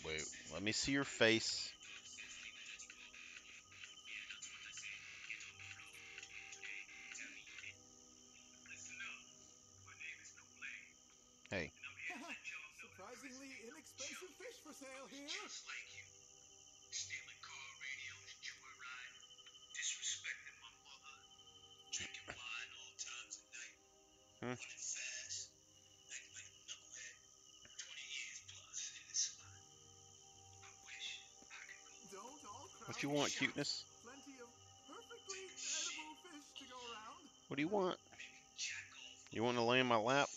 Wait, let me see your face. Hey. Surprisingly inexpensive fish for sale here. Just like you. Stealing car radios, joyride, disrespecting my mother, drinking wine all times of night, Hmm? running fast, acting like a knucklehead, 20 years plus in this spot. I wish I could go. Don't all crowd. What you want, cuteness? Plenty of perfectly edible fish to go around. What do you want? Maybe jack off. You want to lay in my lap?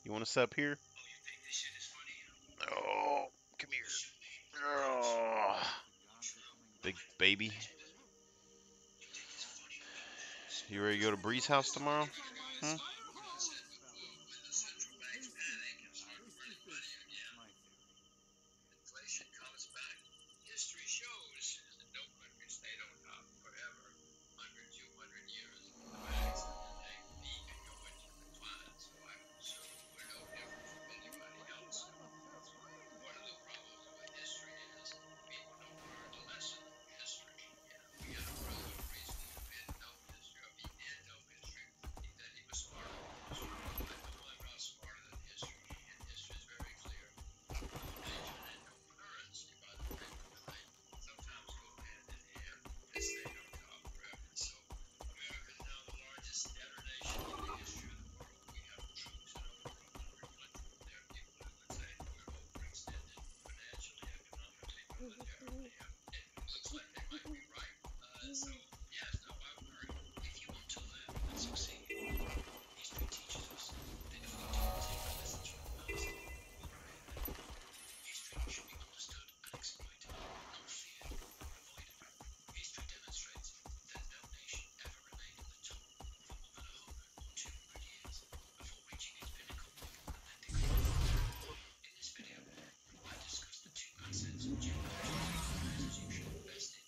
You want to sit up here? Oh, you think this shit is funny? Oh, come here. Oh, big baby. You ready to go to Bree's house tomorrow? Hmm? Inflation comes back. History shows that no country stayed on top forever. 100, 200 years. The max. They peak and go into decline. So I assume we're no different from anybody else. One of the problems with history is people don't learn the lesson from history. We got a brother who recently didn't know history, or he did know history. He said he was smarter than history. I know I'm not smarter than history, and history is very clear. No nation and no currency, by the way, because they sometimes go hand in hand. They stayed on top forever. So America is now the largest debtor nation in the history of the world. We have troops in over 100 countries. There are people who would say we're overextended financially, economically, militarily. It looks like they might be right. So, yes, no, I agree. If you want to live and succeed, history teaches us that if we don't take our lessons from the past, we'll repeat them. History should be understood and exploited, not feared or avoided. History demonstrates that no nation ever remained at the top for more than 100 or 200 years before reaching its pinnacle and then declining. In this video, I discuss the two assets generations of investors you should invest in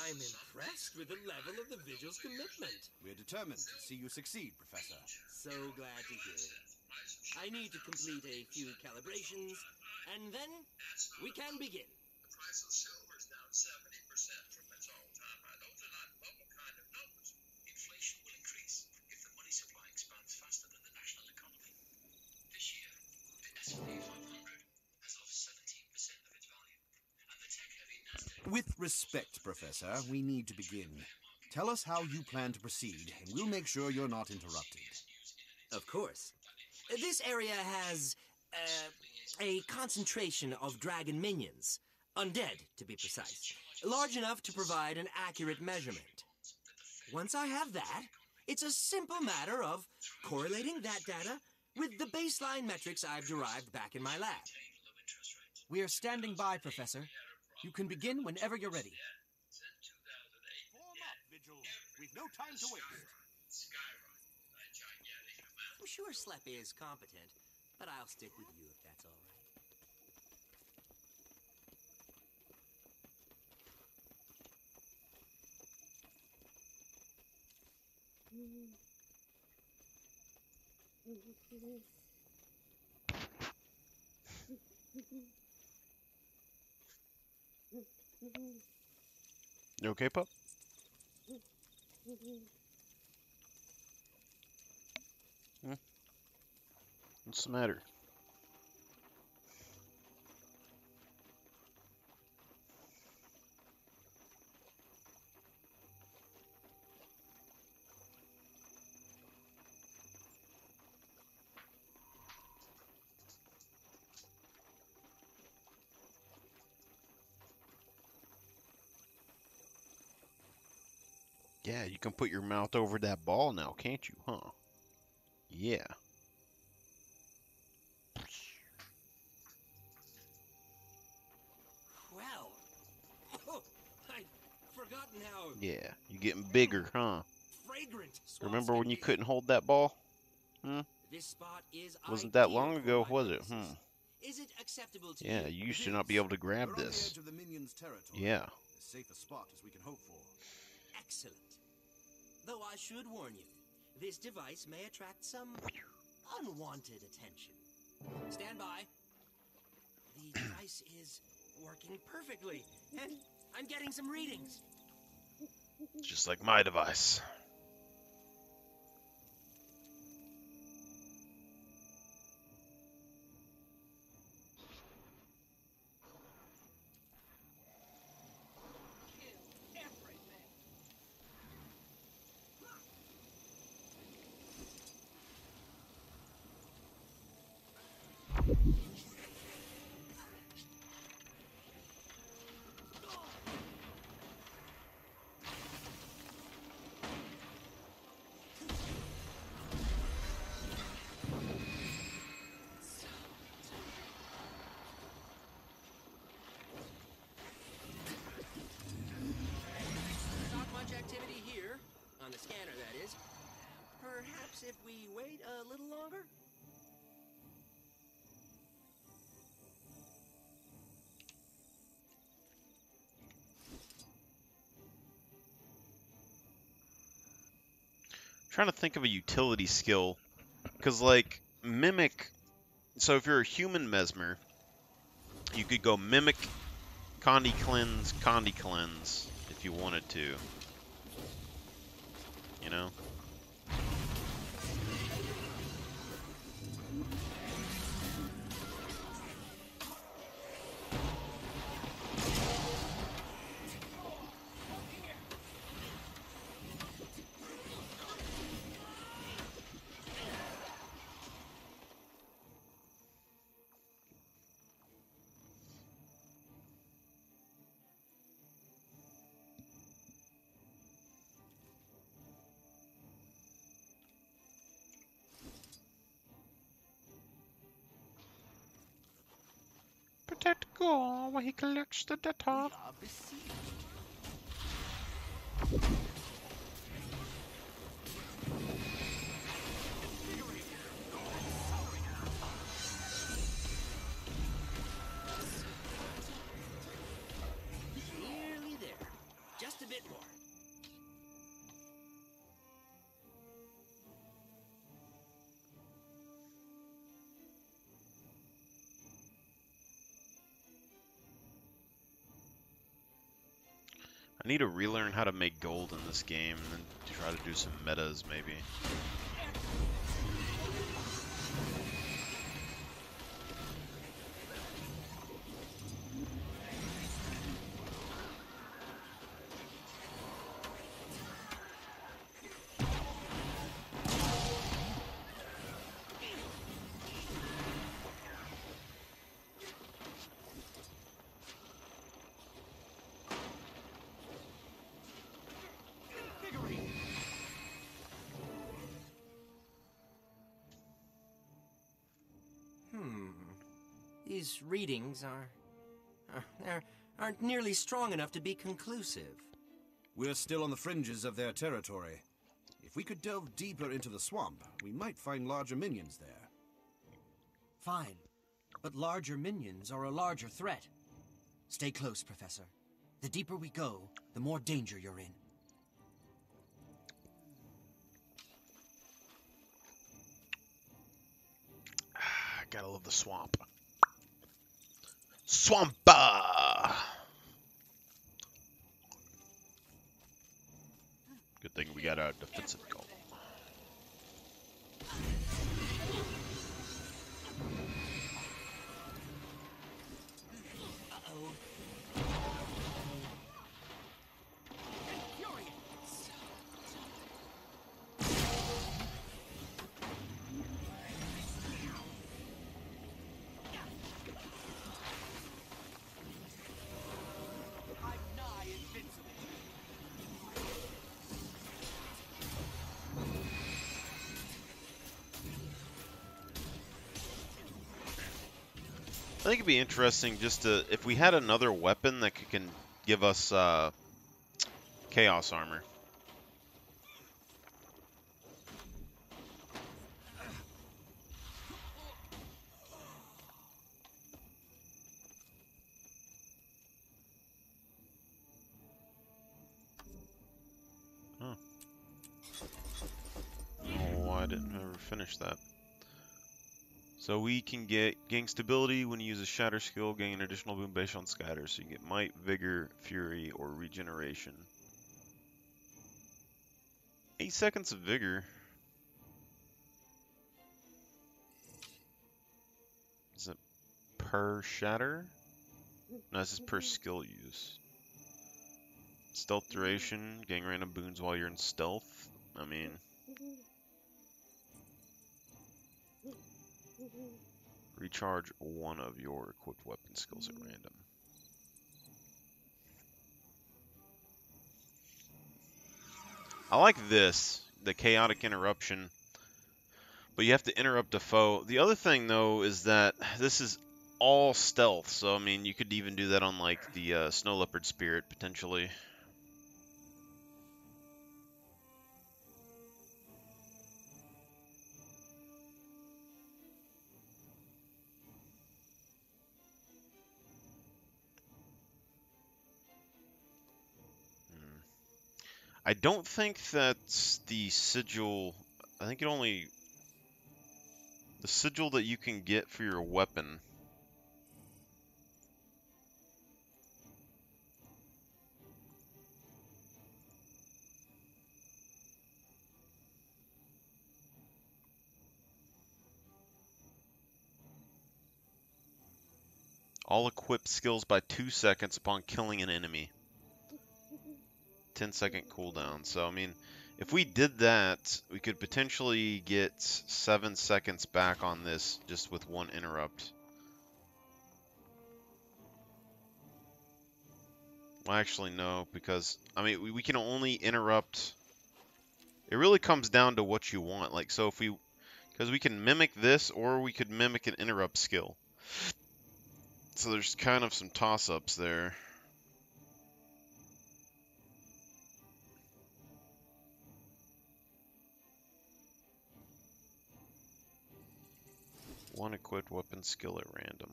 I'm impressed with the level of the Vigil's commitment. We're determined to see you succeed, Professor. So glad to hear it. I need to complete a few calibrations, and then we can begin. The price of silver is down 70% from its all-time high. Those are not bubble kind of numbers. Inflation will increase if the money supply expands faster than the national economy. This year, the S&P 500 has lost 17% of its value, and the tech-heavy Nasdaq... With respect, Professor, we need to begin. Tell us how you plan to proceed, and we'll make sure you're not interrupted. Of course. This area has, a concentration of dragon minions. Undead, to be precise. Large enough to provide an accurate measurement. Once I have that, it's a simple matter of correlating that data with the baseline metrics I've derived back in my lab. We are standing by, Professor. You can begin whenever you're ready. Form up, Vigil. We've no time to waste. I'm sure Slep is competent, but I'll stick with you if that's all right. You okay, pup? What's the matter? Yeah, you can put your mouth over that ball now, can't you, huh? Yeah. Well, I'd forgotten how Yeah, you're getting bigger, huh? fragrant swamps Remember can when you be. couldn't hold that ball? This spot is Wasn't that ideal long for ago, my was it? purposes. Is it acceptable to Yeah, you? you used to not be able to grab We're on the this. edge of the minions' territory. Yeah. As safe a spot as we can hope for. Excellent. Though I should warn you, this device may attract some unwanted attention. Stand by. The device is working perfectly, and I'm getting some readings. Just like my device. Not much activity here, on the scanner that is. Perhaps if we wait a little longer? Trying to think of a utility skill. Because, like, mimic. So if you're a human mesmer, you could go mimic, Condi cleanse if you wanted to. You know? Protect Gore while he collects the data. We are besieged. Nearly there. Just a bit I need to relearn how to make gold in this game and then try to do some metas maybe. These readings aren't nearly strong enough to be conclusive. We're still on the fringes of their territory. If we could delve deeper into the swamp, we might find larger minions there. Fine. But larger minions are a larger threat. Stay close, Professor. The deeper we go, the more danger you're in. Gotta love the swamp. Swampa! Good thing we got our defensive goal. I think it'd be interesting just to, if we had another weapon that can give us chaos armor. Oh. Oh, I didn't ever finish that. So we can gain stability when you use a shatter skill, gain an additional boon based on scatter. So you get might, vigor, fury, or regeneration. 8 seconds of vigor. Is it per shatter? No, this is per skill use. Stealth duration, gain random boons while you're in stealth. I mean, recharge one of your equipped weapon skills at random. I like this, the chaotic interruption, but you have to interrupt a foe. The other thing, though, is that this is all stealth, so I mean, you could even do that on like the Snow Leopard Spirit potentially. I don't think that's the sigil. I think it only... The sigil that you can get for your weapon. All equipped skills by 2 seconds upon killing an enemy. 10-second cooldown. So, I mean, if we did that, we could potentially get 7 seconds back on this just with one interrupt. Well, actually, no, because, I mean, we can only interrupt... It really comes down to what you want. Like, so if we... Because we can mimic this, or we could mimic an interrupt skill. So there's kind of some toss-ups there. One equipped weapon skill at random.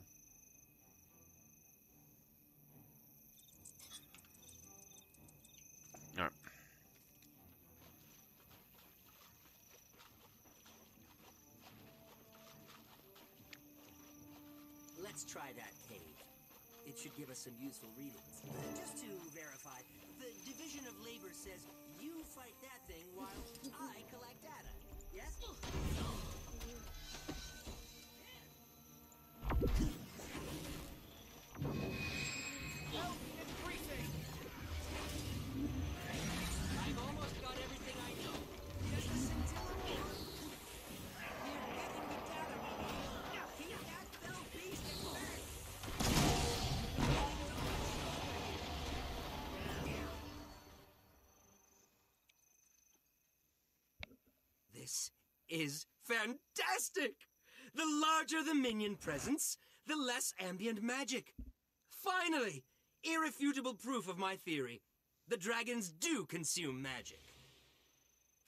Alright. Let's try that cave. It should give us some useful readings. Just to verify, the division of labor says you fight that thing while I collect data. Yes? I've almost got everything I know. Just a scintilla more. We're getting the data we need. Keep that fell beast at bay. This is fantastic! The larger the minion presence, the less ambient magic. Finally, irrefutable proof of my theory. The dragons do consume magic.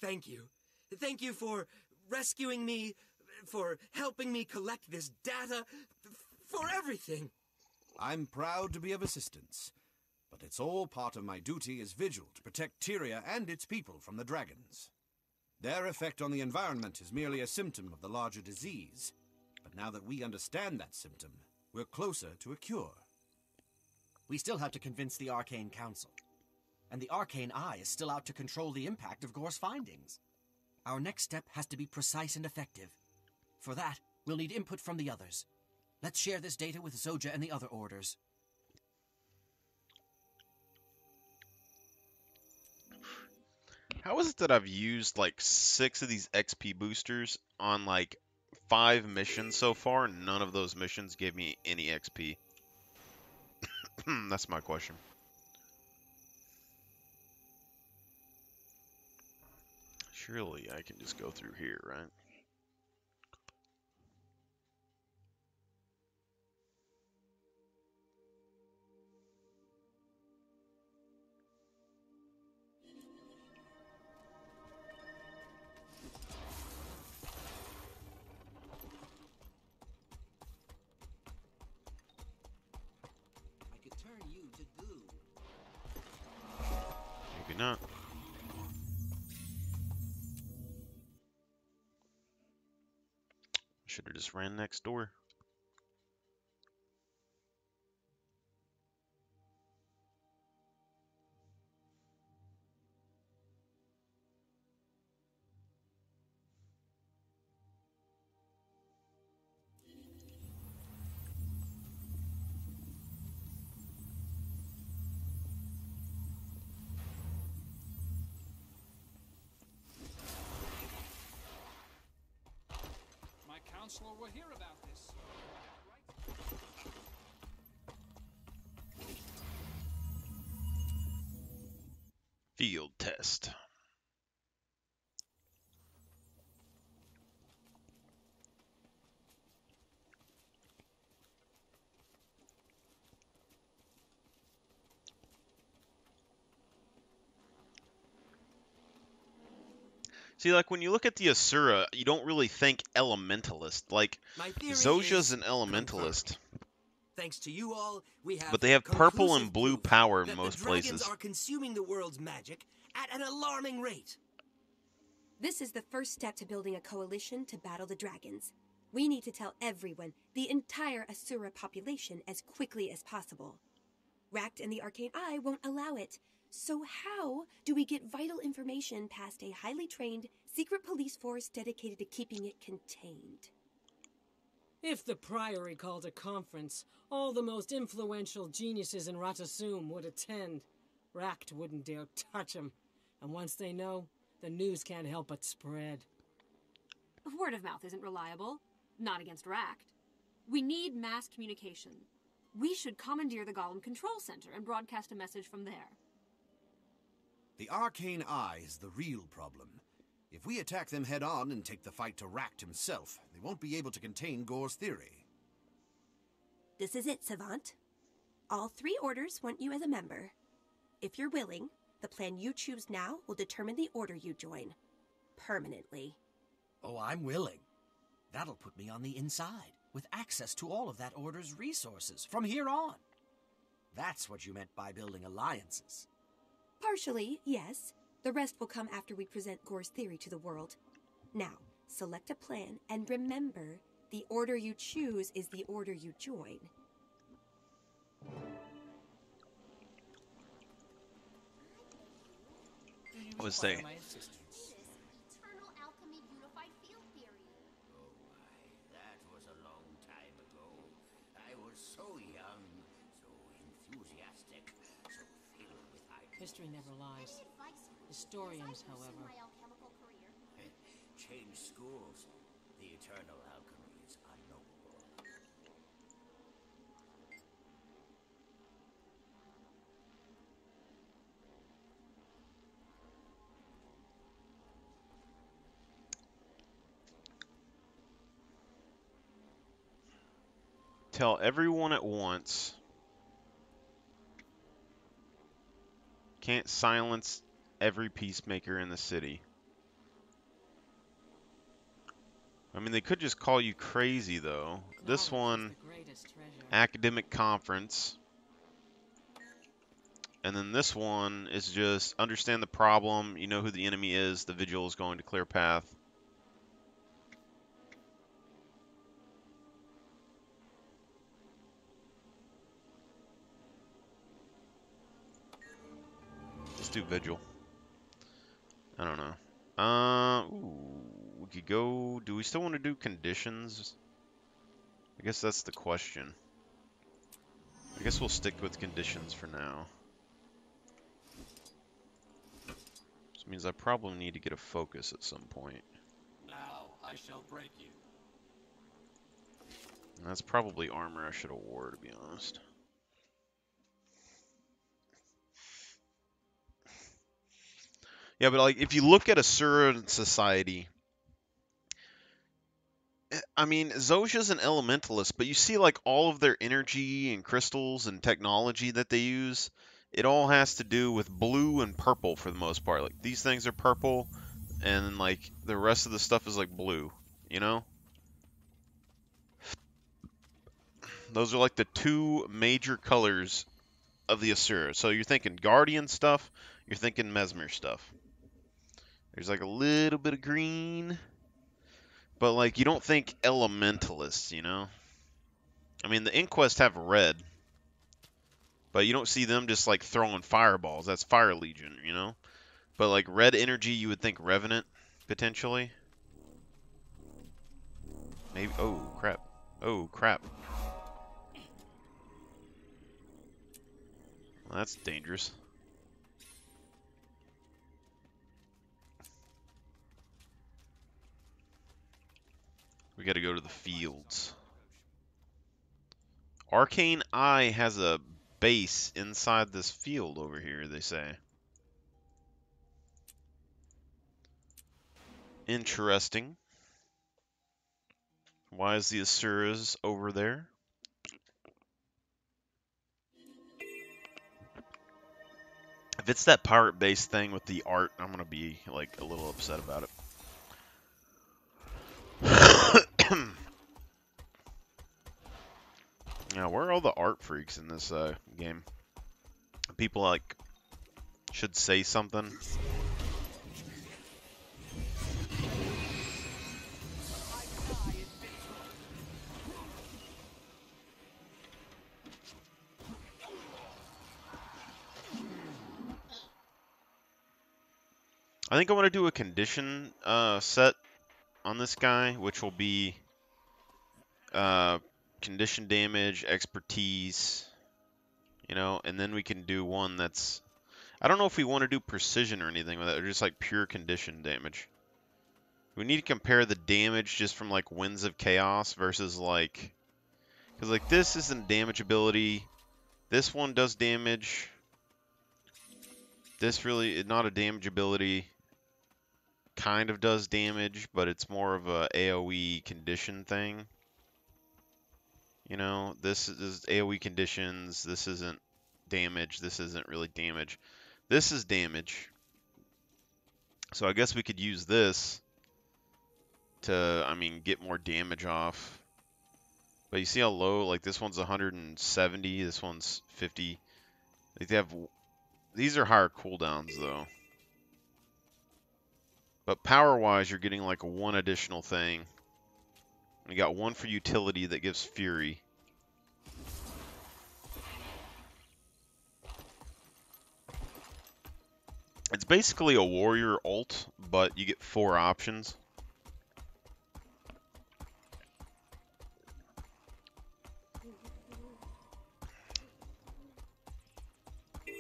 Thank you. Thank you for rescuing me, for helping me collect this data, for everything. I'm proud to be of assistance, but it's all part of my duty as Vigil to protect Tyria and its people from the dragons. Their effect on the environment is merely a symptom of the larger disease. But now that we understand that symptom, we're closer to a cure. We still have to convince the Arcane Council. And the Arcane Eye is still out to control the impact of Gore's findings. Our next step has to be precise and effective. For that, we'll need input from the others. Let's share this data with Zoja and the other orders. How is it that I've used like 6 of these XP boosters on like 5 missions so far, and none of those missions gave me any XP? That's my question. Surely I can just go through here, right? I could turn you to goo. Maybe not. Should have just ran next door. My counselor will hear about this. Field test. See, like, when you look at the Asura, you don't really think elementalist. Like, My theory Zoja's is an elementalist, Thanks to you all, we have but they have purple conclusive and blue proof power in that most the dragons places. are consuming the world's magic at an alarming rate. This is the first step to building a coalition to battle the dragons. We need to tell everyone, the entire Asura population, as quickly as possible. Ract and the Arcane Eye won't allow it. So how do we get vital information past a highly trained, secret police force dedicated to keeping it contained? If the Priory called a conference, all the most influential geniuses in Ratasum would attend. Ract wouldn't dare touch 'em. And once they know, the news can't help but spread. Word of mouth isn't reliable. Not against Ract. We need mass communication. We should commandeer the Golem Control Center and broadcast a message from there. The Arcane Eye is the real problem. If we attack them head-on and take the fight to Ract himself, they won't be able to contain Gore's theory. This is it, Savant. All 3 orders want you as a member. If you're willing, the plan you choose now will determine the order you join. Permanently. Oh, I'm willing. That'll put me on the inside, with access to all of that order's resources from here on. That's what you meant by building alliances. Partially, yes. The rest will come after we present Gore's theory to the world. Now, select a plan and remember, the order you choose is the order you join. Was they? My assistance. Eternal alchemy unified field theory. Oh my, that was a long time ago. I was so young, so enthusiastic, so filled with ideas. History never lies. Any advice you would Historians, give as I pursue however. my alchemical career? Change schools. The eternal alchemy is unknowable. Tell everyone at once. Can't silence every peacemaker in the city. I mean, they could just call you crazy, though. This Knowledge is one, the greatest treasure. academic conference. And then this one is just understand the problem. You know who the enemy is. The vigil is going to clear path. Let's do vigil. I don't know. Ooh, we could go. Do we still want to do conditions? I guess that's the question. I guess we'll stick with conditions for now. Which means I probably need to get a focus at some point. Now I shall break you. And that's probably armor I should award, to be honest. Yeah, but like if you look at Asura society, I mean, Zosha's an elementalist, but you see like all of their energy and crystals and technology that they use, it all has to do with blue and purple for the most part. Like these things are purple, and like the rest of the stuff is like blue, you know? Those are like the two major colors of the Asura. So you're thinking Guardian stuff, you're thinking Mesmer stuff. There's like a little bit of green, but like you don't think elementalists, you know? I mean, the Inquest have red, but you don't see them just like throwing fireballs. That's Fire Legion, you know? But like red energy, you would think Revenant, potentially. Maybe. Oh, crap. Oh, crap. Well, that's dangerous. We gotta go to the fields. Arcane Eye has a base inside this field over here, they say. Interesting. Why is the Asuras over there? If it's that pirate-based thing with the art, I'm gonna be like a little upset about it. Yeah, where are all the art freaks in this game? People like should say something. I think I want to do a condition set on this guy, which will be condition damage, expertise, you know, and then we can do one that's... I don't know if we want to do precision or anything with it, or just like pure condition damage. We need to compare the damage just from like Winds of Chaos versus like... Because like this isn't damage ability. This one does damage. This really, not a damage ability. Kind of does damage, but it's more of a AoE condition thing. You know, this is AoE conditions. This isn't damage. This isn't really damage. This is damage. So I guess we could use this to, I mean, get more damage off. But you see how low, like this one's 170, this one's 50. Like they have, these are higher cooldowns though. But power-wise, you're getting like one additional thing. You got one for utility that gives Fury. It's basically a warrior ult, but you get 4 options. I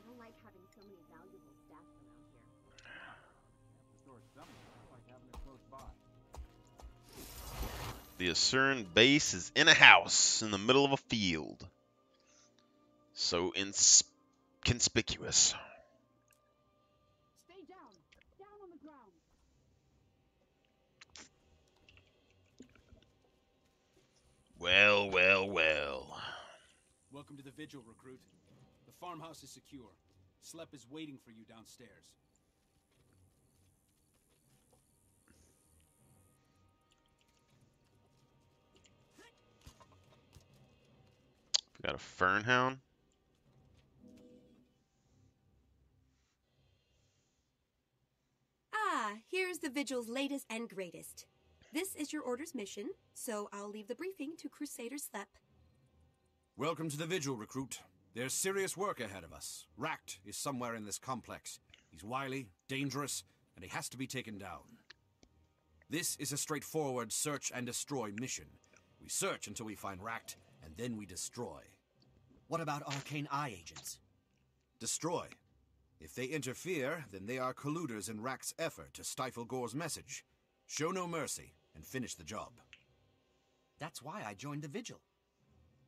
don't like having so many valuable staff around here. The Asuran base is in a house in the middle of a field. So inconspicuous. Stay down. Down on the ground. Well, well, well. Welcome to the Vigil, recruit. The farmhouse is secure. Slep is waiting for you downstairs. We got a Fernhound. Ah, here's the Vigil's latest and greatest. This is your order's mission, so I'll leave the briefing to Crusader Slep. Welcome to the Vigil, recruit. There's serious work ahead of us. Ract is somewhere in this complex. He's wily, dangerous, and he has to be taken down. This is a straightforward search and destroy mission. We search until we find Ract, and then we destroy. What about Arcane Eye agents? Destroy. If they interfere, then they are colluders in Ract's effort to stifle Gore's message. Show no mercy, and finish the job. That's why I joined the Vigil.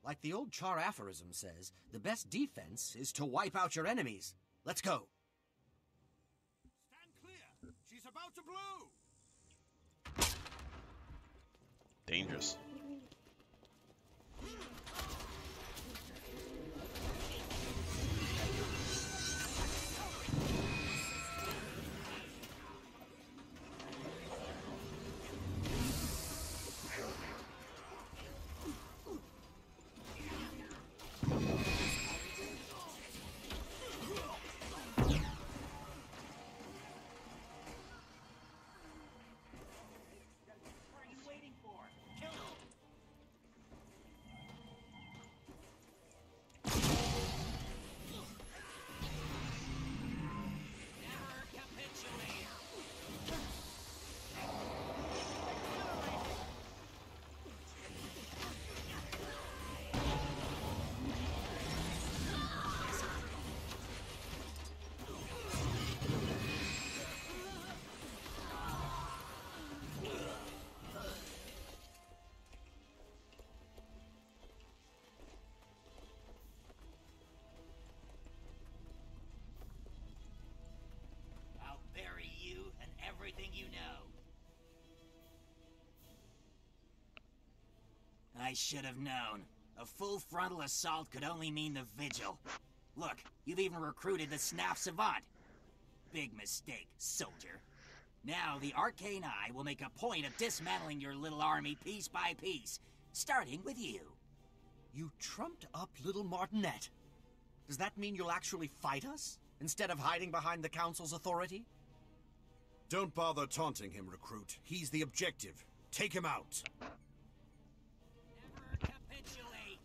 Like the old Char aphorism says, the best defense is to wipe out your enemies. Let's go. Stand clear! She's about to blow! Dangerous. I'll bury you and everything you know. I should have known. A full frontal assault could only mean the Vigil. Look, you've even recruited the Snap Savant. Big mistake, soldier. Now the Arcane Eye will make a point of dismantling your little army piece by piece, starting with you. You trumped up little Martinet. Does that mean you'll actually fight us, instead of hiding behind the Council's authority? Don't bother taunting him, recruit. He's the objective. Take him out. Never capitulate!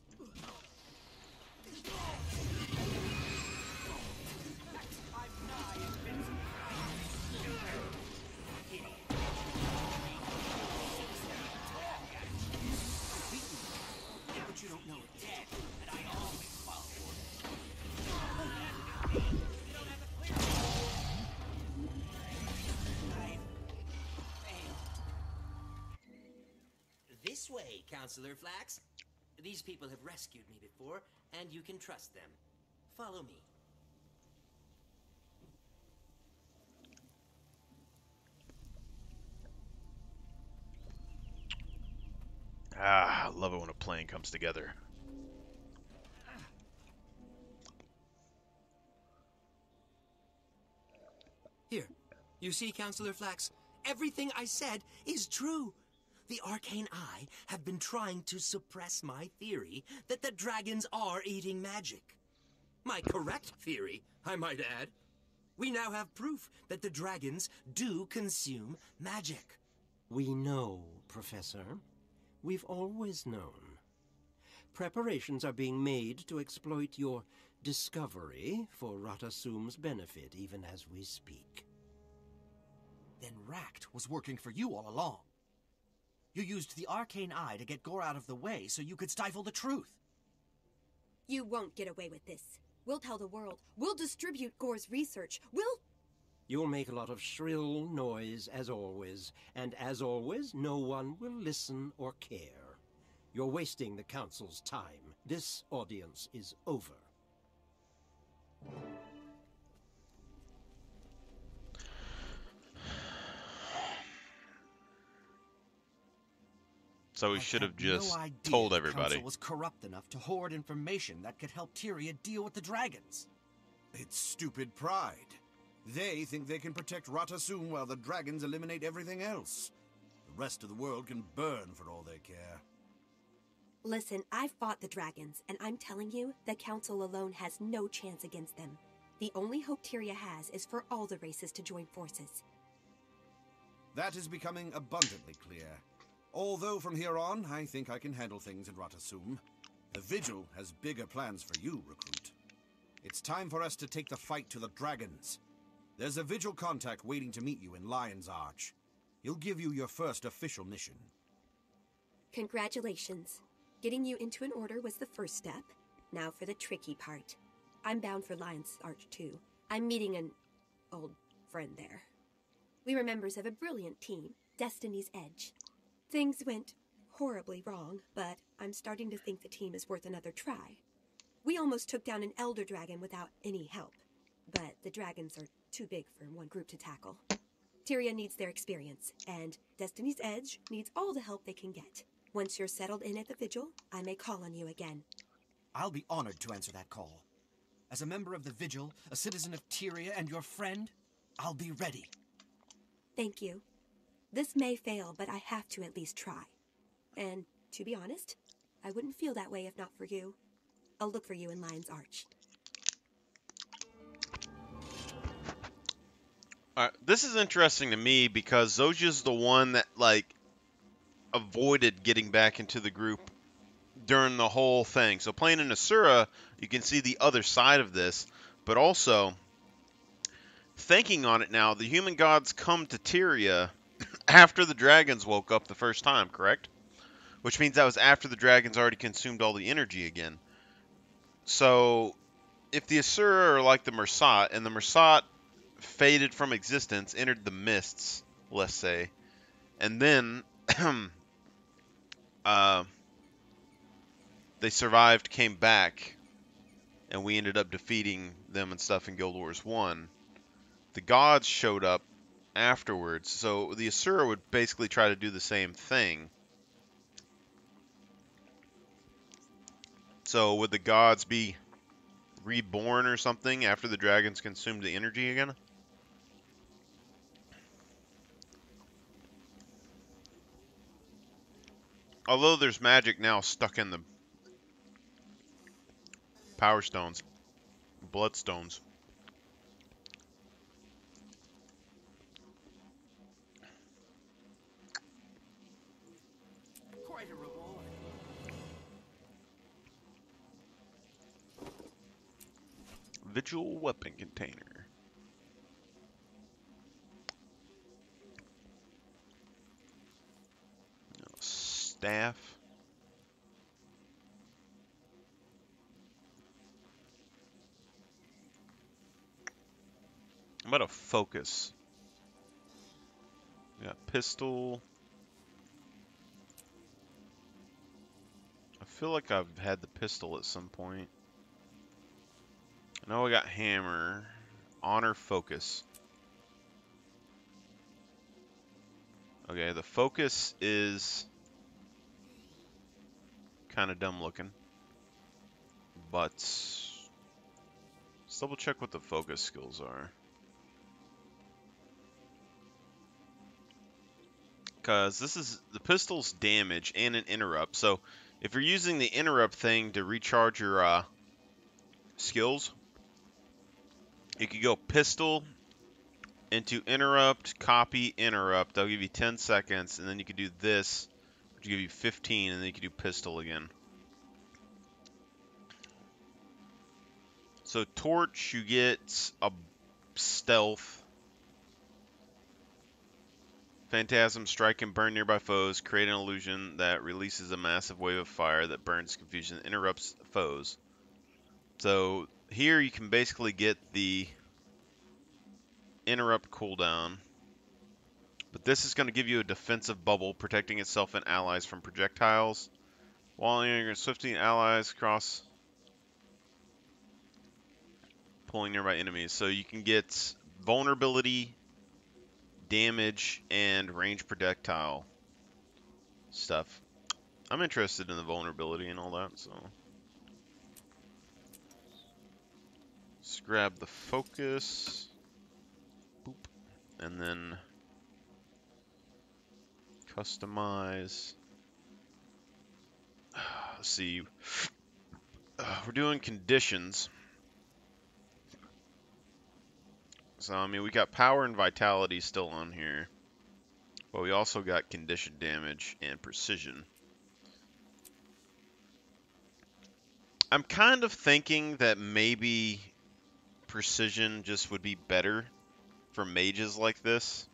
But you don't know it dead, and I always follow orders. You don't have a clear. I failed. This way, Counselor Flax. These people have rescued me before, and you can trust them. Follow me. Ah, I love it when a plan comes together. Here, you see, Counselor Flax? Everything I said is true. The Arcane Eye have been trying to suppress my theory that the dragons are eating magic. My correct theory, I might add. We now have proof that the dragons do consume magic. We know, Professor. We've always known. Preparations are being made to exploit your discovery for Ratasum's benefit even as we speak. Then Ract was working for you all along. You used the arcane eye to get Gore out of the way so you could stifle the truth. You won't get away with this. We'll tell the world. We'll distribute Gore's research. You'll make a lot of shrill noise, as always, and as always, no one will listen or care. You're wasting the Council's time. This audience is over. So we should have just no idea told the everybody. Council was corrupt enough to hoard information that could help Tyria deal with the dragons. It's stupid pride. They think they can protect Ratasum while the dragons eliminate everything else. The rest of the world can burn for all they care. Listen, I've fought the dragons, and I'm telling you, the Council alone has no chance against them. The only hope Tyria has is for all the races to join forces. That is becoming abundantly clear. Although from here on, I think I can handle things in Ratasum. The Vigil has bigger plans for you, Recruit. It's time for us to take the fight to the dragons. There's a Vigil contact waiting to meet you in Lion's Arch. He'll give you your first official mission. Congratulations. Getting you into an order was the first step. Now for the tricky part. I'm bound for Lion's Arch too. I'm meeting an old friend there. We were members of a brilliant team, Destiny's Edge. Things went horribly wrong, but I'm starting to think the team is worth another try. We almost took down an Elder Dragon without any help, but the dragons are too big for one group to tackle. Tyria needs their experience, and Destiny's Edge needs all the help they can get. Once you're settled in at the Vigil, I may call on you again. I'll be honored to answer that call. As a member of the Vigil, a citizen of Tyria, and your friend, I'll be ready. Thank you. This may fail, but I have to at least try. And, to be honest, I wouldn't feel that way if not for you. I'll look for you in Lion's Arch. This is interesting to me because Zoja's the one that, like, avoided getting back into the group during the whole thing. So playing in Asura, you can see the other side of this, but also, thinking on it now, the human gods come to Tyria after the dragons woke up the first time, correct? Which means that was after the dragons already consumed all the energy again. So, if the Asura are like the Mersat, and the Mersat faded from existence, entered the mists, let's say, and then they survived, came back, and we ended up defeating them and stuff in Guild Wars 1. The gods showed up afterwards, so the Asura would basically try to do the same thing. So would the gods be reborn or something after the dragons consumed the energy again? Although there's magic now stuck in the power stones, bloodstones. Quite a reward. Vigil weapon container. Staff. I'm about to focus. We got pistol. I feel like I've had the pistol at some point. I know I got hammer. Honor focus. Okay, the focus is kind of dumb looking. But let's double check what the focus skills are. Because this is the pistol's damage and an interrupt. So if you're using the interrupt thing to recharge your skills, you could go pistol into interrupt, copy, interrupt. That'll give you 10 seconds, and then you could do this, which will give you 15, and then you could do pistol again. So Torch, you get a stealth. Phantasm, strike and burn nearby foes, create an illusion that releases a massive wave of fire that burns confusion, interrupts foes. So here you can basically get the interrupt cooldown. But this is going to give you a defensive bubble, protecting itself and allies from projectiles. While you're swiftly allies across, pulling nearby enemies. So you can get vulnerability, damage, and range projectile stuff. I'm interested in the vulnerability and all that, so. Let's grab the focus. Boop. And then customize. Let's see. We're doing conditions. So, I mean, we got power and vitality still on here. But we also got condition damage and precision. I'm kind of thinking that maybe precision just would be better for mages like this.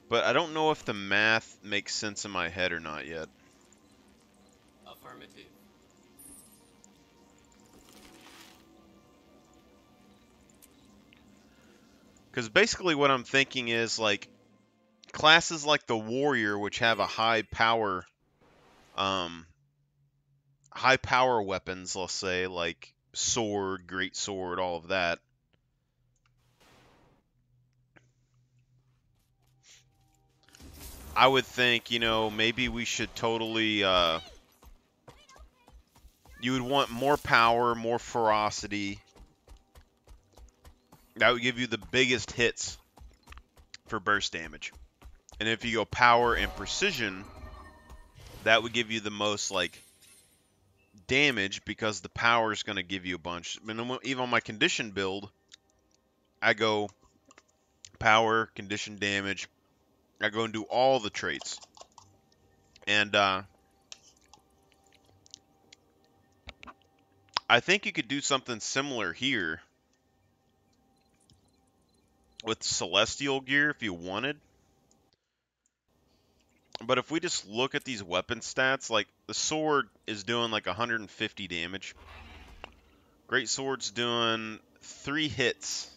But I don't know if the math makes sense in my head or not yet. Affirmative. Because basically what I'm thinking is, like, classes like the warrior, which have a high power weapons, let's say, like sword, great sword, all of that. I would think, you know, maybe we should totally, you would want more power, more ferocity. That would give you the biggest hits for burst damage. And if you go power and precision, that would give you the most, like, damage, because the power is going to give you a bunch. And even on my condition build, I go power, condition damage. I go and do all the traits. And I think you could do something similar here with Celestial gear if you wanted. But if we just look at these weapon stats, like the sword is doing like 150 damage. Great sword's doing 3 hits.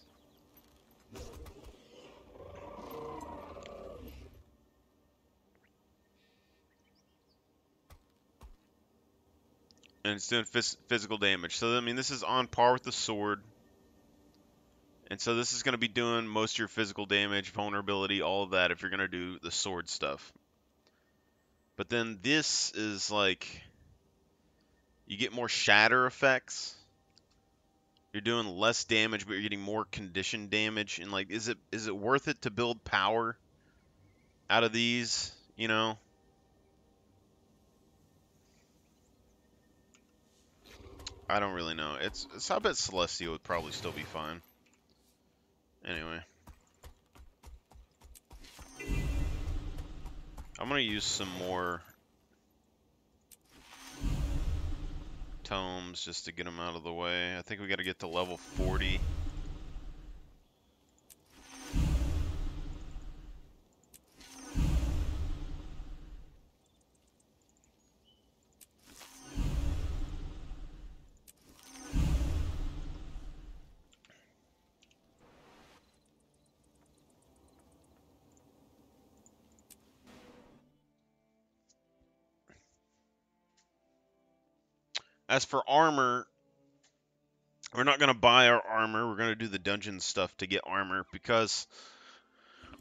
And it's doing physical damage. So, I mean, this is on par with the sword. And so this is going to be doing most of your physical damage, vulnerability, all of that if you're going to do the sword stuff. But then this is like, you get more shatter effects. You're doing less damage, but you're getting more condition damage. And like, is it worth it to build power out of these, you know? I don't really know. I bet Celestial would probably still be fine. Anyway. I'm going to use some more tomes just to get them out of the way. I think we got to get to level 40. As for armor, we're not going to buy our armor. We're going to do the dungeon stuff to get armor, because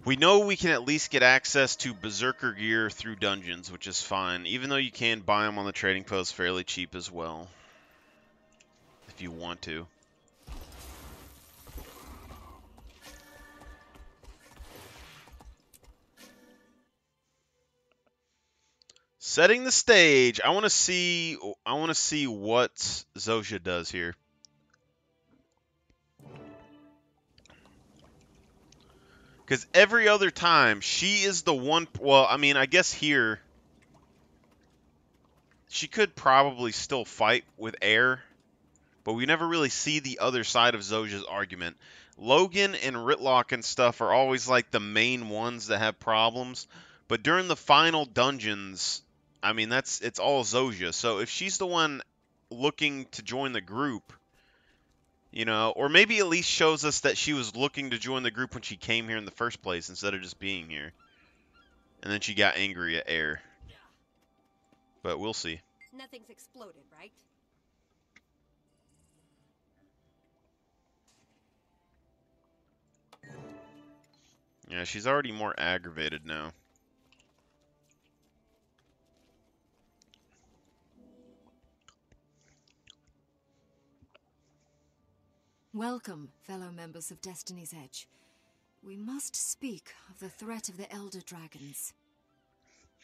we know we can at least get access to Berserker gear through dungeons, which is fine, even though you can buy them on the trading post fairly cheap as well, if you want to. Setting the stage. I want to see what Zosha does here. Because every other time, she is the one... Well, I mean, I guess here, she could probably still fight with air. but we never really see the other side of Zosia's argument. Logan and Ritlock and stuff are always like the main ones that have problems, but during the final dungeons, I mean, it's all Zosia. So if she's the one looking to join the group, you know, or maybe at least shows us that she was looking to join the group when she came here in the first place instead of just being here. And then she got angry at Air. But we'll see. Nothing's exploded, right? Yeah, she's already more aggravated now. Welcome, fellow members of Destiny's Edge. We must speak of the threat of the Elder Dragons.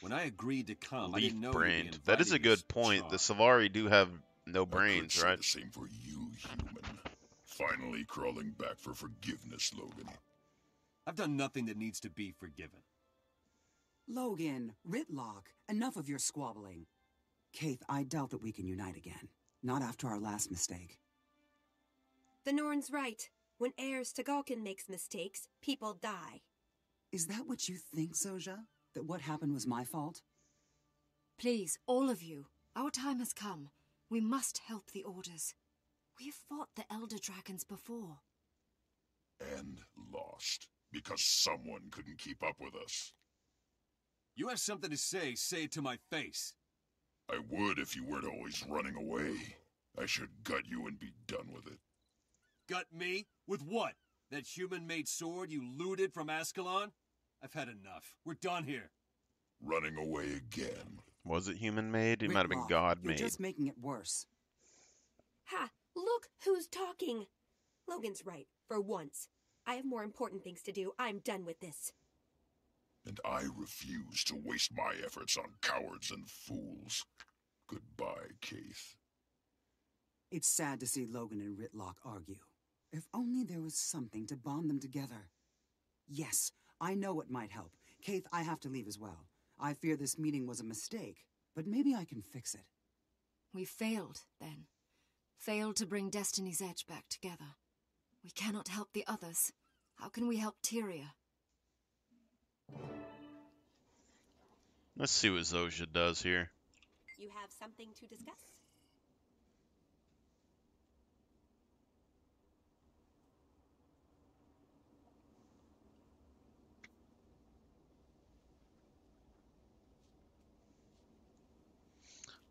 When I agreed to come, I didn't know Leaf-brained. you'd be That is a inviting good this point. The charm. Savari do have no brains, I right? could say the same for you, human. Finally crawling back for forgiveness, Logan. I've done nothing that needs to be forgiven. Logan, Ritlock, enough of your squabbling. Kaith, I doubt that we can unite again. Not after our last mistake. The Norn's right. When Heirs to Galkin makes mistakes, people die. Is that what you think, Zosia? That what happened was my fault? Please, all of you, our time has come. We must help the Orders. We've fought the Elder Dragons before. And lost. Because someone couldn't keep up with us. You have something to say it to my face. I would if you weren't always running away. I should gut you and be done with it. Gut me? With what? That human-made sword you looted from Ascalon? I've had enough. We're done here. Running away again. Was it human-made? It might have been Ritlock, God-made. You're just making it worse. Ha! Look who's talking! Logan's right, for once. I have more important things to do. I'm done with this. And I refuse to waste my efforts on cowards and fools. Goodbye, Kaith. It's sad to see Logan and Ritlock argue. If only there was something to bond them together. Yes, I know it might help. Kaith, I have to leave as well. I fear this meeting was a mistake, but maybe I can fix it. We failed, then. Failed to bring Destiny's Edge back together. We cannot help the others. How can we help Tyria? Let's see what Zosia does here. You have something to discuss?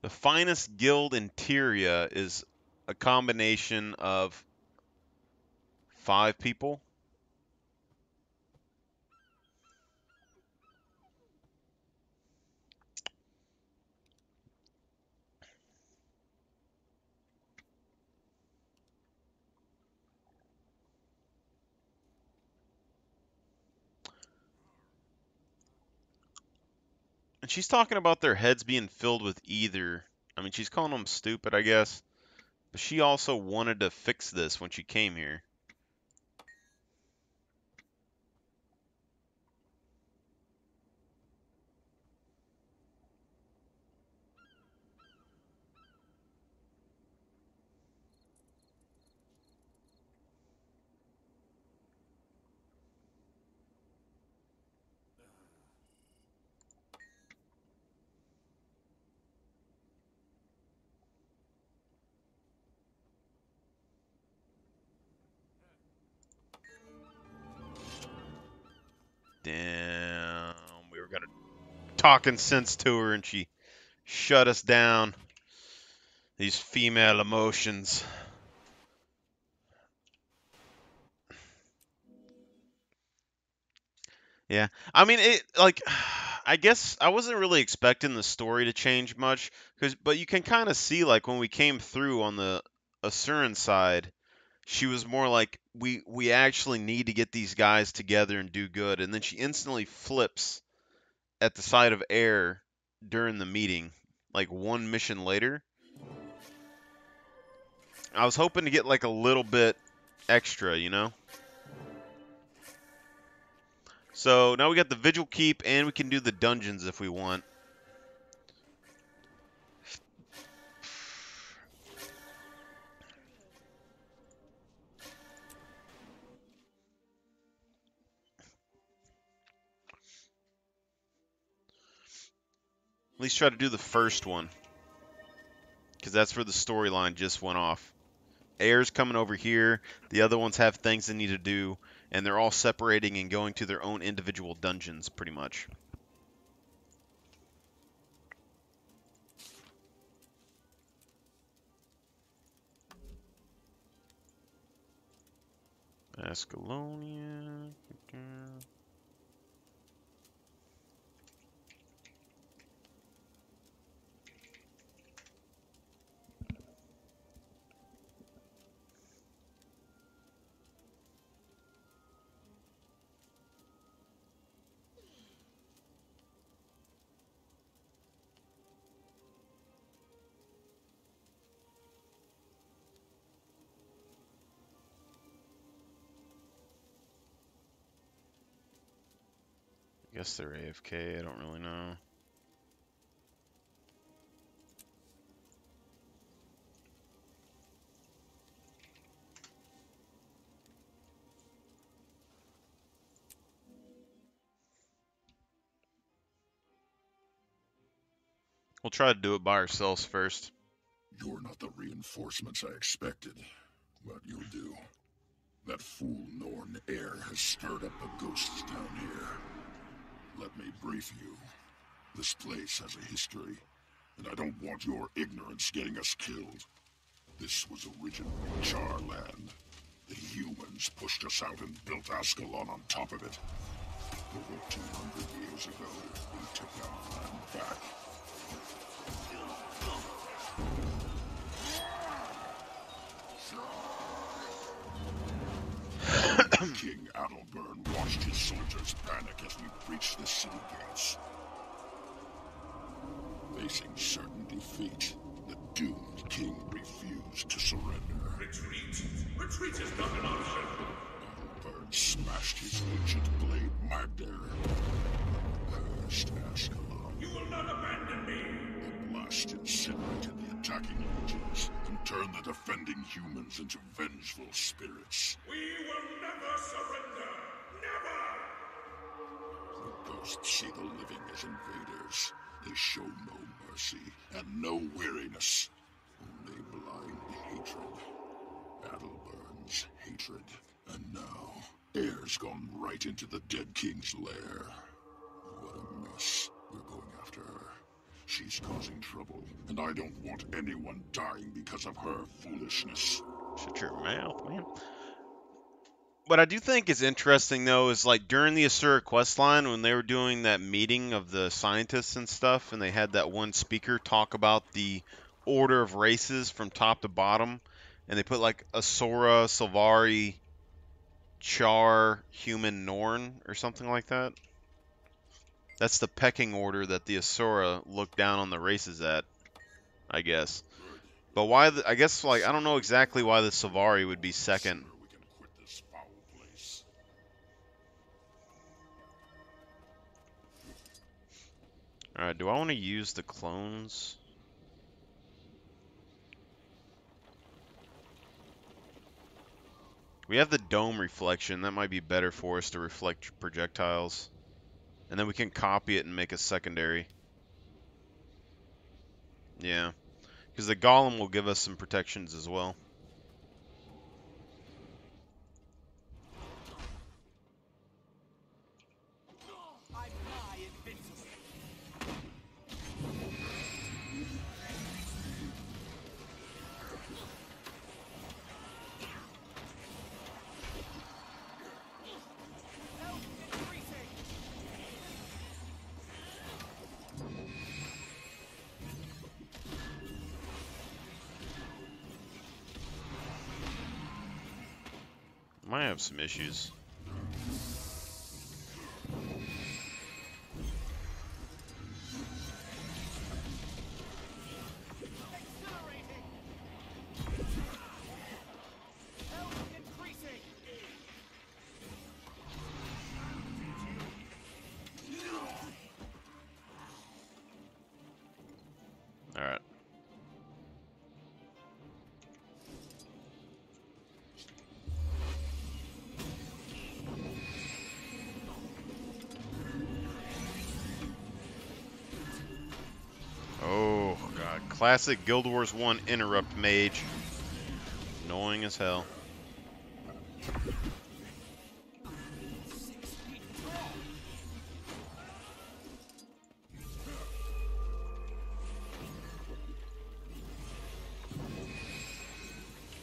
The finest guild in Tyria is a combination of 5 people. And she's talking about their heads being filled with ether. I mean, she's calling them stupid, I guess. But she also wanted to fix this when she came here. Damn, we were gonna talking sense to her and she shut us down. These female emotions. Yeah, I mean it. Like, I guess I wasn't really expecting the story to change much, but you can kind of see like when we came through on the Asuran side, she was more like we actually need to get these guys together and do good, and then she instantly flips at the side of Air during the meeting, like one mission later. I was hoping to get like a little bit extra, you know? So now we got the Vigil Keep, and we can do the dungeons if we want. least try to do the first one. Because that's where the storyline just went off. Air's coming over here. The other ones have things they need to do. And they're all separating and going to their own individual dungeons, pretty much. Ascalonia. I guess they're AFK, I don't really know. We'll try to do it by ourselves first. You're not the reinforcements I expected, but you'll do. That fool Norn Air has stirred up the ghosts down here. Let me brief you. This place has a history, and I don't want your ignorance getting us killed. This was originally Charland. The humans pushed us out and built Ascalon on top of it. Over 200 years ago, we took our land back. King Adalbern watched his soldiers panic as we breached the city gates. Facing certain defeat, the doomed king refused to surrender. Retreat? Retreat is not an option! Adalbern smashed his ancient blade Magder. Cursed Ascalon. You will not abandon me! The blast incinerated the attacking legions and turned the defending humans into vengeful spirits. We will never surrender! Never! The ghosts see the living as invaders. They show no mercy and no weariness. Only blind hatred. Adalbern's hatred. And now, Air's gone right into the dead king's lair. What a mess. We're going after her. She's causing trouble, and I don't want anyone dying because of her foolishness. Shut your mouth, man. What I do think is interesting, though, is like during the Asura questline, when they were doing that meeting of the scientists and stuff, and they had that one speaker talk about the order of races from top to bottom, and they put like Asura, Sylvari, Char, Human, Norn, or something like that. That's the pecking order that the Asura look down on the races at, I guess. But why? I guess like I don't know exactly why the Sylvari would be second. Alright, do I want to use the clones? We have the dome reflection. That might be better for us to reflect projectiles. And then we can copy it and make a secondary. Yeah. Because the golem will give us some protections as well. Might have some issues. Alright. Classic Guild Wars 1 interrupt mage. Annoying as hell.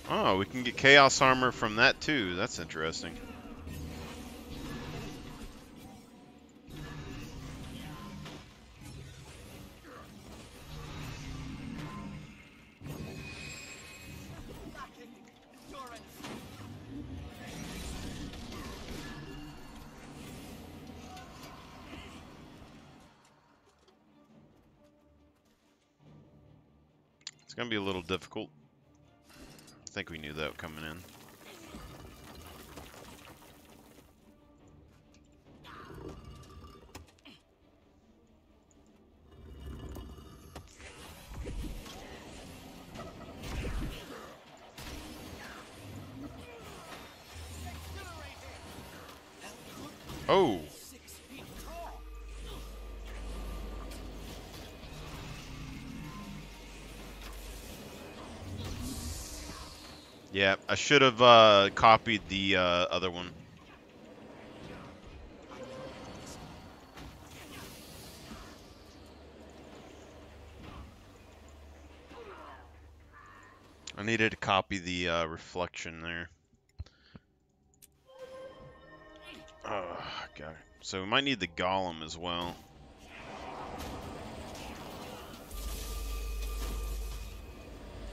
Oh, we can get Chaos Armor from that too. That's interesting. It's gonna be a little difficult. I think we knew that coming in. Oh! Yeah, I should have copied the other one. I needed to copy the reflection there. Oh, God. So we might need the golem as well.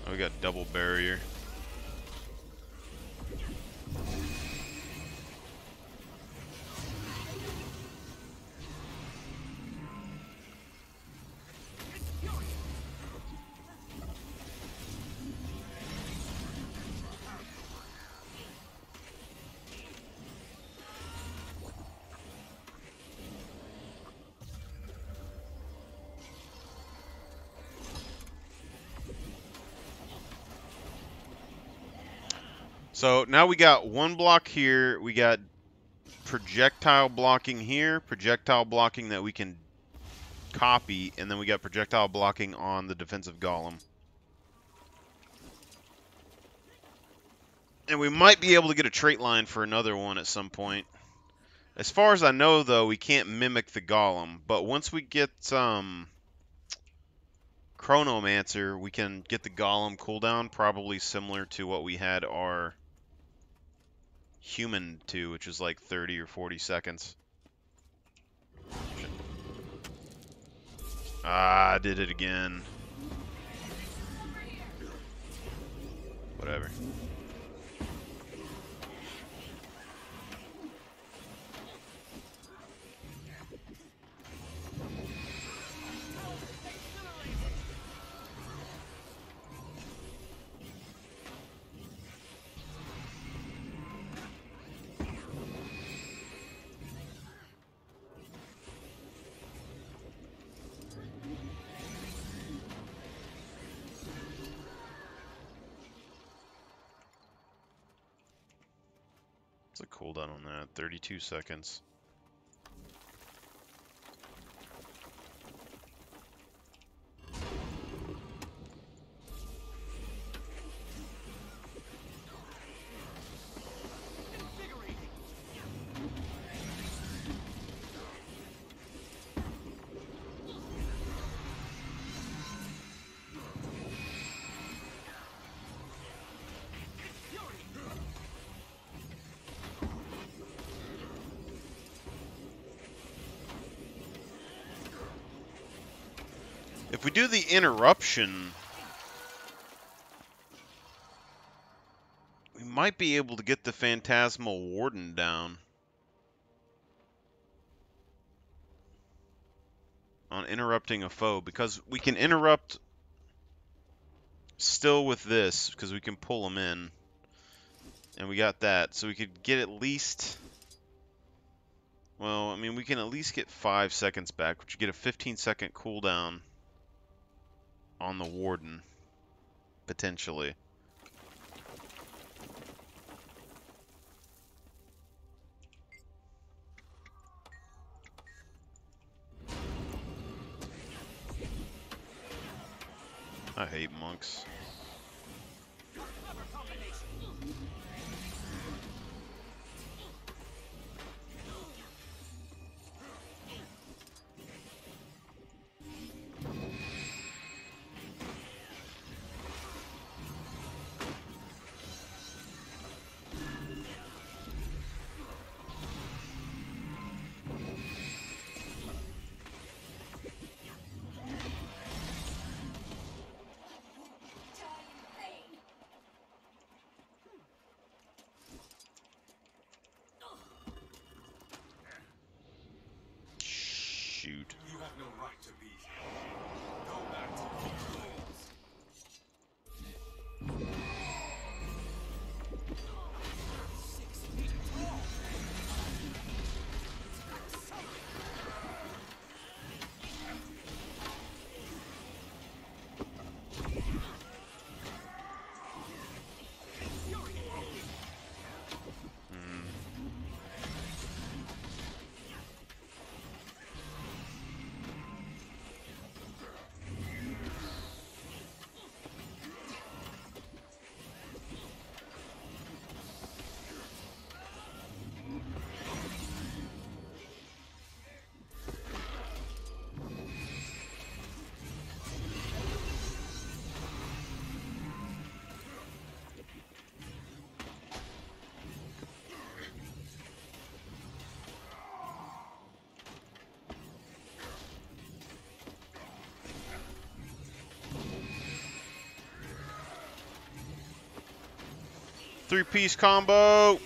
Oh, we got double barrier. So now we got one block here, we got projectile blocking here, projectile blocking that we can copy, and then we got projectile blocking on the defensive golem. And we might be able to get a trait line for another one at some point. As far as I know, though, we can't mimic the golem, but once we get Chronomancer, we can get the golem cooldown, probably similar to what we had our human to, which is like 30 or 40 seconds. Ah, I did it again. Whatever. What's the cooldown on that? 32 seconds. If we do the interruption, we might be able to get the Phantasmal Warden down. On interrupting a foe, because we can interrupt still with this, because we can pull them in. And we got that, so we could get at least... Well, I mean, we can at least get 5 seconds back, which would get a 15-second cooldown on the Warden, potentially. I hate monks. Shoot. You have no right to be here. Go back to your rooms. Three-piece combo.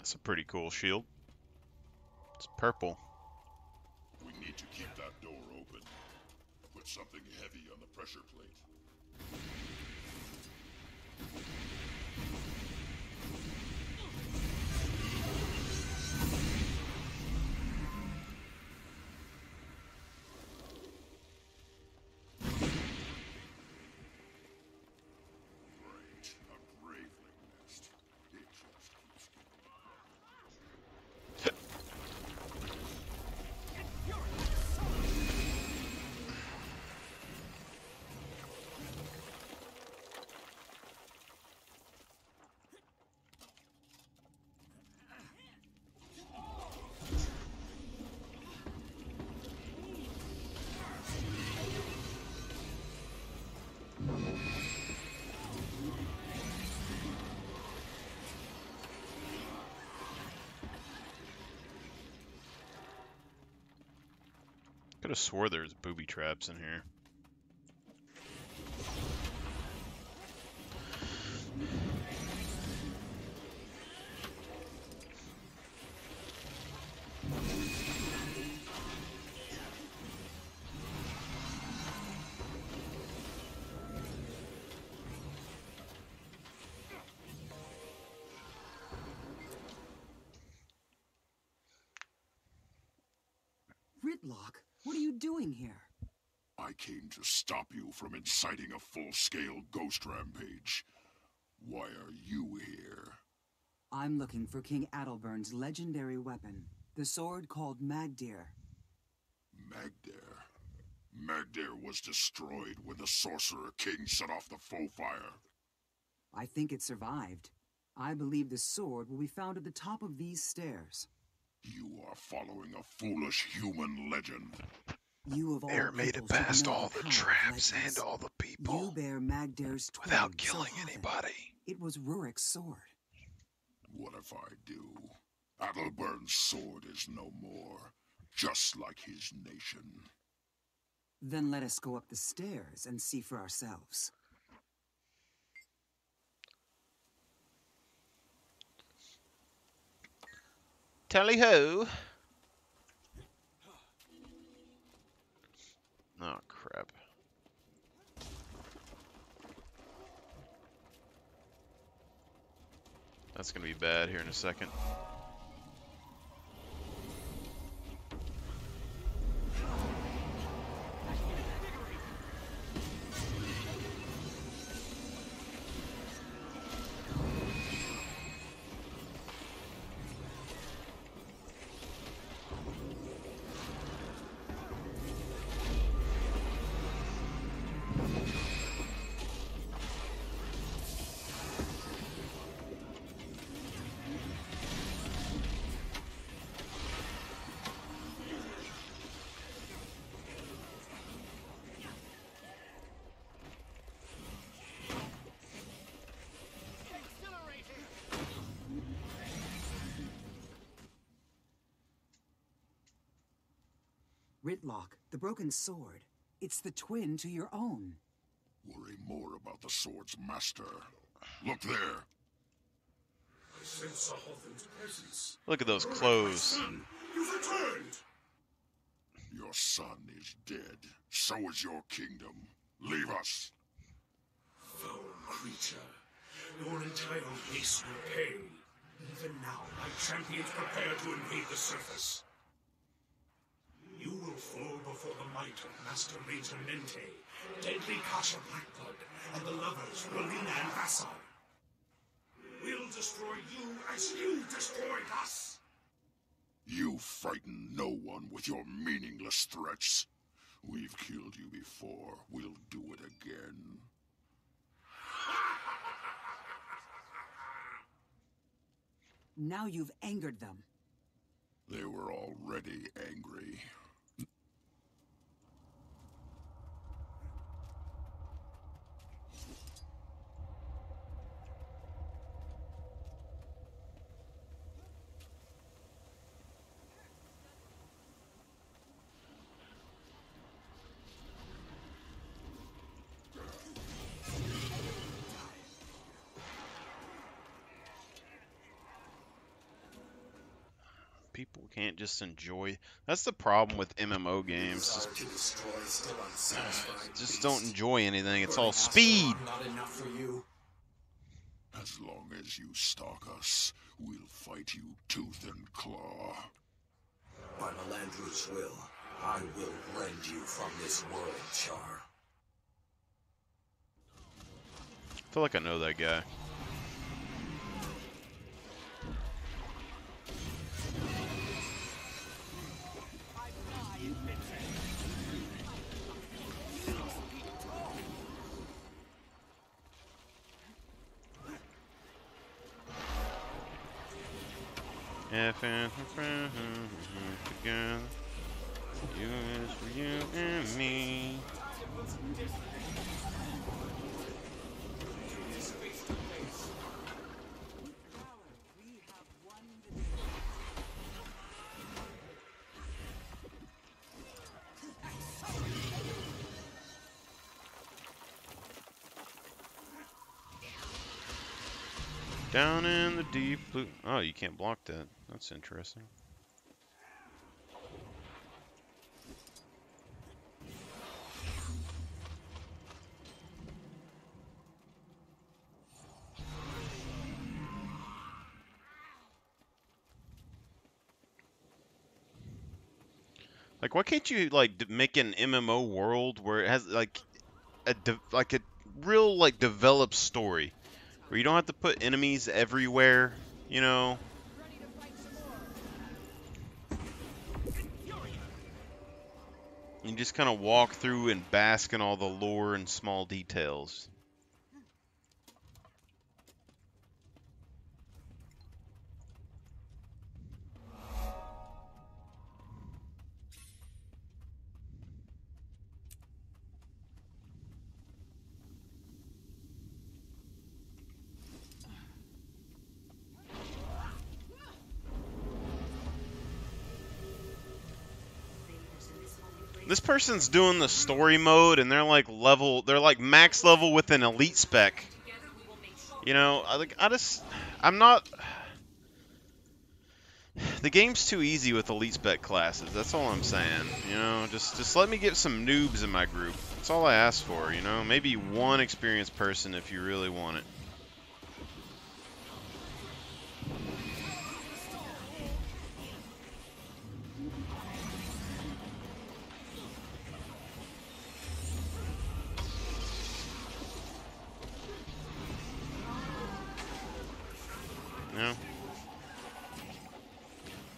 That's a pretty cool shield. It's purple. We need to keep that door open. Put something heavy on the pressure plate. Great. A graveling nest. It just keeps Could have swore there's booby traps in here. Ritlock, what are you doing here? I came to stop you from inciting a full-scale ghost rampage. Why are you here? I'm looking for King Adelbern's legendary weapon, the sword called Magdeer. Magdeir? Magdeir was destroyed when the Sorcerer King set off the foe fire. I think it survived. I believe the sword will be found at the top of these stairs. You are following a foolish human legend. You of all Air made it peoples should past know all the the power of traps legends. and all the people You bear Magdeir's twin without killing so often. anybody. It was Rurik's sword. What if I do? Adelbern's sword is no more, just like his nation. Then let us go up the stairs and see for ourselves. Tally-ho! Oh, crap. That's gonna be bad here in a second. Ritlock, the broken sword. It's the twin to your own. Worry more about the sword's master. Look there. I sense Sahothan's presence. Look at those Rurik, my clothes. son, you've returned! Your son is dead. So is your kingdom. Leave us. Foul creature. Your entire race will pay. Even now, my champions prepare to invade the surface. You will fall before the might of Master Major Nente, deadly Kasha Blackblood, and the lovers Rolina and Vassar. We'll destroy you as you destroyed us! You frighten no one with your meaningless threats. We've killed you before. We'll do it again. Now you've angered them. They were already angry. can't just enjoy. That's the problem with MMO games. Desire to destroy still unsatisfied. Just don't enjoy anything. It's all Burning speed. Asteron not enough for you. As long as you stalk us, we'll fight you tooth and claw. By Melandru's will, I will rend you from this world, Char. I feel like I know that guy. If it's together, you is for you and me. Down in the deep blue. Oh, you can't block that. That's interesting. Like, why can't you like make an MMO world where it has like a real like developed story, where you don't have to put enemies everywhere, you know? You just kind of walk through and bask in all the lore and small details. This person's doing the story mode, and they're like max level with an elite spec. You know, I'm not. The game's too easy with elite spec classes. That's all I'm saying. You know, just let me get some noobs in my group. That's all I ask for. You know, maybe one experienced person if you really want it. Yeah.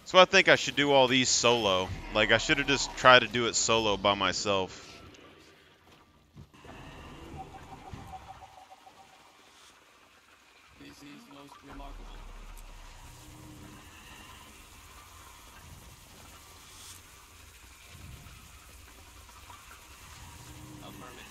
So I think I should do all these solo. Like, I should have just tried to do it solo by myself. This is most remarkable. Affirmative.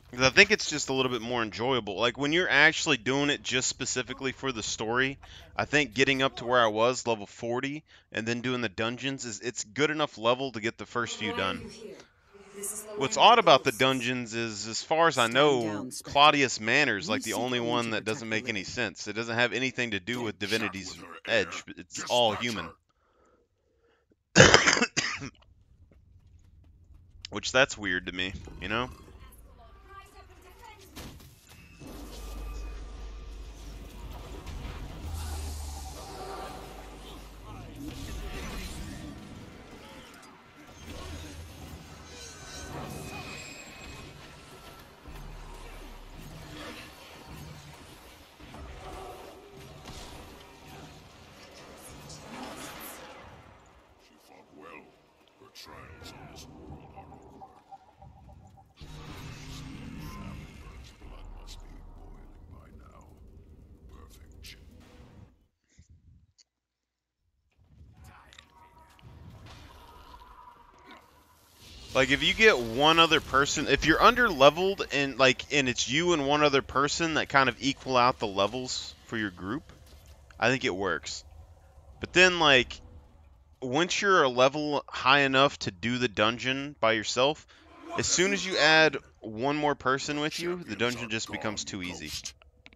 Because I think it's just a little bit more enjoyable. Like, when you're actually doing it just specifically for the story, I think getting up to where I was, level 40, and then doing the dungeons, it's good enough level to get the first few done. What's odd about the dungeons is, as far as I know, Claudius Manor's like the only one that doesn't make any sense. It doesn't have anything to do with Divinity's Edge. It's all human. Which, that's weird to me, you know? Trials in this world are over. Blood must be boiling by now. Perfect. Like, if you get one other person, if you're under leveled and it's you and one other person that kind of equal out the levels for your group, I think it works. But then, once you're a level high enough to do the dungeon by yourself, As soon as you add one more person with you, the dungeon just becomes too easy.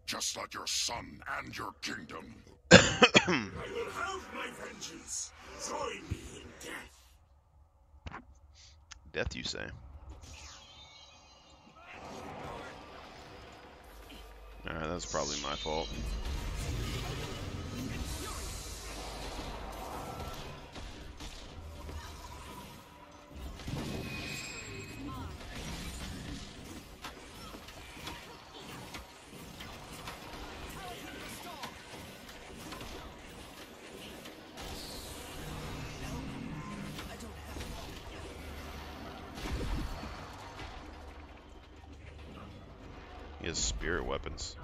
Just like your son and your kingdom. I will have my vengeance. Join me in death. Death, you say? Alright, that's probably my fault. He has spirit weapons.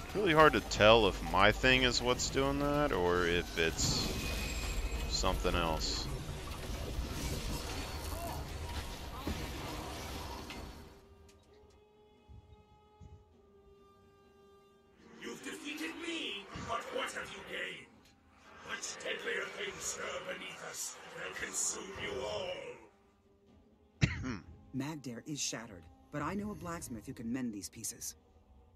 It's really hard to tell if my thing is what's doing that or if it's something else. You've defeated me, but what have you gained? Much deadlier things stir beneath us. They'll consume you all. Magdare is shattered, but I know a blacksmith who can mend these pieces.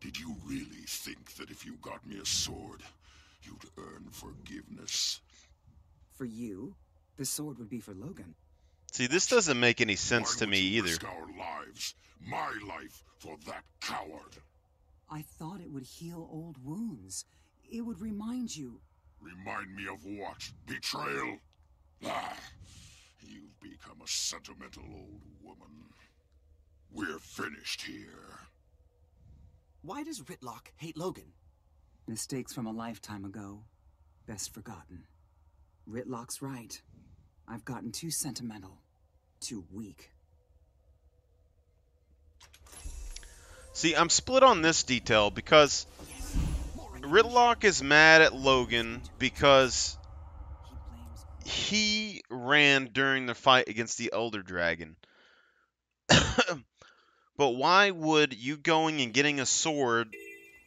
Did you really think that if you got me a sword, you'd earn forgiveness? For you, the sword would be for Logan. See, this doesn't make any sense to me either. Risk our lives, my life, for that coward. I thought it would heal old wounds. It would remind you. Remind me of what? Betrayal? Ah, you've become a sentimental old woman. We're finished here. Why does Ritlock hate Logan? Mistakes from a lifetime ago. Best forgotten. Ritlock's right. I've gotten too sentimental. Too weak. See, I'm split on this detail because Ritlock is mad at Logan because he ran during the fight against the Elder Dragon. But why would you going and getting a sword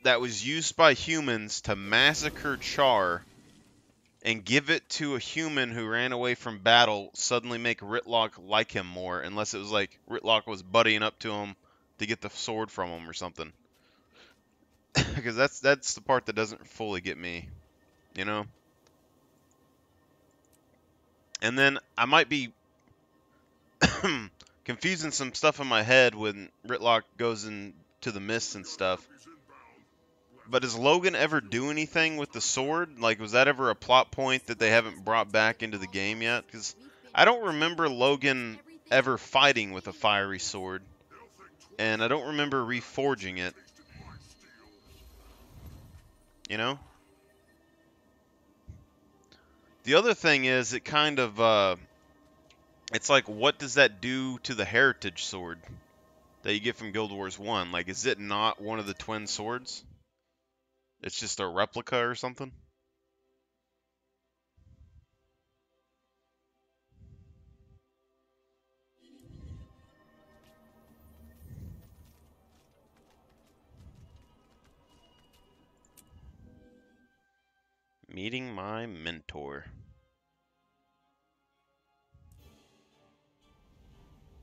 that was used by humans to massacre Char and give it to a human who ran away from battle suddenly make Ritlock like him more, unless it was like Ritlock was buddying up to him to get the sword from him or something? Because that's the part that doesn't fully get me, you know? And then I might be confusing some stuff in my head when Ritlock goes into the mist and stuff. But does Logan ever do anything with the sword? Like, was that ever a plot point that they haven't brought back into the game yet? Because I don't remember Logan ever fighting with a fiery sword. And I don't remember reforging it. You know? The other thing is, it kind of, it's like, what does that do to the Heritage Sword that you get from Guild Wars 1? Like, is it not one of the twin swords? It's just a replica or something? Meeting my mentor.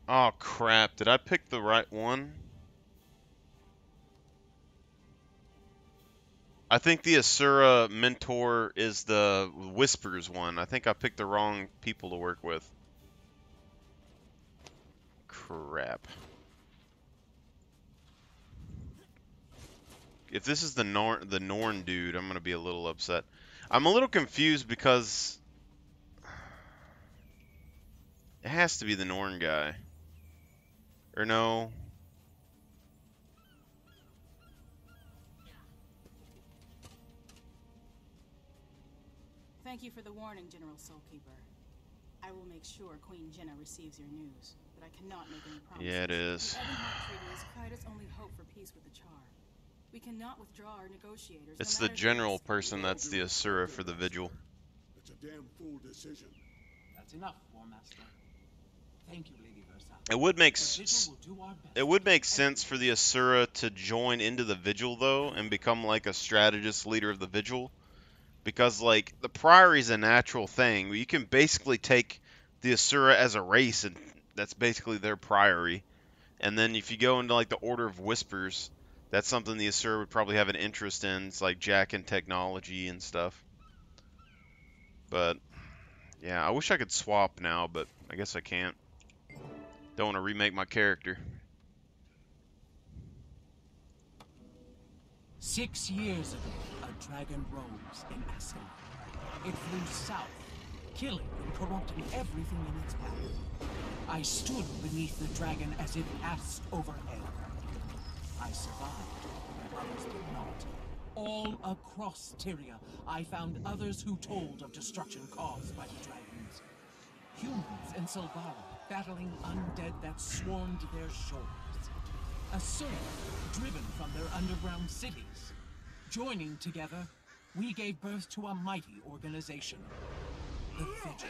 Oh crap, did I pick the right one? I think the Asura mentor is the Whispers one. I think I picked the wrong people to work with. Crap. If this is the Norn dude, I'm gonna be a little upset. I'm a little confused because it has to be the Norn guy. Or no? Thank you for the warning, General Soulkeeper. I will make sure Queen Jenna receives your news, but I cannot make any promises. Yeah, it is. The Ebonheart Treaty is Kryda's only hope for peace with the Char. We cannot withdraw our negotiators. It's the general person that's the Asura for the Vigil. It's a damn fool decision. That's enough, War Master. Thank you, Lady Versa. It would make The Vigil will do our best. it would make sense for the Asura to join into the Vigil though and become like a strategist leader of the Vigil, because like the Priory is a natural thing. You can basically take the Asura as a race and that's basically their Priory. And then if you go into like the Order of Whispers, that's something the Asura would probably have an interest in. It's like jack and technology and stuff. But yeah, I wish I could swap now, but I guess I can't. Don't want to remake my character. 6 years ago, a dragon rose in Ascalon. It flew south, killing and corrupting everything in its path. I stood beneath the dragon as it passed overhead. I survived, but others did not. All across Tyria, I found others who told of destruction caused by the dragons. Humans in Silvara battling undead that swarmed their shores. Asura driven from their underground cities. Joining together, we gave birth to a mighty organization, the Vigil.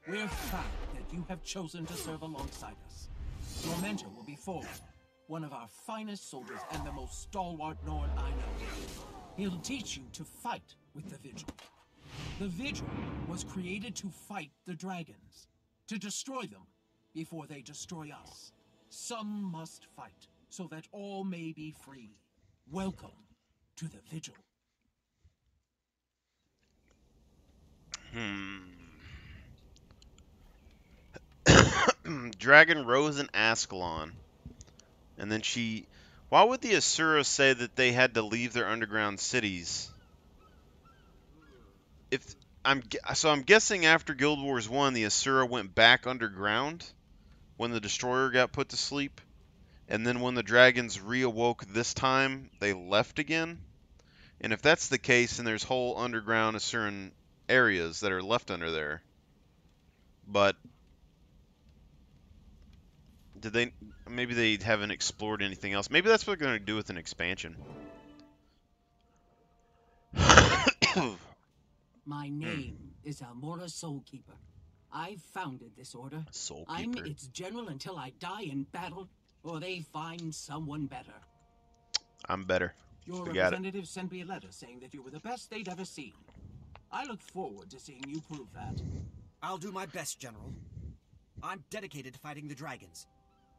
We're proud that you have chosen to serve alongside us. Your mentor will be Ford, one of our finest soldiers and the most stalwart Norn I know. He'll teach you to fight with the Vigil. The Vigil was created to fight the dragons, to destroy them before they destroy us. Some must fight, so that all may be free. Welcome to the Vigil. Dragon rose in Ascalon. And then she... Why would the Asura say that they had to leave their underground cities? I'm guessing after Guild Wars 1, the Asura went back underground when the Destroyer got put to sleep. And then when the dragons reawoke this time, they left again. And if that's the case, then there's whole underground Asuran areas that are left under there. But did they? Maybe they haven't explored anything else. Maybe that's what they're going to do with an expansion. My name is Almora Soulkeeper. I founded this order. Soulkeeper. I'm its general until I die in battle, or they find someone better. I'm better. Your We got it. representative sent me a letter saying that you were the best they'd ever seen. I look forward to seeing you prove that. I'll do my best, General. I'm dedicated to fighting the dragons.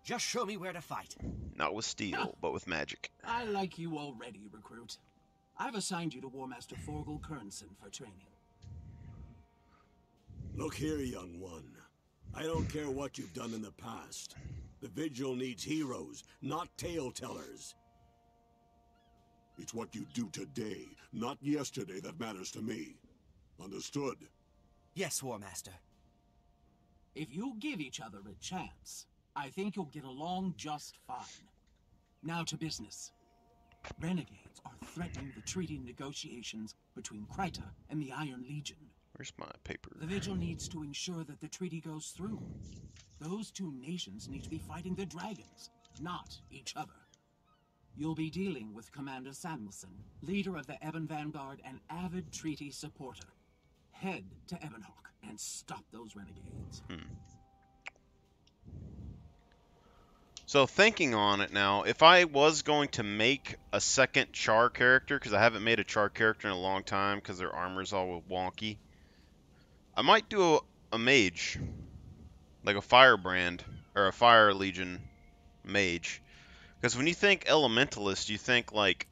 Just show me where to fight. Not with steel, but with magic. I like you already, recruit. I've assigned you to War Master Forgel Kernson for training. Look here, young one. I don't care what you've done in the past. The Vigil needs heroes, not tale-tellers. It's what you do today, not yesterday, that matters to me. Understood? Yes, War Master. If you give each other a chance, I think you'll get along just fine. Now to business. Renegades are threatening the treaty negotiations between Kryta and the Iron Legion. Where's my paper? The Vigil needs to ensure that the treaty goes through. Those two nations need to be fighting the dragons, not each other. You'll be dealing with Commander Samuelson, leader of the Ebon Vanguard and avid treaty supporter. Head to Ebonhawk and stop those renegades. So thinking on it now, if I was going to make a second Char character, because I haven't made a Char character in a long time because their armor's all wonky, I might do a mage, like a Firebrand, or a Fire Legion mage. Because when you think Elementalist, you think like,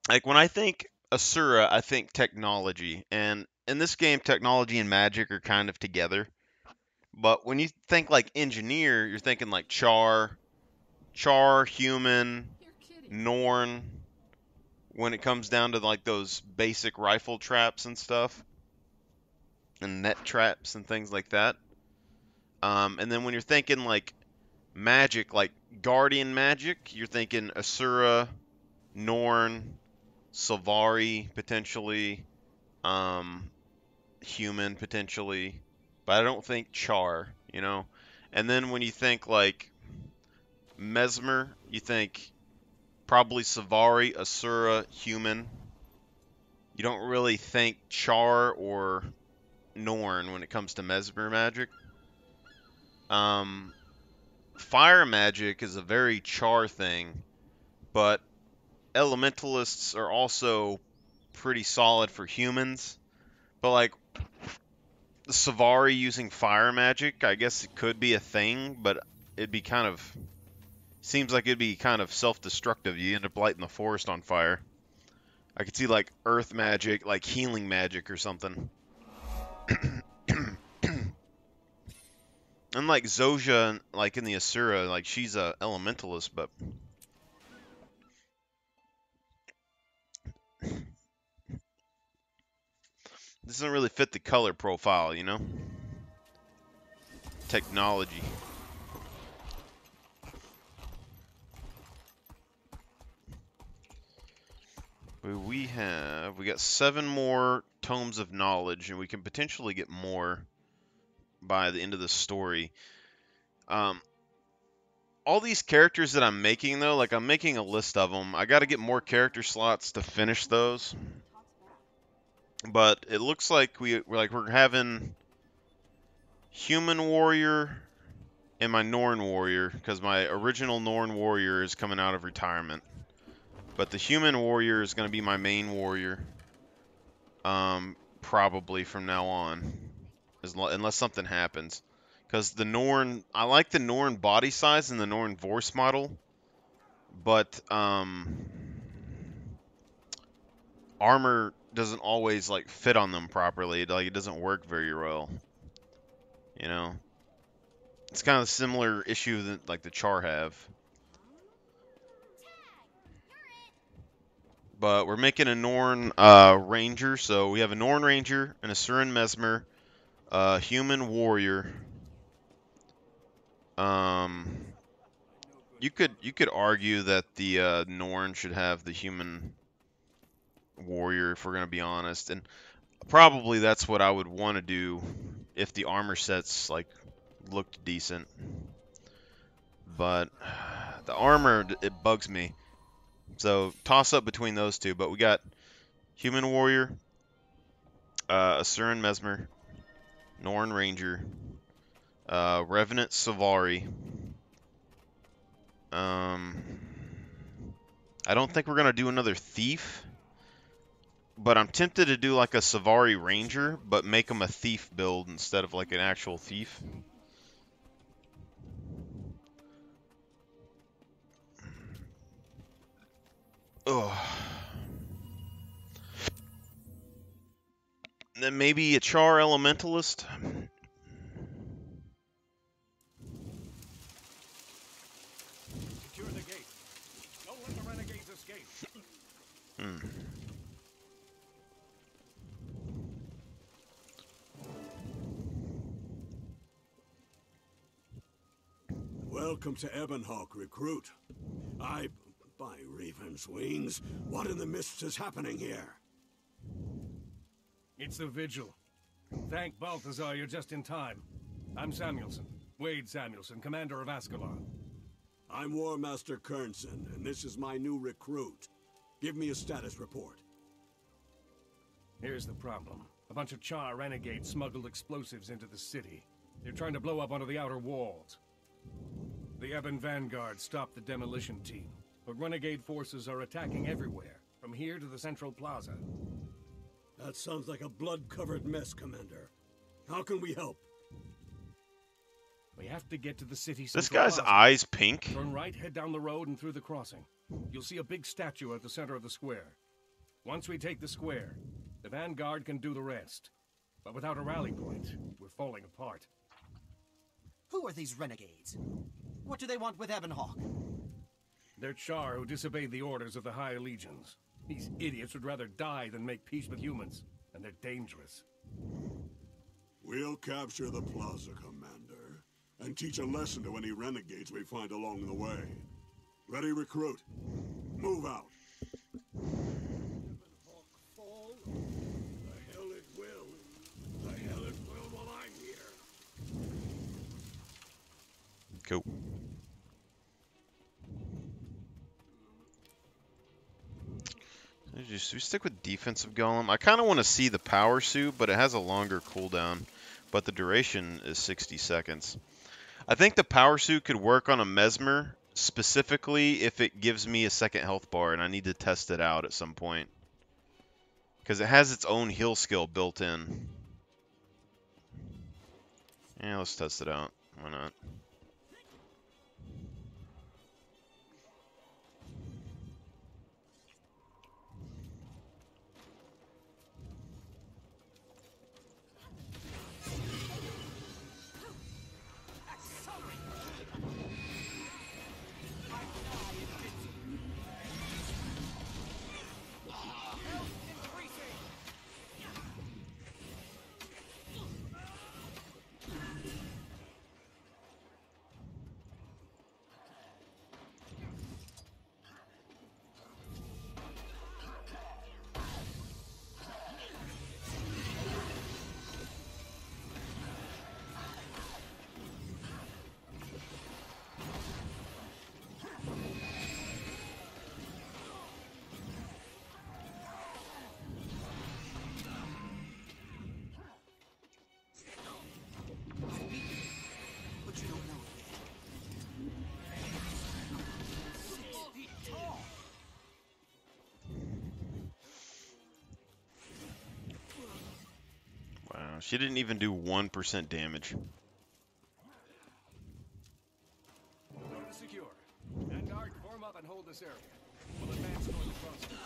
like when I think Asura, I think technology. And in this game, technology and magic are kind of together. But when you think like engineer, you're thinking like Char, human, Norn, when it comes down to like those basic rifle traps and stuff, and net traps and things like that. And then when you're thinking like magic, like Guardian magic, you're thinking Asura, Norn, Sylvari potentially, human potentially, but I don't think Char, you know. And then when you think like Mesmer, you think probably Sylvari, Asura, human. You don't really think Char or Norn when it comes to Mesmer magic. Fire magic is a very char thing, but elementalists are also pretty solid for humans. But like the Savari using fire magic, I guess it could be a thing, but it'd be kind of seems like it'd be kind of self-destructive. You end up lighting the forest on fire. I could see like earth magic, like healing magic or something. Unlike Zoja, like in the Asura, like she's a elementalist, but doesn't really fit the color profile, you know? Technology. We got 7 more tomes of knowledge, and we can potentially get more by the end of the story. All these characters that I'm making, though, like I'm making a list of them. I got to get more character slots to finish those. But it looks like we're having human warrior and my Norn warrior, because my original Norn warrior is coming out of retirement. But the human warrior is going to be my main warrior. Probably from now on, unless something happens. Because the Norn, I like the Norn body size and the Norn voice model, but armor doesn't always like fit on them properly. Like it doesn't work very well. You know, it's kind of a similar issue that like the Char have. But we're making a Norn ranger, so we have a Norn ranger, an Asuran Mesmer, human warrior. You could argue that the Norn should have the human warrior, if we're gonna be honest, and probably that's what I would want to do if the armor sets like looked decent. But the armor, it bugs me. So toss up between those two. But we got human warrior, Asuran Mesmer, Norn ranger, Revenant Savari. I don't think we're gonna do another thief, but I'm tempted to do like a Savari ranger, but make him a thief build instead of like an actual thief. Ugh. And then maybe a Char elementalist. Secure the gate. Don't let the renegades escape. Welcome to Ebonhawk, recruit. By Raven's wings, what in the mists is happening here? It's the Vigil. Thank Balthazar you're just in time. I'm Samuelson. Wade Samuelson, commander of Ascalon. I'm War Master Kernson, and this is my new recruit. Give me a status report. Here's the problem. A bunch of Char renegades smuggled explosives into the city. They're trying to blow up one of the outer walls. The Ebon Vanguard stopped the demolition team, but renegade forces are attacking everywhere, from here to the Central Plaza. That sounds like a blood-covered mess, Commander. How can we help? We have to get to the city. This guy's eyes pink. Turn right, head down the road and through the crossing. You'll see a big statue at the center of the square. Once we take the square, the Vanguard can do the rest. But without a rally point, we're falling apart. Who are these renegades? What do they want with Ebonhawk? They're Char who disobeyed the orders of the High Legions. These idiots would rather die than make peace with humans, and they're dangerous. We'll capture the plaza, Commander, and teach a lesson to any renegades we find along the way. Ready, recruit? Move out. Ebonhawk fall? The hell it will. The hell it will while I'm here. Cool. We stick with defensive golem. I kind of want to see the power suit, but it has a longer cooldown. But the duration is 60 seconds. I think the power suit could work on a Mesmer specifically if it gives me a second health bar, and I need to test it out at some point. Because it has its own heal skill built in. Yeah, let's test it out. Why not? Wow, she didn't even do 1% damage. Order secure. Vanguard, form up and hold this area. We'll advance toward the crossroads.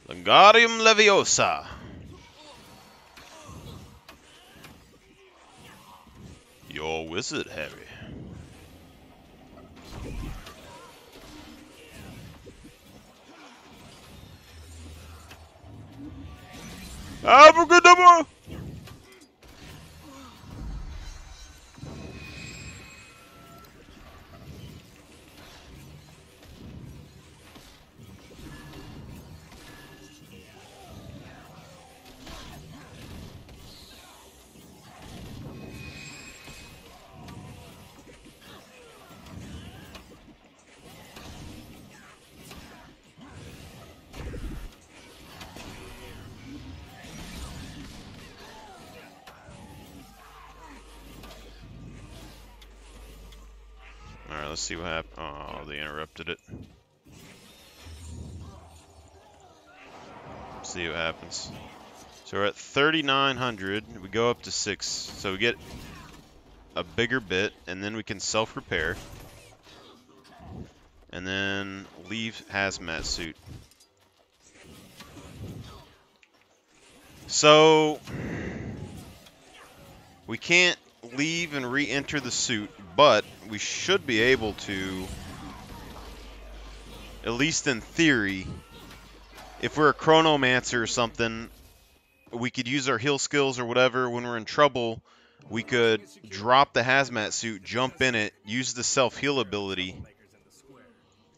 Wingardium Leviosa. Your wizard, Harry. Abracadabra! Alright, let's see what happened. Oh, they interrupted it. See what happens. So we're at 3,900. We go up to 6. So we get a bigger bit, and then we can self-repair. And then leave hazmat suit. So we can't leave and re-enter the suit, but we should be able to, at least in theory, if we're a chronomancer or something, we could use our heal skills or whatever. When we're in trouble, we could drop the hazmat suit, jump in it, use the self-heal ability,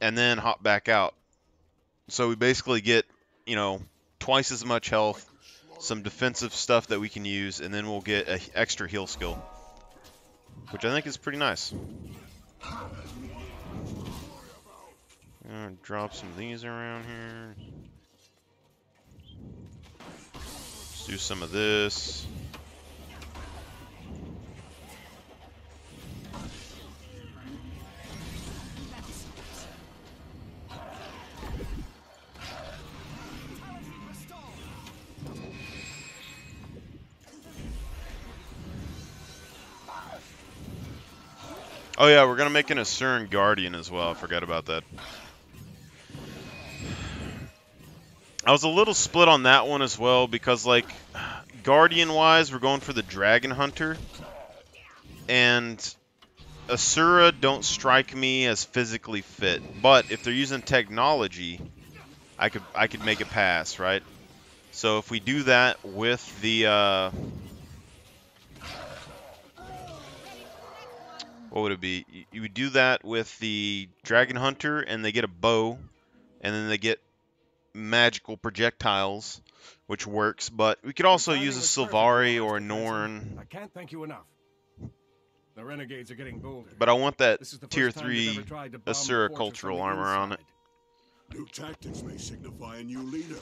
and then hop back out. So we basically get, you know, twice as much health, some defensive stuff that we can use, and then we'll get an extra heal skill, which I think is pretty nice. Drop some of these around here. Let's do some of this. Oh yeah, we're gonna make an Asuran Guardian as well. I forgot about that. I was a little split on that one as well because, like, Guardian-wise, we're going for the Dragon Hunter, and Asura don't strike me as physically fit. But if they're using technology, I could make it pass, right? So if we do that with the what would it be? You would do that with the Dragon Hunter, and they get a bow, and then they get magical projectiles, which works. But we could also use a Sylvari or a Norn. I can't thank you enough. The renegades are getting bolder. But I want that This is the tier first time they've 3 ever tried to bomb the Asura fortress cultural from the armor on it. inside. New tactics may signify a new leader.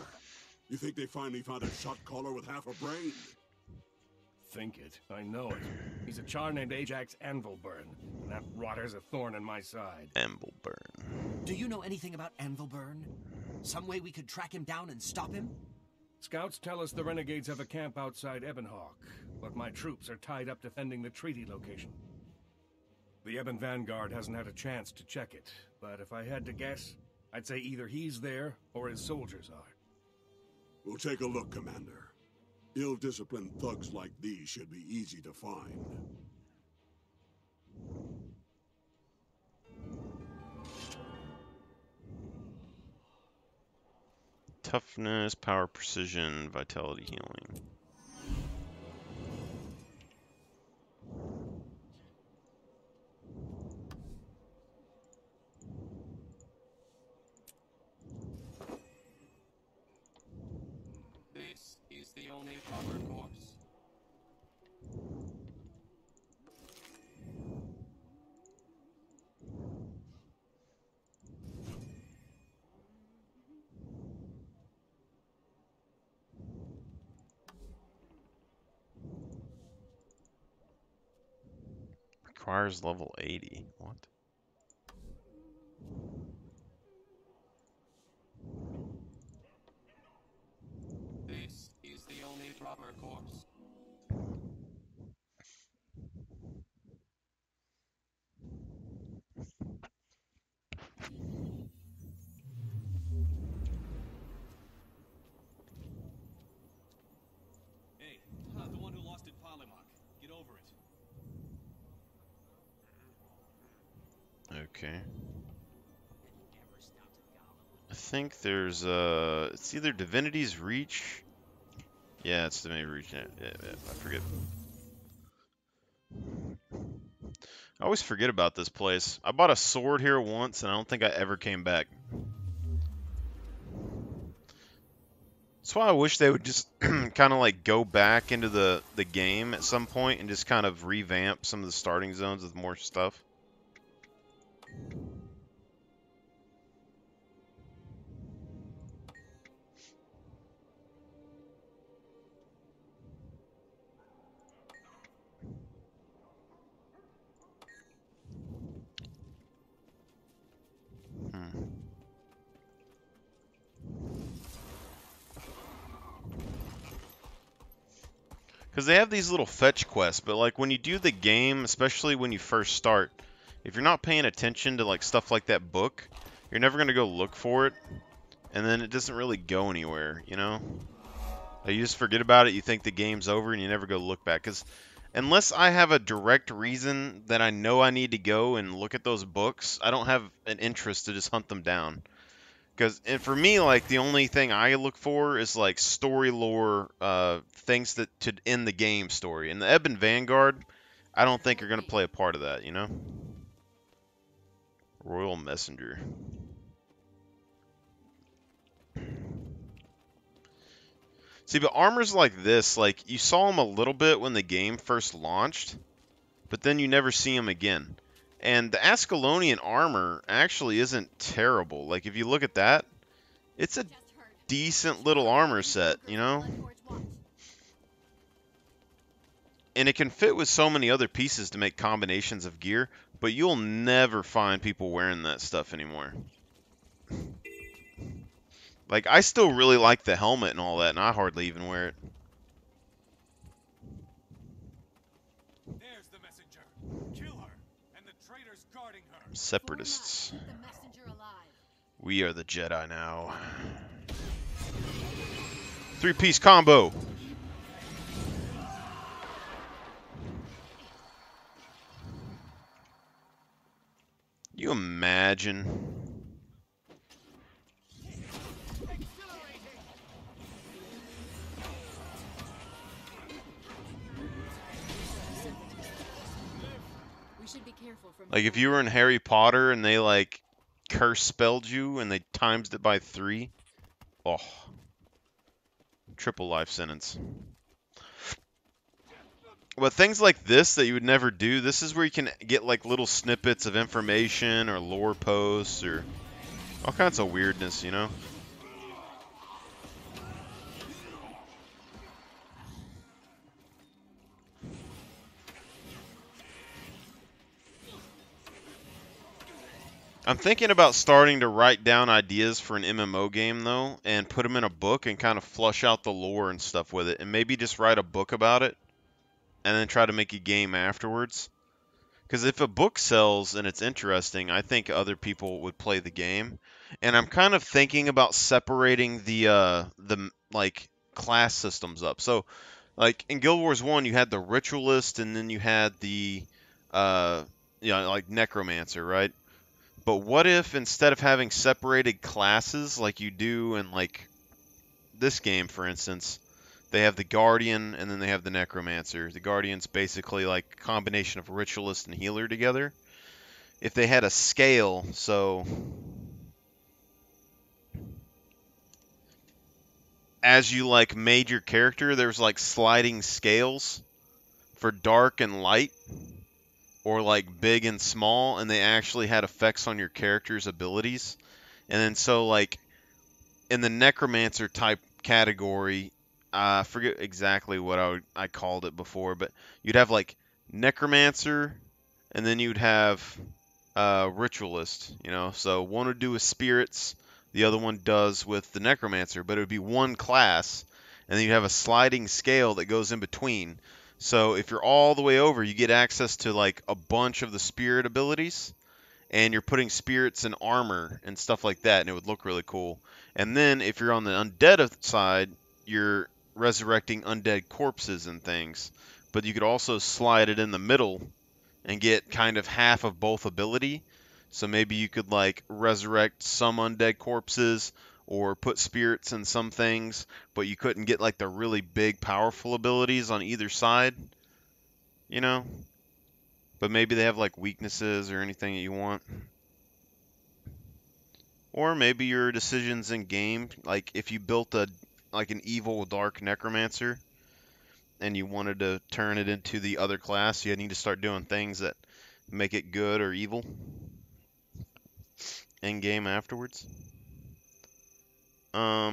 You think they finally found a shot caller with half a brain? Think it. I know it. He's a char named Ajax Anvilburn, and that rotter's a thorn in my side. Anvilburn. Do you know anything about Anvilburn? Some way we could track him down and stop him? Scouts tell us the renegades have a camp outside Ebonhawk, but my troops are tied up defending the treaty location. The Ebon Vanguard hasn't had a chance to check it, but if I had to guess, I'd say either he's there or his soldiers are. We'll take a look, Commander. Ill-disciplined thugs like these should be easy to find. Toughness, power, precision, vitality, healing. This is the only proper course. Requires level 80. What? This is the only proper course. Hey, the one who lost at Polymark. Get over it. Okay. I think there's it's either Divinity's Reach. Yeah, it's Divinity's Reach. Yeah, I forget. I always forget about this place. I bought a sword here once, and I don't think I ever came back. That's why I wish they would just kind of like go back into the game at some point and just kind of revamp some of the starting zones with more stuff. Because they have these little fetch quests, but like when you do the game, especially when you first start, if you're not paying attention to like stuff like that book, you're never going to go look for it, and then it doesn't really go anywhere, you know? Like, you just forget about it, you think the game's over, and you never go look back. Because unless I have a direct reason that I know I need to go and look at those books, I don't have an interest to just hunt them down. And for me, like, the only thing I look for is, like, story lore, things that to end the game story. And the Ebon Vanguard, I don't think are going to play a part of that, you know? Royal Messenger. See, but armors like this, like, you saw them a little bit when the game first launched, but then you never see them again. And the Ascalonian armor actually isn't terrible. Like, if you look at that, it's a decent little armor set, you know? And it can fit with so many other pieces to make combinations of gear, but you'll never find people wearing that stuff anymore. Like, I still really like the helmet and all that, and I hardly even wear it. There's the messenger. Kill her, and the traitors guarding her. Separatists. We are the Jedi now. 3-piece combo. You imagine? should be careful from Like if you were in Harry Potter and they like curse spelled you and they times it by 3, oh, triple life sentence. But things like this that you would never do, this is where you can get like little snippets of information or lore posts or all kinds of weirdness, you know? I'm thinking about starting to write down ideas for an MMO game though and put them in a book and kind of flush out the lore and stuff with it and maybe just write a book about it and then try to make a game afterwards. Because if a book sells and it's interesting, I think other people would play the game. And I'm kind of thinking about separating the like class systems up. So, like in Guild Wars 1, you had the ritualist and then you had the like necromancer, right? But what if instead of having separated classes like you do in like this game, for instance, they have the Guardian and then they have the Necromancer. The Guardian's basically like a combination of Ritualist and Healer together. If they had a scale, so as you like made your character, there's like sliding scales for dark and light, or like big and small, and they actually had effects on your character's abilities. And then so like in the Necromancer type category, I forget exactly what I called it before, but you'd have like Necromancer, and then you'd have Ritualist. You know, so one would do with spirits, the other one does with the Necromancer, but it would be one class, and then you'd have a sliding scale that goes in between. So if you're all the way over, you get access to like a bunch of the spirit abilities, and you're putting spirits in armor and stuff like that, and it would look really cool. And then if you're on the undead side, you're resurrecting undead corpses and things. But you could also slide it in the middle and get kind of half of both ability. So maybe you could like resurrect some undead corpses or put spirits in some things, but you couldn't get like the really big powerful abilities on either side, you know? But maybe they have like weaknesses or anything that you want. Or maybe your decisions in game, like if you built a like an evil dark necromancer and you wanted to turn it into the other class, you need to start doing things that make it good or evil in game afterwards. Evil.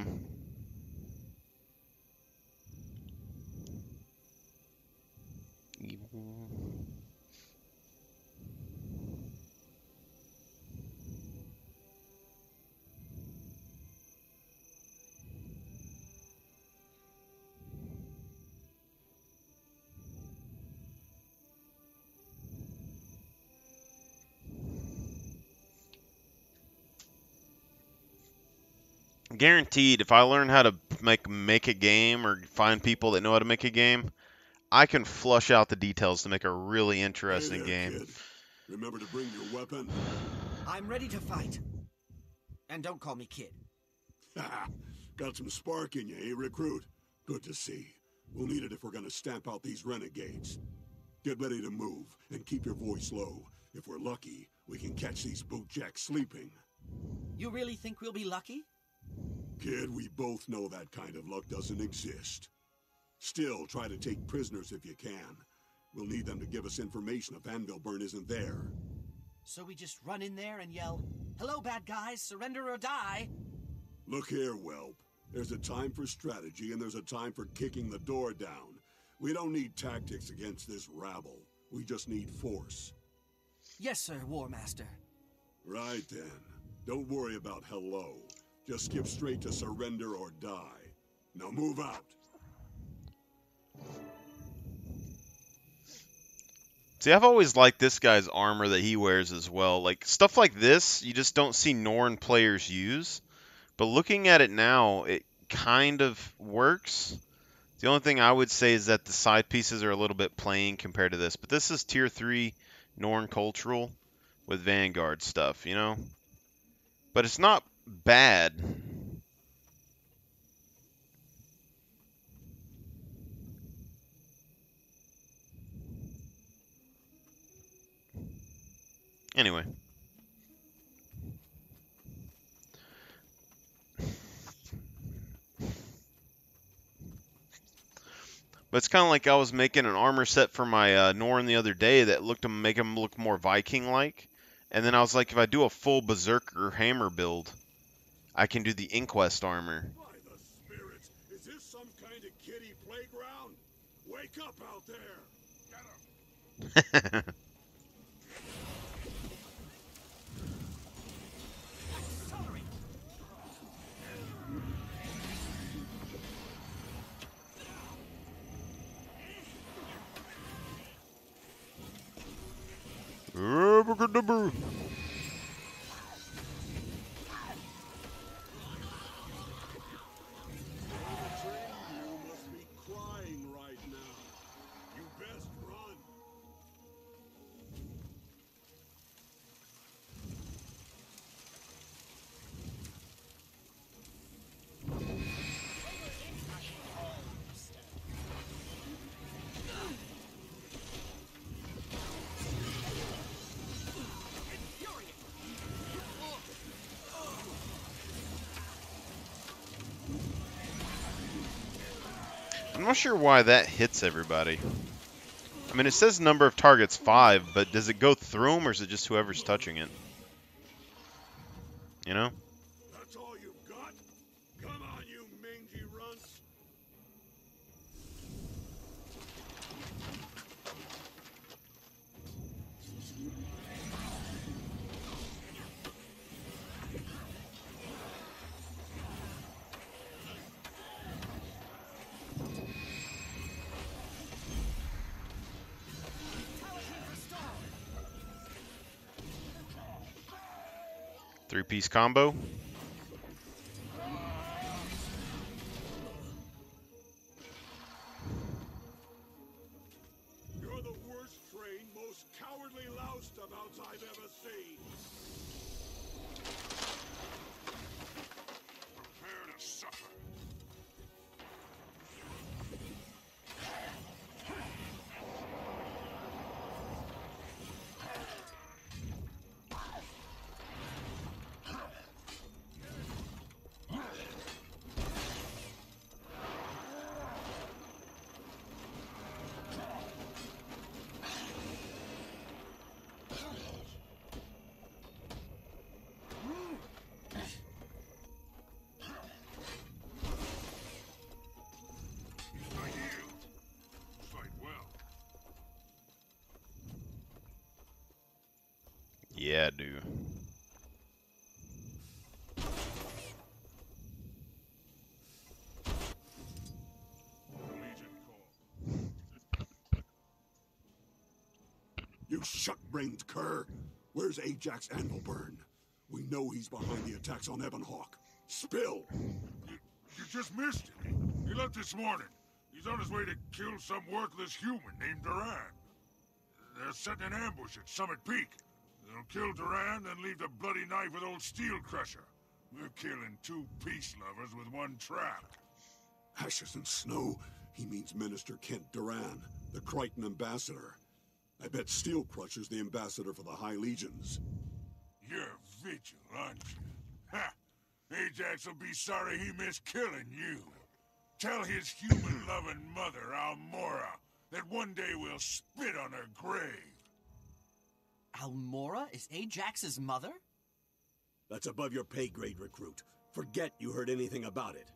Guaranteed, if I learn how to make a game or find people that know how to make a game, I can flush out the details to make a really interesting game. Kid. Remember to bring your weapon? I'm ready to fight. And don't call me kid. Got some spark in you, eh, recruit? Good to see. We'll need it if we're gonna stamp out these renegades. Get ready to move, and keep your voice low. If we're lucky, we can catch these bootjacks sleeping. You really think we'll be lucky? Kid, we both know that kind of luck doesn't exist. Still, try to take prisoners if you can. We'll need them to give us information if Anvilburn isn't there. So we just run in there and yell, "Hello, bad guys, surrender or die." Look here, whelp. There's a time for strategy and there's a time for kicking the door down. We don't need tactics against this rabble. We just need force. Yes, sir, War Master. Right then. Don't worry about hello. Just skip straight to surrender or die. Now move out. See, I've always liked this guy's armor that he wears as well. Like, stuff like this, you just don't see Norn players use. But looking at it now, it kind of works. The only thing I would say is that the side pieces are a little bit plain compared to this. But this is Tier 3 Norn Cultural with Vanguard stuff, you know? But it's not bad. Anyway. But it's kind of like I was making an armor set for my Norn the other day that looked to make him look more Viking-like. And then I was like, if I do a full Berserker hammer build, I can do the Inquest armor. By the spirits, is this some kind of kiddie playground? Wake up out there! Get him! Abracadabra. You must be crying right now. You best run. I'm not sure why that hits everybody. I mean, it says number of targets 5, but does it go through them, or is it just whoever's touching it? You know? That's all you've got? Come on, you mangy runts. Three-piece combo. You're the worst trained, most cowardly loustabouts I've ever seen. Prepare to suffer. Yeah, dude. You shuck-brained cur! Where's Ajax Anvilburn? We know he's behind the attacks on Ebonhawk. Spill! You just missed it. He left this morning. He's on his way to kill some worthless human named Duran. They're setting an ambush at Summit Peak. They'll kill Duran, then leave the bloody knife with old Steel Crusher. We're killing 2 peace lovers with 1 trap. Ashes and snow? He means Minister Kent Duran, the Crichton ambassador. I bet Steel Crusher's the ambassador for the High Legions. You're Vigil, aren't you? Ha! Ajax will be sorry he missed killing you. Tell his human-loving mother, Almora, that one day we'll spit on her grave. Almora is Ajax's mother? That's above your pay grade, recruit. Forget you heard anything about it.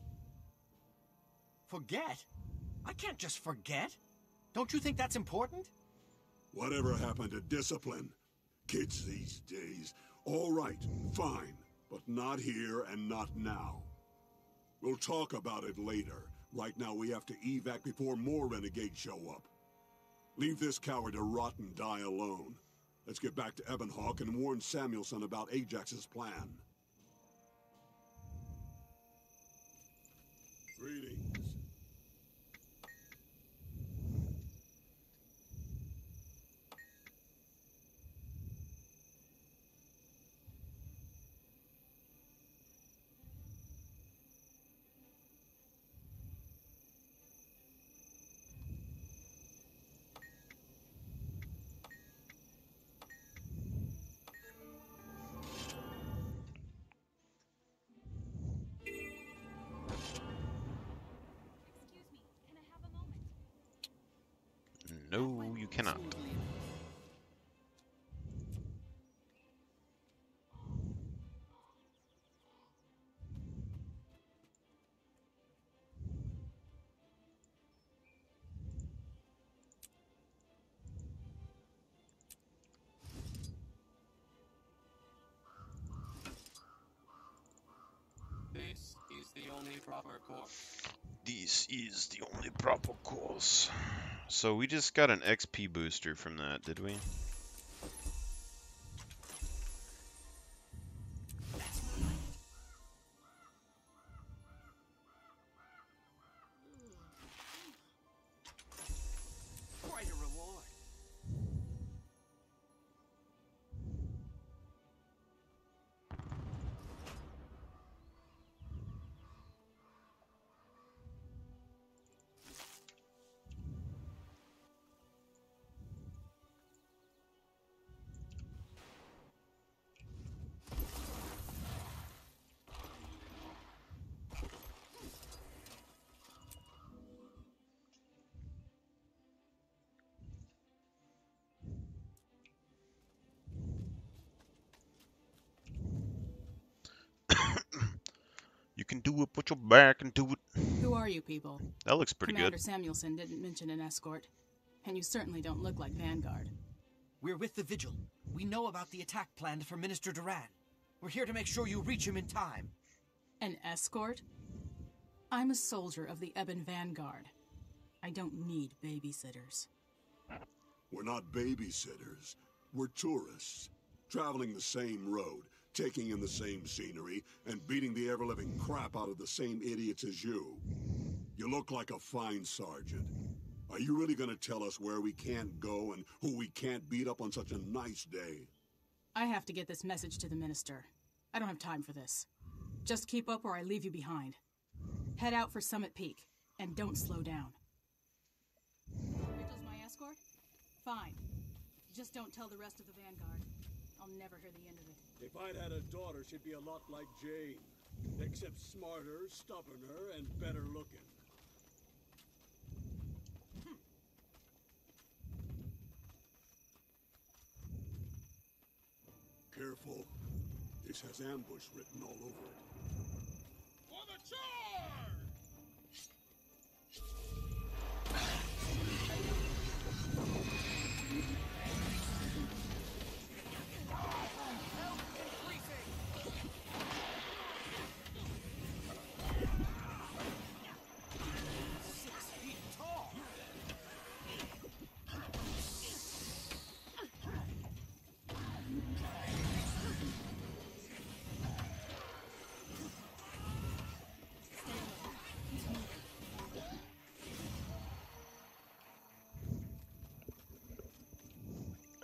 Forget? I can't just forget. Don't you think that's important? Whatever happened to discipline? Kids these days. All right, fine. But not here and not now. We'll talk about it later. Right now we have to evac before more renegades show up. Leave this coward to rot and die alone. Let's get back to Ebonhawk and warn Samuelson about Ajax's plan. Greetings. No, you cannot. This is the only proper course. This is the only proper course. So we just got an XP booster from that, did we? Quite a reward. You can do it, put your back into it. Who are you people? That looks pretty Commander good. Samuelson didn't mention an escort, and you certainly don't look like Vanguard. We're with the Vigil. We know about the attack planned for Minister Duran. We're here to make sure you reach him in time. An escort? I'm a soldier of the Ebon Vanguard. I don't need babysitters. We're not babysitters. We're tourists, traveling the same road, taking in the same scenery, and beating the ever-living crap out of the same idiots as you. You look like a fine sergeant. Are you really gonna tell us where we can't go and who we can't beat up on such a nice day? I have to get this message to the Minister. I don't have time for this. Just keep up or I leave you behind. Head out for Summit Peak, and don't slow down. Vigil's my escort? Fine. Just don't tell the rest of the Vanguard. I'll never hear the end of it. If I'd had a daughter, she'd be a lot like Jane. Except smarter, stubborner, and better looking. Careful. This has ambush written all over it. For the charge!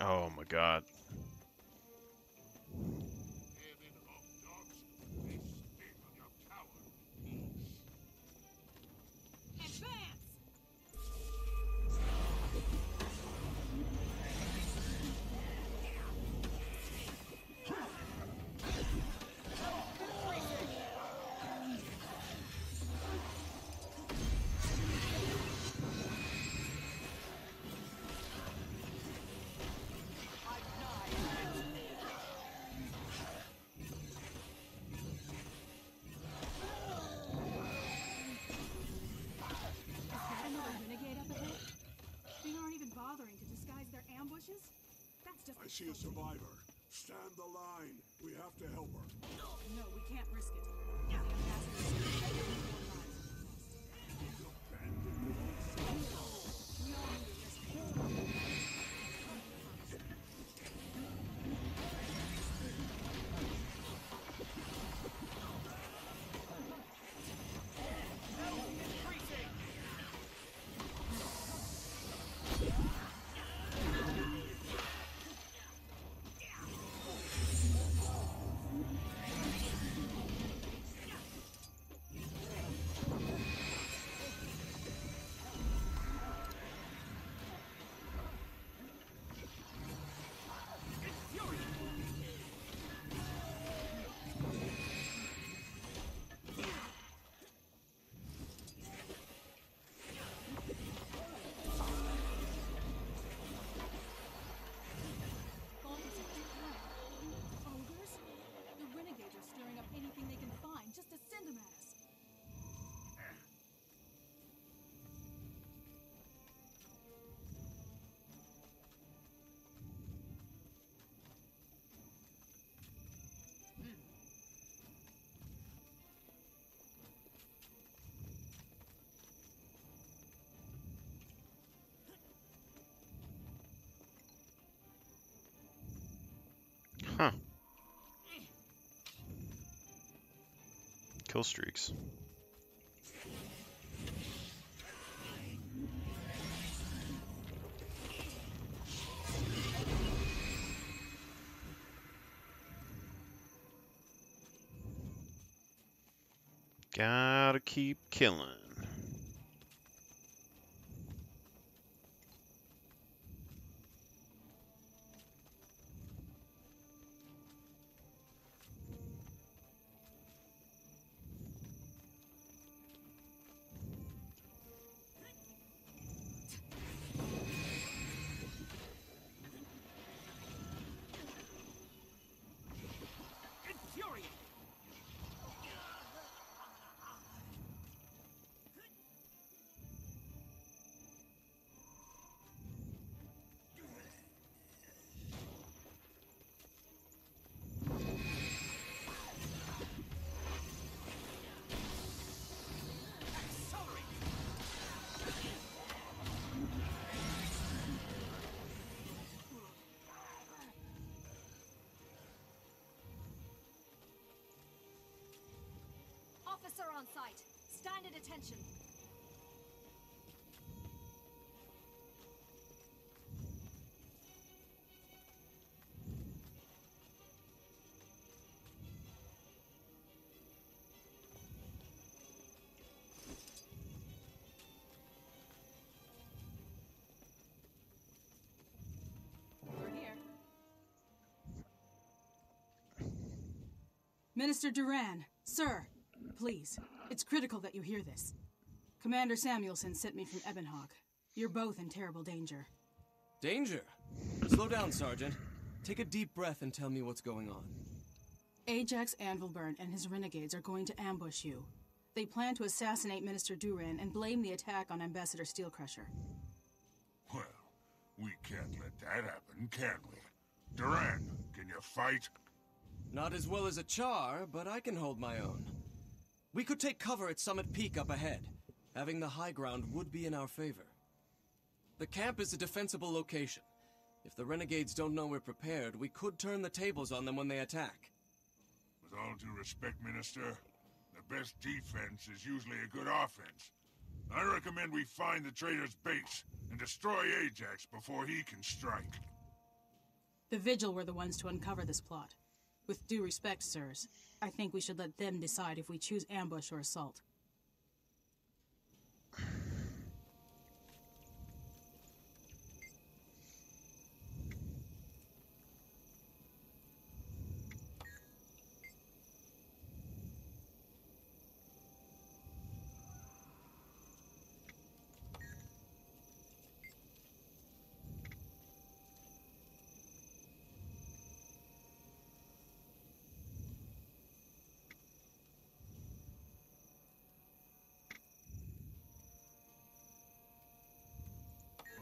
Oh my god. I see a survivor. Stand the line. We have to help her. No, we can't risk it. The ambassador's Kill streaks. Gotta keep killing. Officer on site. Stand at attention. We're here. Minister Duran, sir, please, it's critical that you hear this. Commander Samuelson sent me from Ebonhawk. You're both in terrible danger. Danger? Slow down, Sergeant. Take a deep breath and tell me what's going on. Ajax Anvilburn and his renegades are going to ambush you. They plan to assassinate Minister Duran and blame the attack on Ambassador Steelcrusher. Well, we can't let that happen, can we? Duran, can you fight? Not as well as a Char, but I can hold my own. We could take cover at Summit Peak up ahead. Having the high ground would be in our favor. The camp is a defensible location. If the renegades don't know we're prepared, we could turn the tables on them when they attack. With all due respect, Minister, the best defense is usually a good offense. I recommend we find the traitor's base and destroy Ajax before he can strike. The Vigil were the ones to uncover this plot. With due respect, sirs, I think we should let them decide if we choose ambush or assault.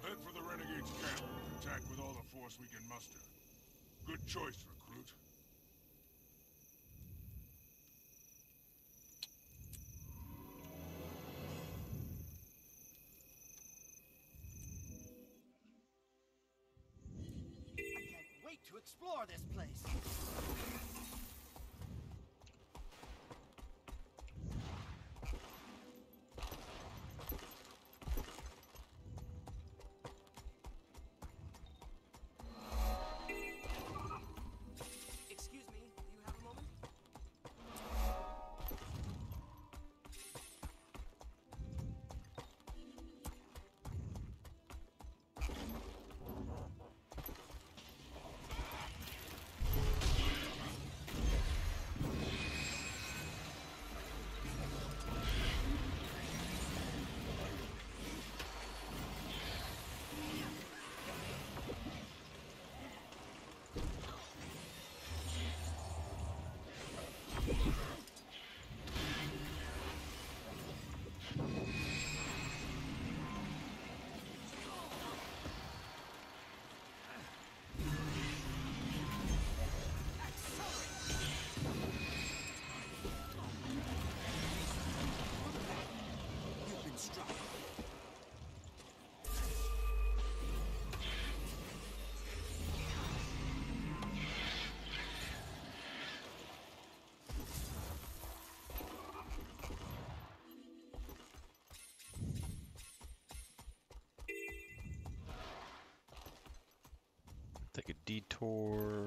We'll head for the Renegade's camp and attack with all the force we can muster. Good choice, recruit. I can't wait to explore this place. Excuse me, do you have a moment? Take a detour.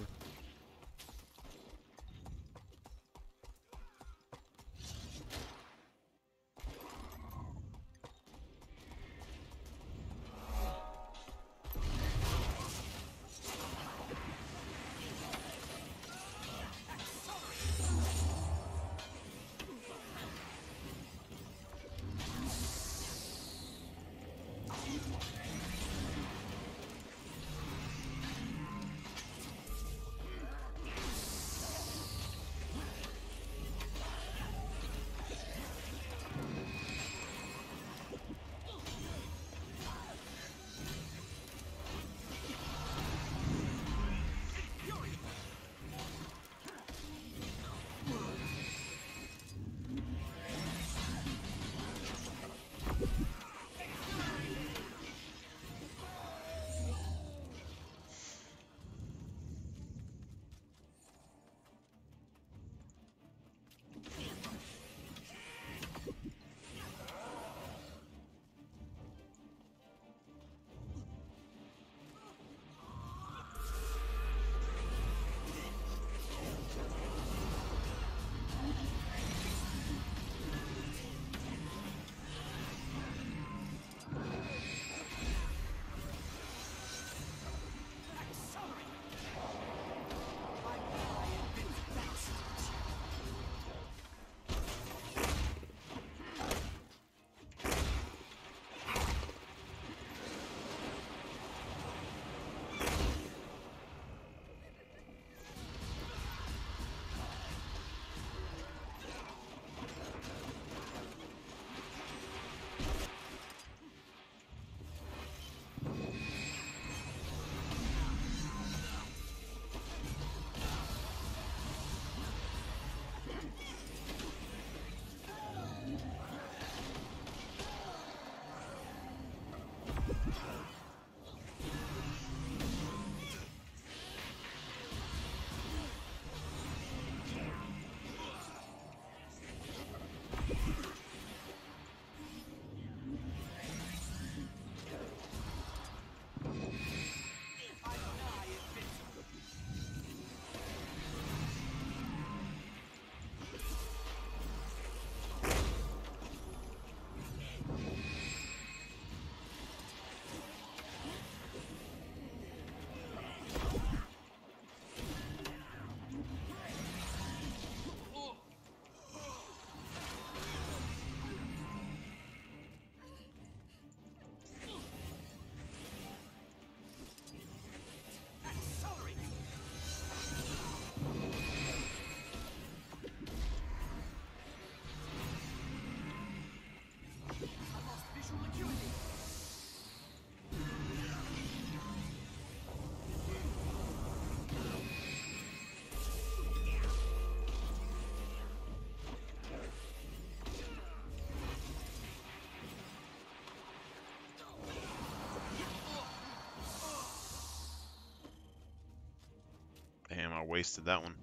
Damn, I wasted that one.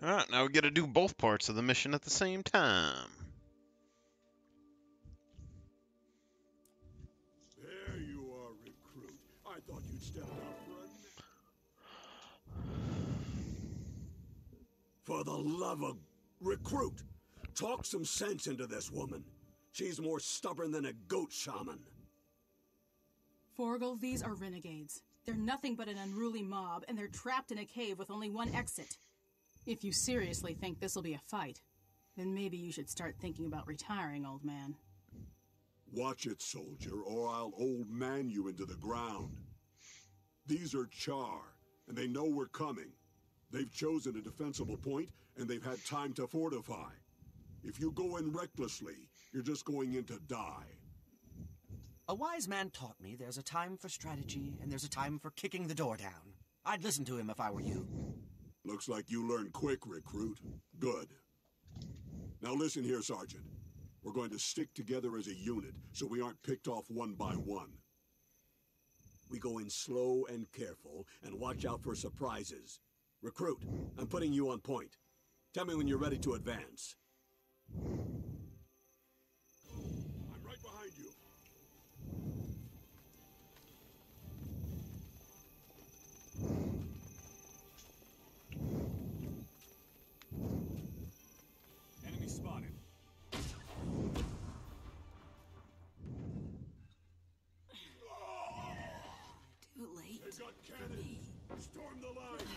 Alright, now we gotta do both parts of the mission at the same time. There you are, recruit. I thought you'd stepped out for the love of... Recruit! Talk some sense into this woman. She's more stubborn than a goat shaman. Forgel, these are renegades. They're nothing but an unruly mob, and they're trapped in a cave with only one exit. If you seriously think this'll be a fight, then maybe you should start thinking about retiring, old man. Watch it, soldier, or I'll old man you into the ground. These are Char, and they know we're coming. They've chosen a defensible point, and they've had time to fortify. If you go in recklessly, you're just going in to die. A wise man taught me there's a time for strategy, and there's a time for kicking the door down. I'd listen to him if I were you. Looks like you learned quick, recruit. Good. Now listen here, Sergeant. We're going to stick together as a unit, so we aren't picked off one by one. We go in slow and careful, and watch out for surprises. Recruit, I'm putting you on point. Tell me when you're ready to advance. I'm right behind you. Enemy spotted. Too late. They've got cannons. Storm the line.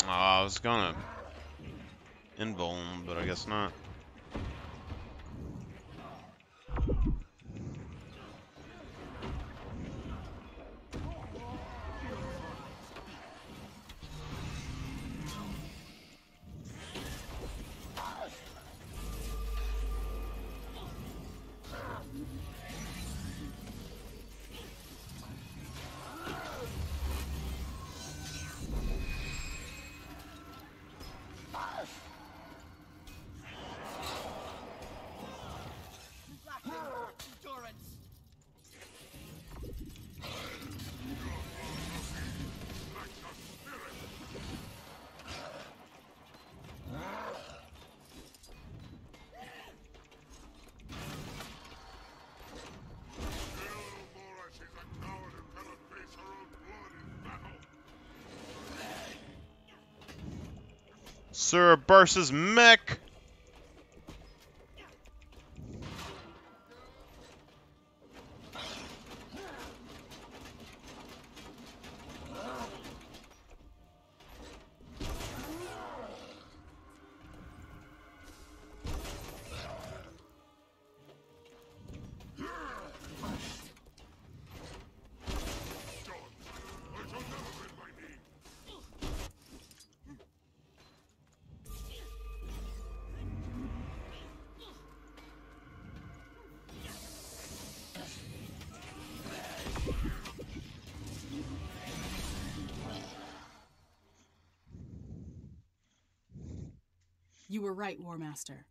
I was gonna invul him, but I guess not. Sir Bursa's mech! You were right, War Master.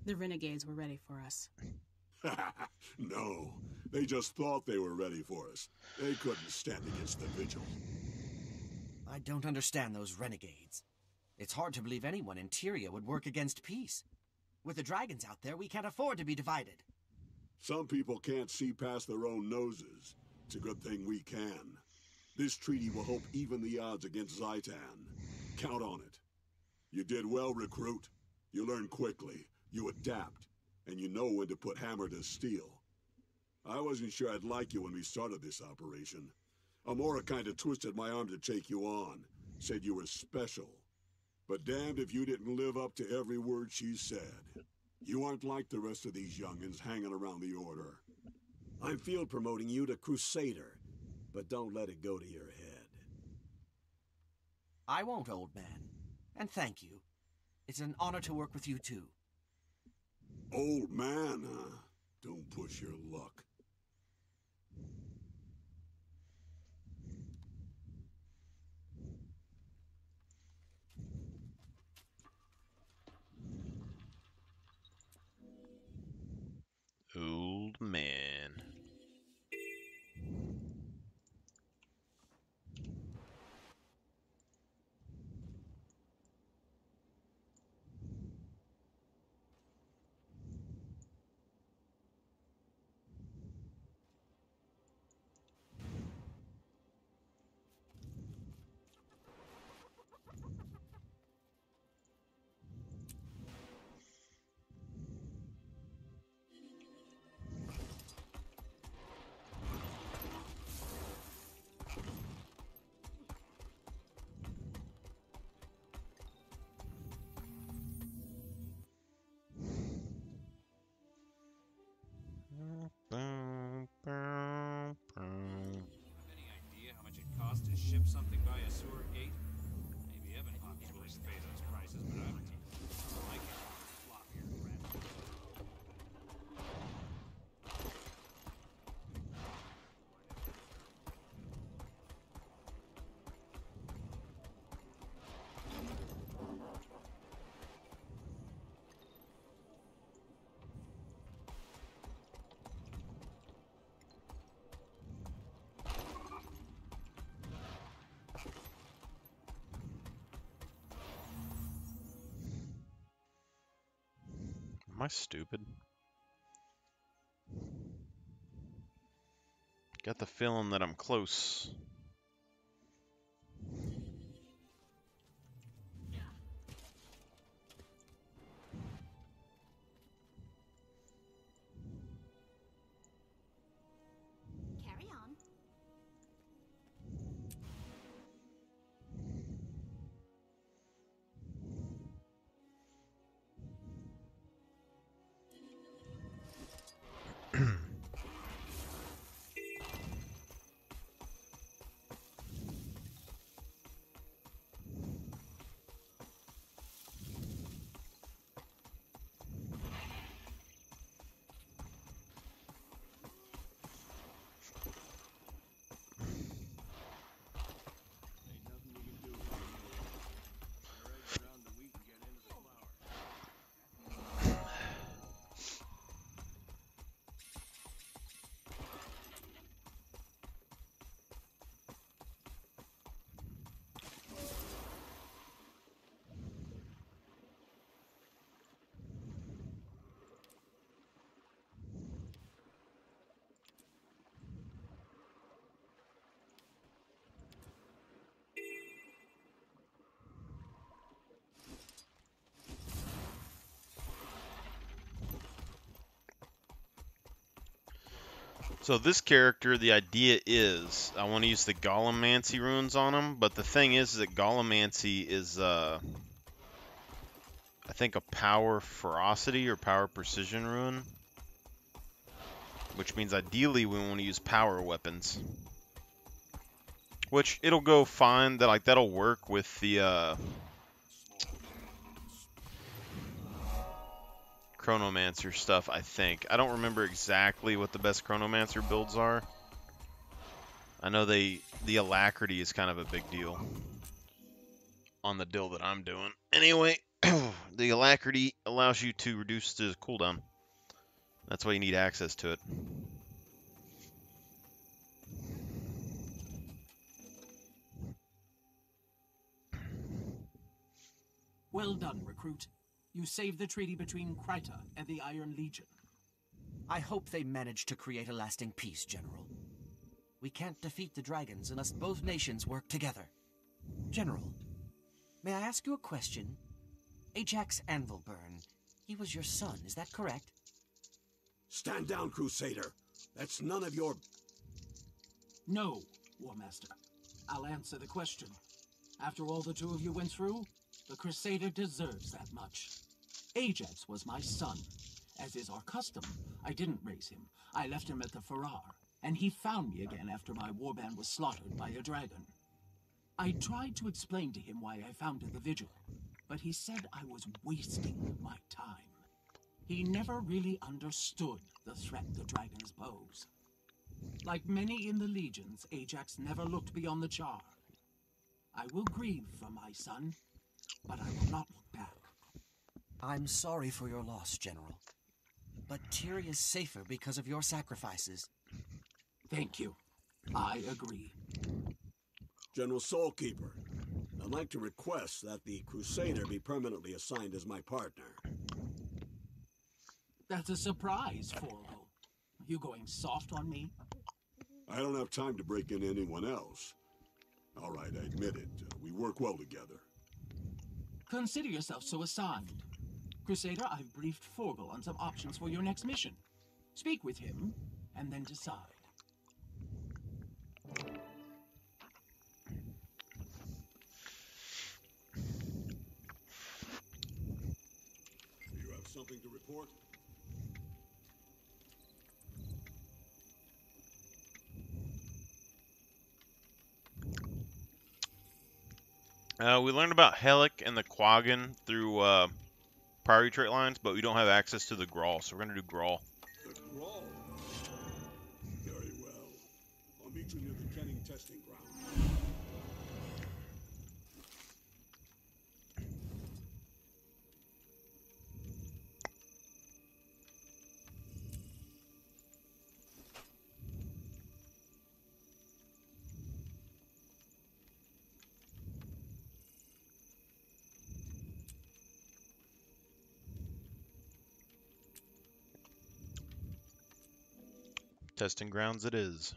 The renegades were ready for us. No, they just thought they were ready for us. They couldn't stand against the Vigil. I don't understand those renegades. It's hard to believe anyone in Tyria would work against peace. With the dragons out there, we can't afford to be divided. Some people can't see past their own noses. It's a good thing we can. This treaty will help even the odds against Zaitan. Count on it. You did well, recruit. You learn quickly, you adapt, and you know when to put hammer to steel. I wasn't sure I'd like you when we started this operation. Amora kinda twisted my arm to take you on. Said you were special. But damned if you didn't live up to every word she said. You aren't like the rest of these youngins hanging around the Order. I'm field promoting you to Crusader, but don't let it go to your head. I won't, old man. And thank you. It's an honor to work with you too. Old man, huh? Don't push your luck. Old man. Any idea how much it costs to ship something by a sewer gate? Maybe Evan Hawk's willing to pay those prices, but I don't like it. Floppier crap. Am I stupid? Got the feeling that I'm close. Carry on. So this character, the idea is I want to use the Gollumancy runes on him, but the thing is that Gollumancy is, I think, a power ferocity or power precision rune, which means ideally we want to use power weapons, which it'll go fine. That that'll work with the Chronomancer stuff, I think. I don't remember exactly what the best Chronomancer builds are. I know the Alacrity is kind of a big deal on the deal that I'm doing. Anyway, The alacrity allows you to reduce the cooldown. That's why you need access to it. Well done, recruit. You saved the treaty between Kryta and the Iron Legion. I hope they manage to create a lasting peace, General. We can't defeat the dragons unless both nations work together. General, may I ask you a question? Ajax Anvilburn, he was your son, is that correct? Stand down, Crusader. That's none of your... No, War Master. I'll answer the question. After all the two of you went through, the Crusader deserves that much. Ajax was my son. As is our custom, I didn't raise him. I left him at the Farrar, and he found me again after my warband was slaughtered by a dragon. I tried to explain to him why I founded the Vigil, but he said I was wasting my time. He never really understood the threat the dragons pose. Like many in the legions, Ajax never looked beyond the Char. I will grieve for my son, but I will not look back. I'm sorry for your loss, General. But Tyr is safer because of your sacrifices. Thank you. I agree. General Soulkeeper, I'd like to request that the Crusader be permanently assigned as my partner. That's a surprise, Forgo. You going soft on me? I don't have time to break in anyone else. All right, I admit it. We work well together. Consider yourself so assigned. Crusader, I've briefed Forgo on some options for your next mission. Speak with him, and then decide. Do you have something to report? We learned about Helic and the Quaggan through priority trait lines, but we don't have access to the Grawl, so we're going to do Grawl. The Grawl? Very well. I'll meet you near the Kenning testing ground. Testing grounds it is.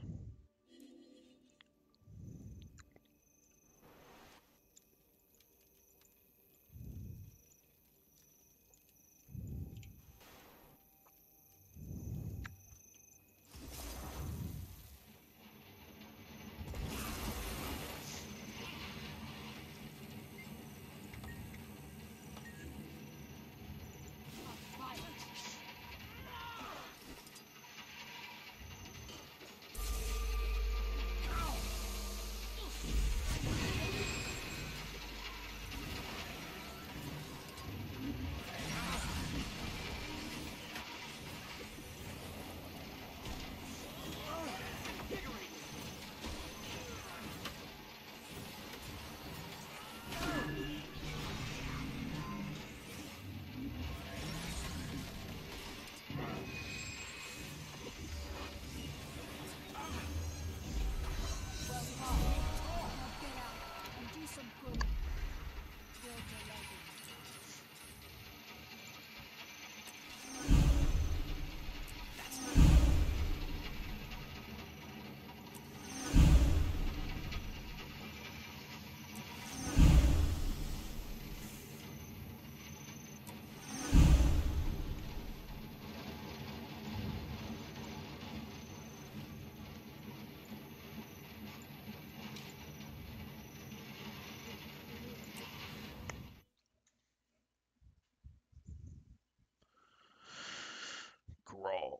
Grawl.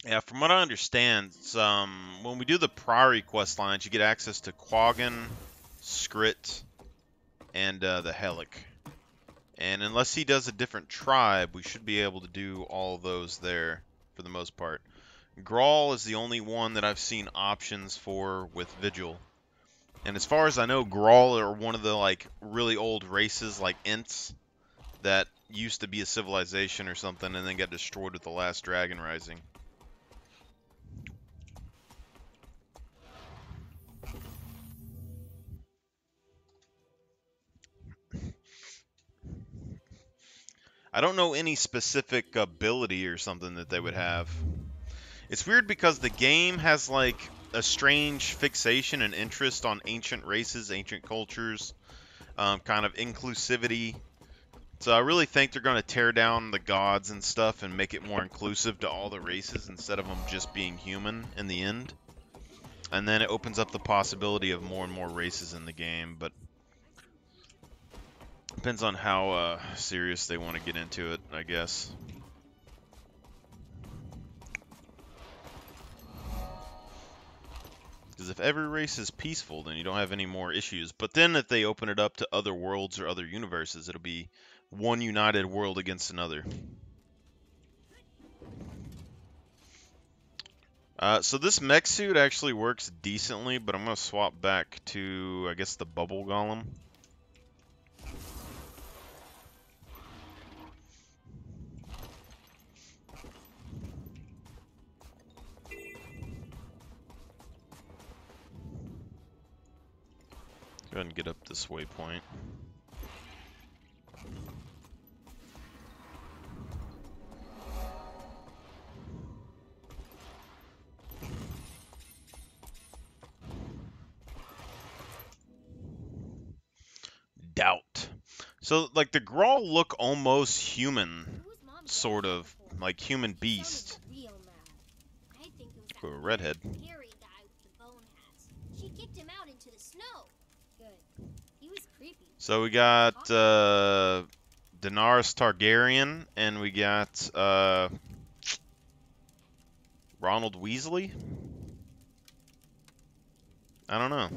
Yeah, from what I understand, when we do the priority quest lines, you get access to Quaggan, Skrit, and the Helic. And unless he does a different tribe, we should be able to do all those there for the most part. Grawl is the only one that I've seen options for with Vigil. And as far as I know, Grawl are one of the like really old races, like Ents, that used to be a civilization or something, and then got destroyed with the last Dragon Rising. I don't know any specific ability or something that they would have. It's weird because the game has like a strange fixation and interest on ancient races, ancient cultures, kind of inclusivity. So I really think they're going to tear down the gods and stuff and make it more inclusive to all the races instead of them just being human in the end. And then it opens up the possibility of more and more races in the game, but depends on how serious they want to get into it, I guess. Because if every race is peaceful, then you don't have any more issues. But then if they open it up to other worlds or other universes, it'll be one united world against another. So this mech suit actually works decently, but I'm going to swap back to, I guess, the bubble golem. Go ahead and get up this waypoint. Doubt. So, like, the Grawl look almost human, sort of, like human beast. Oh, redhead. She kicked him out into the snow. Good. He was creepy. So we got Daenerys Targaryen, and we got Ronald Weasley? I don't know.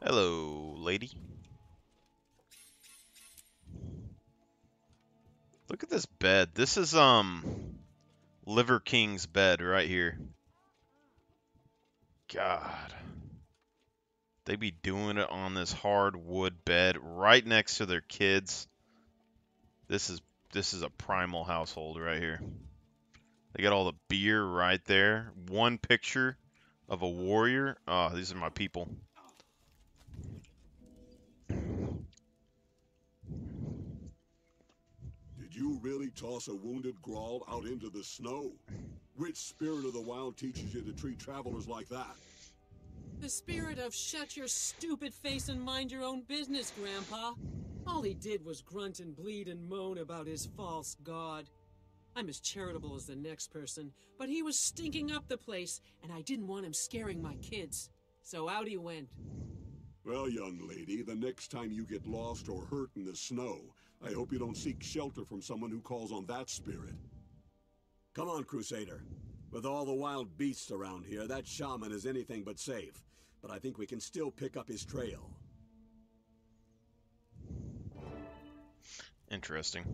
Hello, lady. Look at this bed. This is Liver King's bed right here. God. They be doing it on this hard wood bed right next to their kids. This is a primal household right here. They got all the beer right there. One picture of a warrior. Oh, these are my people. Did you really toss a wounded Grawl out into the snow? Which spirit of the wild teaches you to treat travelers like that? The spirit of shut your stupid face and mind your own business, Grandpa. All he did was grunt and bleed and moan about his false god. I'm as charitable as the next person, but he was stinking up the place, and I didn't want him scaring my kids. So out he went. Well, young lady, the next time you get lost or hurt in the snow, I hope you don't seek shelter from someone who calls on that spirit. Come on, Crusader. With all the wild beasts around here, that shaman is anything but safe. But I think we can still pick up his trail. Interesting.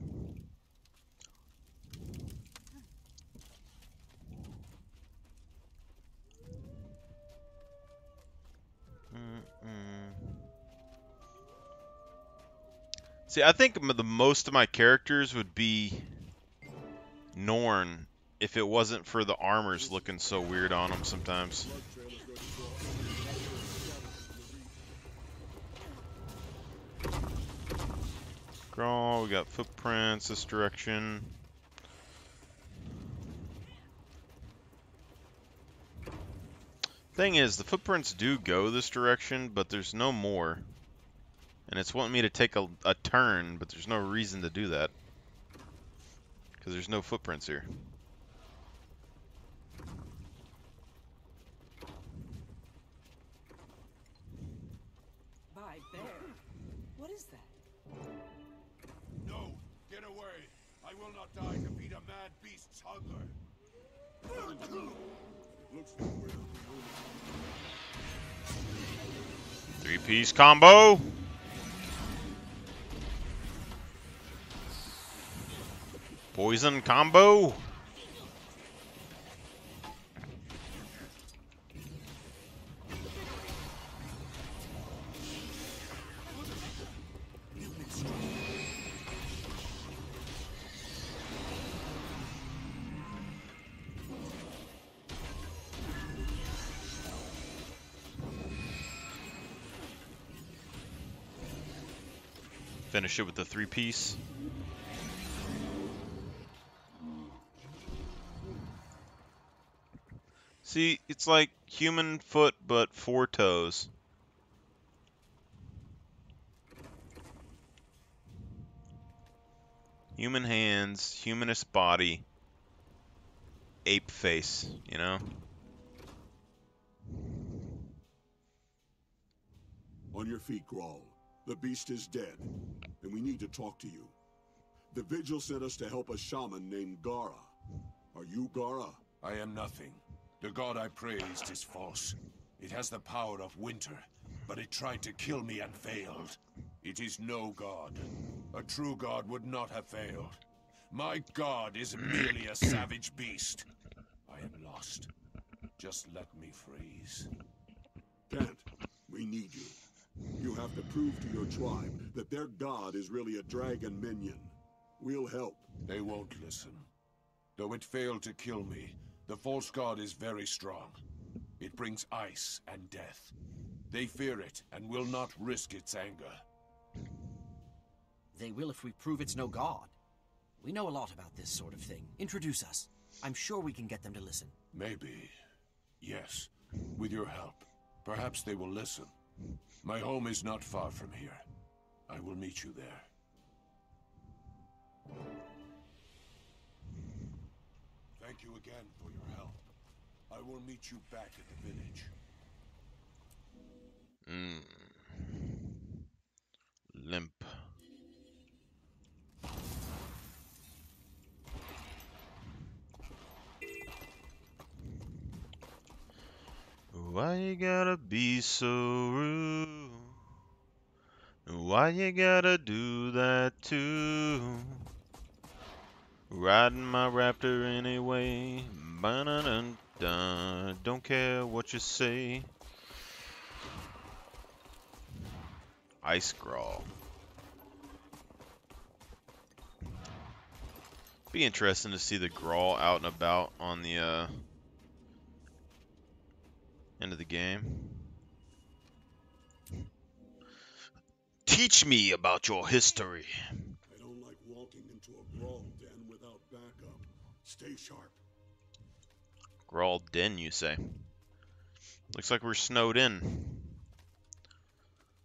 See, I think the most of my characters would be Norn if it wasn't for the armors looking so weird on them sometimes. Grawl, we got footprints this direction. Thing is, the footprints do go this direction, but there's no more. And it's wanting me to take a turn, but there's no reason to do that. Because there's no footprints here. By bear. What is that? No, get away. I will not die to feed a mad beast's hunger. Three-piece combo. Poison combo. Finish it with the 3-piece. See, it's like human foot, but 4 toes. Human hands, humanist body, ape face, you know? On your feet, Grawl. The beast is dead, and we need to talk to you. The Vigil sent us to help a shaman named Gara. Are you Gara? I am nothing. The god I praised is false. It has the power of winter, but it tried to kill me and failed. It is no god. A true god would not have failed. My god is merely a savage beast. I am lost. Just let me freeze. Can't. We need you. You have to prove to your tribe that their god is really a dragon minion. We'll help. They won't listen. Though it failed to kill me, the false god is very strong. It brings ice and death. They fear it and will not risk its anger. They will if we prove it's no god. We know a lot about this sort of thing. Introduce us. I'm sure we can get them to listen. Maybe. Yes. With your help. Perhaps they will listen. My home is not far from here. I will meet you there. Thank you again for your help. I will meet you back at the village. Limp. Why you gotta be so rude? Why you gotta do that too? Riding my raptor anyway. Ba-na-dun-dun. Don't care what you say. Ice Grawl. Be interesting to see the Grawl out and about on the end of the game. Teach me about your history. I don't like walking into a Grawl den without backup. Stay sharp. Grawl den, you say? Looks like we're snowed in.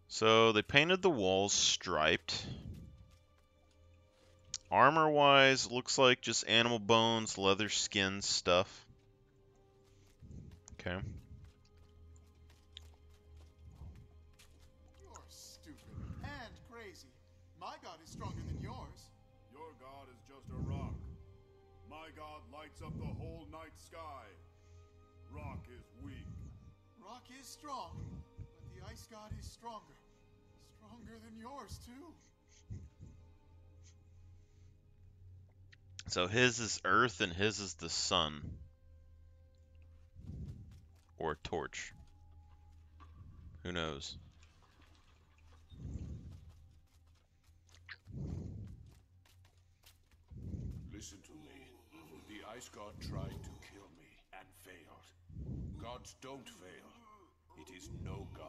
So they painted the walls striped. Armor-wise, looks like just animal bones, leather skin stuff. Okay. You're stupid and crazy. My god is stronger than yours. Your god is just a rock. My god lights up the whole night sky. Rock is weak. Rock is strong, but the ice god is stronger. Stronger than yours, too. So his is earth and his is the sun. Or a torch. Who knows? Listen to me. The ice god tried to kill me and failed. Gods don't fail. It is no god.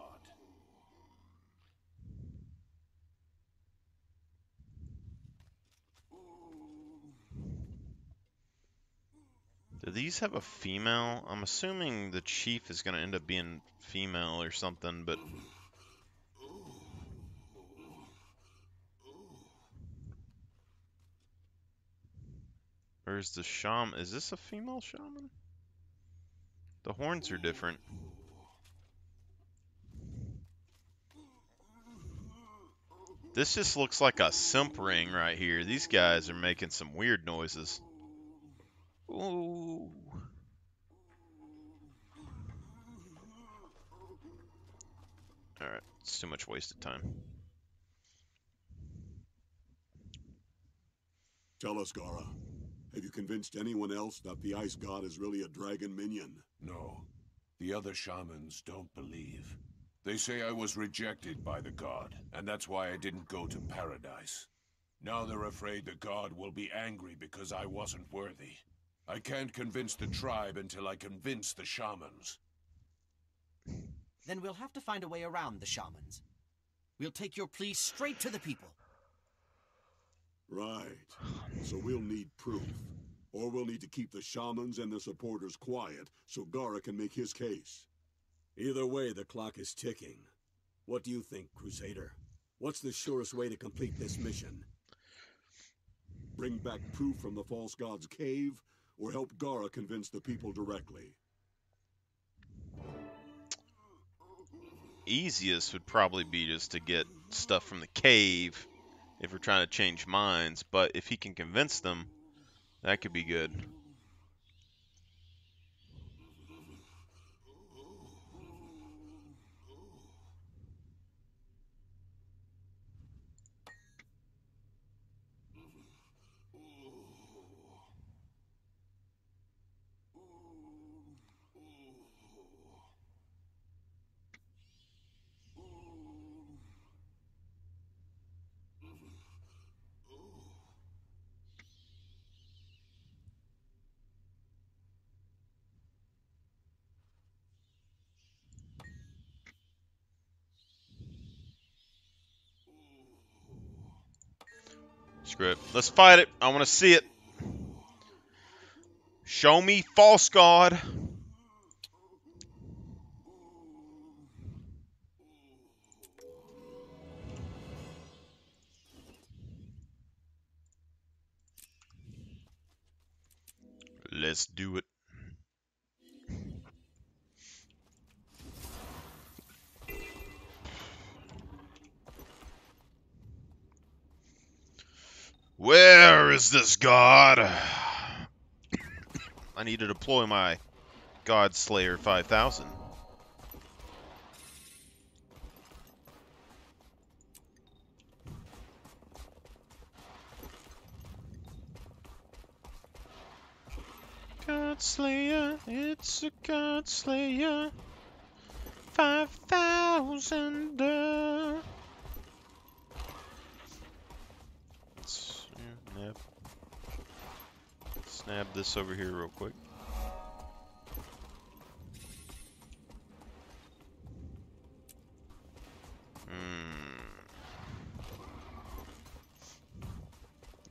Do these have a female? I'm assuming the chief is going to end up being female or something, but... Or is the shaman... Is this a female shaman? The horns are different. This just looks like a simp ring right here. These guys are making some weird noises. Ooh. Alright, it's too much wasted time. Tell us, Gara. Have you convinced anyone else that the ice god is really a dragon minion? No. The other shamans don't believe. They say I was rejected by the god, and that's why I didn't go to paradise. Now they're afraid the god will be angry because I wasn't worthy. I can't convince the tribe until I convince the shamans. Then we'll have to find a way around the shamans. We'll take your plea straight to the people. Right. So we'll need proof. Or we'll need to keep the shamans and the supporters quiet so Gara can make his case. Either way, the clock is ticking. What do you think, Crusader? What's the surest way to complete this mission? Bring back proof from the False God's cave, or help Gara convince the people directly? Easiest would probably be just to get stuff from the cave if we're trying to change minds, but if he can convince them, that could be good. Screw it. Let's fight it. I want to see it. Show me False God. Let's do it. Where is this God? I need to deploy my God Slayer 5000. God Slayer, it's a God Slayer 5000. Let's snap this over here real quick.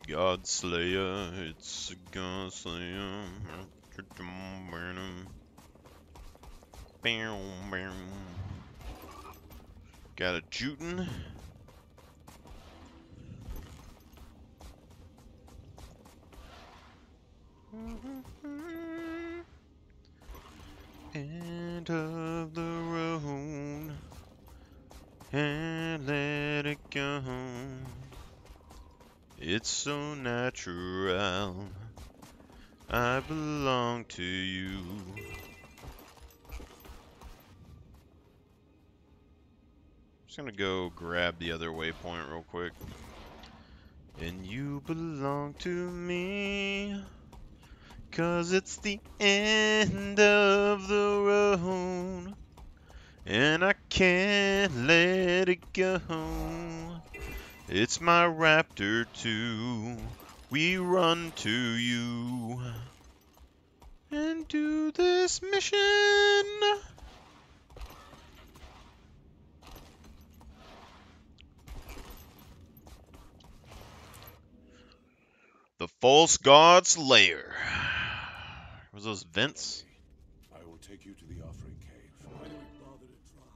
God Slayer, it's a God Slayer. Got a Juten. End of the road and let it go. It's so natural. I belong to you. Just gonna go grab the other waypoint real quick. And you belong to me, 'cause it's the end of the road, and I can't let it go. It's my Raptor 2. We run to you and do this mission. The False God's lair. Was those vents? I will take you to the offering cave. Why do we bother to try?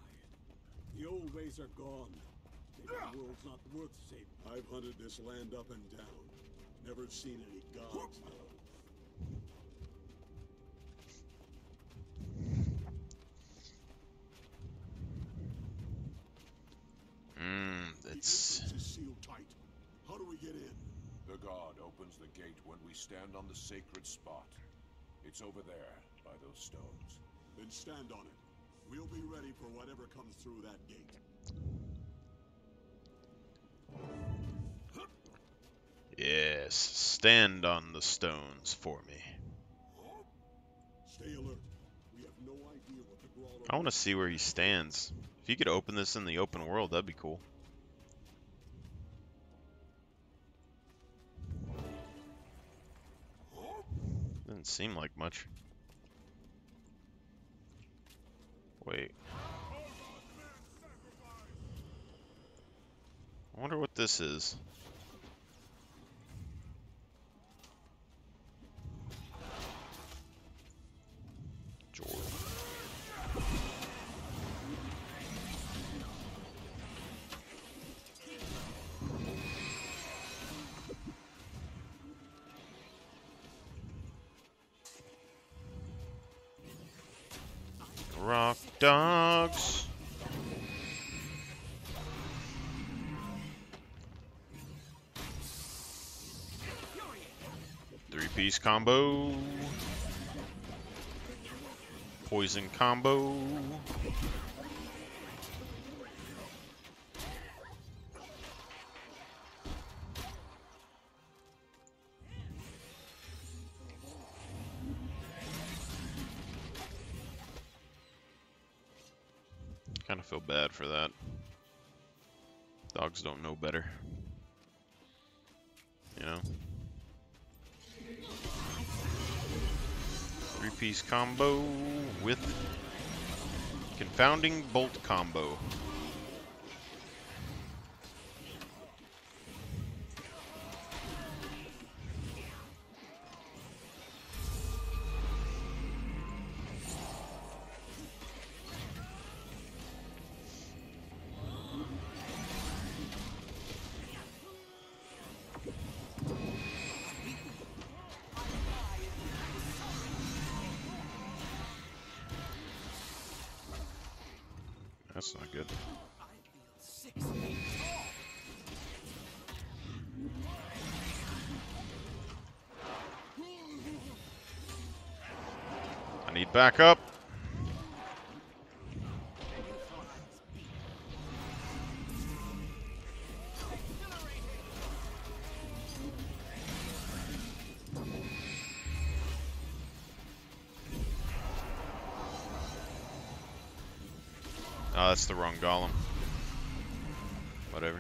The old ways are gone. Maybe the world's not worth saving. I've hunted this land up and down. Never seen any gods, though. It's... The entrance is sealed tight. How do we get in? The god opens the gate when we stand on the sacred spot. It's over there, by those stones. Then stand on it. We'll be ready for whatever comes through that gate. Yes, stand on the stones for me. Stay alert. We have no idea what the brawler... I want to see where he stands. If you could open this in the open world, that'd be cool. Doesn't seem like much. Wait. I wonder what this is. Rock dogs. Three-piece combo. Poison combo. Kind of feel bad for that. Dogs don't know better. You know? Three-piece combo with confounding bolt combo. That's not good. I need backup. Oh, that's the wrong golem. Whatever.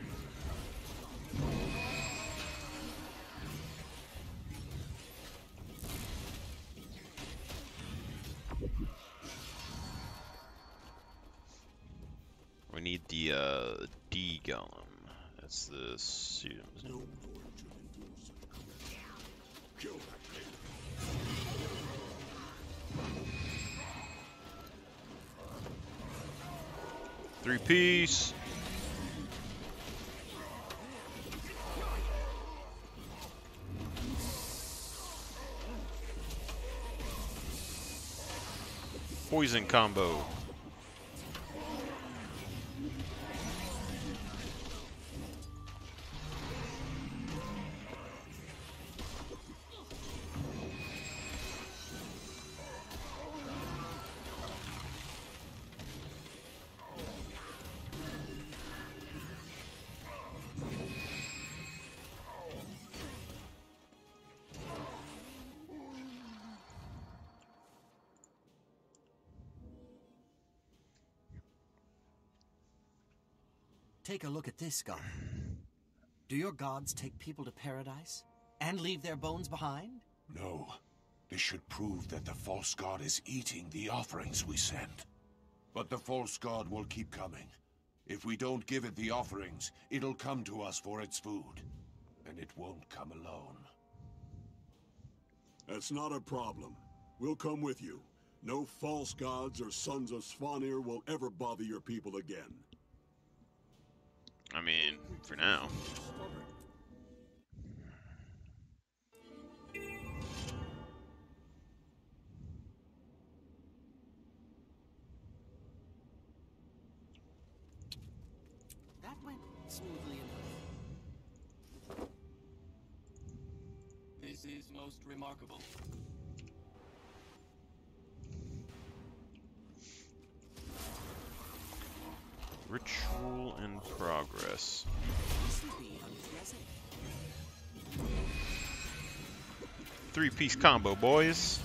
We need the D golem. That's the three-piece. Poison combo. Take a look at this, God. Do your gods take people to paradise and leave their bones behind? No. This should prove that the false god is eating the offerings we send. But the false god will keep coming. If we don't give it the offerings, it'll come to us for its food. And it won't come alone. That's not a problem. We'll come with you. No false gods or sons of Svanir will ever bother your people again. I mean, for now. That went smoothly enough. This is most remarkable. Ritual in progress. Three-piece combo, boys.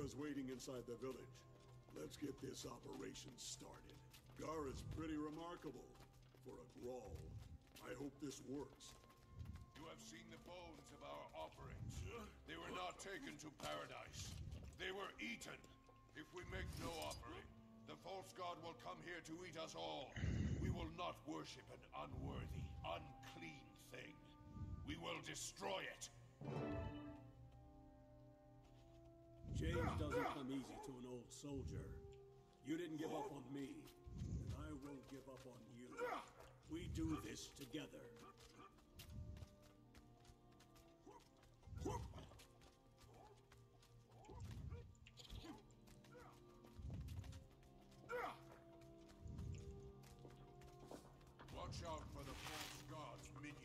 Garra's waiting inside the village. Let's get this operation started. Garra's pretty remarkable for a Grawl. I hope this works. You have seen the bones of our offerings. They were not taken to paradise. They were eaten. If we make no offering, the false god will come here to eat us all. We will not worship an unworthy, unclean thing. We will destroy it. Change doesn't come easy to an old soldier. You didn't give up on me, and I won't give up on you. We do this together. Watch out for the false god's minions.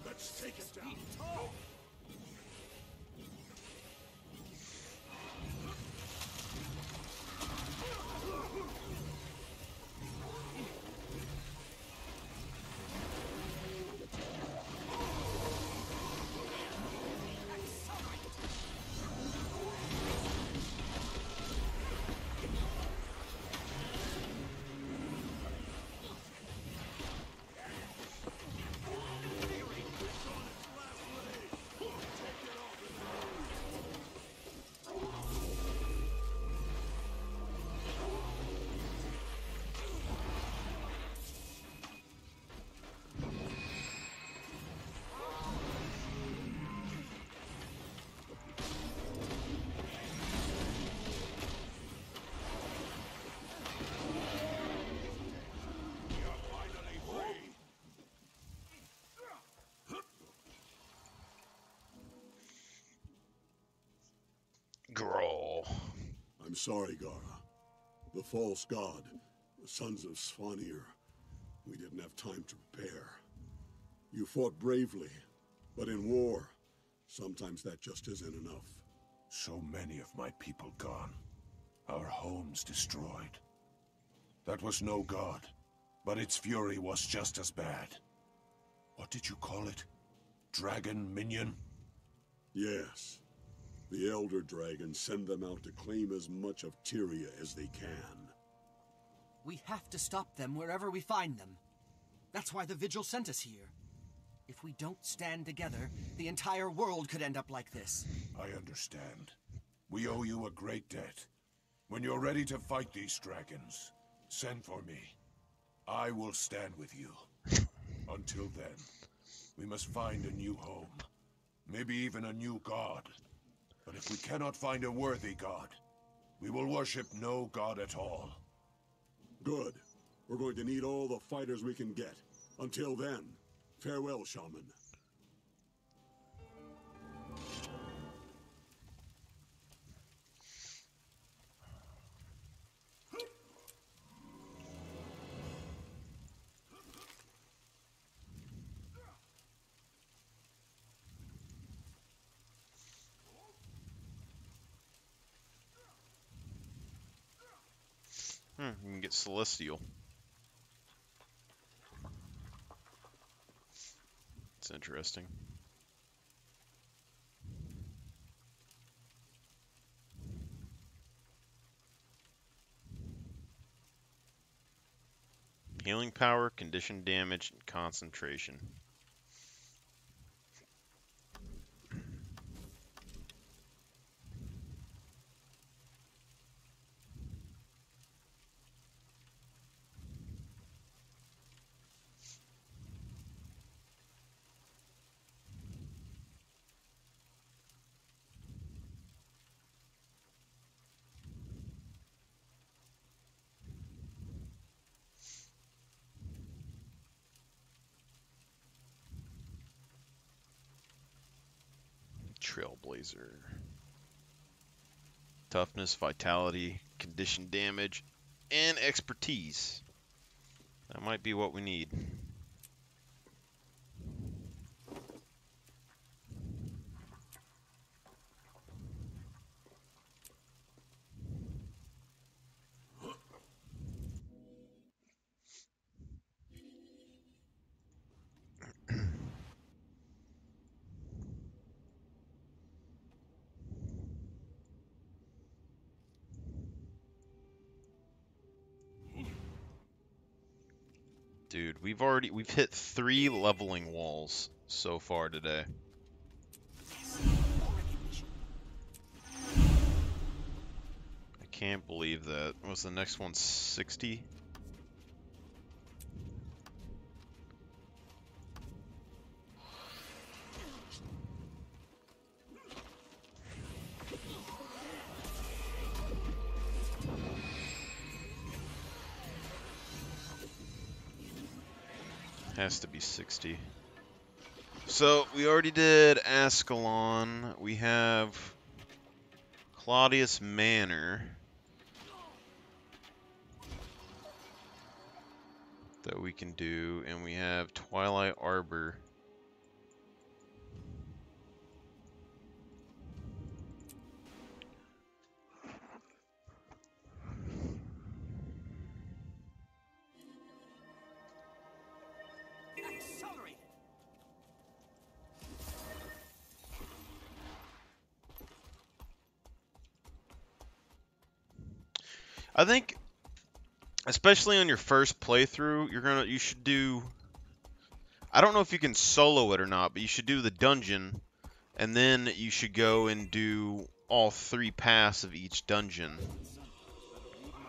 Let's take it down. Grawl. I'm sorry, Gara. The false god, the sons of Svanir, we didn't have time to prepare. You fought bravely, but in war, sometimes that just isn't enough. So many of my people gone. Our homes destroyed. That was no god, but its fury was just as bad. What did you call it? Dragon minion? Yes. The Elder Dragons send them out to claim as much of Tyria as they can. We have to stop them wherever we find them. That's why the Vigil sent us here. If we don't stand together, the entire world could end up like this. I understand. We owe you a great debt. When you're ready to fight these dragons, send for me. I will stand with you. Until then, we must find a new home. Maybe even a new god. But if we cannot find a worthy god, we will worship no god at all. Good. We're going to need all the fighters we can get. Until then, farewell, Shaman. You can get Celestial. It's interesting. Healing power, condition damage, and concentration. Trailblazer. Toughness, vitality, condition damage, and expertise. That might be what we need. Dude, we've hit 3 leveling walls so far today. I can't believe that. Was the next one 60? Has to be 60. So, we already did Ascalon. We have Claudius Manor that we can do, and we have Twilight Arbor. I think, especially on your first playthrough, you should do. I don't know if you can solo it or not, but you should do the dungeon, and then you should go and do all 3 paths of each dungeon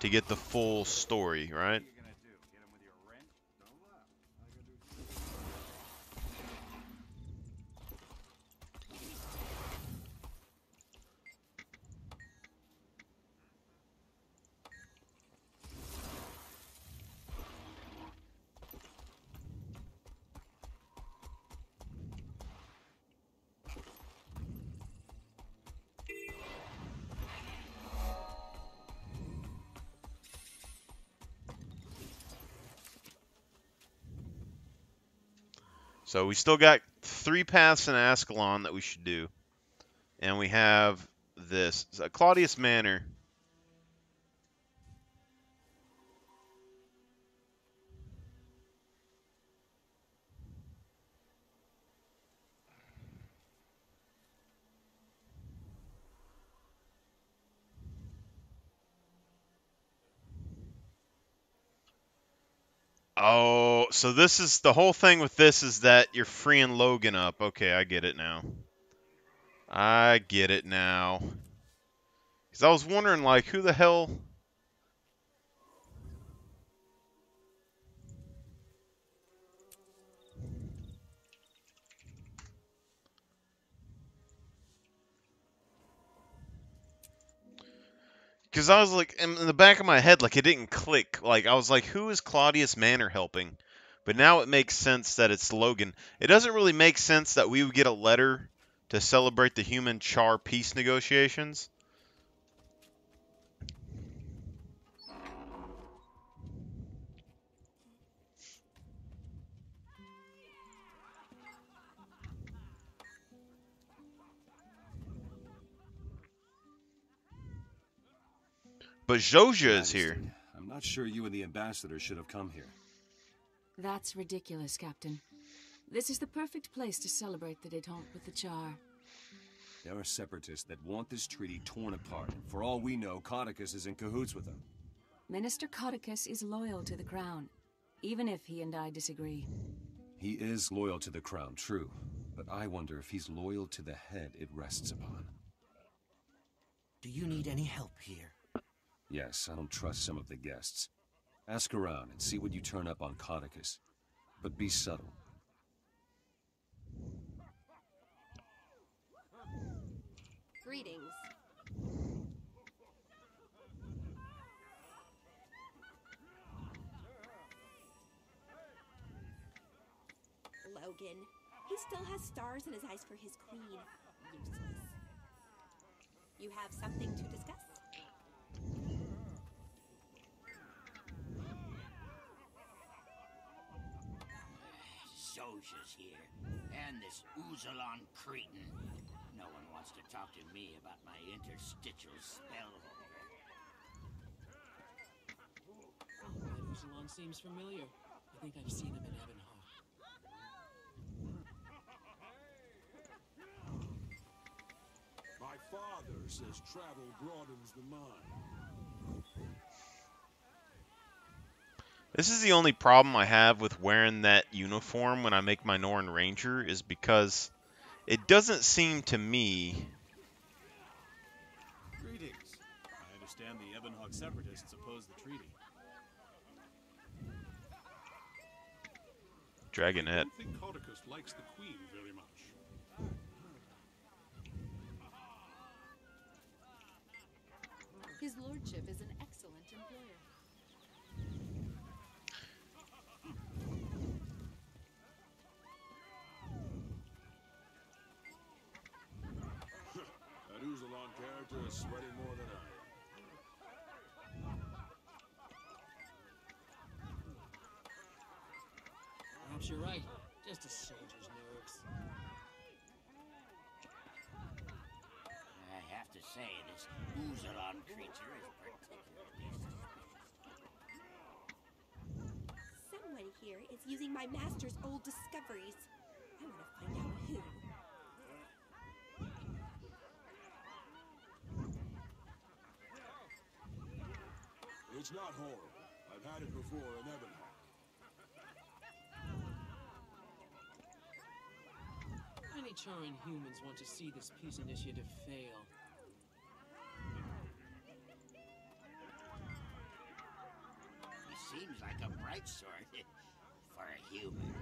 to get the full story, right? So we still got 3 paths in Ascalon that we should do. And we have this. Claudius Manor. Oh, so this is the whole thing with this is that you're freeing Logan up. Okay, I get it now. I get it now. Because I was wondering, like, who the hell... Because I was like, in the back of my head, like, it didn't click. Like, I was like, who is Claudius Manor helping? But now it makes sense that it's Logan. It doesn't really make sense that we would get a letter to celebrate the human Char peace negotiations. But Zhoja is here. I'm not sure you and the ambassador should have come here. That's ridiculous, Captain. This is the perfect place to celebrate the détente with the Char. There are separatists that want this treaty torn apart, and for all we know, Codicus is in cahoots with them. Minister Codicus is loyal to the Crown, even if he and I disagree. He is loyal to the Crown, true. But I wonder if he's loyal to the head it rests upon. Do you need any help here? Yes, I don't trust some of the guests. Ask around and see what you turn up on Codicus. But be subtle. Greetings. Logan. He still has stars in his eyes for his queen. Useless. You have something to discuss? Zhoja's here, and this Uzalon cretin. No one wants to talk to me about my interstitial spellholder. That Uzalon seems familiar. I think I've seen him in Ebonhawk. My father says travel broadens the mind. This is the only problem I have with wearing that uniform when I make my Norn Ranger, is because it doesn't seem to me... Greetings. I understand the Ebonhawk separatists oppose the treaty. Dragonette. I don't think Codicus likes the Queen very much. His lordship is an excellent employer. That Uzalon character is sweating more than I am. Perhaps you're right. Just a soldier's nerves. I have to say, this Uzalon creature is particularly suspicious. Someone here is using my master's old discoveries. I want to find out who. It's not horrible. I've had it before in Ebonhawk. Many Charan humans want to see this peace initiative fail. He seems like a bright sort for a human.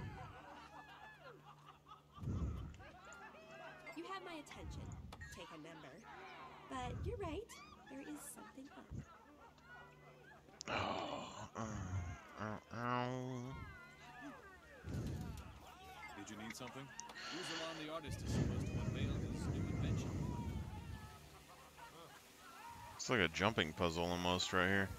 You have my attention. Take a number. But you're right. There is something up. Did you need something? Uzalon the artist is supposed to unveil his new invention. It's like a jumping puzzle almost right here.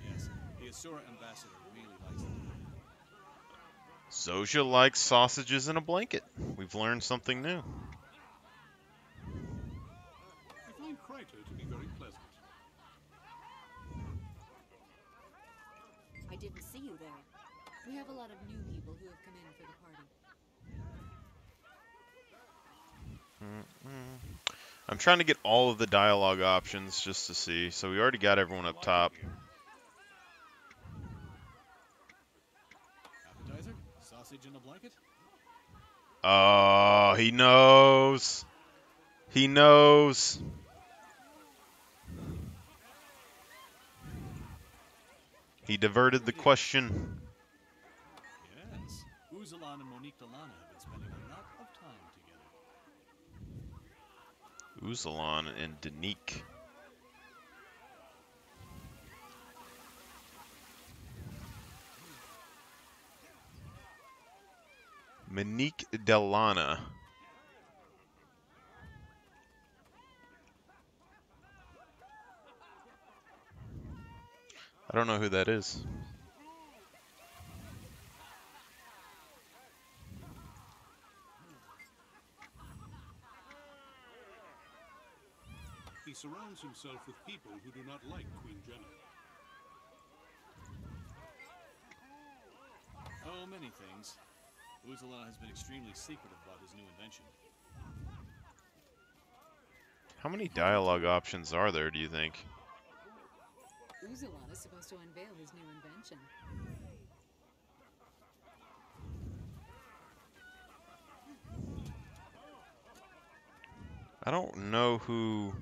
Yes, the Asura ambassador really likes it. Zhoja likes sausages in a blanket. We've learned something new. I find Kryta to be very pleasant. I didn't see you there. We have a lot of new people who have come in for the party. I'm trying to get all of the dialogue options just to see. So we already got everyone up top. Appetizer? Sausage in a blanket? Oh, he knows. He knows. He diverted the question. Yes. Uzalan and Monique Delana have been spending a lot of time together. Uzalan and Danique. Monique Delana. I don't know who that is. He surrounds himself with people who do not like Queen Jenna. Oh, many things. Uzalan has been extremely secretive about his new invention. How many dialogue options are there, do you think? Uzalan is supposed to unveil his new invention. I don't know who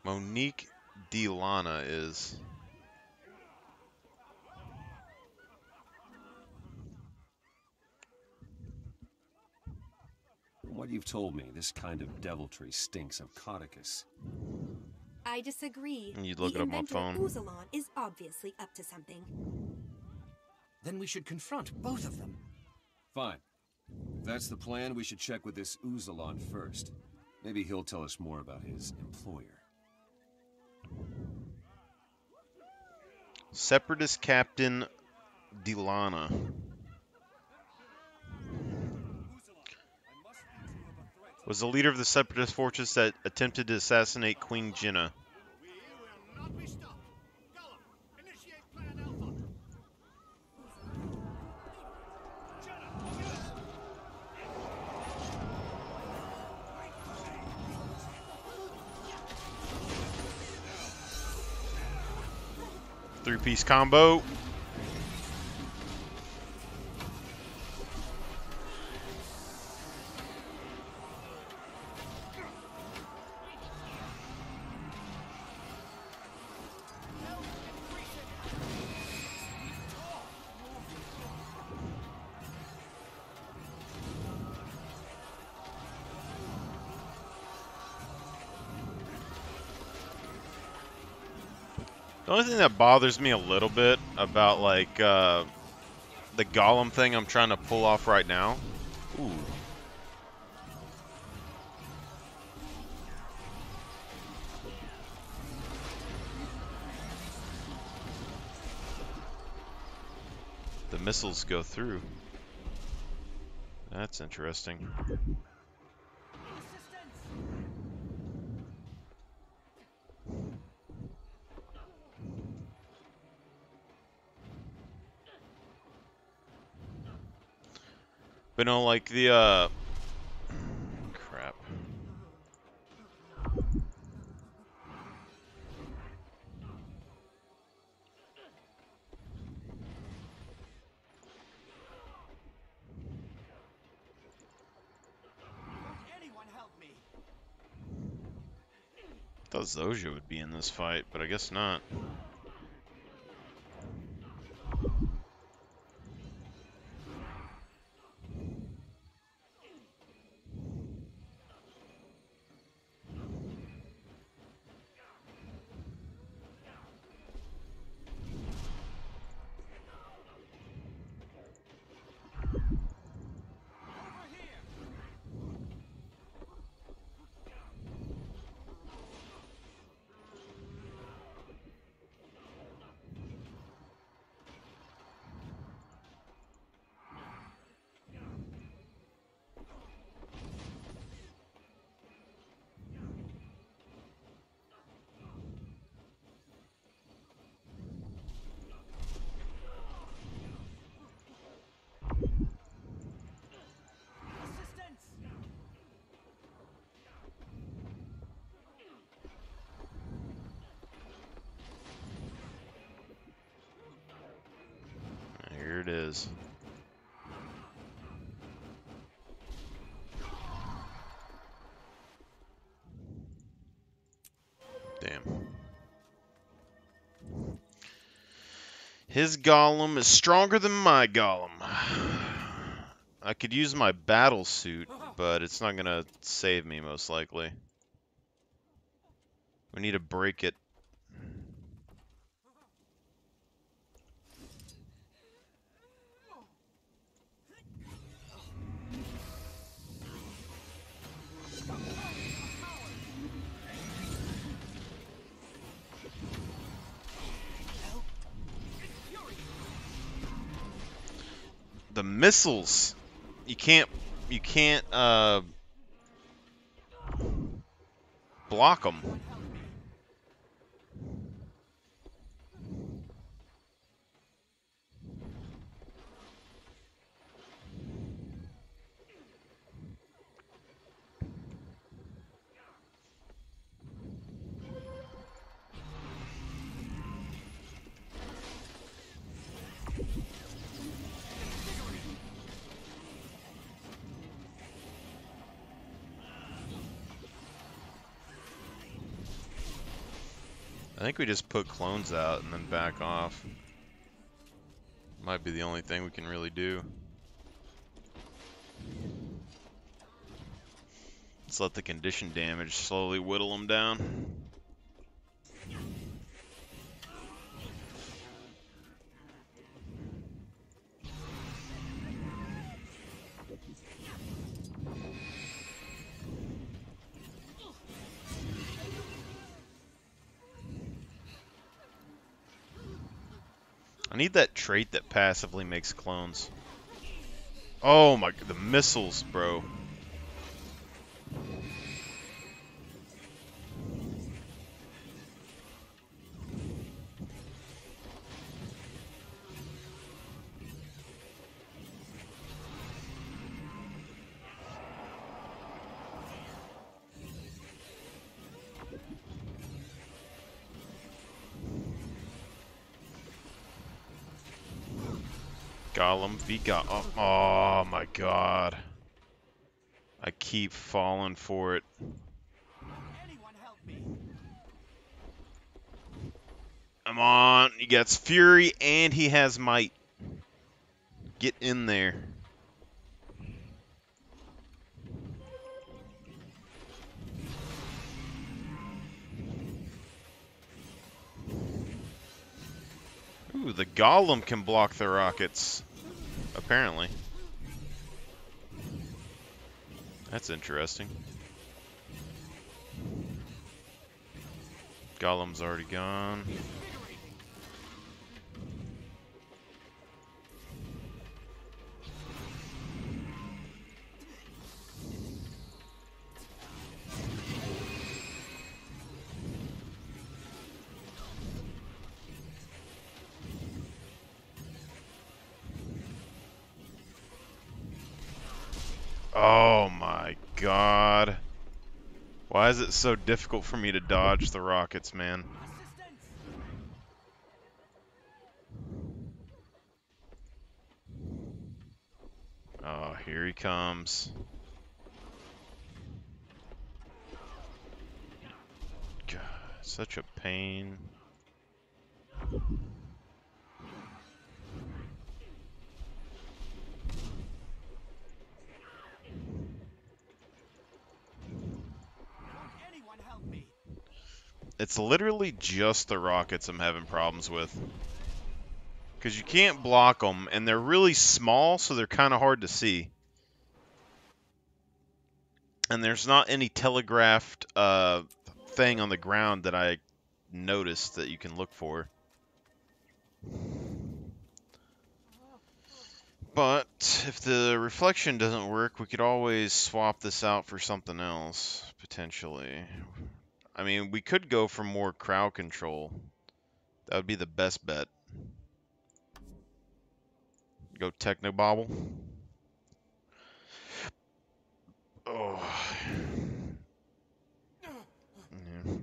Monique Delana is. From what you've told me, this kind of deviltry stinks of Codicus. I disagree. You'd look the it up on inventor, phone. Uzalan, is obviously up to something. Then we should confront both of them. Fine. If that's the plan, we should check with this Uzalan first. Maybe he'll tell us more about his employer. Separatist Captain Delana. Was the leader of the Separatist fortress that attempted to assassinate Queen Jenna. Three-piece combo. The only thing that bothers me a little bit about, like, the golem thing I'm trying to pull off right now. Ooh. The missiles go through. That's interesting. But no, like the crap. Anyone help me? Thought Zojia would be in this fight, but I guess not. is. Damn. His golem is stronger than my golem. I could use my battle suit, but it's not gonna save me most likely. We need to break it. The missiles, you can't block them. I think we just put clones out and then back off. Might be the only thing we can really do. Let's let the condition damage slowly whittle them down. I need that trait that passively makes clones. Oh my, the missiles, bro. Golem v Golem. Oh my god. I keep falling for it. Come on. He gets Fury and he has Might. Get in there. Ooh, the Golem can block the rockets. Apparently. That's interesting. Golem's already gone. Oh my god. Why is it so difficult for me to dodge the rockets, man? Oh, here he comes. God, such a pain. It's literally just the rockets I'm having problems with. Because you can't block them, and they're really small, so they're kind of hard to see. And there's not any telegraphed thing on the ground that I noticed that you can look for. But if the reflection doesn't work, we could always swap this out for something else, potentially. I mean, we could go for more crowd control. That would be the best bet. Go Technobobble. Oh. Yeah.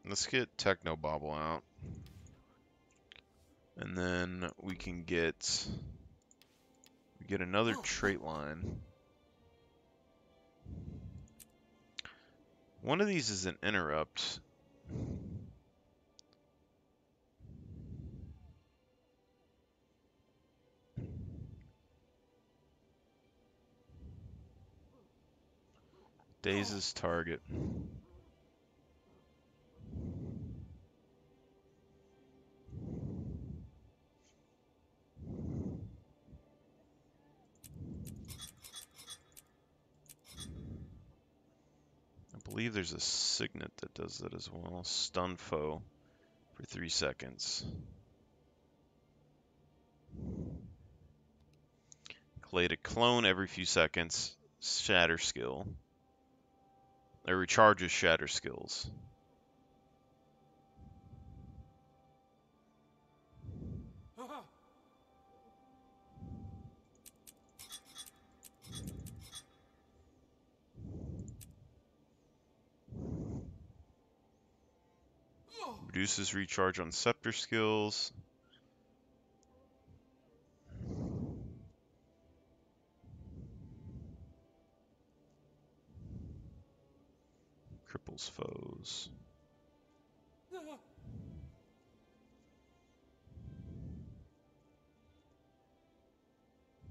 Let's get Technobobble out. And then we can get another trait line. One of these is an interrupt. Dazes target. I believe there's a signet that does that as well. Stun foe for 3 seconds. Collate a clone every few seconds. Shatter skill. It recharges shatter skills. Reduces recharge on scepter skills. Cripples foes.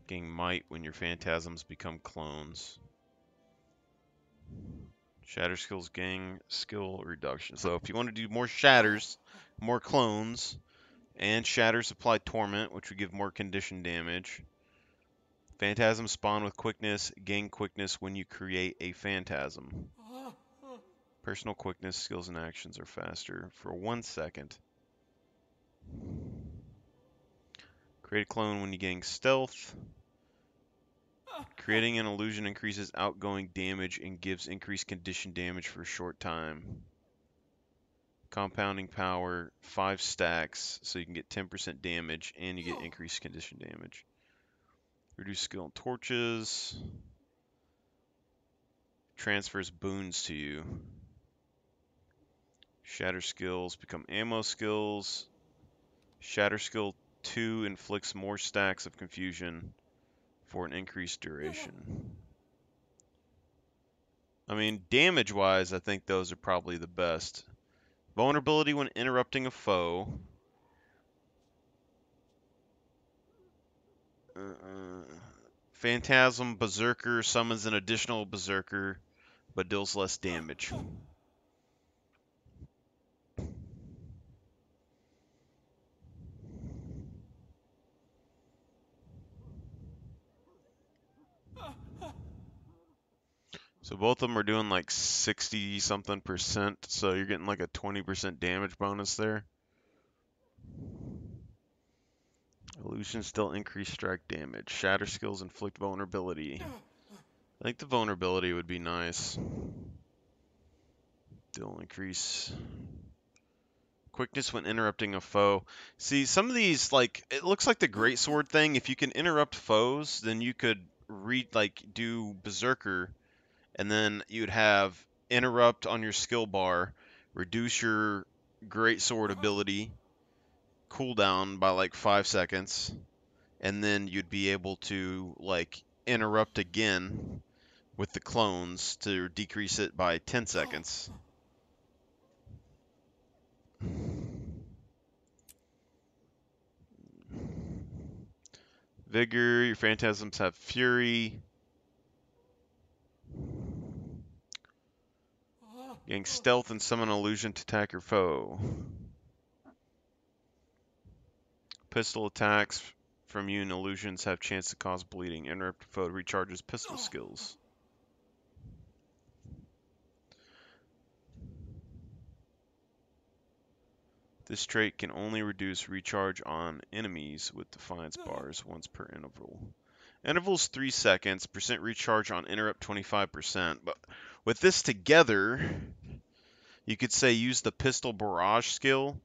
Gain might when your phantasms become clones. Shatter skills gain skill reduction. So if you want to do more shatters, more clones, and shatters apply torment, which would give more condition damage. Phantasms spawn with quickness, gain quickness when you create a phantasm. Personal quickness, skills, and actions are faster for 1 second. Create a clone when you gain stealth. Creating an illusion increases outgoing damage and gives increased condition damage for a short time. Compounding power, 5 stacks, so you can get 10% damage and you get increased condition damage. Reduce skill on torches. Transfers boons to you. Shatter skills become ammo skills. Shatter skill 2 inflicts more stacks of confusion for an increased duration. I mean, damage-wise, I think those are probably the best. Vulnerability when interrupting a foe. Phantasm Berserker summons an additional Berserker, but deals less damage. So both of them are doing like 60-something%, so you're getting like a 20% damage bonus there. Illusion still increase strike damage. Shatter skills inflict vulnerability. I think the vulnerability would be nice. Still increase quickness when interrupting a foe. See, some of these, like, it looks like the greatsword thing. If you can interrupt foes, then you could do Berserker, and then you'd have interrupt on your skill bar, reduce your greatsword ability cooldown by like 5 seconds, and then you'd be able to like interrupt again with the clones to decrease it by 10 seconds. Vigor, your phantasms have fury. Gain stealth and summon illusion to attack your foe. Pistol attacks from you and illusions have chance to cause bleeding. Interrupt foe recharges pistol skills. This trait can only reduce recharge on enemies with defiance bars once per interval. Interval's 3 seconds, percent recharge on interrupt 25%. But with this together, you could say use the pistol barrage skill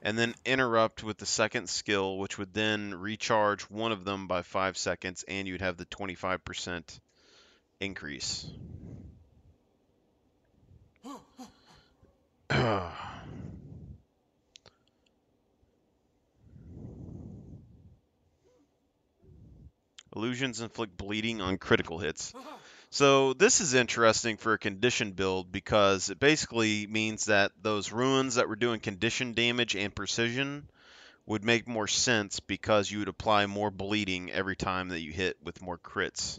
and then interrupt with the second skill, which would then recharge one of them by 5 seconds, and you'd have the 25% increase. Illusions inflict bleeding on critical hits. So this is interesting for a condition build because it basically means that those ruins that were doing condition damage and precision would make more sense because you would apply more bleeding every time that you hit with more crits.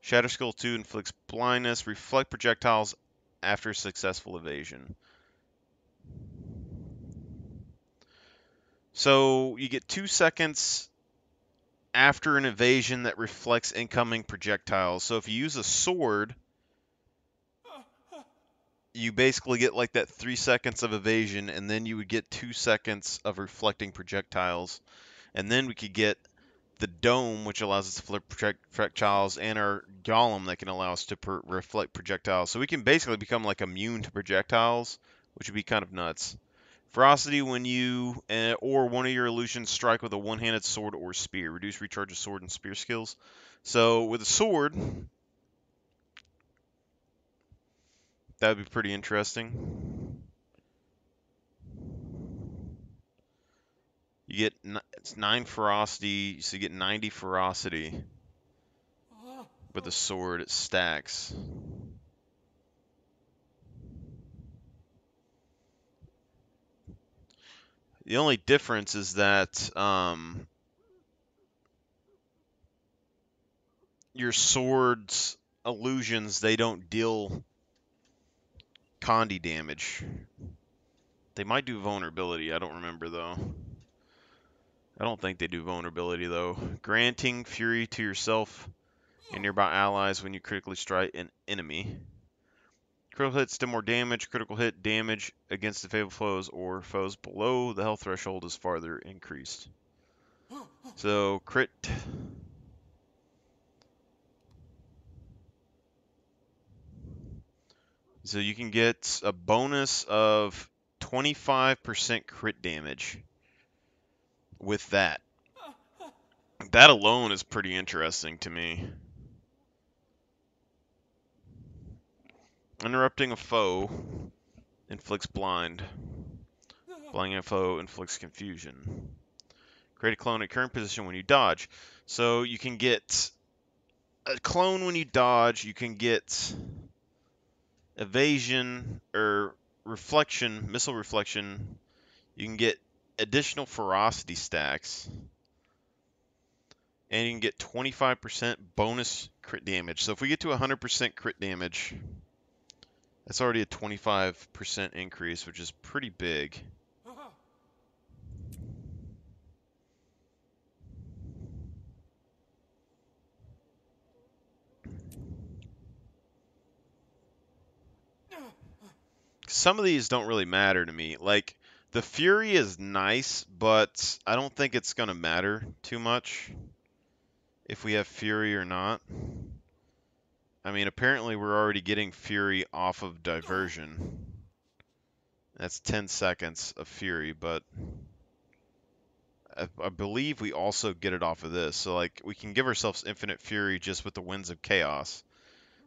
Shatter Skull 2 inflicts blindness, reflect projectiles after successful evasion. So you get 2 seconds after an evasion that reflects incoming projectiles. So if you use a sword, you basically get like that 3 seconds of evasion, and then you would get 2 seconds of reflecting projectiles. And then we could get the dome, which allows us to flip projectiles, and our golem that can allow us to reflect projectiles. So we can basically become like immune to projectiles, which would be kind of nuts. Ferocity, when you or one of your illusions strike with a one-handed sword or spear. Reduce recharge of sword and spear skills. So with a sword, that would be pretty interesting. You get it's 9 ferocity, so you get 90 ferocity. With a sword, it stacks. The only difference is that your sword's illusions, they don't deal condi damage. They might do vulnerability, I don't remember though. I don't think they do vulnerability though. Granting fury to yourself and nearby allies when you critically strike an enemy. Critical hits do more damage. Critical hit damage against the favorable foes or foes below the health threshold is farther increased. So crit. So you can get a bonus of 25% crit damage with that. That alone is pretty interesting to me. Interrupting a foe inflicts blind. Blinding a foe inflicts confusion. Create a clone at current position when you dodge. So you can get a clone when you dodge. You can get evasion or reflection, missile reflection. You can get additional ferocity stacks. And you can get 25% bonus crit damage. So if we get to 100% crit damage, that's already a 25% increase, which is pretty big. Some of these don't really matter to me. Like, the Fury is nice, but I don't think it's going to matter too much if we have Fury or not. I mean, apparently we're already getting Fury off of Diversion. That's 10 seconds of Fury, but I believe we also get it off of this. So, like, we can give ourselves infinite Fury just with the Winds of Chaos.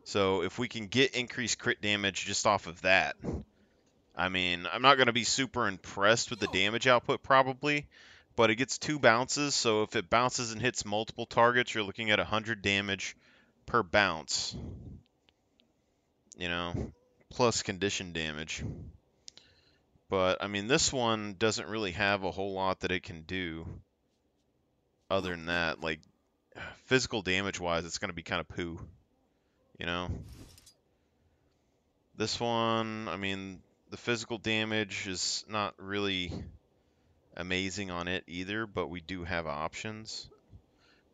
So, if we can get increased crit damage just off of that, I mean, I'm not going to be super impressed with the damage output probably, but it gets 2 bounces, so if it bounces and hits multiple targets, you're looking at 100 damage per bounce. You know, plus condition damage. But, I mean, this one doesn't really have a whole lot that it can do other than that. Like, physical damage-wise, it's going to be kind of poo, you know? This one, I mean, the physical damage is not really amazing on it either, but we do have options.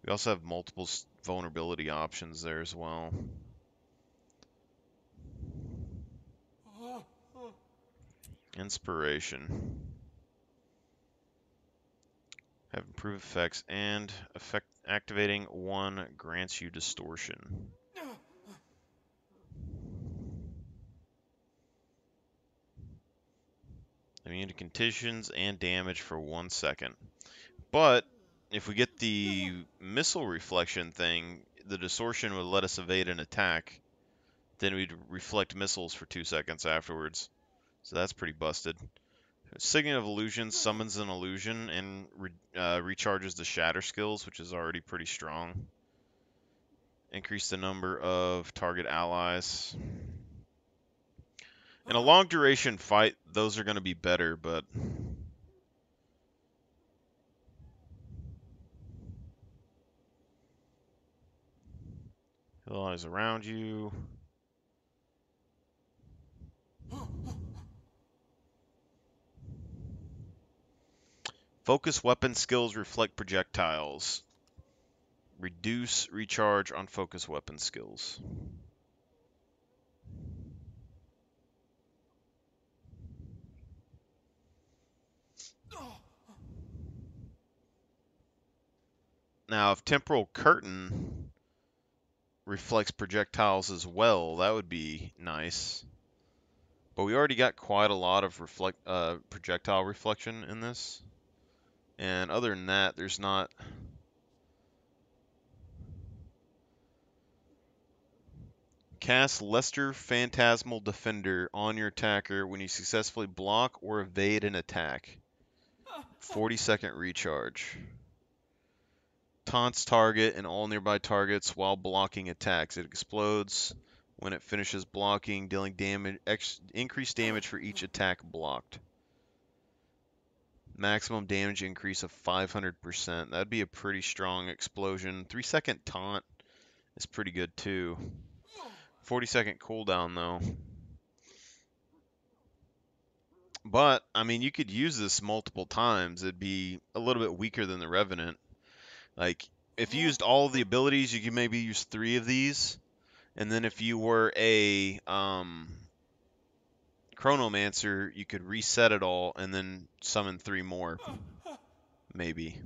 We also have multiple vulnerability options there as well. Inspiration. Have improved effects and activating 1 grants you distortion. Immune to conditions and damage for 1 second. But if we get the missile reflection thing, the distortion would let us evade an attack. Then we'd reflect missiles for 2 seconds afterwards. So that's pretty busted. Signet of Illusion summons an illusion and recharges the Shatter skills, which is already pretty strong. Increase the number of target allies. In a long duration fight, those are going to be better, but allies around you. Focus weapon skills reflect projectiles. Reduce recharge on focus weapon skills. Now, if Temporal Curtain reflects projectiles as well, that would be nice. But we already got quite a lot of projectile reflection in this. And other than that, there's not... Cast Lesser Phantasmal Defender on your attacker when you successfully block or evade an attack. 40-second recharge. Taunts target and all nearby targets while blocking attacks. It explodes when it finishes blocking, dealing damage, increased damage for each attack blocked. Maximum damage increase of 500%. That'd be a pretty strong explosion. 3-second taunt is pretty good too. 40-second cooldown though. But, I mean, you could use this multiple times. It'd be a little bit weaker than the Revenant. Like, if you used all of the abilities, you could maybe use 3 of these. And then if you were a Chronomancer, you could reset it all and then summon 3 more. Maybe.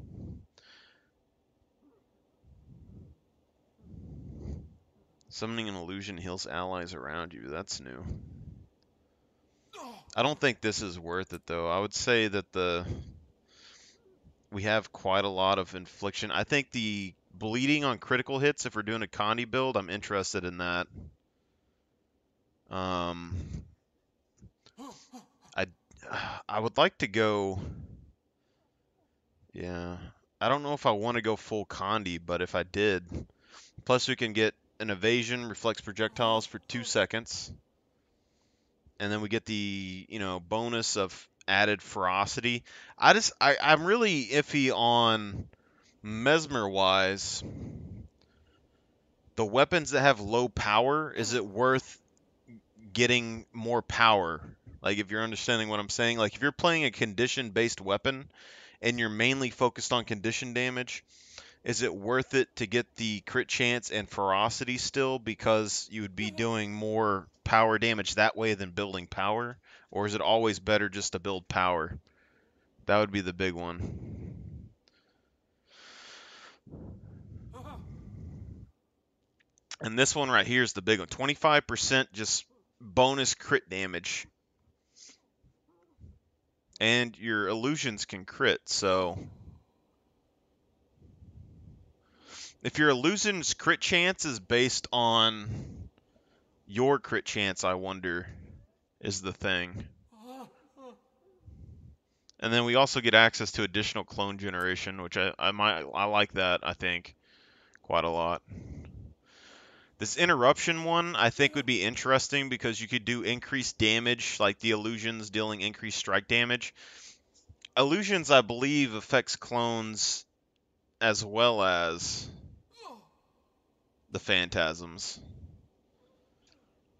Summoning an illusion heals allies around you. That's new. I don't think this is worth it, though. I would say that we have quite a lot of infliction. I think the bleeding on critical hits, if we're doing a Condi build, I'm interested in that. I would like to go... Yeah. I don't know if I want to go full Condi, but if I did... Plus we can get an evasion, reflects projectiles for 2 seconds. And then we get the, bonus of added ferocity. I'm really iffy on Mesmer-wise. The weapons that have low power, is it worth getting more power? Like, if you're understanding what I'm saying. Like, if you're playing a condition-based weapon and you're mainly focused on condition damage, is it worth it to get the crit chance and ferocity still because you would be doing more power damage that way than building power? Or is it always better just to build power? That would be the big one. And this one right here is the big one. 25% just bonus crit damage. And your illusions can crit, so... If your illusion's crit chance is based on your crit chance, I wonder, is the thing. And then we also get access to additional clone generation, which I like that, I think, quite a lot. This interruption one, I think, would be interesting because you could do increased damage, like the illusions dealing increased strike damage. Illusions, I believe, affects clones as well as the phantasms.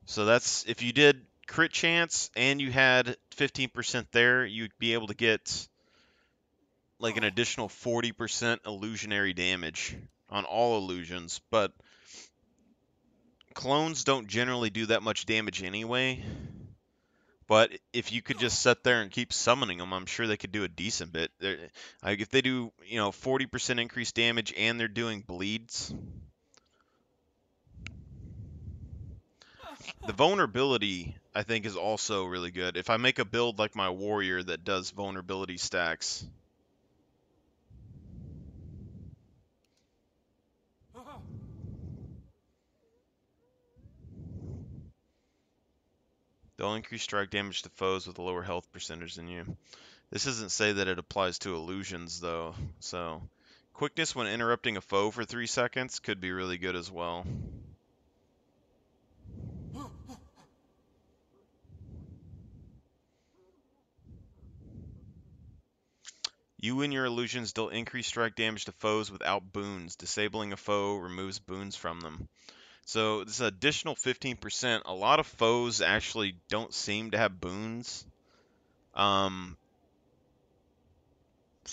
So that's, if you did crit chance and you had 15% there, you'd be able to get like an additional 40% illusionary damage on all illusions, but clones don't generally do that much damage anyway. But if you could just sit there and keep summoning them, I'm sure they could do a decent bit. Like if they do, 40% increased damage and they're doing bleeds. The vulnerability, I think, is also really good. If I make a build like my warrior that does vulnerability stacks. They'll increase strike damage to foes with a lower health percentage than you. This doesn't say that it applies to illusions, though. So, quickness when interrupting a foe for 3 seconds could be really good as well. You and your illusions deal increased strike damage to foes without boons. Disabling a foe removes boons from them. So this additional 15%, a lot of foes actually don't seem to have boons. So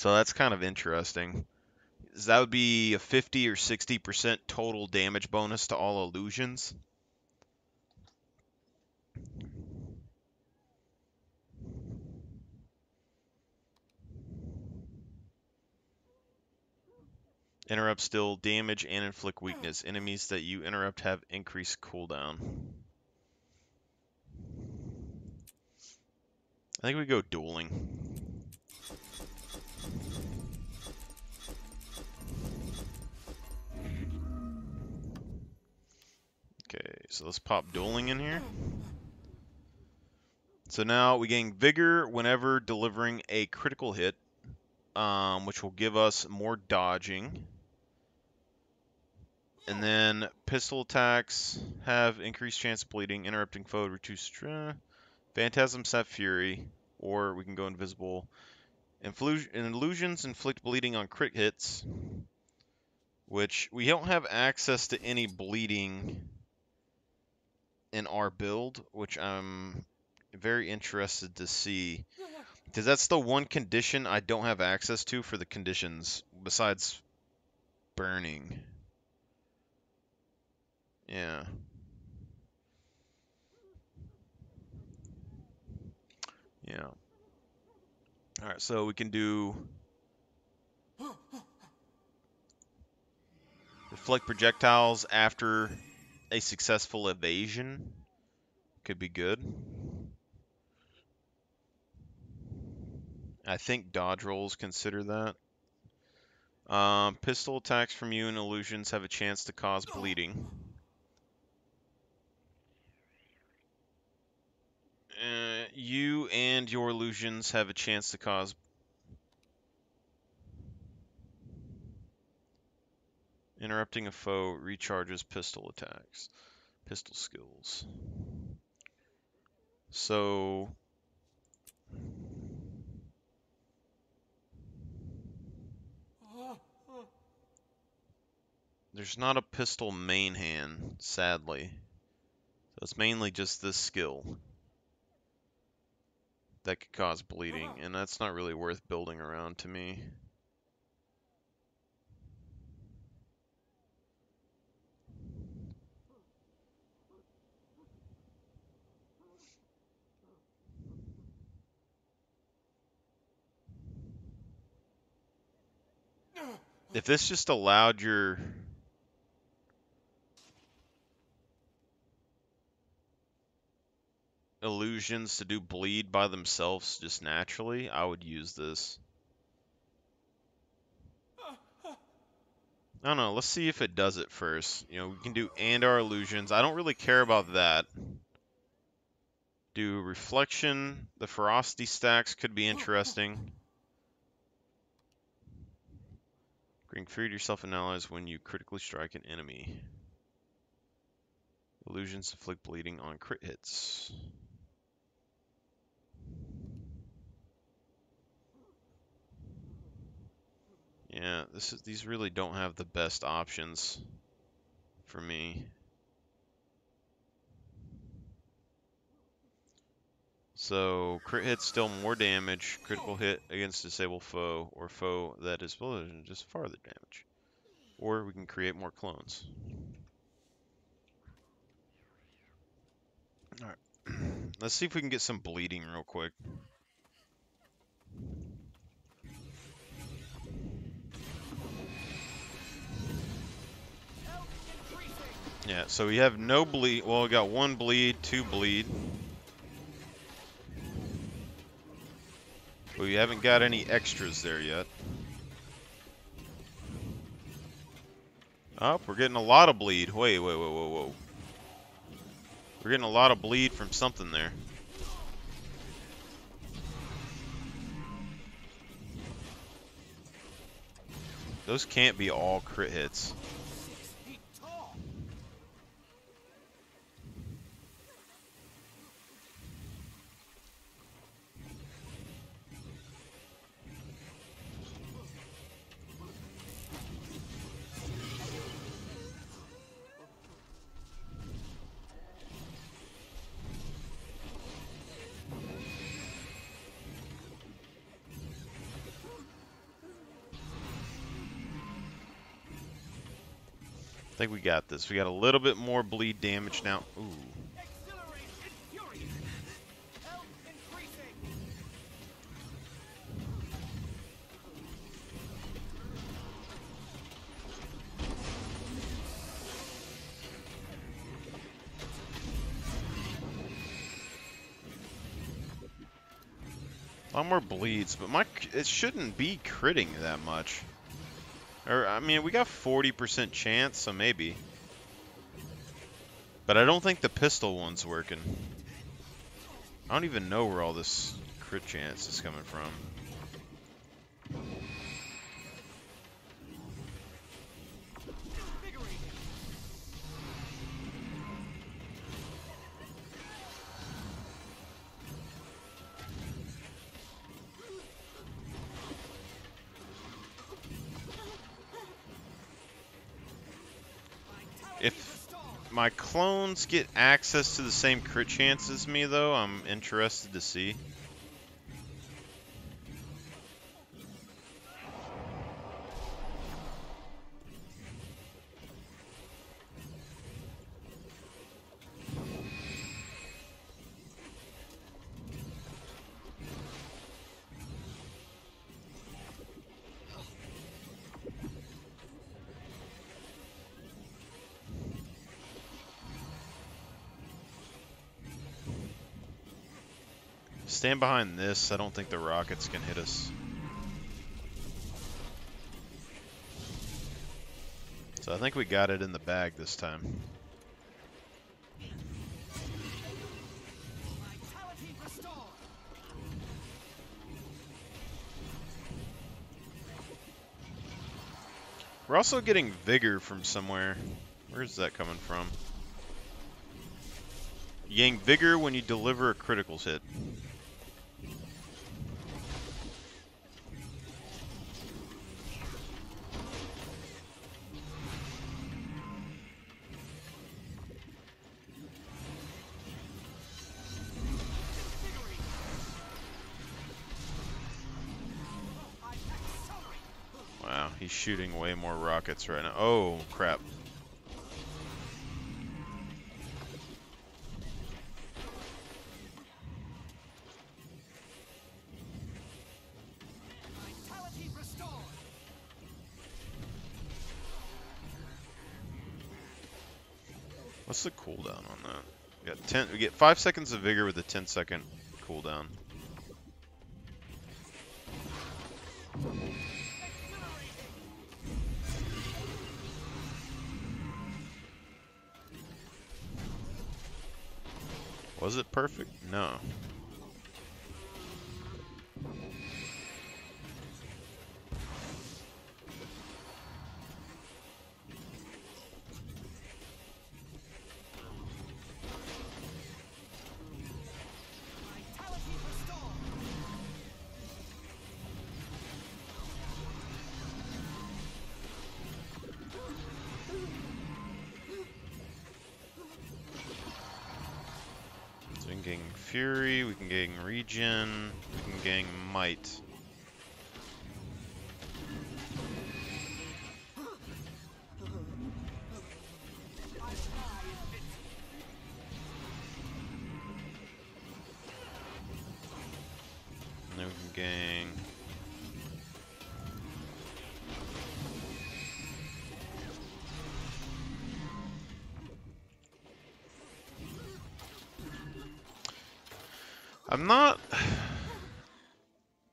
that's kind of interesting. So that would be a 50 or 60% total damage bonus to all illusions. Interrupts deal damage and inflict weakness. Enemies that you interrupt have increased cooldown. I think we go dueling. Okay, so let's pop dueling in here. So now we gain vigor whenever delivering a critical hit, which will give us more dodging. And then pistol attacks have increased chance of bleeding, interrupting foe, reduce Phantasm Set Fury, or we can go invisible. Illusions inflict bleeding on crit hits, which we don't have access to any bleeding in our build, which I'm very interested to see. Because that's the one condition I don't have access to for the conditions, besides burning. Yeah. Yeah. Alright, so we can do reflect projectiles after a successful evasion. Could be good. I think dodge rolls consider that. Pistol attacks from you and illusions have a chance to cause bleeding. You and your illusions have a chance to cause... Interrupting a foe recharges pistol attacks. Pistol skills. So... There's not a pistol main hand, sadly. So it's mainly just this skill that could cause bleeding, and that's not really worth building around to me. If this just allowed your illusions to do bleed by themselves just naturally, I would use this. I don't know, let's see if it does it first. You know, we can do and our illusions. I don't really care about that. Do reflection, the ferocity stacks could be interesting. Bring fear to yourself and allies when you critically strike an enemy. Illusions inflict bleeding on crit hits. Yeah, these really don't have the best options for me. So, crit hits still more damage, critical hit against disabled foe, or foe that is just farther damage. Or we can create more clones. Alright, let's see if we can get some bleeding real quick. Yeah, so we have no bleed. Well, we got 1 bleed, 2 bleed. But we haven't got any extras there yet. Oh, we're getting a lot of bleed. Wait, whoa. We're getting a lot of bleed from something there. Those can't be all crit hits. I think we got this. We got a little bit more bleed damage now. Ooh. A lot more bleeds, but it shouldn't be critting that much. Or, I mean, we got 40% chance, so maybe. But I don't think the pistol one's working. I don't even know where all this crit chance is coming from. If my clones get access to the same crit chance as me, though, I'm interested to see. Stand behind this. I don't think the rockets can hit us. So I think we got it in the bag this time. We're also getting vigor from somewhere. Where's that coming from? You gain vigor when you deliver a critical hit. Wow, he's shooting way more rockets right now. Oh, crap. What's the cooldown on that? We get 5 seconds of vigor with a 10-second cooldown. Was it perfect? No. So we can gain Fury, we can gain Regen, we can gain Might. And then we can gain... I'm not...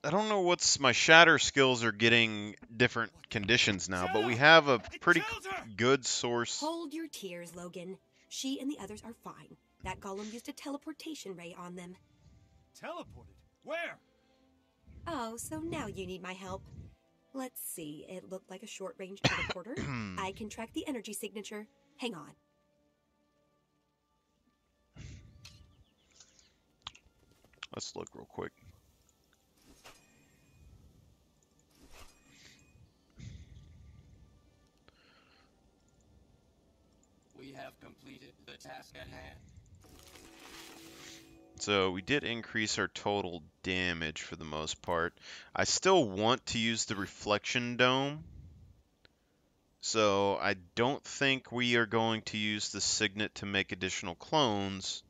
I don't know what's... My Shatter skills are getting different conditions now, but we have a pretty good source. Hold your tears, Logan. She and the others are fine. That golem used a teleportation ray on them. Teleported? Where? Oh, so now you need my help. Let's see. It looked like a short-range teleporter. I can track the energy signature. Hang on. Let's look real quick. We have completed the task at hand. So we did increase our total damage for the most part. I still want to use the reflection dome. So I don't think we are going to use the signet to make additional clones.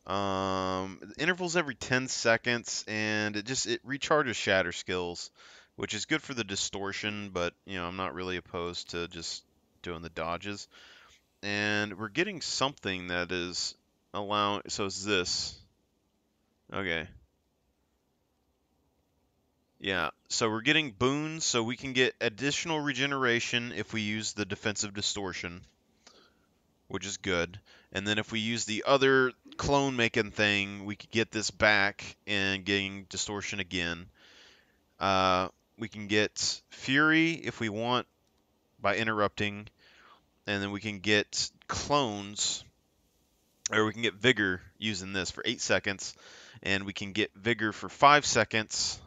Intervals every 10 seconds, and it recharges shatter skills, which is good for the distortion, but I'm not really opposed to just doing the dodges. And we're getting something that is allowing, so it's this. Okay. Yeah, so we're getting boons, so we can get additional regeneration if we use the defensive distortion, which is good. And then if we use the other clone making thing, we could get this back and getting distortion again. We can get Fury if we want by interrupting, and then we can get clones, or we can get Vigor using this for 8 seconds, and we can get Vigor for 5 seconds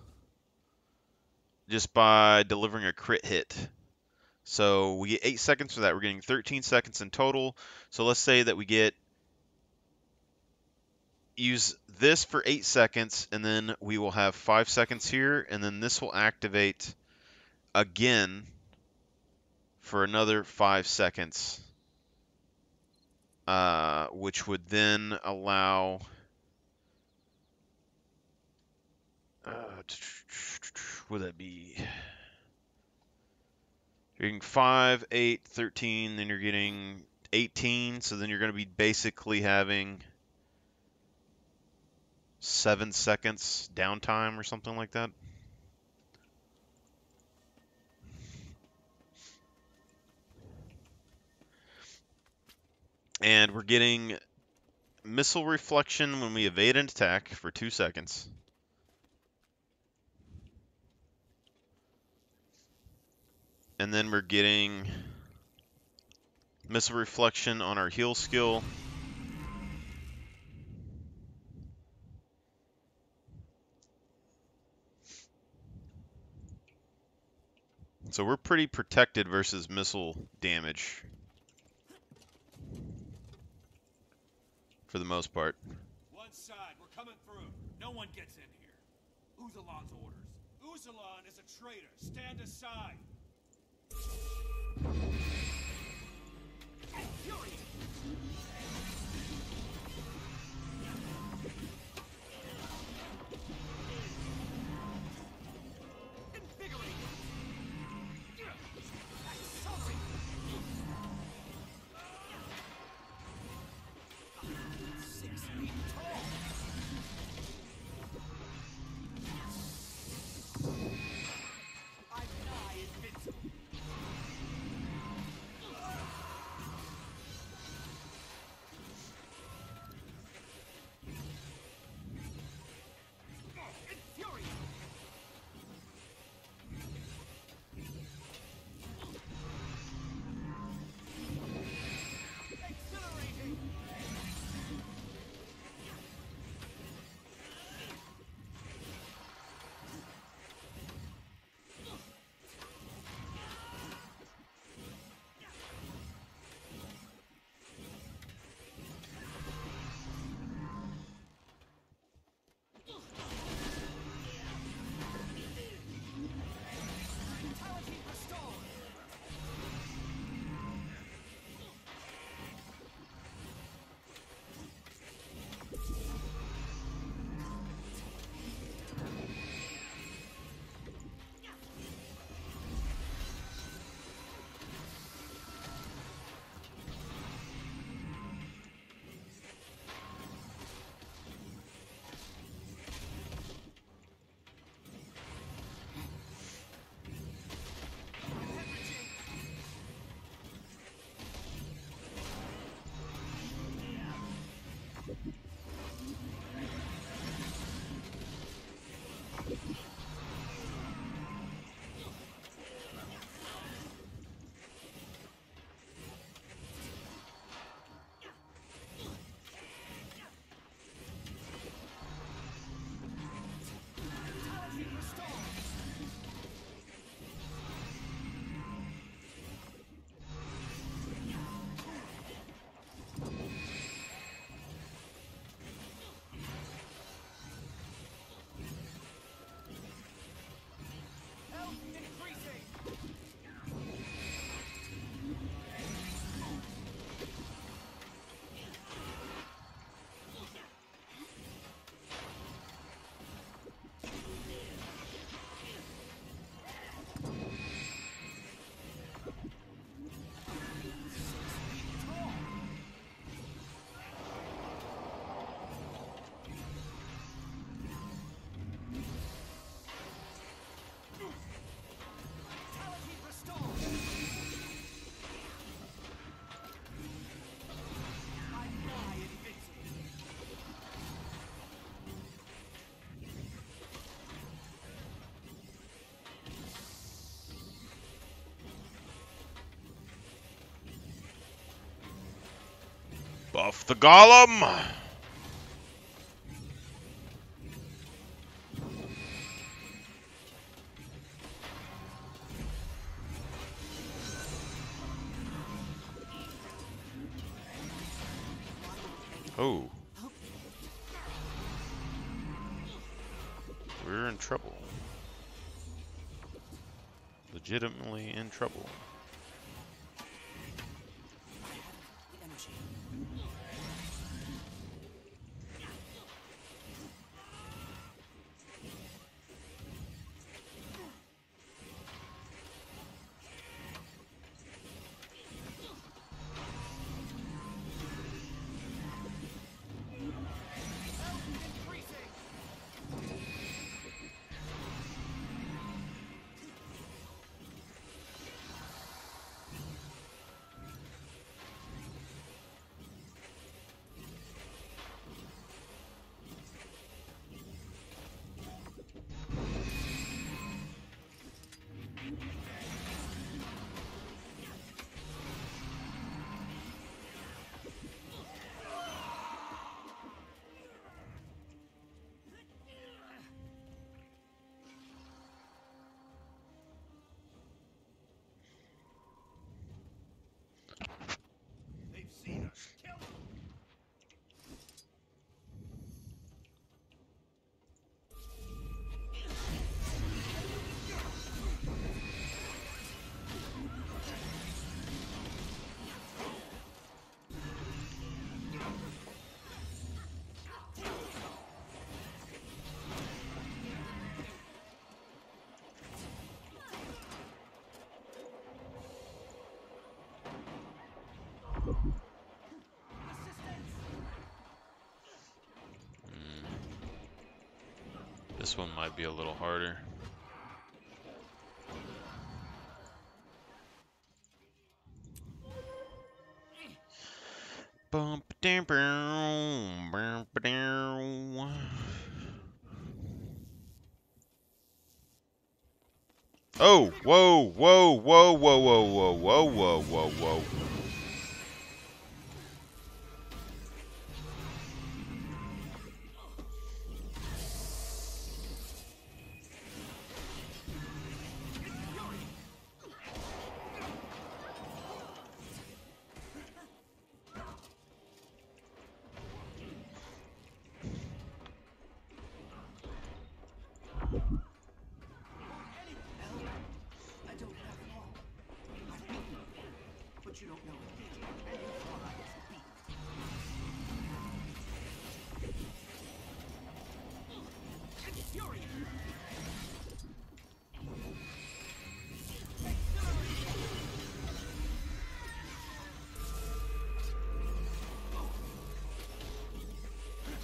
just by delivering a crit hit. So we get 8 seconds for that. We're getting 13 seconds in total. So let's say that we use this for 8 seconds, and then we will have 5 seconds here, and then this will activate again for another 5 seconds, which would then allow would that be? You're getting 5, 8, 13, then you're getting 18, so then you're going to be basically having 7 seconds downtime or something like that. And we're getting missile reflection when we evade an attack for 2 seconds. And then we're getting missile reflection on our heal skill. So we're pretty protected versus missile damage for the most part. One side, we're coming through. No one gets in here. Uzalon's orders. Uzalon is a traitor. Stand aside. off the golem! Oh. We're in trouble. Legitimately in trouble. This one might be a little harder. Bump down, bump down. Oh, whoa, whoa, whoa, whoa, whoa, whoa, whoa, whoa, whoa, whoa.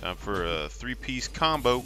Time for a three-piece combo.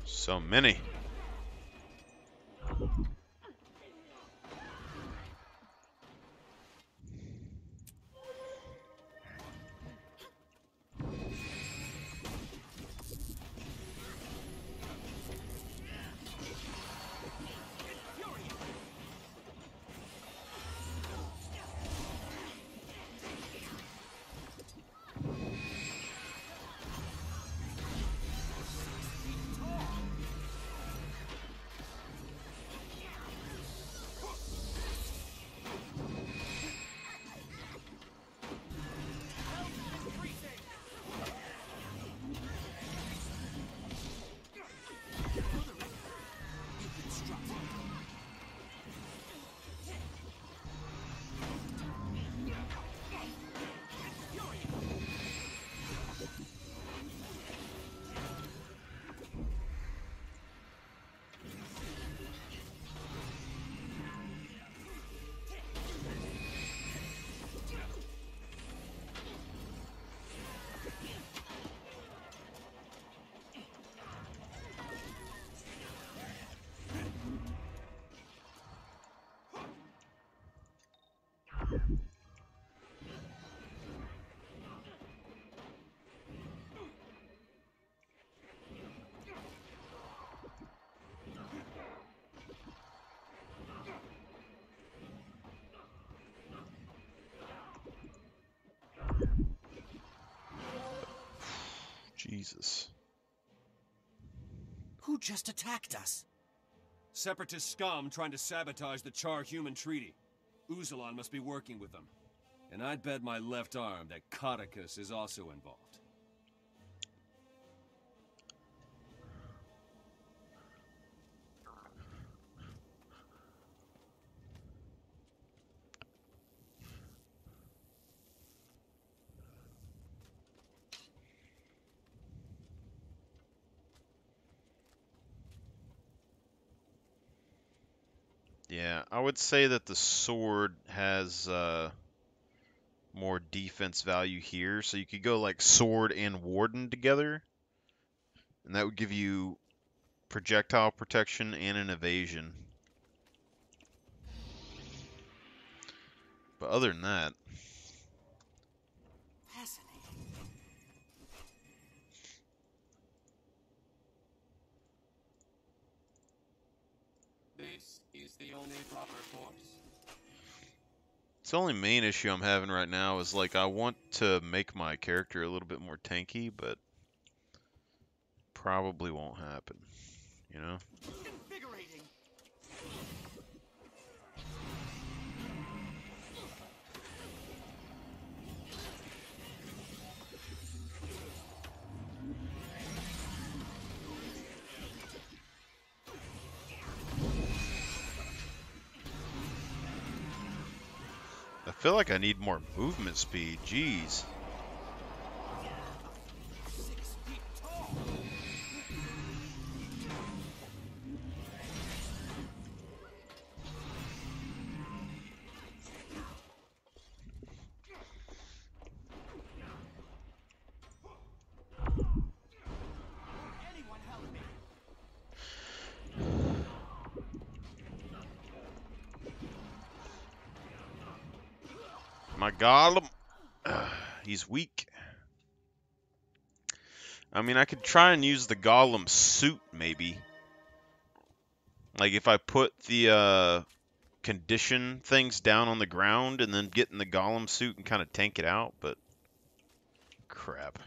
So many. Jesus. Who just attacked us? Separatist scum trying to sabotage the Char-Human Treaty. Uzalon must be working with them. And I'd bet my left arm that Codicus is also involved. Yeah, I would say that the sword has more defense value here. So you could go like sword and warden together, and that would give you projectile protection and an evasion. But other than that, This is the only proper course. it's the only main issue I'm having right now is like I want to make my character a little bit more tanky, but probably won't happen, you know? Invigorating. I feel like I need more movement speed, jeez. My golem, he's weak. I mean, I could try and use the golem suit, maybe. Like, if I put the condition things down on the ground and then get in the golem suit and kind of tank it out, but crap.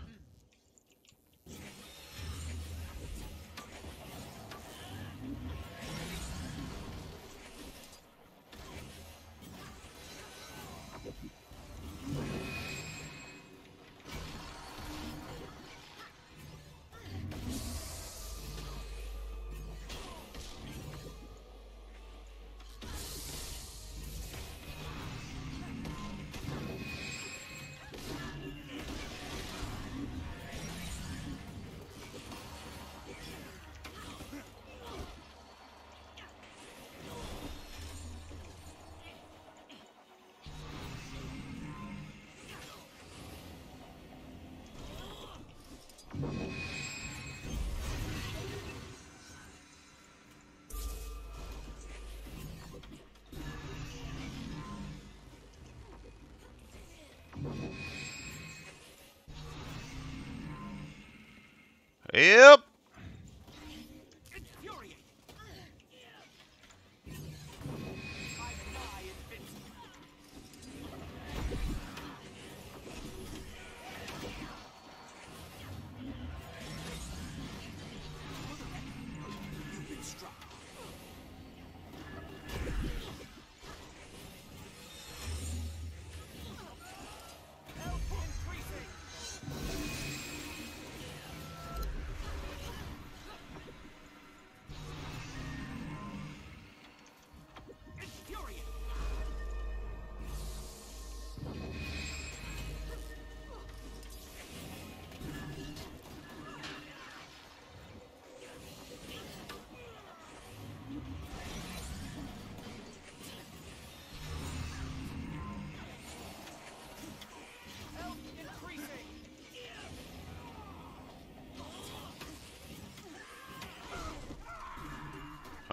Yep.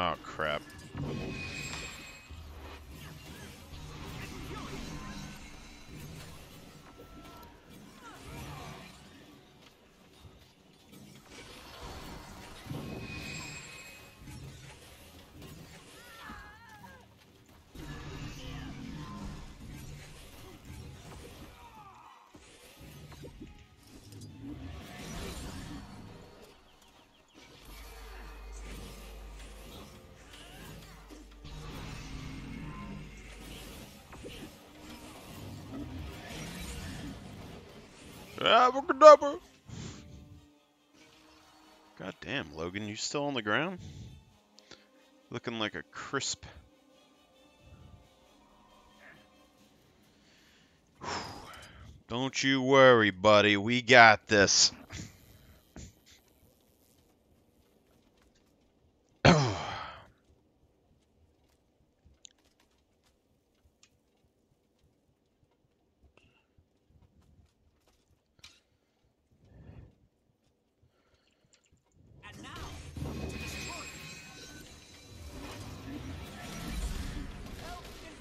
Oh, crap. Abracadabra. God damn, Logan, you still on the ground? Looking like a crisp. Don't you worry, buddy. We got this.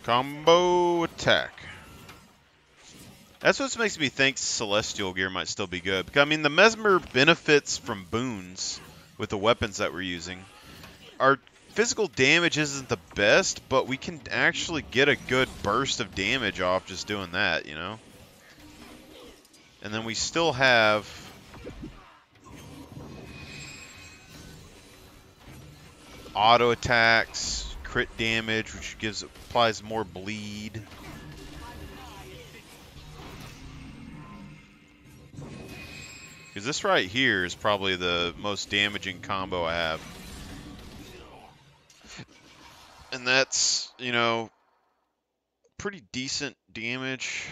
Combo attack. That's what makes me think Celestial Gear might still be good. Because, I mean, the Mesmer benefits from boons with the weapons that we're using. Our physical damage isn't the best, but we can actually get a good burst of damage off just doing that, you know? And then we still have auto attacks, crit damage, which applies more bleed. Because this right here is probably the most damaging combo I have. And that's, you know, pretty decent damage.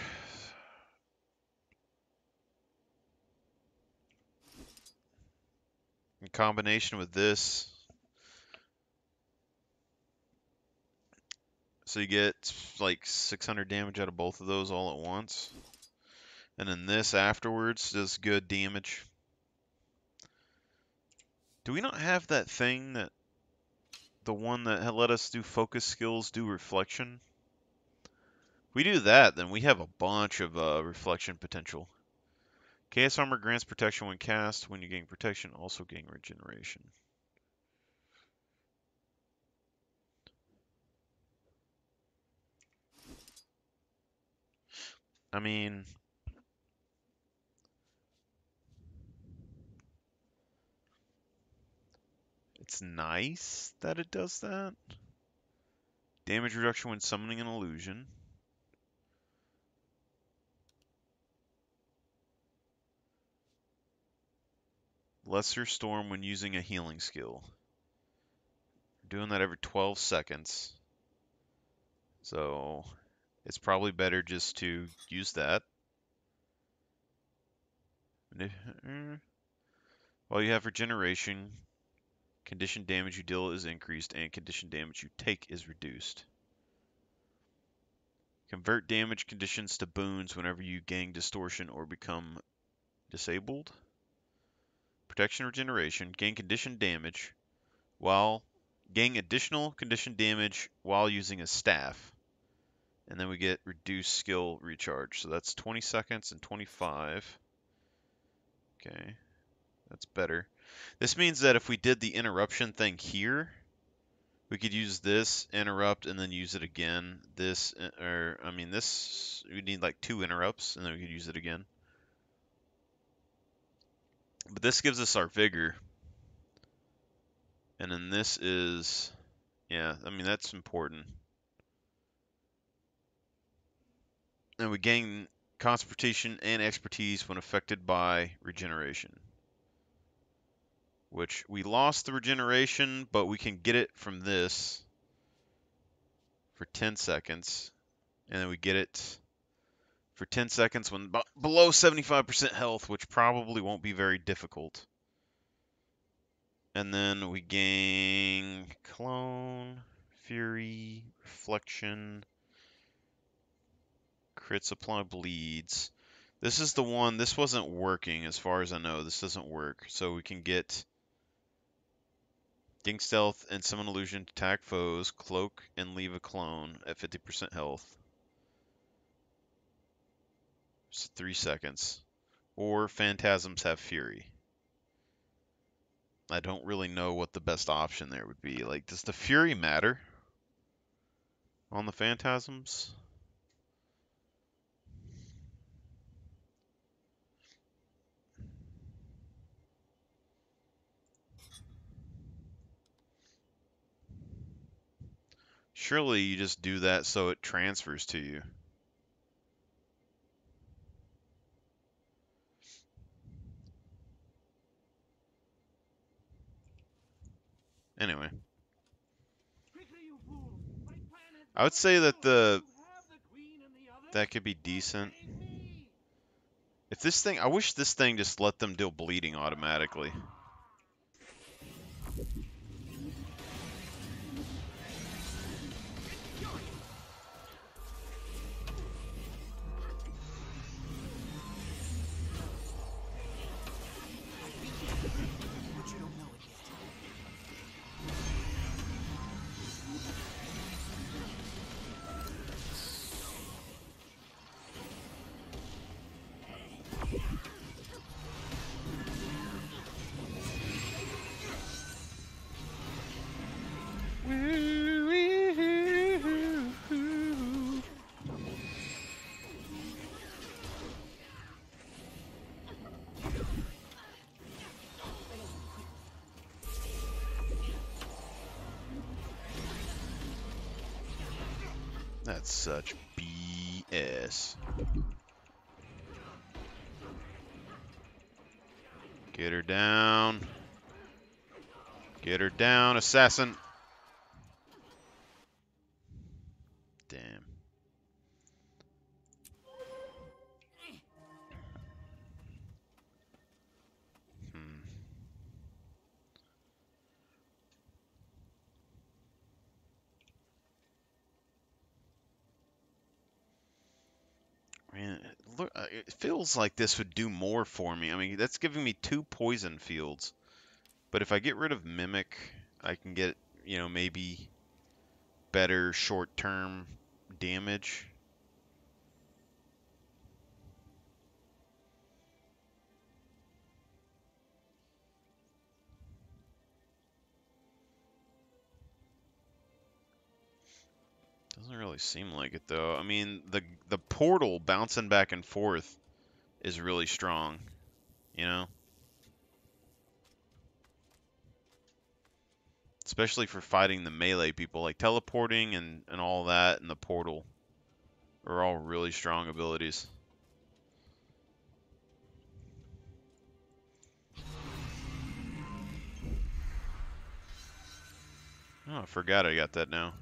In combination with this. So you get like 600 damage out of both of those all at once. And then this afterwards does good damage. Do we not have that thing that the one that let us do focus skills do reflection? If we do that, then we have a bunch of reflection potential. Chaos Armor grants protection when cast. When you gain protection, also gain regeneration. I mean, it's nice that it does that. Damage reduction when summoning an illusion. Lesser Storm when using a healing skill. Doing that every 12 seconds. So it's probably better just to use that. While you have regeneration, condition damage you deal is increased and condition damage you take is reduced. Convert damage conditions to boons whenever you gain distortion or become disabled. Protection regeneration. Gain condition damage while gain additional condition damage while using a staff. And then we get reduced skill recharge. So that's 20 seconds and 25. Okay, that's better. This means that if we did the interruption thing here, we could use this, interrupt, and then use it again. This, or, I mean, this, we need like 2 interrupts, and then we could use it again. But this gives us our vigor. And then this is, yeah, I mean, that's important. And we gain concentration and expertise when affected by regeneration. Which we lost the regeneration, but we can get it from this for 10 seconds. And then we get it for 10 seconds when below 75% health, which probably won't be very difficult. And then we gain Clone, Fury, Reflection, Crit Supply, Bleeds. This is the one, this wasn't working as far as I know. This doesn't work. So we can get Gain Stealth and Summon Illusion to attack foes, Cloak, and leave a clone at 50% health. It's 3 seconds. Or Phantasms have Fury. I don't really know what the best option there would be. Like, does the Fury matter on the Phantasms? Surely you just do that so it transfers to you. I would say that that could be decent. If this thing, I wish this thing just let them deal bleeding automatically. That's such BS. Get her down. Get her down, assassin. Damn. Man, look, it feels like this would do more for me. I mean, that's giving me 2 poison fields. But if I get rid of Mimic, I can get, you know, maybe better short-term damage. Doesn't really seem like it, though. I mean, the portal bouncing back and forth is really strong, you know? Especially for fighting the melee people, like teleporting and all that, and the portal are all really strong abilities. Oh, I forgot I got that now.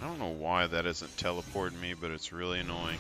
I don't know why that isn't teleporting me, but it's really annoying.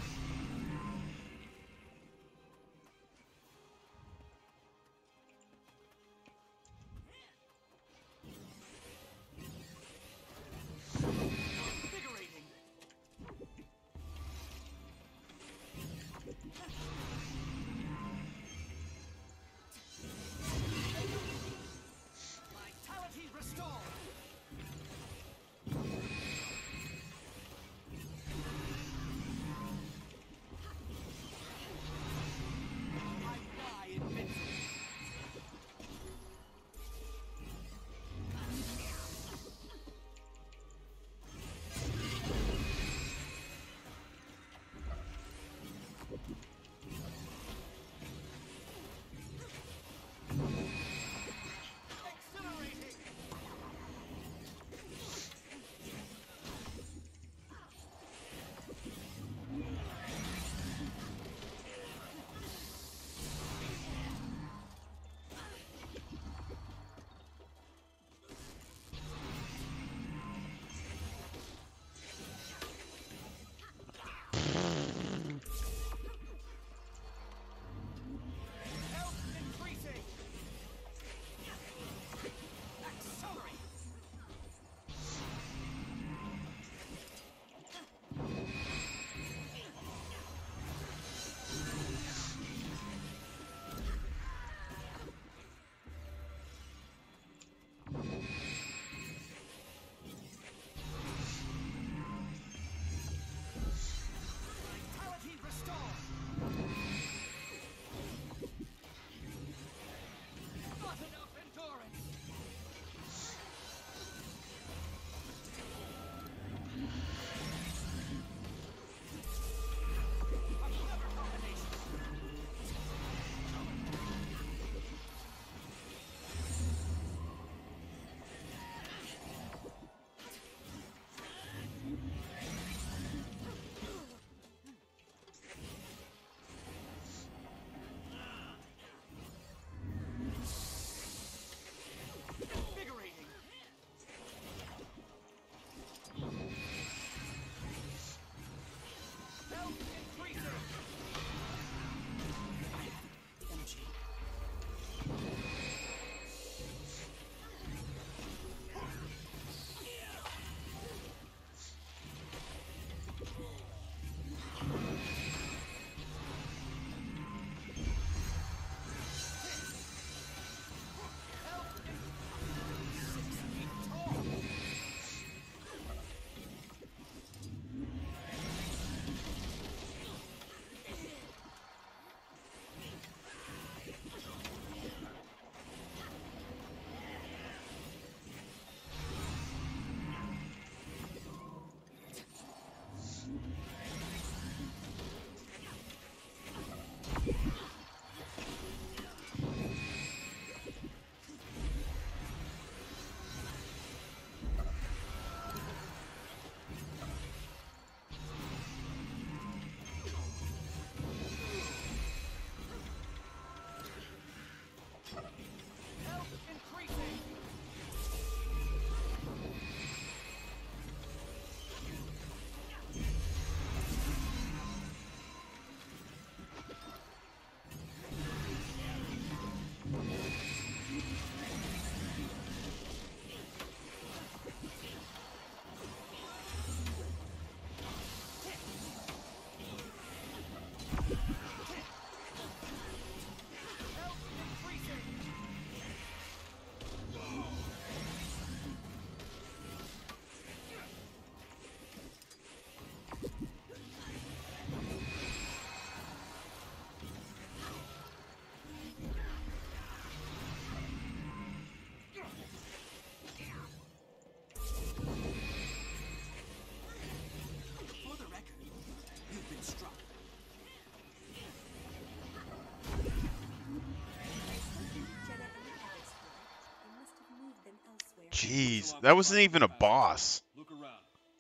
Jeez, that wasn't even a boss. Look around.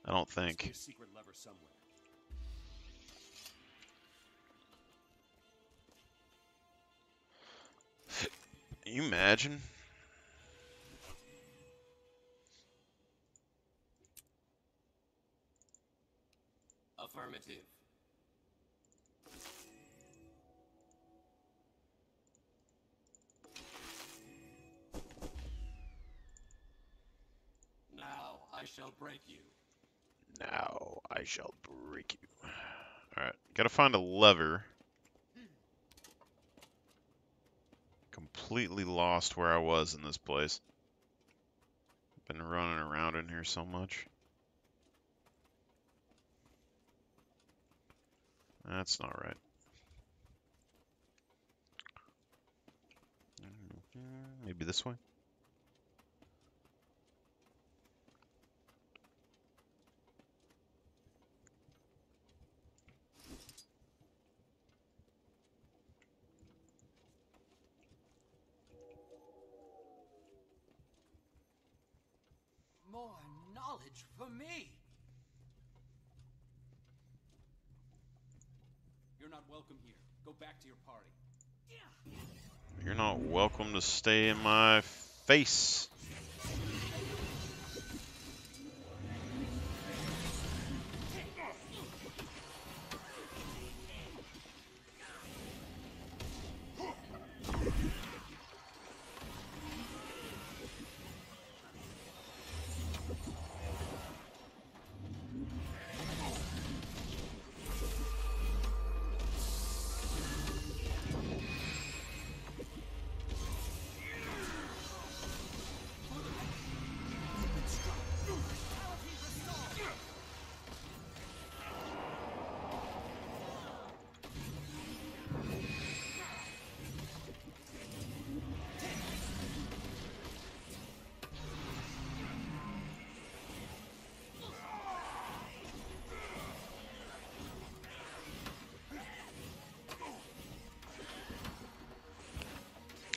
I don't Must be think. a secret lever somewhere. Can you imagine? Affirmative. Now I shall break you. Now I shall break you. Alright, gotta find a lever. Completely lost where I was in this place. Been running around in here so much. That's not right. Maybe this way? More knowledge for me. You're not welcome here. Go back to your party. You're not welcome to stay in my face.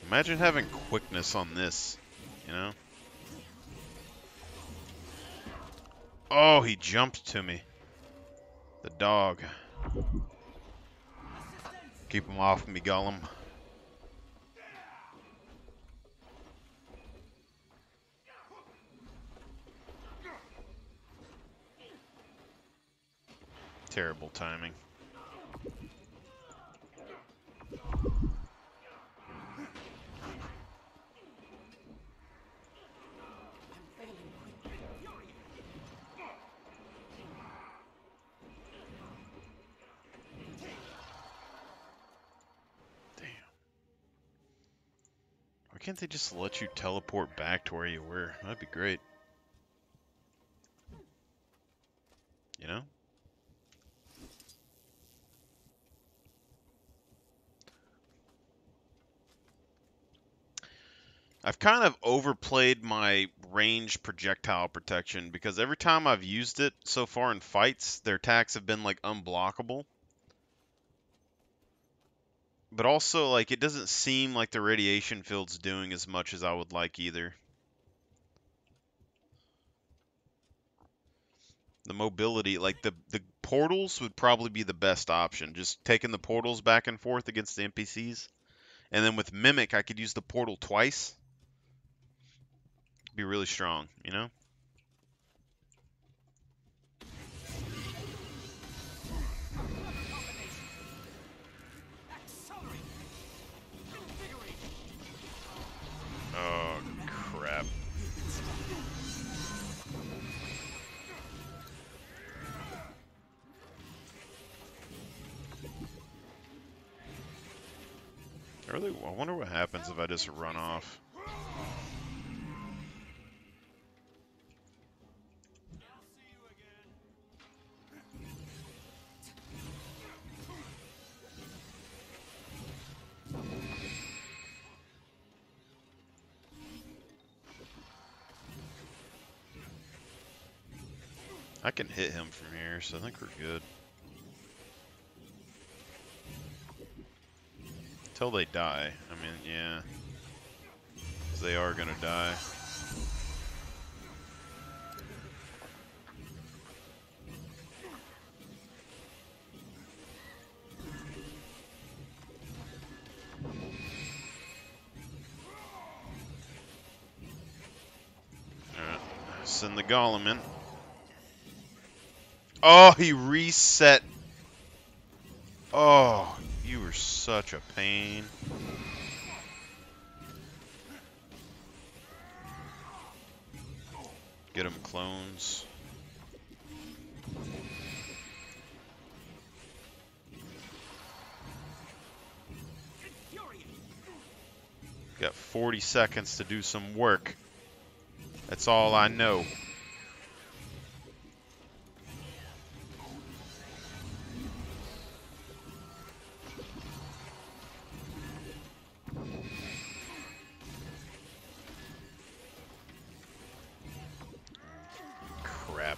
Imagine having quickness on this, you know? Oh, he jumped to me. The dog. Keep him off me, Gollum. Terrible timing. Why can't they just let you teleport back to where you were? That'd be great. You know? I've kind of overplayed my range projectile protection because every time I've used it so far in fights, their attacks have been like unblockable. But also, like, it doesn't seem like the radiation field's doing as much as I would like either. The mobility, like the portals would probably be the best option. Just taking the portals back and forth against the NPCs. And then with Mimic, I could use the portal twice. Be really strong, you know? Oh, crap. I wonder what happens if I just run off. I can hit him from here, so I think we're good. Until they die. I mean, yeah. 'Cause they are gonna die. Send the golem in. Oh, he reset. Oh, you were such a pain. Get him clones. Got 40 seconds to do some work. That's all I know. Crap.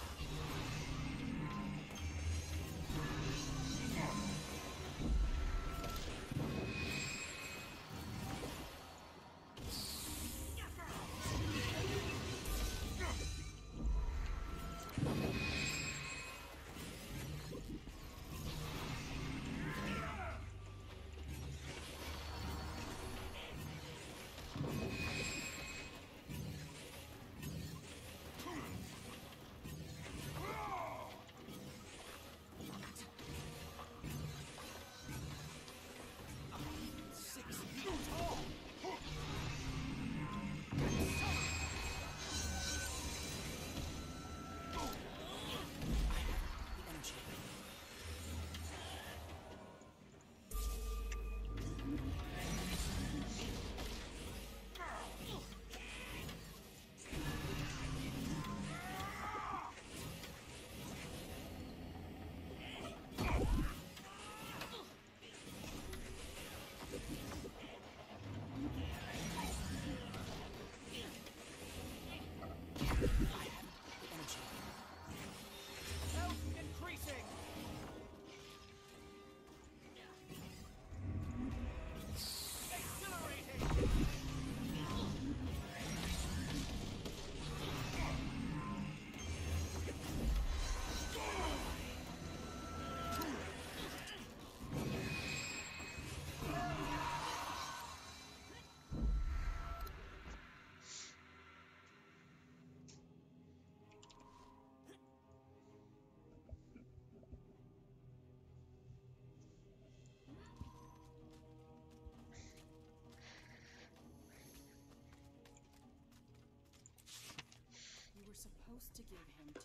Supposed to give him 2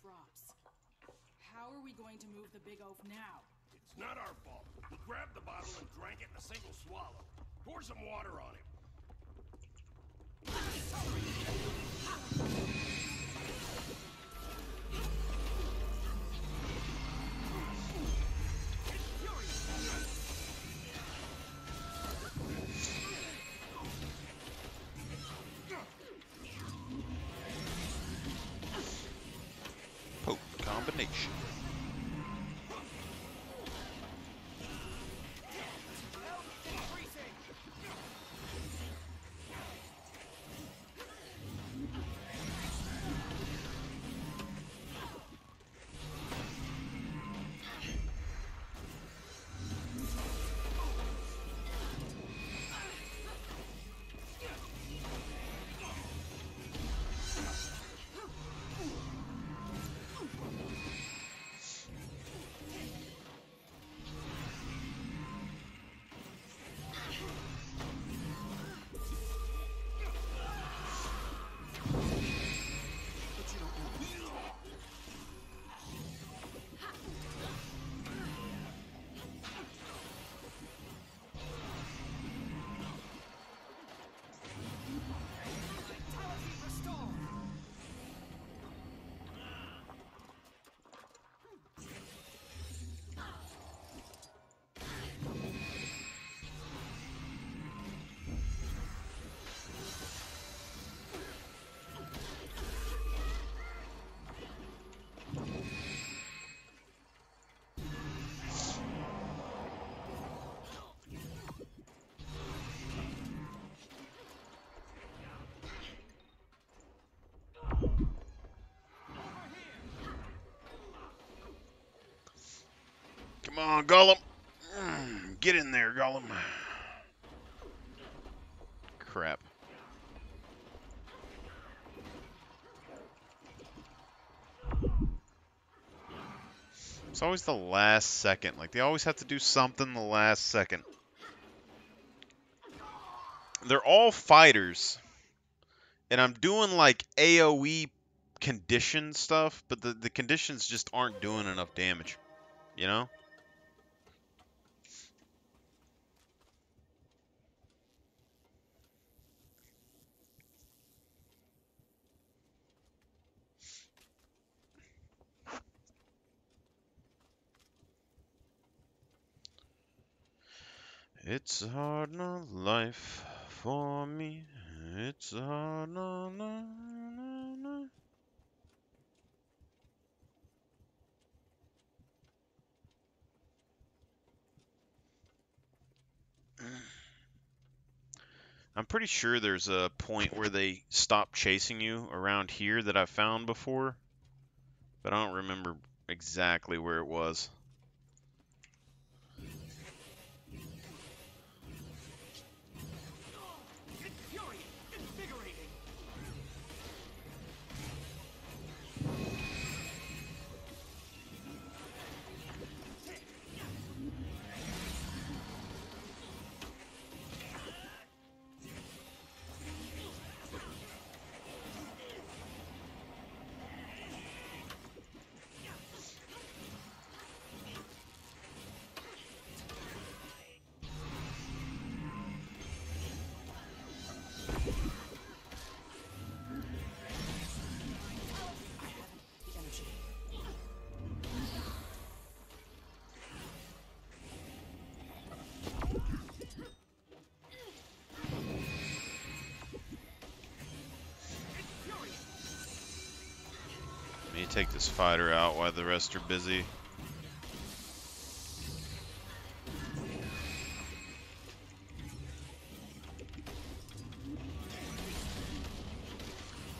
drops. How are we going to move the big oaf now? It's not our fault. He grabbed the bottle and drank it in a single swallow. Pour some water on him. Potent combination. Come on, Gollum. Get in there, Gollum. Crap. It's always the last second. Like, they always have to do something the last second. They're all fighters. And I'm doing, like, AoE condition stuff, but the conditions just aren't doing enough damage. You know? It's a hard knock life for me. It's a hard knock life. I'm pretty sure there's a point where they stop chasing you around here that I've found before, but I don't remember exactly where it was. Let me take this fighter out while the rest are busy.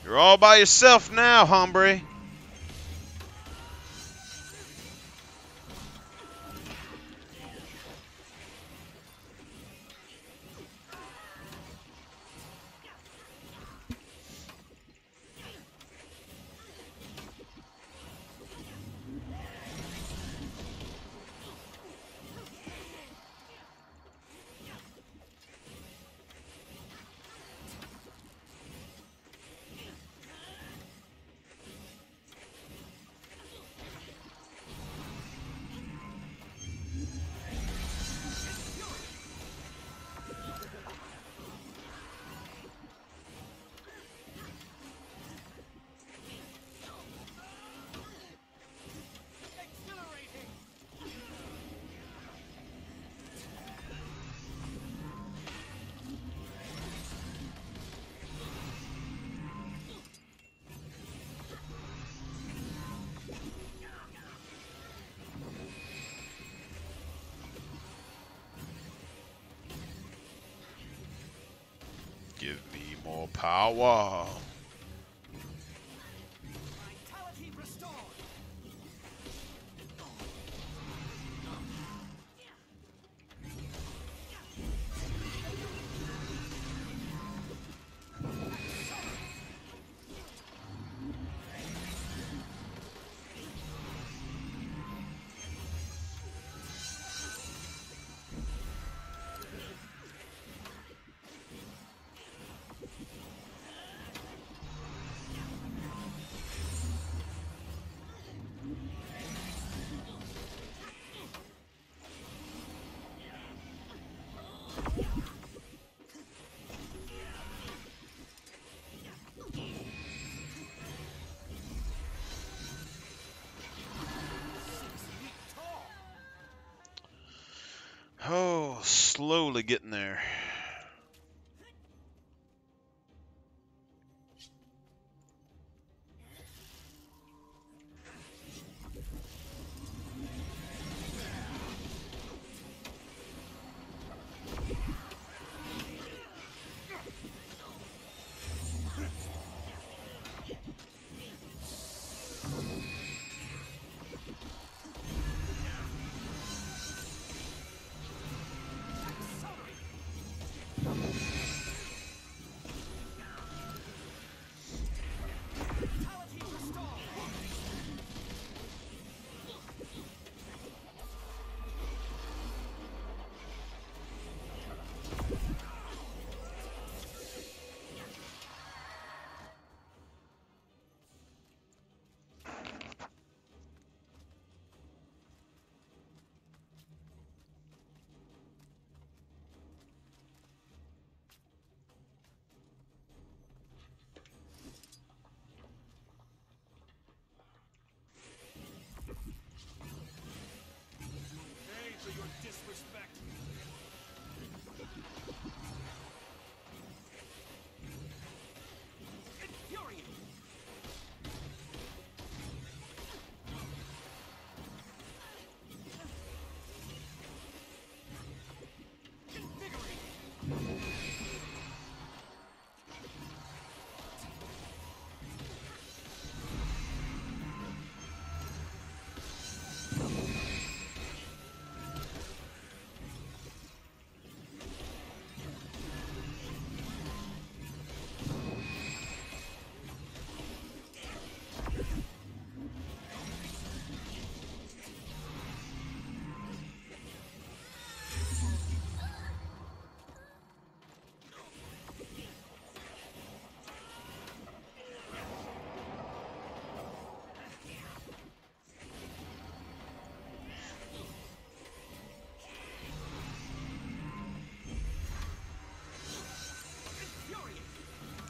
You're all by yourself now, hombre. Give me more power. Oh, slowly getting there.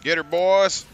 Get her, boys!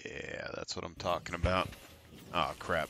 Yeah, that's what I'm talking about. Oh, crap.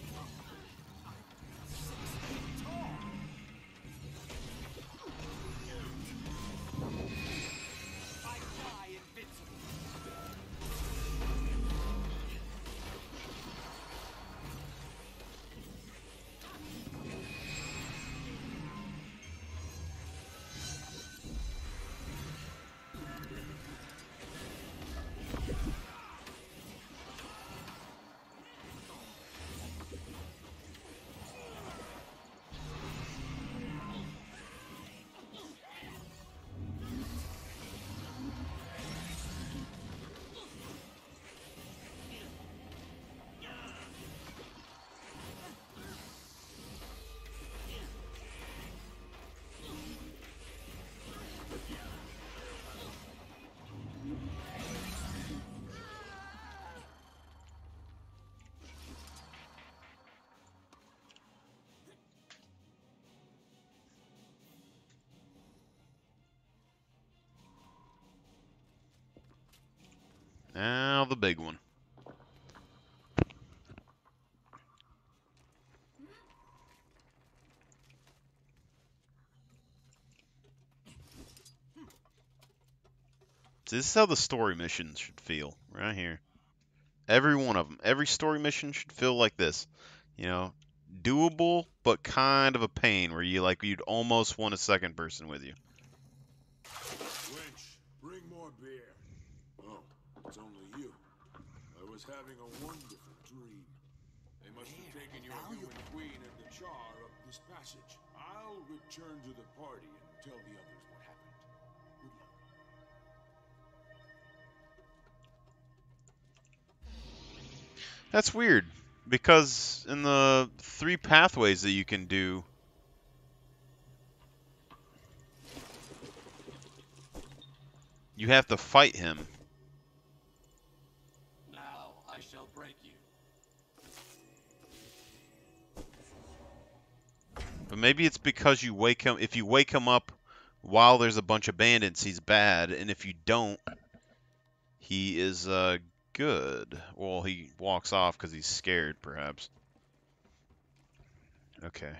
Now the big one. This is how the story missions should feel, right here. Every one of them. Every story mission should feel like this. You know, doable, but kind of a pain where you'd almost want a second person with you. Wench, bring more beer. Oh, it's only you. I was having a wonderful dream. They must have taken your human queen and the char up this passage. I'll return to the party and tell the others what happened. Good luck. That's weird, because in the 3 pathways that you can do, you have to fight him. Now I shall break you. But maybe it's because you wake him. If you wake him up while there's a bunch of bandits, he's bad, and if you don't, he is good. Well, he walks off because he's scared, perhaps. Okay.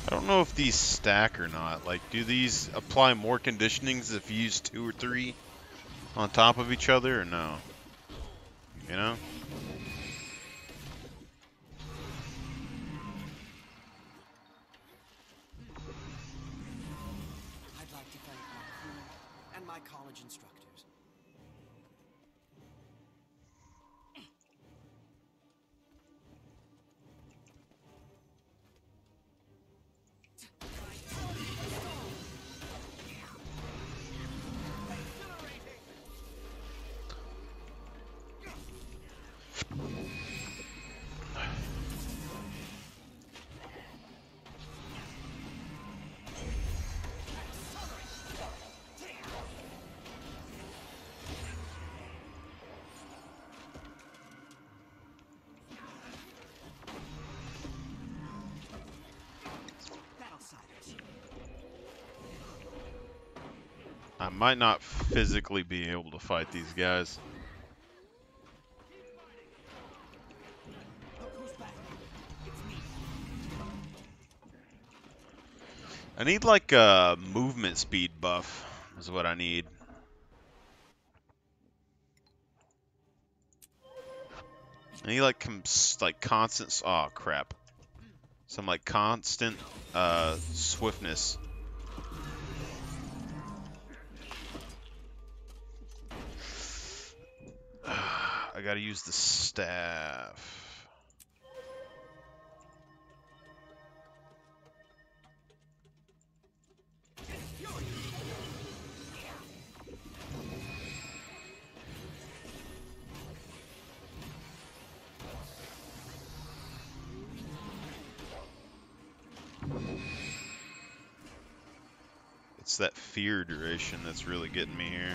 I don't know if these stack or not. Like, do these apply more conditionings if you use 2 or 3 on top of each other, or no? You know? I'd like to thank my crew and my college instructors. I might not physically be able to fight these guys. I need like a movement speed buff is what I need. I need like constant, oh crap. Some like constant swiftness. I gotta use the staff. It's that fear duration that's really getting me here.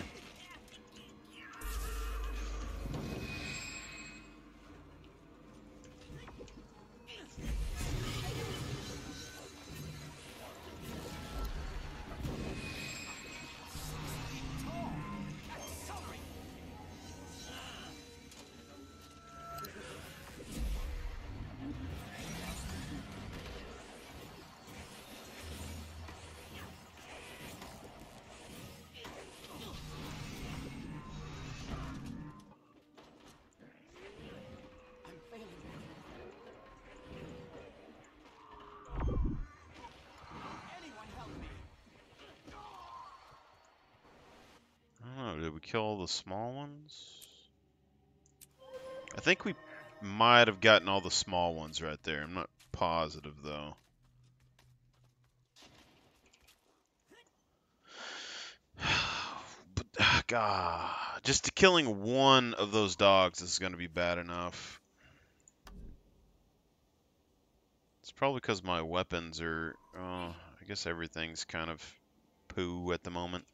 I don't know, did we kill all the small ones? I think we might have gotten all the small ones right there. I'm not positive though. But God, just killing one of those dogs is going to be bad enough. It's probably because my weapons are, I guess everything's kind of poo at the moment.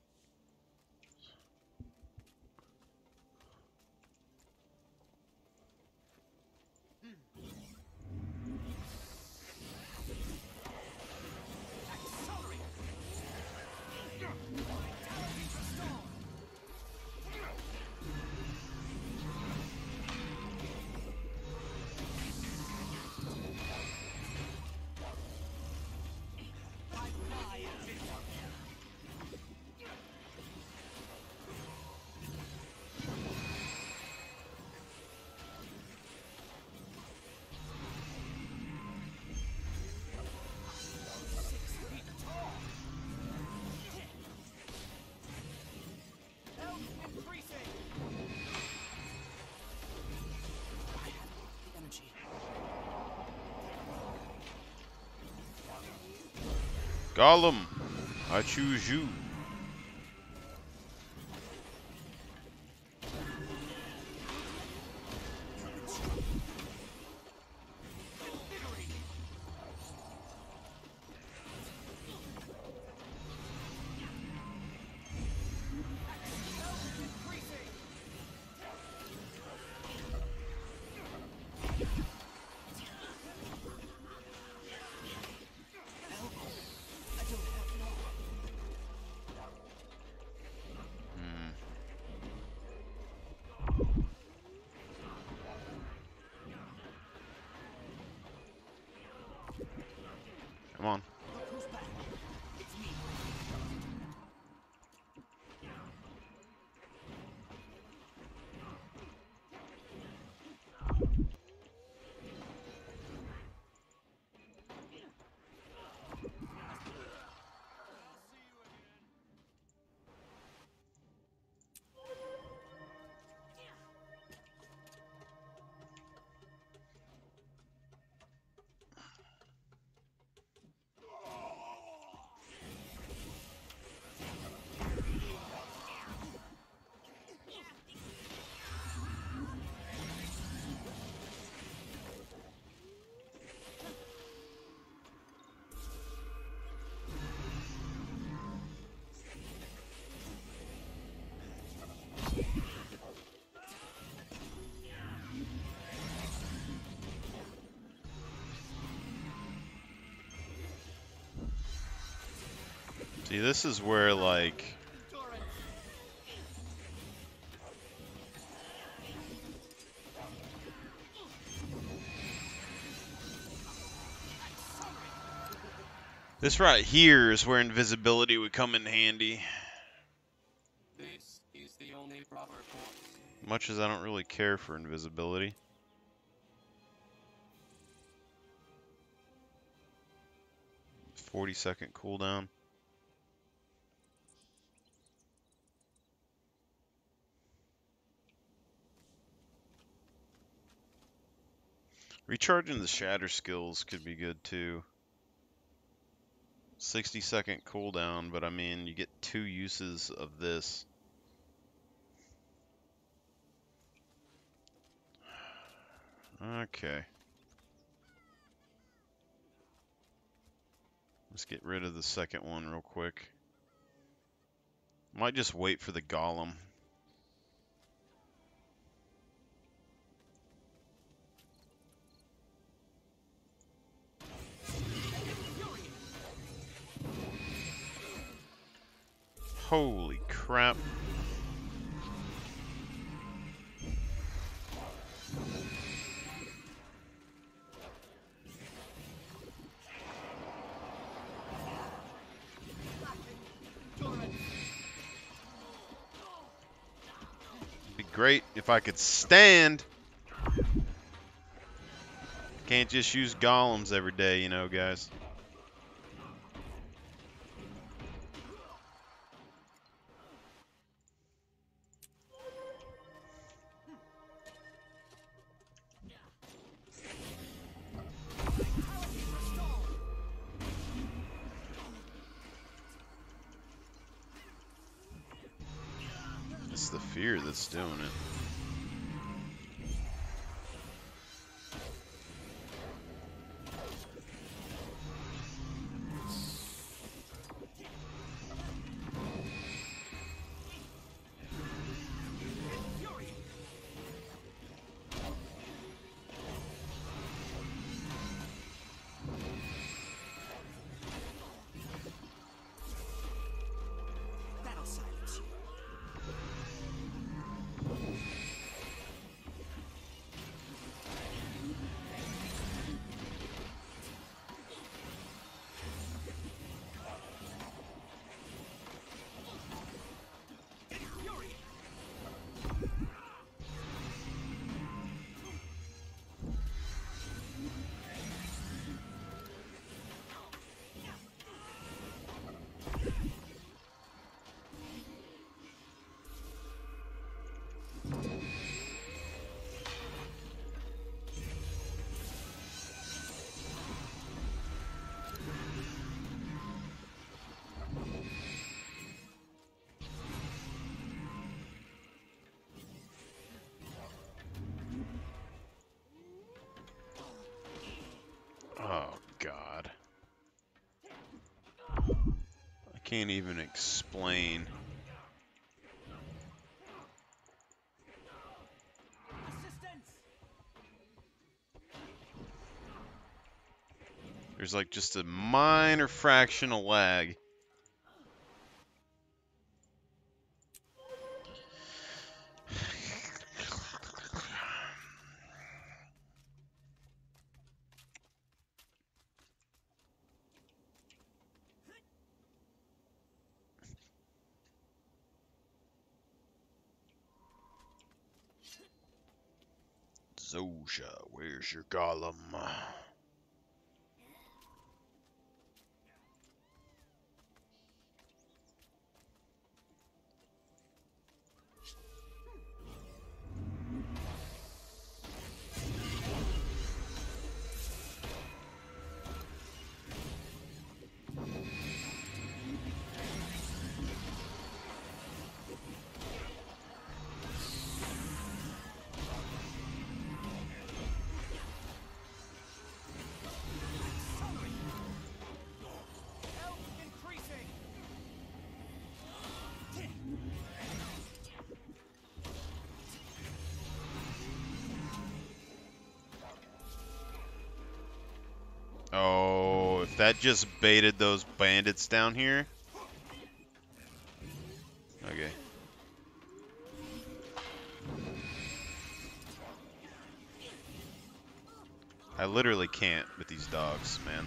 Gollum, I choose you. Come on. See, this is where, like... This right here is where invisibility would come in handy. This is the only proper course. Much as I don't really care for invisibility. "40-second cooldown. Recharging the shatter skills could be good too. 60-second cooldown, but I mean, you get 2 uses of this. Okay. Let's get rid of the second one real quick. Might just wait for the golem. Holy crap. It'd be great if I could stand. Can't just use golems every day, you know, guys. It's the fear that's doing it. That'll silence you. Oh, God. I can't even explain. There's like just a minor fraction of lag. Zosha, where's your golem? Oh, if that just baited those bandits down here. I literally can't with these dogs, man.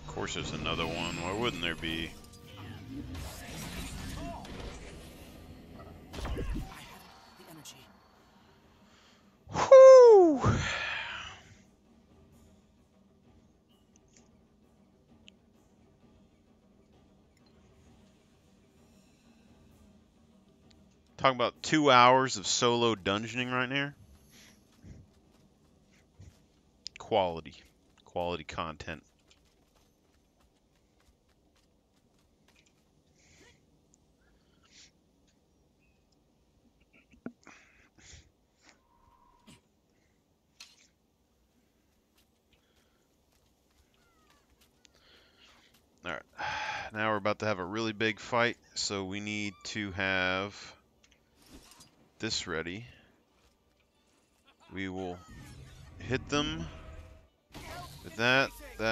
Of course there's another one. Why wouldn't there be? Whew! Talking about 2 hours of solo dungeoning right now. Quality content. Alright, now we're about to have a really big fight, so we need to have this ready. We will hit them with that. We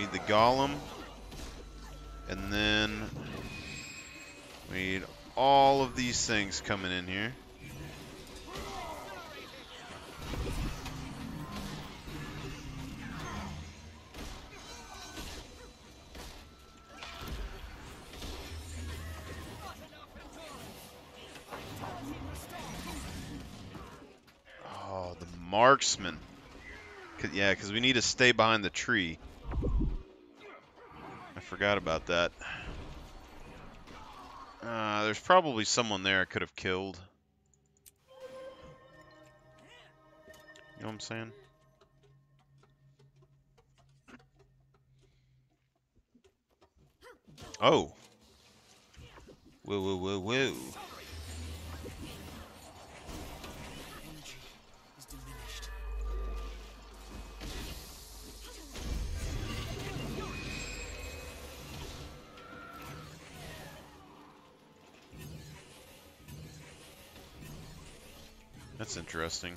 need the golem, and then we need all of these things coming in here. Oh, the marksman. Yeah, because we need to stay behind the tree. I forgot about that. There's probably someone there I could have killed. You know what I'm saying? Oh. Whoa, whoa, whoa, whoa. That's interesting.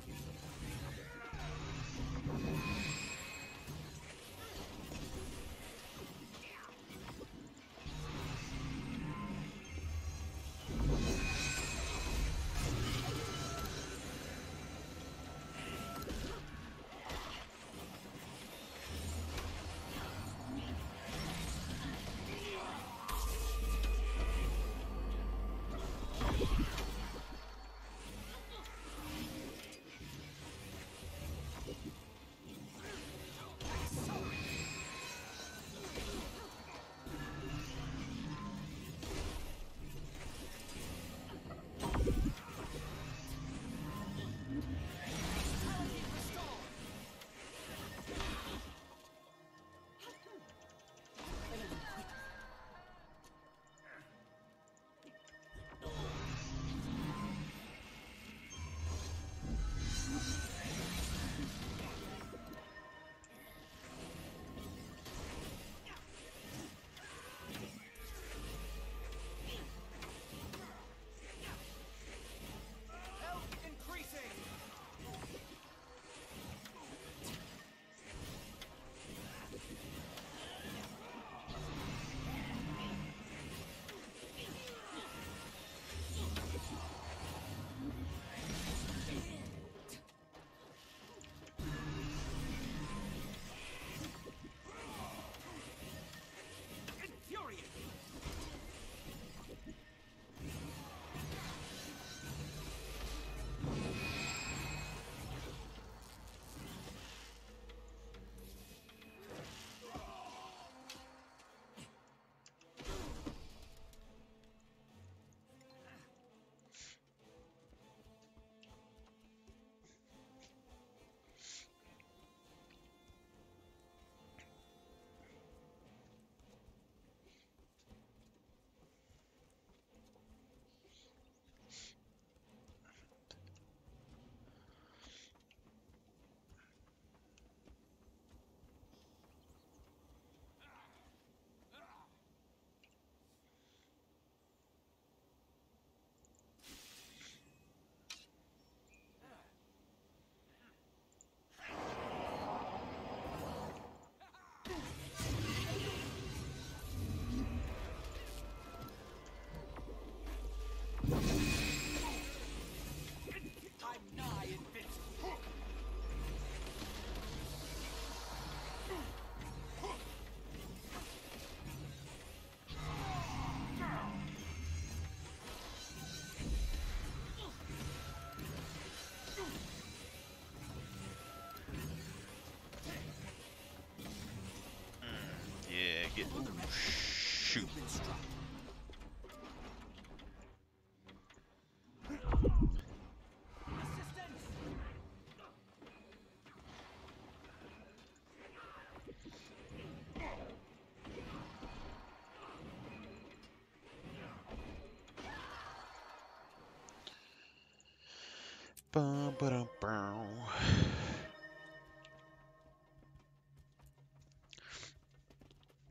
Bum, ba-dum, bow.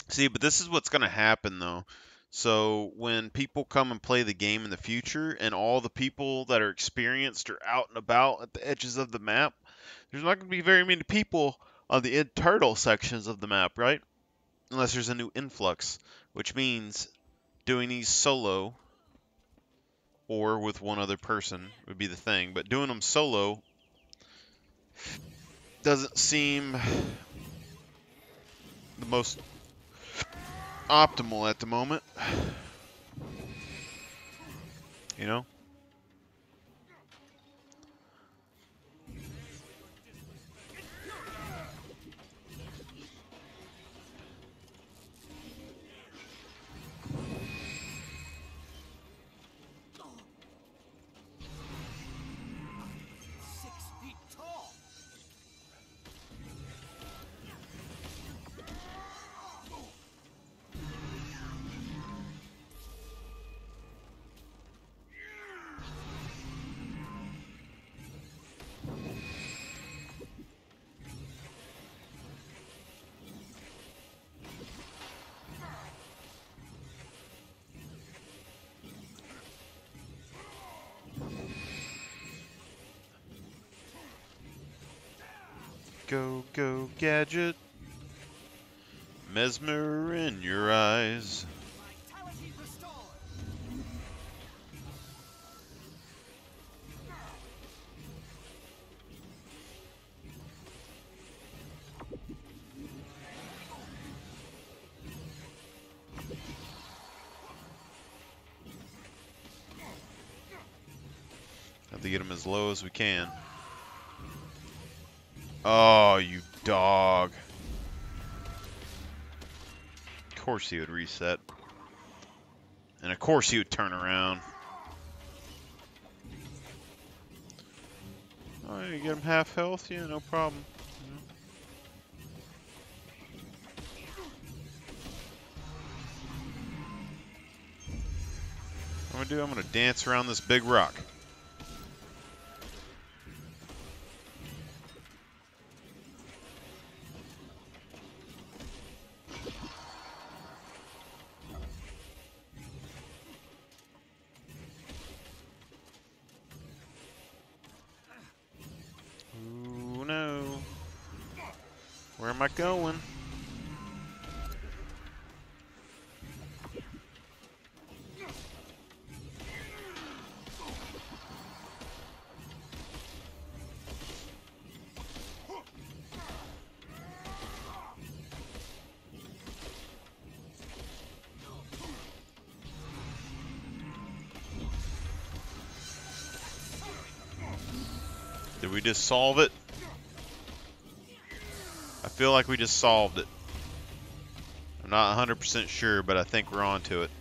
See, but this is what's going to happen, though. So when people come and play the game in the future, and all the people that are experienced are out and about at the edges of the map, there's not going to be very many people on the internal sections of the map, right? Unless there's a new influx, which means doing these solo or with one other person would be the thing. But doing them solo doesn't seem the most optimal at the moment. You know? Go, go, gadget. Mesmer in your eyes. Have to get him as low as we can. Oh, you dog. Of course he would reset. And of course he would turn around. Oh, you get him half health? Yeah, no problem. What I'm gonna do, I'm gonna dance around this big rock. Ooh, no. Where am I going? Did we just solve it? I feel like we just solved it. I'm not 100% sure, but I think we're on to it.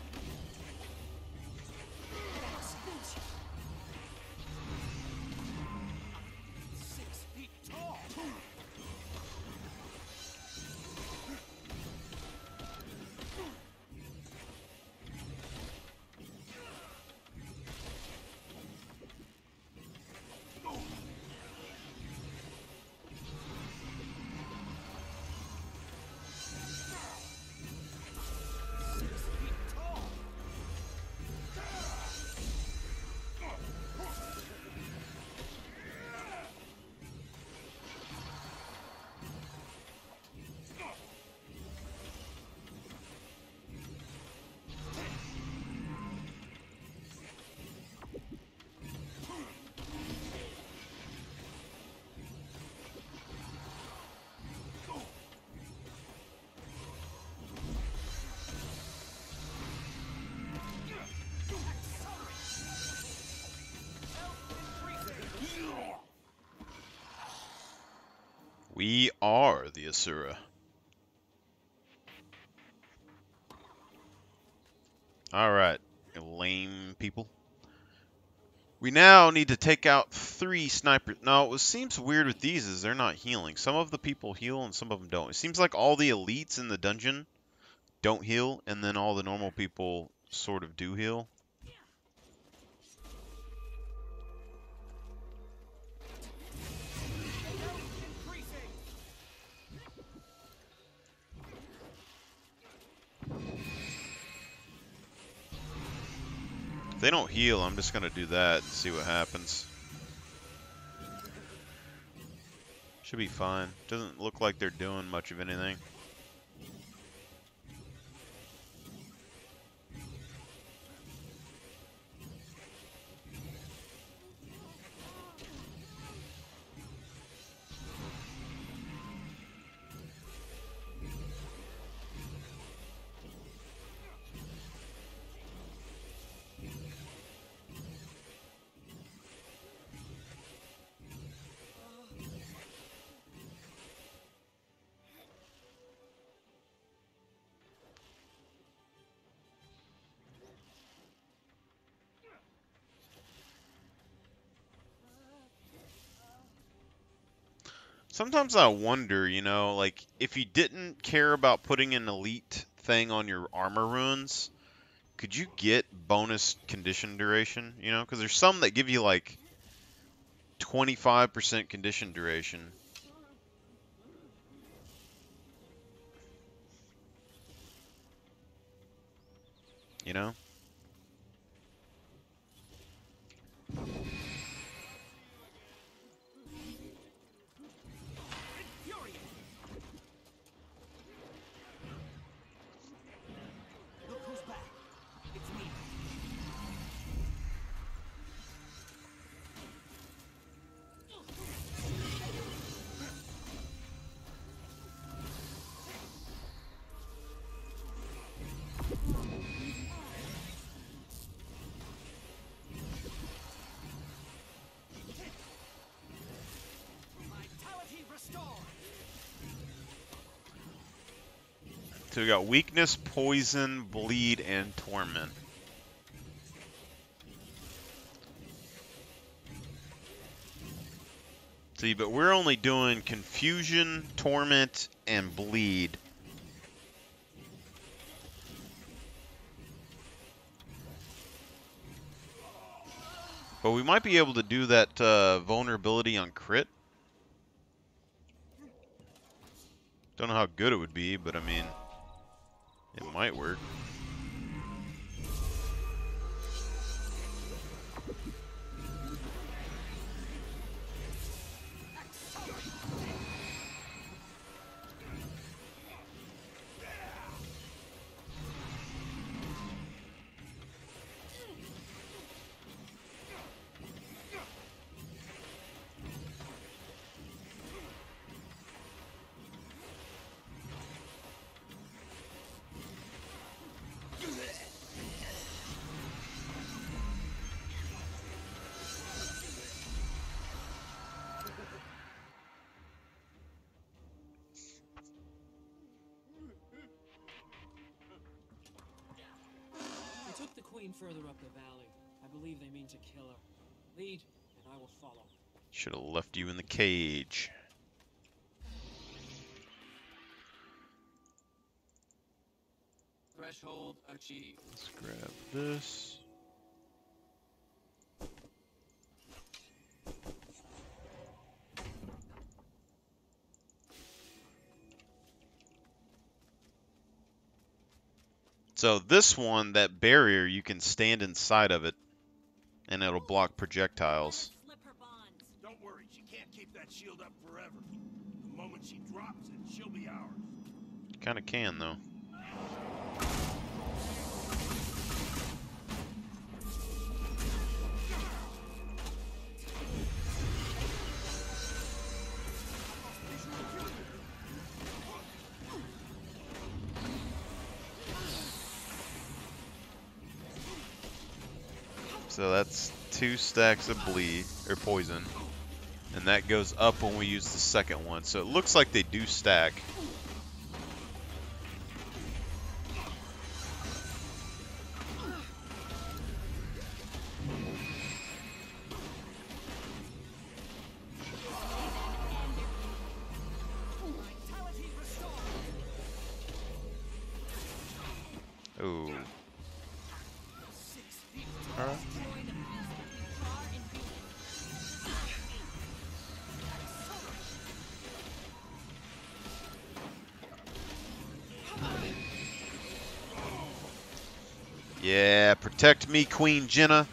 We are the Asura. Alright, lame people. We now need to take out 3 snipers. Now, what seems weird with these is they're not healing. Some of the people heal and some of them don't. It seems like all the elites in the dungeon don't heal, and then all the normal people sort of do heal. they don't heal, I'm just gonna do that and see what happens. Should be fine. Doesn't look like they're doing much of anything. Sometimes I wonder, you know, like, if you didn't care about putting an elite thing on your armor runes, could you get bonus condition duration, you know? Because there's some that give you, like, 25% condition duration. You know? Look who's back. It's me. Vitality restored. So we got weakness, poison, bleed, and torment. See, but we're only doing confusion, torment, and bleed. But we might be able to do that vulnerability on crit. Don't know how good it would be, but I mean, it might work. They took the queen further up the valley. I believe they mean to kill her. Lead, and I will follow. Should have left you in the cage. Threshold achieved. Let's grab this. So this one, that barrier, you can stand inside of it, and it'll block projectiles. Don't worry, she can't keep that shield up forever. The moment she drops it, she'll be ours. Kind of can, though. So that's 2 stacks of bleed, or poison. And that goes up when we use the second one. So it looks like they do stack. Ooh. Alright. Yeah, protect me, Queen Jenna.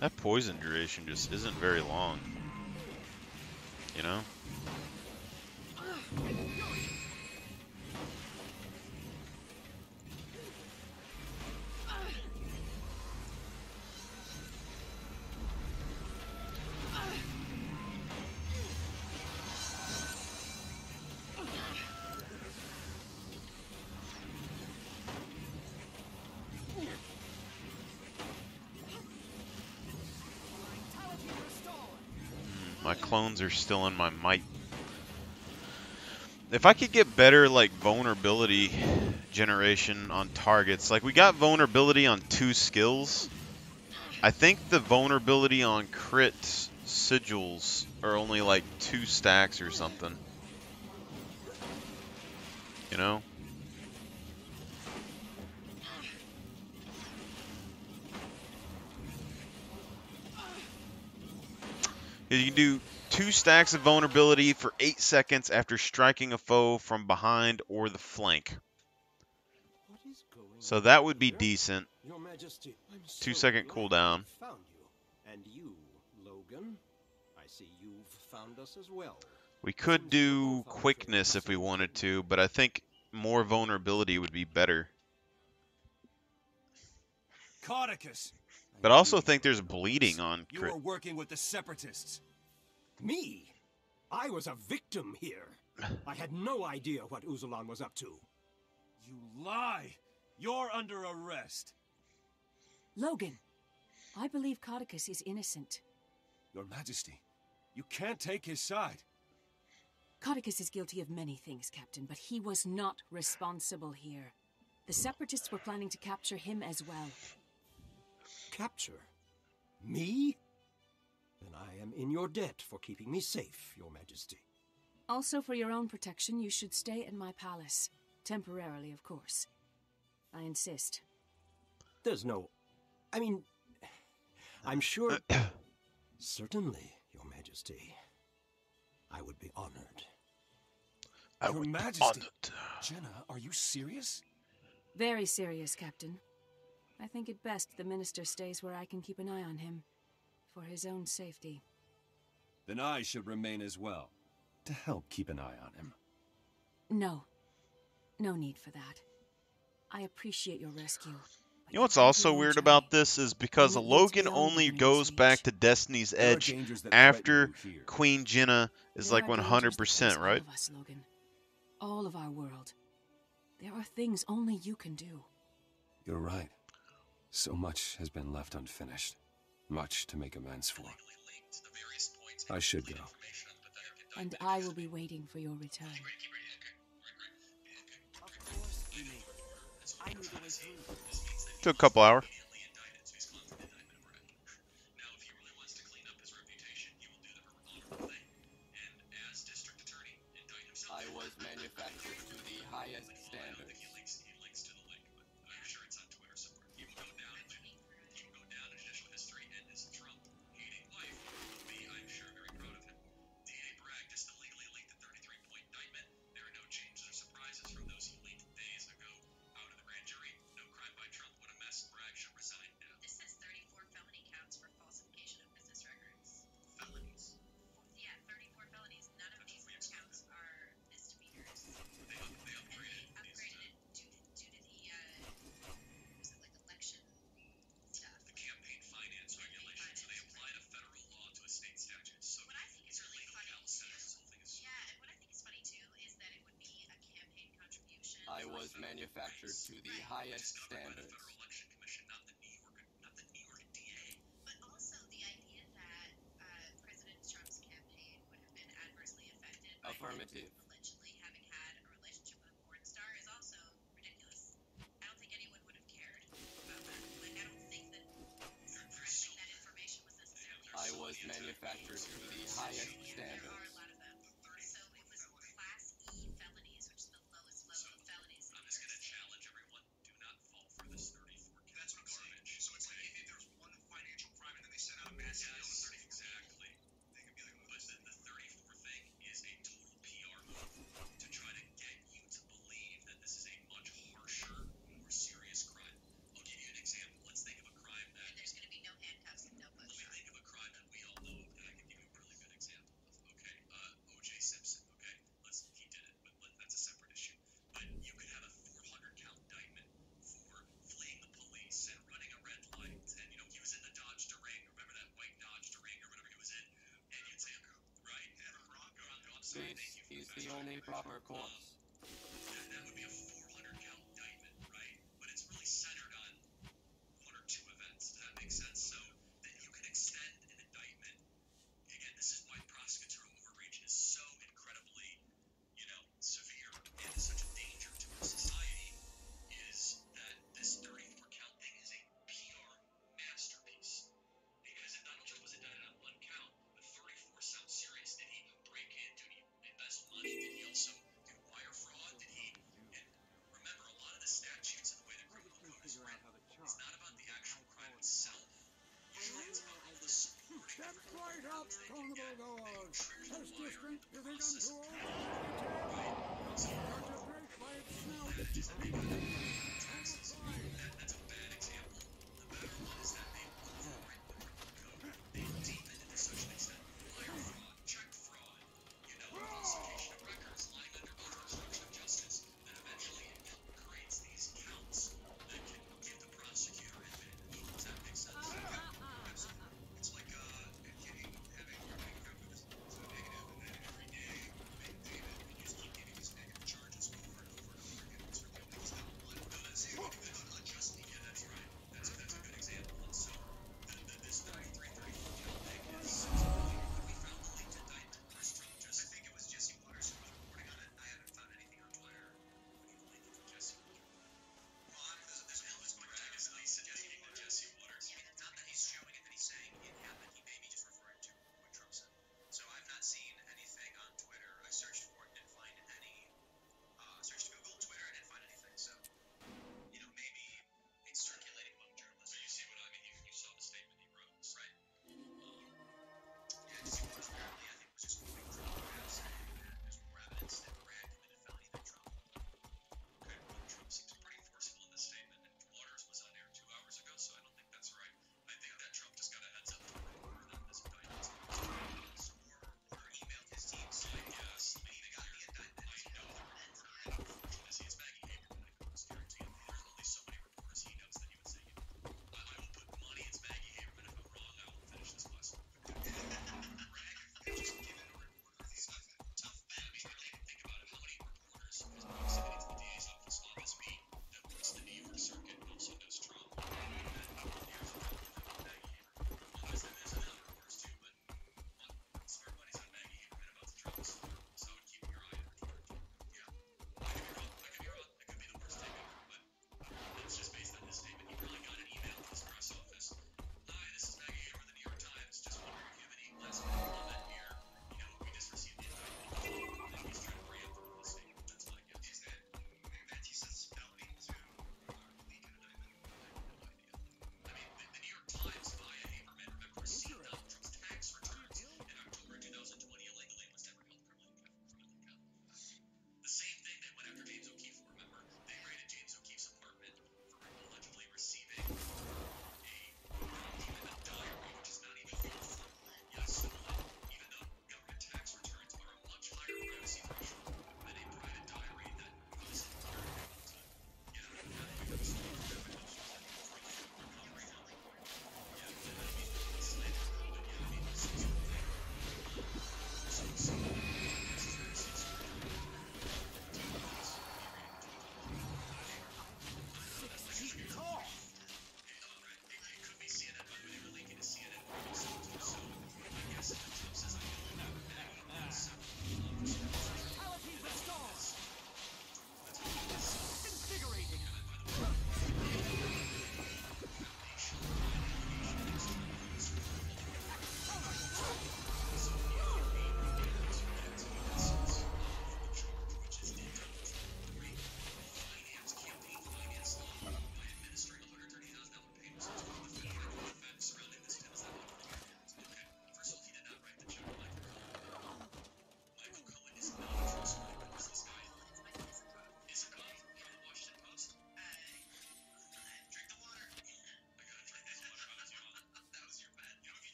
That poison duration just isn't very long, you know? My clones are still in my might. If I could get better, like, vulnerability generation on targets, like, we got vulnerability on 2 skills. I think the vulnerability on crit sigils are only, like, 2 stacks or something. You know? You can do 2 stacks of vulnerability for 8 seconds after striking a foe from behind or the flank. So that would be decent. Your Majesty, I'm 2-second cooldown. Found you. And you, Logan, I see you've found us as well. We could do quickness if we wanted to, but I think more vulnerability would be better. Codicus! But I also think there's bleeding on You crit. were working with the Separatists. Me? I was a victim here. I had no idea what Uzulan was up to. You lie! You're under arrest. Logan, I believe Codicus is innocent. Your Majesty, you can't take his side. Codicus is guilty of many things, Captain, but he was not responsible here. The Separatists were planning to capture him as well. Capture? Me? Then I am in your debt for keeping me safe, Your Majesty. Also, for your own protection, you should stay in my palace. Temporarily, of course. I insist. There's no... I mean... I'm sure... Certainly, Your Majesty. I would be honored. Your Majesty! Jenna, are you serious? Very serious, Captain. I think it best the Minister stays where I can keep an eye on him. For his own safety. Then I should remain as well. To help keep an eye on him. No. No need for that. I appreciate your rescue. You know what's also weird about this is because Logan only goes back to Destiny's Edge after Queen Jenna is like 100%, right? All of us, Logan. All of our world. There are things only you can do. You're right. So much has been left unfinished. Much to make amends for. I should go. And I will be waiting for your return. Took a couple hours. I was manufactured to the highest standards. Felonies. Yeah, 34 felonies. None of these counts are was manufactured to the highest standards. But also the idea that President Trump's campaign would have been adversely affected by Affirmative. allegedly having had a relationship with a porn star is also ridiculous. I don't think anyone would have cared about that. Like, I don't think that suppressing that information was necessarily. I was manufactured to the highest There standards. are a lot of them. So it was Class E felonies, which is the lowest level of felonies. I'm just gonna challenge everyone. Do not fall for this 34 count. That's what I'm saying. So it's like if there's one financial crime and then they send out a massive deal to 34. Exactly. They could be like, but the 34 thing is a total PR move to try to get you to believe that this is a much harsher, more serious crime. I'll give you an example. Let's think of a crime that. And there's going to be no handcuffs and no Let buckshot. me think of a crime that we all know of that I can give you a really good example of. Okay, O.J. Simpson. Okay, he did it, but that's a separate issue. But you could have a 400 count indictment for fleeing the police and running a red light, and he was in the Dodge Durango. Remember that white Dodge Durango, whatever he was in? And you'd say, right, and Bronco. I'm sorry, thank you. This is the only proper course. That would be a 400 count indictment, right? But it's really centered on one or two events. Does that make sense? So that you can extend an indictment. Again, this is why prosecutorial overreach is so incredibly, severe and such a danger to our society. Is that this 34 count thing is a PR masterpiece? Because if Donald Trump was indicted on one count, the 34 sounds serious. Did he break in? Did he embezzle money? Did he also do wire fraud? Did he? And remember, a lot of the statutes and the way the criminal code is written, it's not about the actual crime itself. It's about all the supporting Step right up, carnival goers. Test district, you think I'm too old? Got your break by its snout. That's a bad example. The better one is that they overwrite the criminal code. They deepen it to such an extent. Wire fraud, check fraud, falsification of records, lying under oath, obstruction of justice, that eventually it creates these counts that can give the prosecutor advantage. Does that make sense? Absolutely. It's like having this negative, and then every day maintain it, and you just keep getting these negative charges over and over and over again. It's really only because that one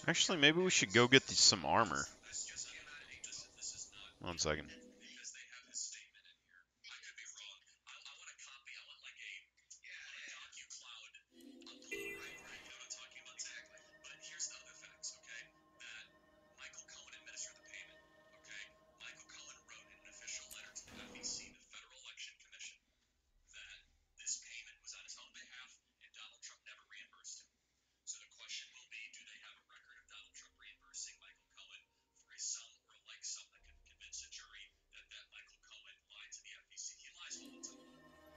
Actually, maybe we should go get some armor. 1 second. Because they have his statement in here. I could be wrong. I want a copy. I want like a docu-cloud upload, right? You know what I'm talking about exactly. But here's the other facts, okay? That Michael Cohen administered the payment, okay? Michael Cohen wrote in an official letter to the FEC, the Federal Election Commission, that this payment was on his own behalf and Donald Trump never reimbursed him. So the question will be, do they have a record of Donald Trump reimbursing Michael Cohen for a sum or a like sum that could convince a jury that Michael Cohen lied to the FEC? He lies all the time.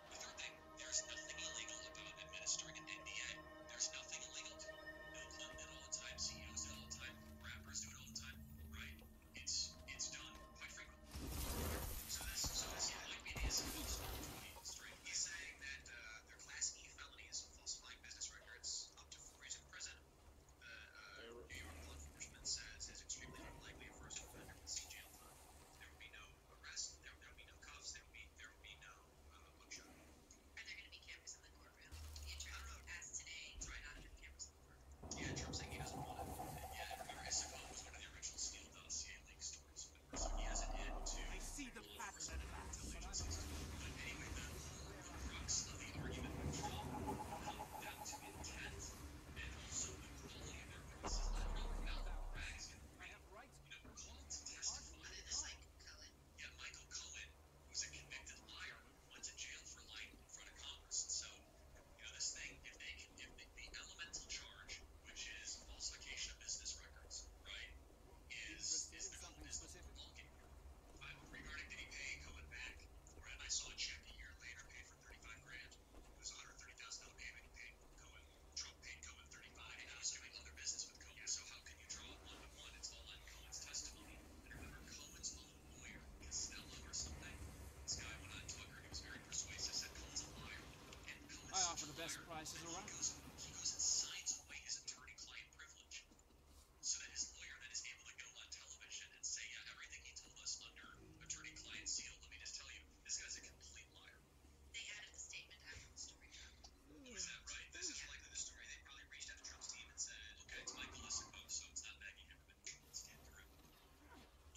The third thing, there's nothing illegal about administering an NDA. There's nothing illegal to it. Bill Clinton did it all the time. CEOs do it all the time. Rappers do it all the time, right? It's done quite frequently. So this Mike media is supposed to be straight. He's saying that they're Class E felonies, falsifying business records, up to 4 years in prison. The New York law enforcement says it's extremely unlikely a first offender would see jail time. There would be no arrest. There would be no cuffs. There would be no mugshot. Are there going to be cameras in the courtroom? The attorney asked today to not have cameras in the courtroom. Yeah, Trump's saying he doesn't want it. Yeah, remember Issaquah was one of the original Steele dossier leak stories. So he has an in to I see the pattern at last. agencies. But anyway, the whole crux of the argument with Trump will come down to intent and also the quality of their witnesses. Let them know Malcolm Bragg is going to be, called to testify. Yeah, Michael Cohen, who's a convicted liar, went to jail for lying in front of Congress. And so, this thing, if the elemental charge, which is falsification of business records, right, is the ballgame here. Regarding did he pay Cohen back for it? I saw a check a year later paid for 35 grand. It was a $130,000 payment. He paid Cohen. Trump paid Cohen 35, and he was doing other business with Cohen. So how can you draw it one to one? It's all on Cohen's testimony. And remember, Cohen's own lawyer, Costello or something. This guy went on Tucker. He was very persuasive. Said Cohen's a liar, and Cohen's I such offer a the best liar. prices around. He goes and signs away his attorney-client privilege, so that his lawyer then is able to go on television and say, yeah, everything he told us under attorney-client seal. Let me just tell you, this guy's a complete liar. They added the statement after the story dropped. Is that right? This is likely the story. They probably reached out to Trump's team and said, okay, it's Michael Issaquah, so it's not Maggie Himmerman. Let's get through it.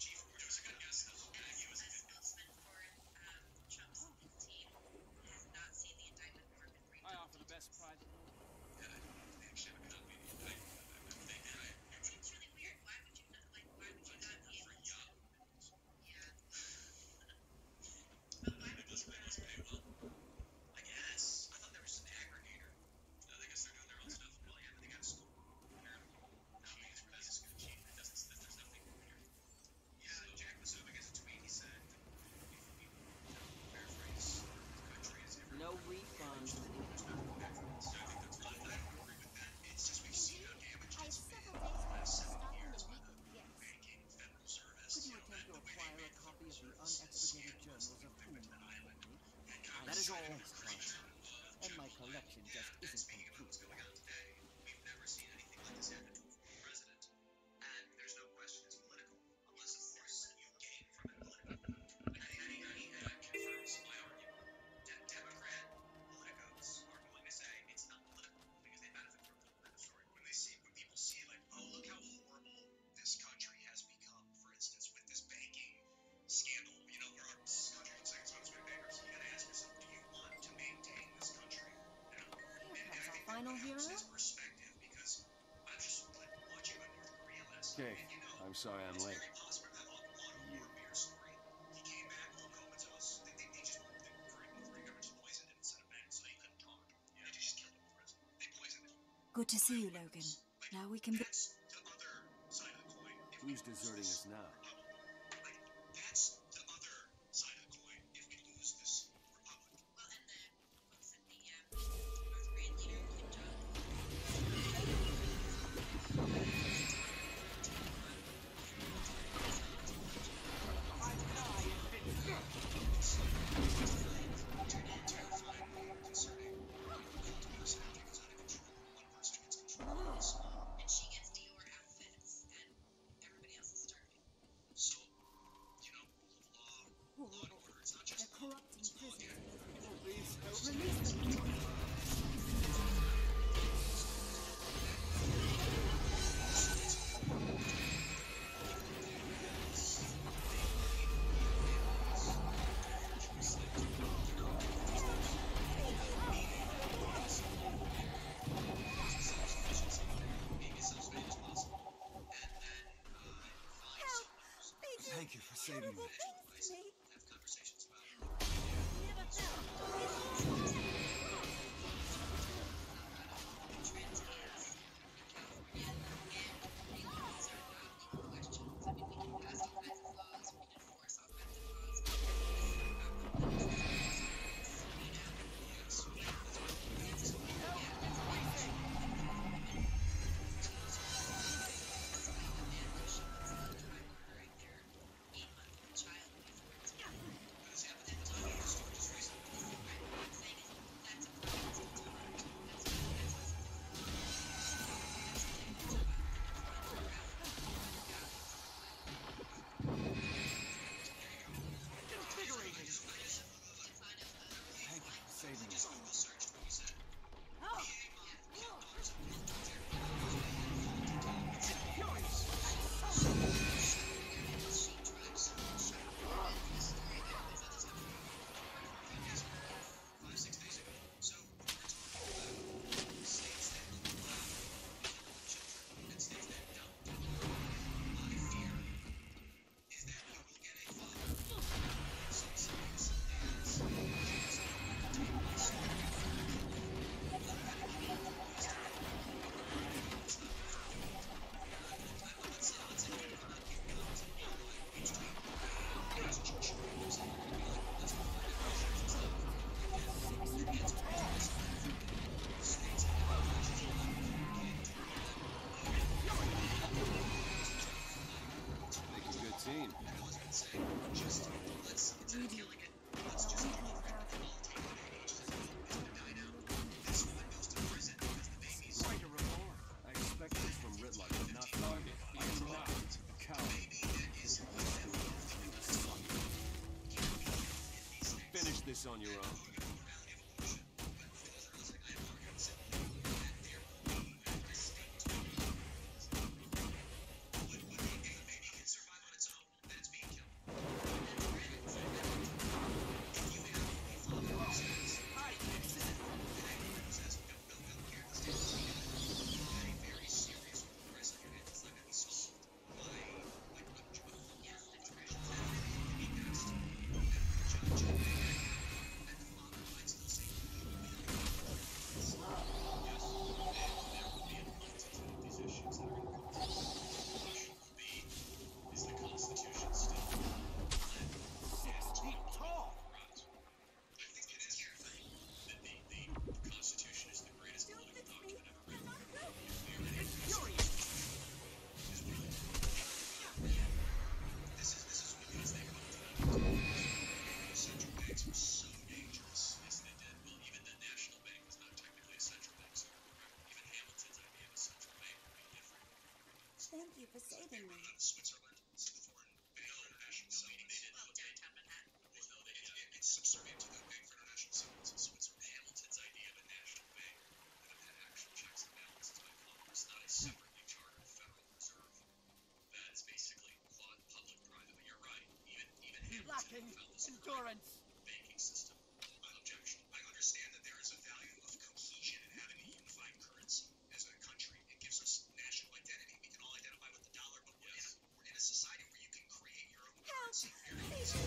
Chief, which was a good guess, though. Maggie was a A good guess. spokesman for Trump's team has not seen the indictment or been briefed I on offer the the best details. price. Yeah, they actually have a copy of the indictment. If they did, That seems really weird. Why would you not be able to? Yeah. But why would It must pay well. I guess. I thought they were just an aggregator. I guess they're doing their own stuff. Well, yeah, but they got a school. Apparently. That's a good cheat. There's nothing new here. Yeah, Jack Mazovic has a tweet. He said, paraphrase, the country is every No refund. So I think that's I don't agree with that. It's just we've seen how damaged it's been over the last 7 years by the banking federal service. Could you attempt to acquire a copy of the unexpurgated journals of whom? That is all, and my collection just isn't speaking about what's complete. going on today, we've never seen anything like this happen to a former president. And there's no question it's political, unless, of course, you gain from it politically. And confirms my argument. Democrat politicos are going to say it's not political because they benefit from it. End of story. When people see, like, oh, look how horrible this country has become, for instance, with this banking scandal, where our country can say it's on its way to bankruptcy. You gotta ask yourself, do you want to maintain this country? And I think Final that helps hero? his perspective because I was just watching about North Korea last Okay, night. And I'm sorry I'm it's late. very possible that Law beer story. He came back, Cohen's house. They just the government just poisoned him and sent him back so he couldn't talk. Yeah. They just killed him in prison. They poisoned him. Good to see you, Logan. Now we can. That's the other side of the coin. Who's deserting us now? That's the other side of the coin if we lose this republic. Well, and the folks at the North Korean leader, Kim Jong. Terrifying, concerning. And she gets Dior outfits, and everybody else is starving. saving just you. Google searched what you said. Oh. PA mob killed daughters of military Make a good team. Right to report. I expect this from Ridlock, but not from you. I am not a coward. Finish this on your own. Thank you for saving me. Switzerland, foreign bank for international settlements. Downtown Manhattan. Well, no, it's subservient to the Bank for International Settlements in Switzerland. Hamilton's idea of a national bank would have had actual checks and balances by Congress, not a separately chartered Federal Reserve. That's basically quad public-private. But you're right. Even Hamilton felt this endurance banking system. Objection. I understand that there is a value of cohesion in having a unified currency as a country. It gives us national identity. We can all identify with the dollar, but we're in a society where you can create your own currency very easily.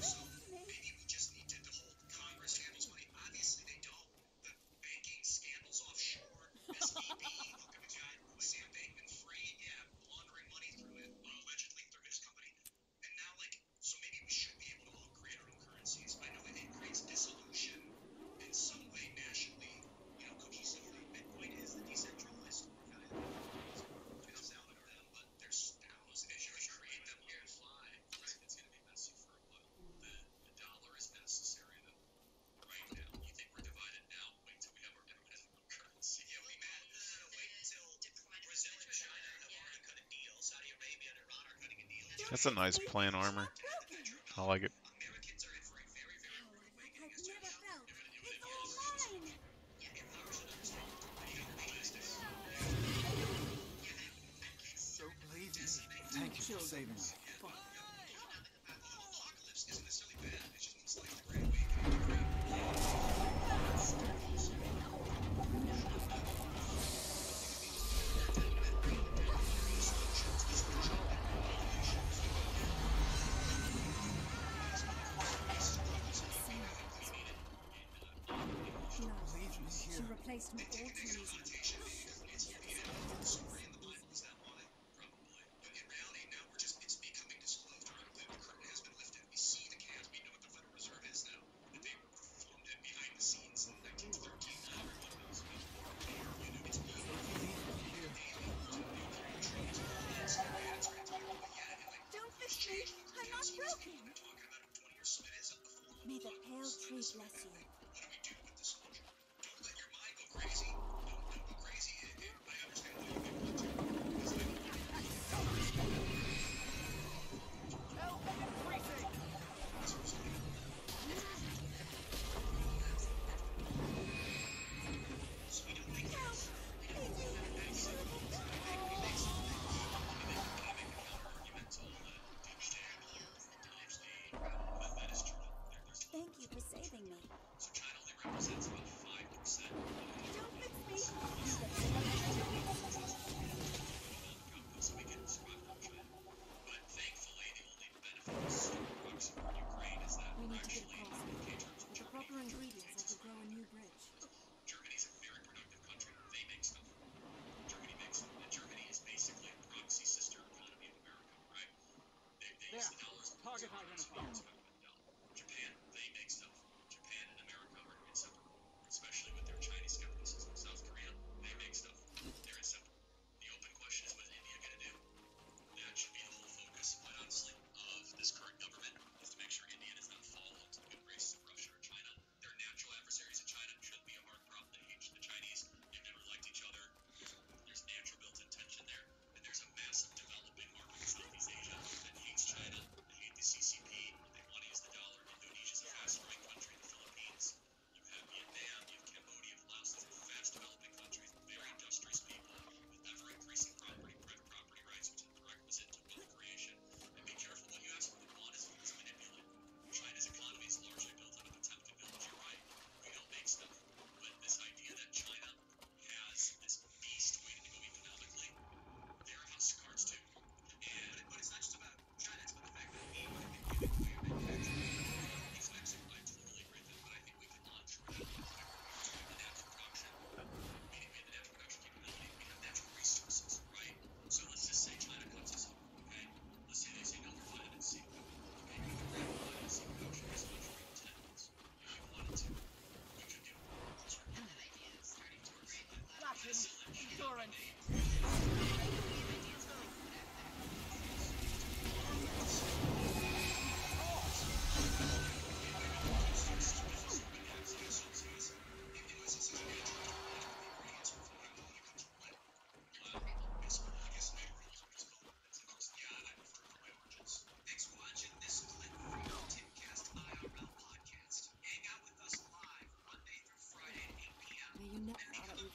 So maybe we just need to hold Congress handles money. Obviously they don't. The banking scandals offshore, SVB, look at the guy, Sam Bankman-Fried, laundering money through it, allegedly through his company. And now, so maybe we should be able to all create our own currencies. I know it creates dissolution in some way nationally, cohesively. Bitcoin is the decentralized store of value. It's out of them, but there's thousands. If you create them on the fly, right, it's going to be messy for a while. The dollar is necessary, though. Right now, you think we're divided now? Wait till we have our own currency. Yeah, we wait until Brazil and China have already cut a deal. Saudi Arabia and Iran are cutting a deal. That's a nice plan armor. I like it. Americans are in for a very, very rude awakening. I've never felt. It's all mine. So believe me. Thank you for saving me. Apocalypse isn't necessarily bad. It just means like the Great Awakening. She replaced me all too easily. Story in the Bible is that why? Probably. But in reality, now it's becoming disclosed. The curtain has been lifted. We see the chaos. We know what the Federal Reserve is now. That they formed it behind the scenes in 1913. Now everyone knows about it. It's being Don't fish me. I'm not broken. May the pale tree bless you. What do we do with this soldier? Don't let your mind go crazy. Don't go crazy. I understand why you may want to. Because I don't want to. Help increasing.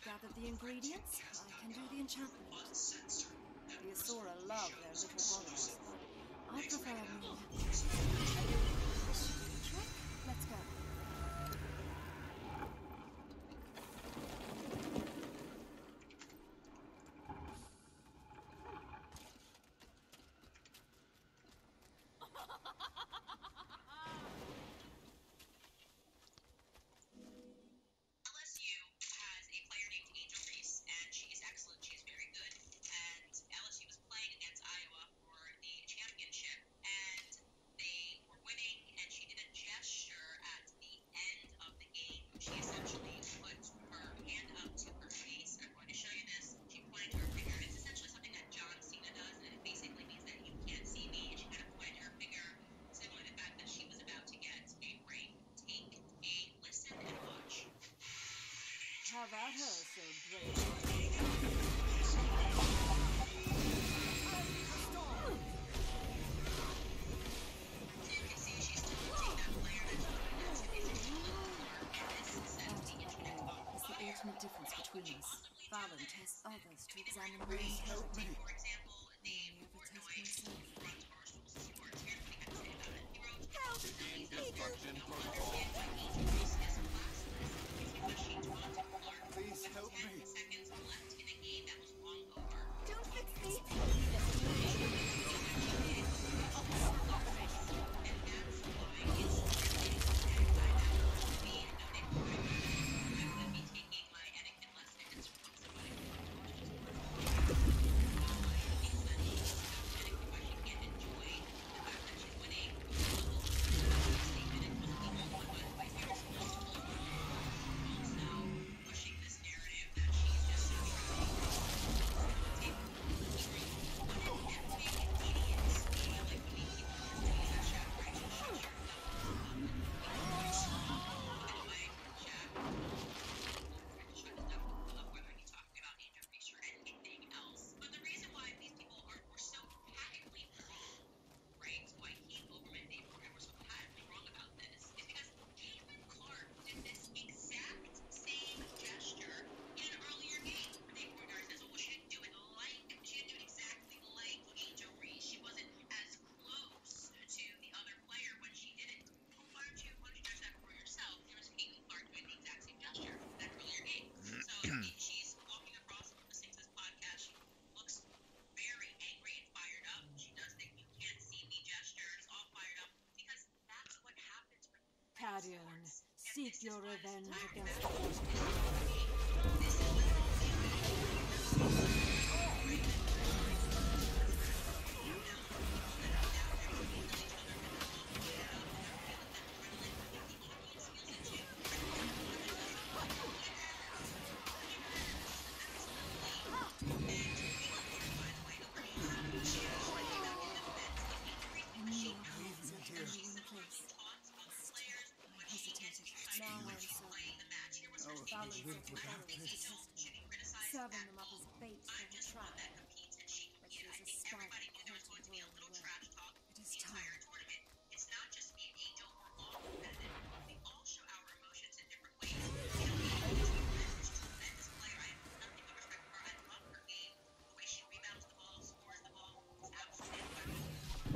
I've gathered the ingredients, I can do the enchantment. The Asura love their little golems, but I prefer me. This should do the trick. Let's go. LSU has a player named Angel Reese, and she's excellent. She's very good. And LSU was playing against Iowa for the championship, and they were winning. And she did a gesture at the end of the game. She essentially put her hand up to her face. I'm going to show you this. She pointed to her finger. It's essentially something that John Cena does, and it basically means that you can't see me. And she kind of pointed to her finger, signaling the fact that she was about to get a ring. Take a listen and watch. Have at her, so brave. It's the ultimate difference between us. Fallon tests others to examine ways. Help me. For example, Never test myself. Help! Destruction protocol. Please help me. Seconds left in a game that was long over. Don't fix me! She's walking across listening to this podcast. She looks very angry and fired up. She does the "you can't see me" gestures, all fired up, because that's what happens when Carrion, seek your revenge against the Serving them up as bait for the trap. But she is a spy. It is time. It's not just me and Angel, we're all competitive. We all show our emotions in different ways. You know, Angel is a tremendous player. I have nothing but respect for her. I love her game. The way she rebounds the ball, scores the ball, is outstanding.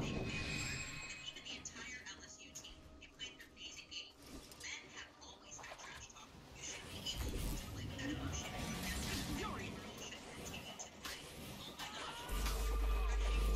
Big fan of her. And even the entire LSU team, they played an amazing game. Men have always had trash talk. You should be able to play with that emotion. That's how every promotion continue to play. Oh my gosh.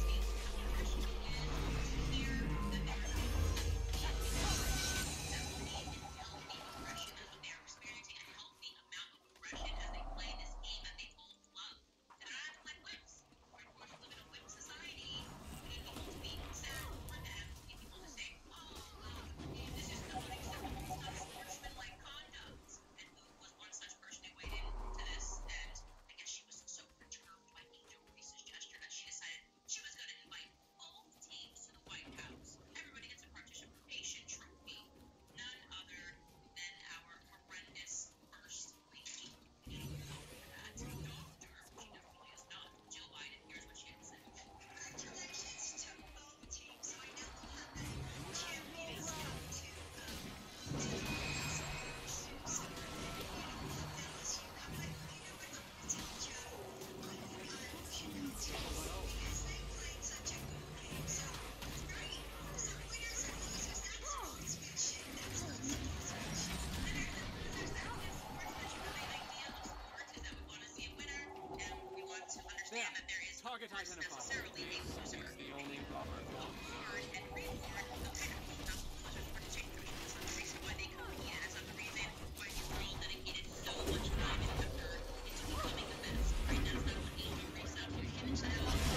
was necessarily a loser. Hard and Reborn, though kind of team up with the Born Exchange Commission is not the reason why they competed. It's not the reason why these girls dedicated so much time and effort into becoming the best, right? That is not what Angel Reese out here. She didn't set out to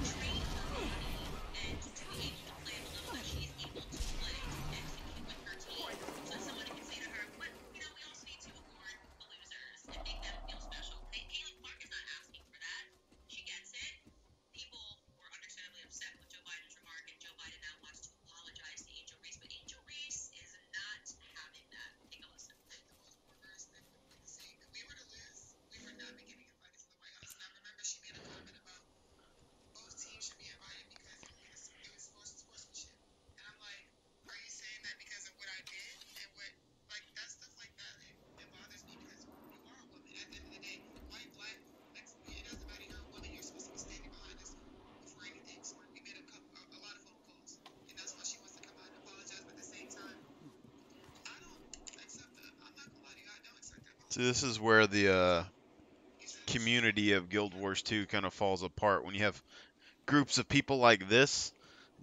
train her body and to be able to play at the level that she is able to play to execute with her team. So that somebody can say to her, but, you know, we also need to award the losers and make them feel special. Caitlin Clark is not asking for that. She gets it. People were understandably upset with Joe Biden's remark, and Joe Biden now wants to apologize to Angel Reese, but Angel Reese is not having that. Take a listen. If we were to lose, we would not be getting invited to the White House. And I remember she made a comment about both teams should be invited because it was sportsmanship. And I'm like, are you saying that because of what I did and what, like, that stuff like that, it bothers me because you are a woman. At the end of the day, white, black, it doesn't matter. You're a woman. You're supposed to be standing behind us before anything. So we made a lot of phone calls, and that's why she wants to come out and apologize. But at the same time, I don't accept that. I'm not gonna lie to you. I don't accept that. So this is where the community of Guild Wars 2 kind of falls apart. When you have groups of people like this,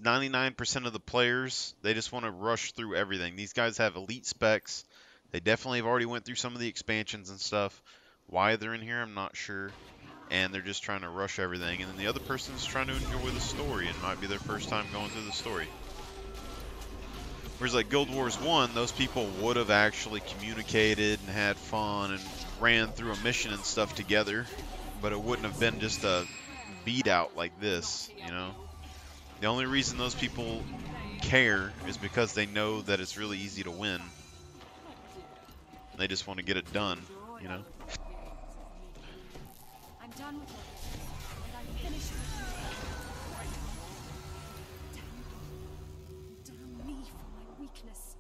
99% of the players, they just want to rush through everything. These guys have elite specs. They definitely have already went through some of the expansions and stuff. Why they're in here, I'm not sure. And they're just trying to rush everything. And then the other person's trying to enjoy the story. It might be their first time going through the story. Whereas like Guild Wars 1, those people would have actually communicated and had fun and ran through a mission and stuff together. But it wouldn't have been just a beat out like this, you know? The only reason those people care is because they know that it's really easy to win. They just want to get it done, you know? I'm done with your games, and I'm finished with you. Damn me for my weakness.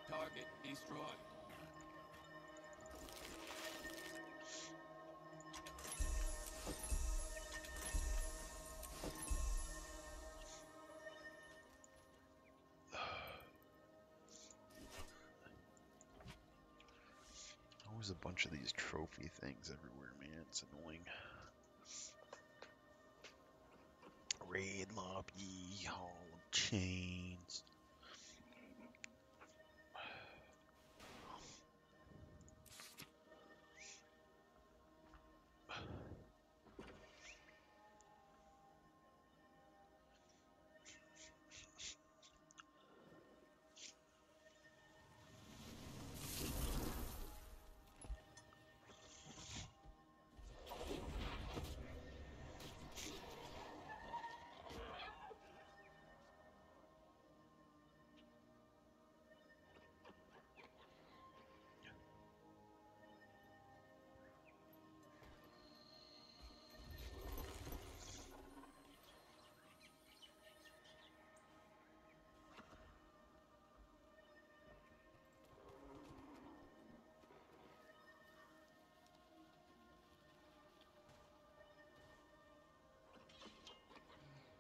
Target destroyed. Always a bunch of these trophy things everywhere, man. It's annoying. Red Lobby, Hall of Chains.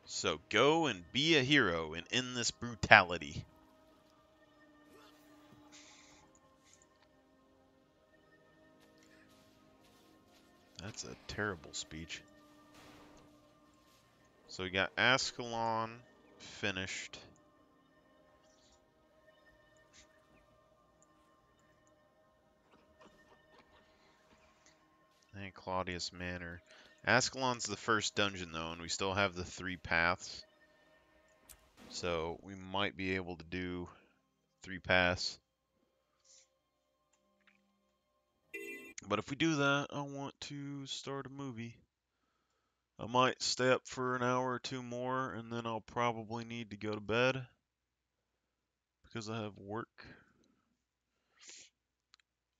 So go and be a hero and end this brutality. That's a terrible speech. So we got Ascalon finished. And Claudius Manor. Ascalon's the first dungeon though, and we still have the 3 paths. So we might be able to do 3 paths. But if we do that, I want to start a movie. I might stay up for an hour or 2 more, and then I'll probably need to go to bed because I have work.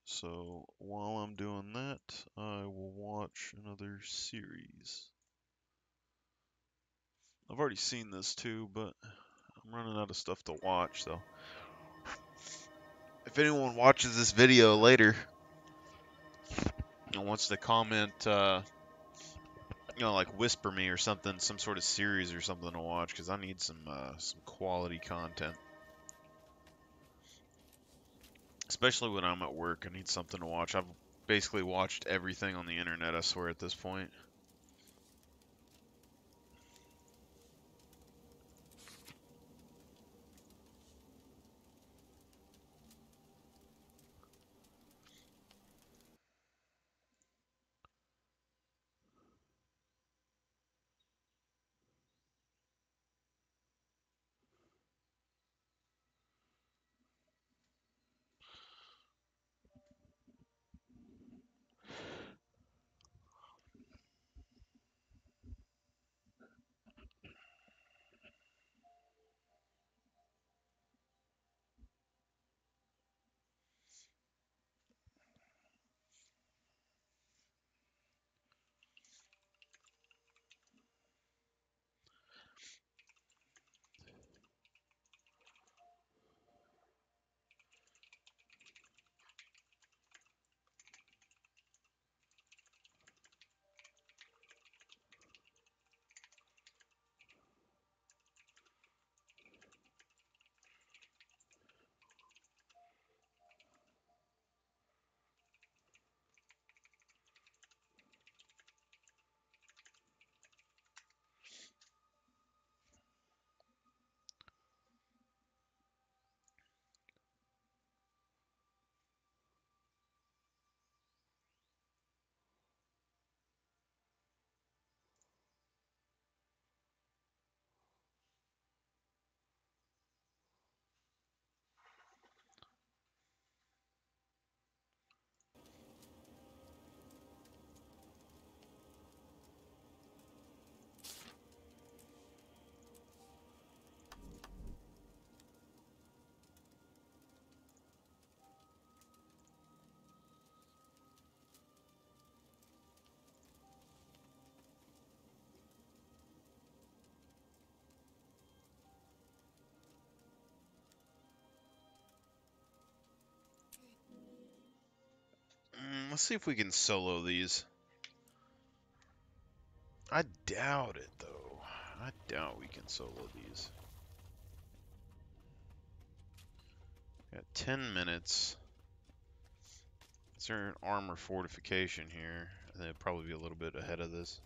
So while I'm doing that, I will watch another series. I've already seen this too, but I'm running out of stuff to watch, so if anyone watches this video later and wants to comment, like whisper me or something, some sort of series or something to watch, because I need some quality content. Especially when I'm at work, I need something to watch. I've basically watched everything on the internet, I swear, at this point. Let's see if we can solo these. I doubt it, though. I doubt we can solo these. Got 10 minutes. Is there an armor fortification here? I think it'd probably be a little bit ahead of this.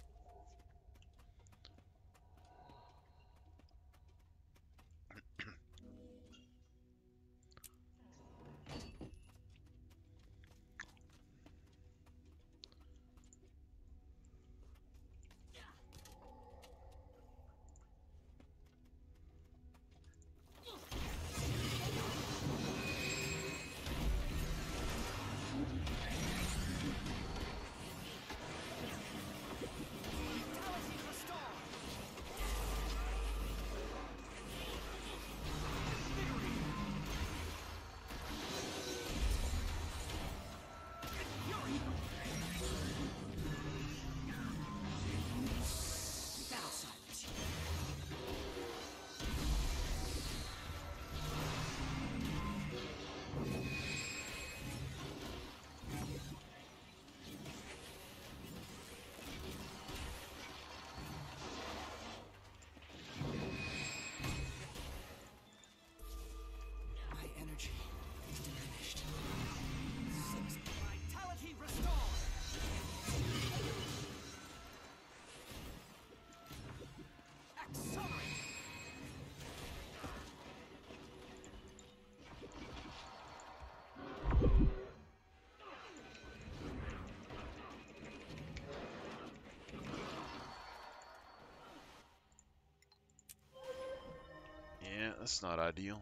Yeah, that's not ideal.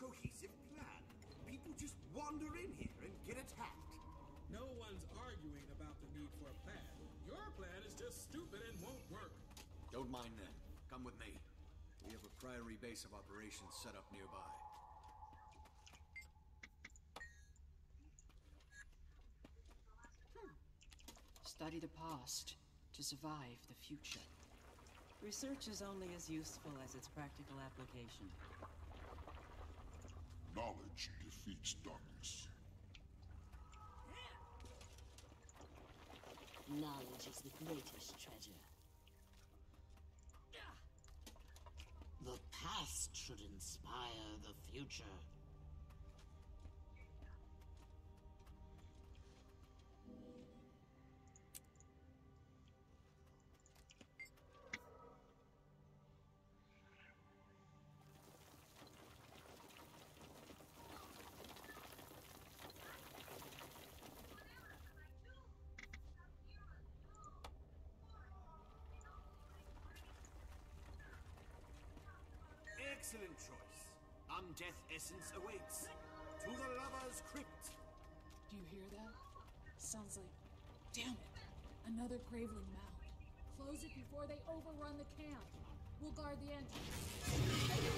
cohesive plan. People just wander in here and get attacked. No one's arguing about the need for a plan. Your plan is just stupid and won't work. Don't mind them. Come with me. We have a priority base of operations set up nearby. Study the past to survive the future. Research is only as useful as its practical application. Knowledge defeats darkness. Knowledge is the greatest treasure. The past should inspire the future. Excellent choice. Undeath essence awaits. To the Lover's Crypt. Do you hear that? Sounds like... Damn it! Another Graveling mound. Close it before they overrun the camp. We'll guard the entrance.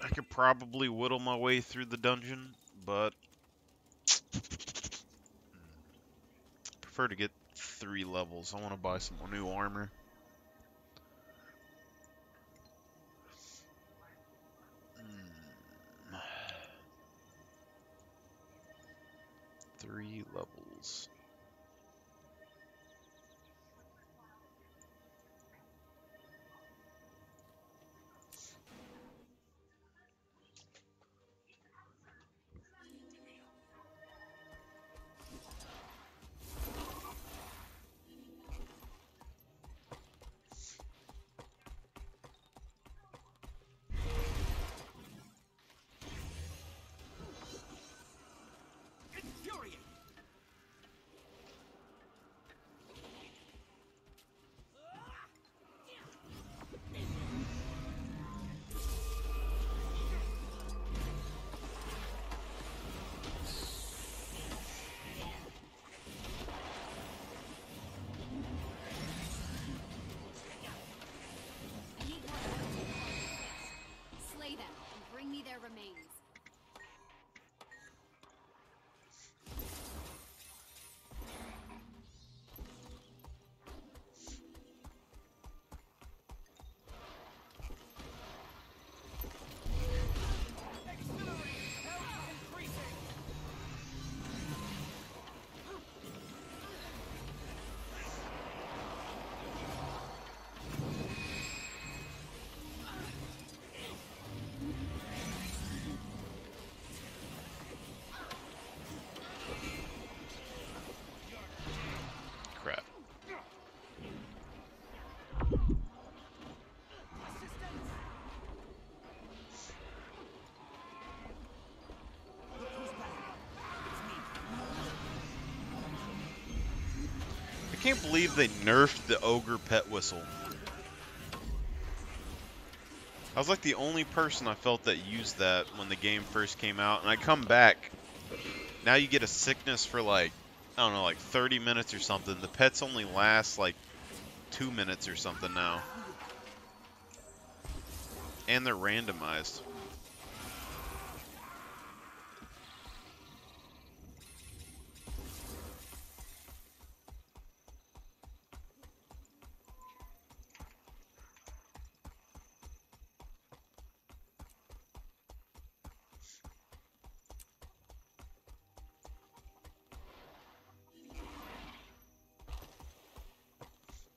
I could probably whittle my way through the dungeon, but prefer to get 3 levels. I want to buy some new armor. Hmm. 3 levels. I need more evidence. Slay them and bring me their remains. Crap. I can't believe they nerfed the ogre pet whistle. I was like the only person I felt that used that when the game first came out, and I come back. Now you get a sickness for like, I don't know, like 30 minutes or something. The pets only last like 2 minutes or something now. And they're randomized.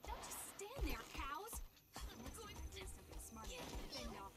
Don't just stand there, cows. I'm going to do something smart enough to fend off.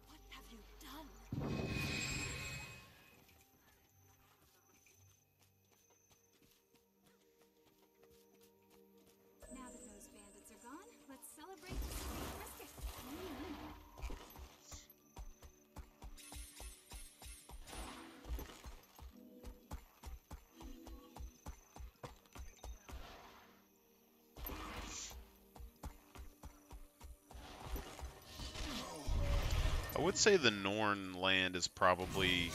What have you done? Now that those bandits are gone, let's celebrate the sweet biscuit. I would say the Norn land is probably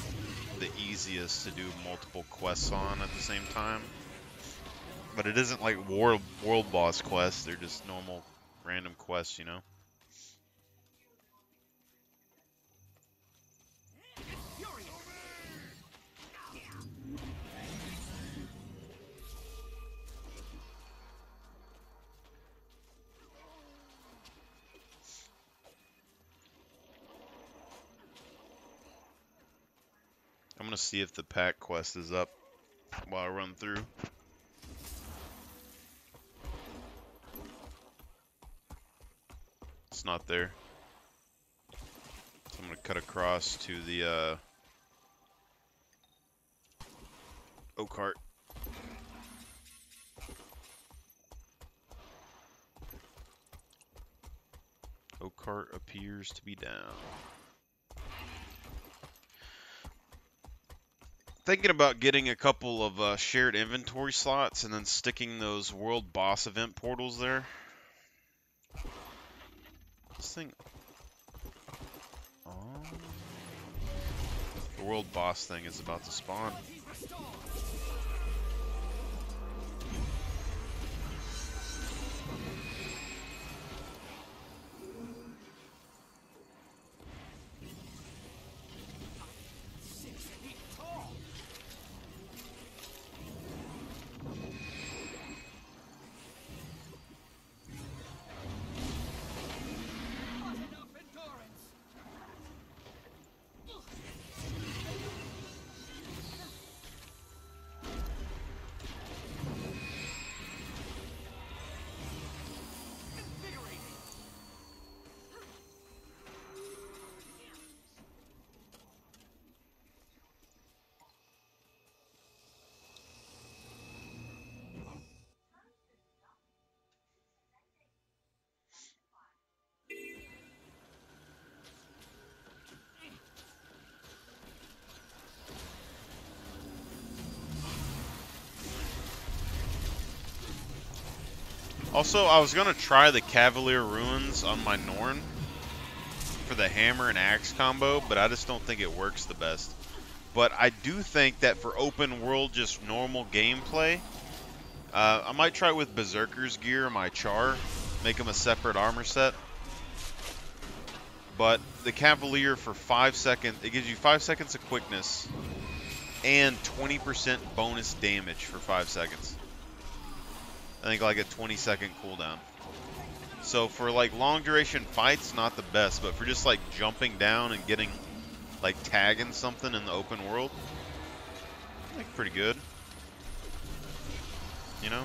the easiest to do multiple quests on at the same time. But it isn't like world boss quests, they're just normal random quests, you know? I'm gonna see if the pack quest is up while I run through. It's not there. So I'm gonna cut across to the oak heart. cart appears to be down. Thinking about getting a couple of shared inventory slots and then sticking those world boss event portals there. This thing... Oh... The world boss thing is about to spawn. Also, I was going to try the Cavalier Ruins on my Norn for the hammer and axe combo, but I just don't think it works the best. But I do think that for open world, just normal gameplay, I might try it with Berserker's gear, my Char, make him a separate armor set. But the Cavalier for 5 seconds, it gives you 5 seconds of quickness and 20% bonus damage for 5 seconds. I think like a 20-second cooldown. So for like long duration fights, not the best, but for just like jumping down and getting like tagging something in the open world, I think pretty good. You know?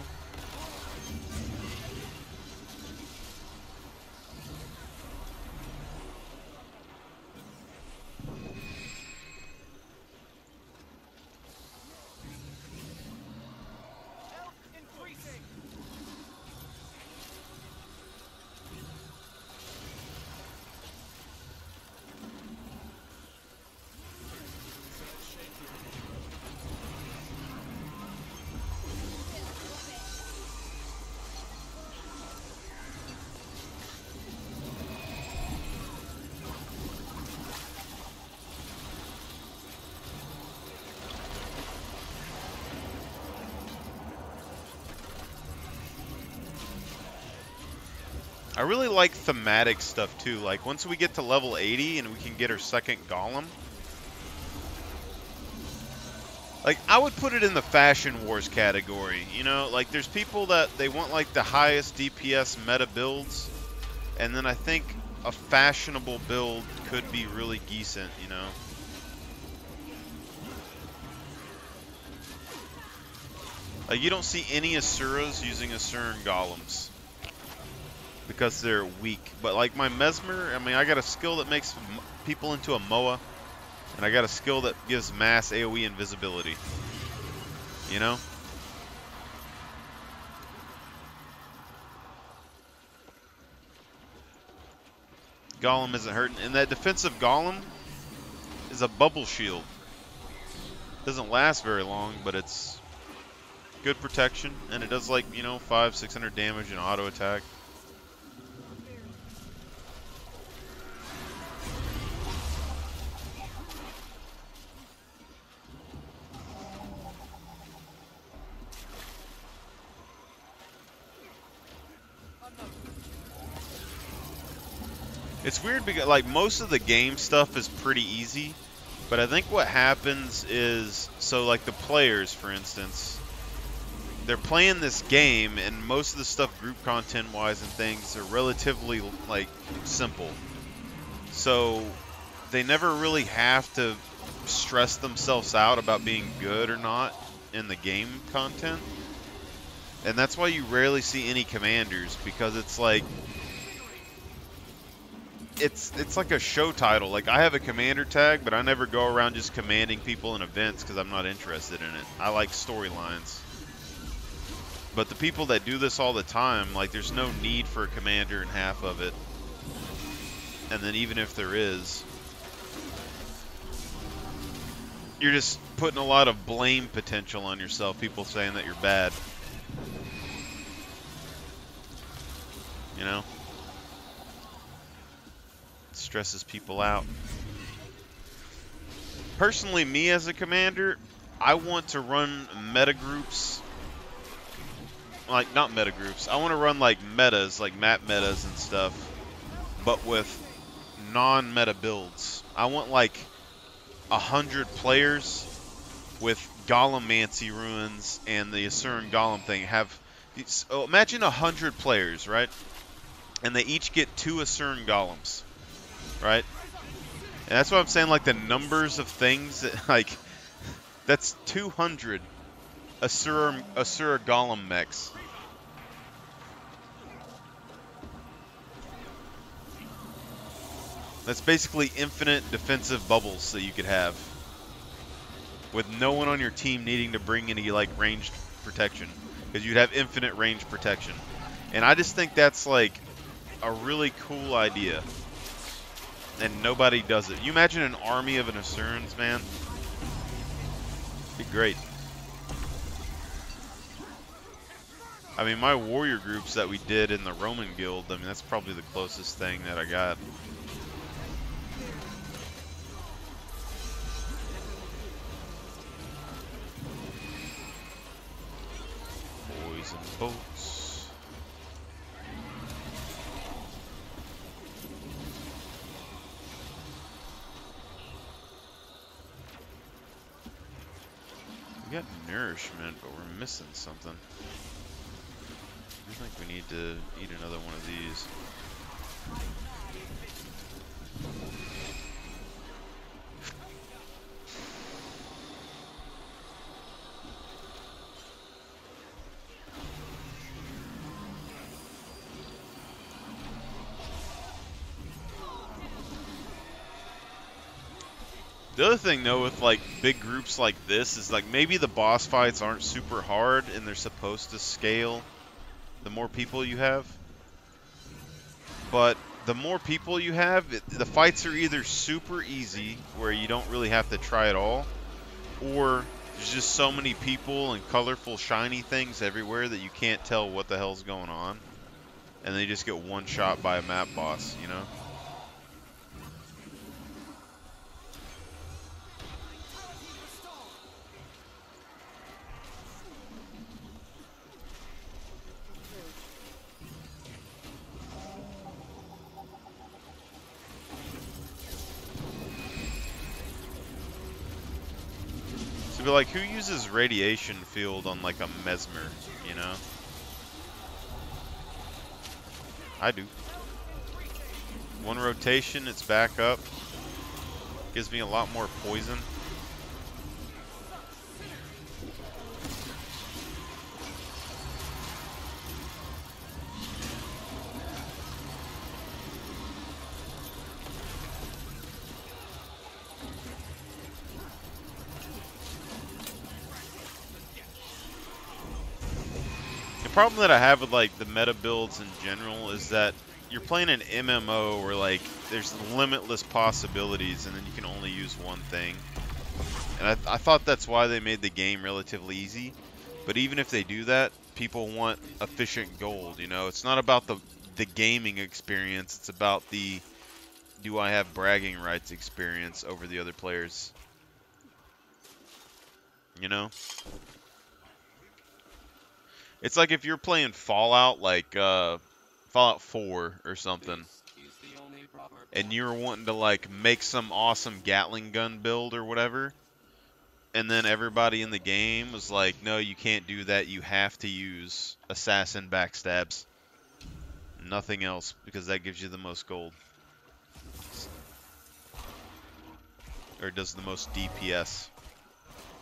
I really like thematic stuff too. Like once we get to level 80 and we can get our second golem, like I would put it in the Fashion Wars category. You know, like there's people that they want like the highest DPS meta builds, and then I think a fashionable build could be really decent. You know. Like you don't see any Asuras using Asuran golems because they're weak. But like my Mesmer, I mean, I got a skill that makes people into a Moa, and I got a skill that gives mass AoE invisibility. You know? Golem isn't hurting. And that defensive Golem is a bubble shield. Doesn't last very long, but it's good protection, and it does like, you know, 500-600 damage in auto attack. It's weird because like most of the game stuff is pretty easy, but I think what happens is, so like the players, for instance, they're playing this game, and most of the stuff group content wise and things are relatively like simple, so they never really have to stress themselves out about being good or not in the game content, and that's why you rarely see any commanders, because it's like it's like a show title. Like I have a commander tag, but I never go around just commanding people in events because I'm not interested in it. I like storylines. But the people that do this all the time, like there's no need for a commander in half of it. And then even if there is, you're just putting a lot of blame potential on yourself, people saying that you're bad. You know? It stresses people out. Personally, me as a commander, I want to run meta groups. Like, not meta groups. I want to run like metas, like map metas and stuff, but with non-meta builds. I want like 100 players with Golemancy ruins and the Asuran Golem thing. Imagine 100 players, right? And they each get 2 Asuran Golems, right? And that's what I'm saying, like the numbers of things that, like, that's 200 Asura Golem mechs. That's basically infinite defensive bubbles that you could have, with no one on your team needing to bring any like ranged protection, because you'd have infinite range protection. And I just think that's like a really cool idea, and nobody does it. You imagine an army of an Asurans, man? It'd be great. I mean, my warrior groups that we did in the Roman guild, I mean, that's probably the closest thing that I got. Poison boats. We got nourishment, but we're missing something. I think we need to eat another one of these. The other thing, though, with like big groups like this is like maybe the boss fights aren't super hard and they're supposed to scale the more people you have. But the more people you have, the fights are either super easy, where you don't really have to try at all, or there's just so many people and colorful, shiny things everywhere that you can't tell what the hell's going on. And they just get one shot by a map boss, you know? But like, who uses radiation field on like a mesmer, you know? I do. One rotation, it's back up. Gives me a lot more poison. The problem that I have with like the meta builds in general is that you're playing an MMO where like there's limitless possibilities and then you can only use one thing. And I thought that's why they made the game relatively easy. But even if they do that, people want efficient gold, you know? It's not about the gaming experience, it's about the do I have bragging rights experience over the other players. You know? It's like if you're playing Fallout, like Fallout 4 or something, and you're wanting to like make some awesome Gatling gun build or whatever, and then everybody in the game was like, no, you can't do that, you have to use assassin backstabs. Nothing else, because that gives you the most gold. Or does the most DPS.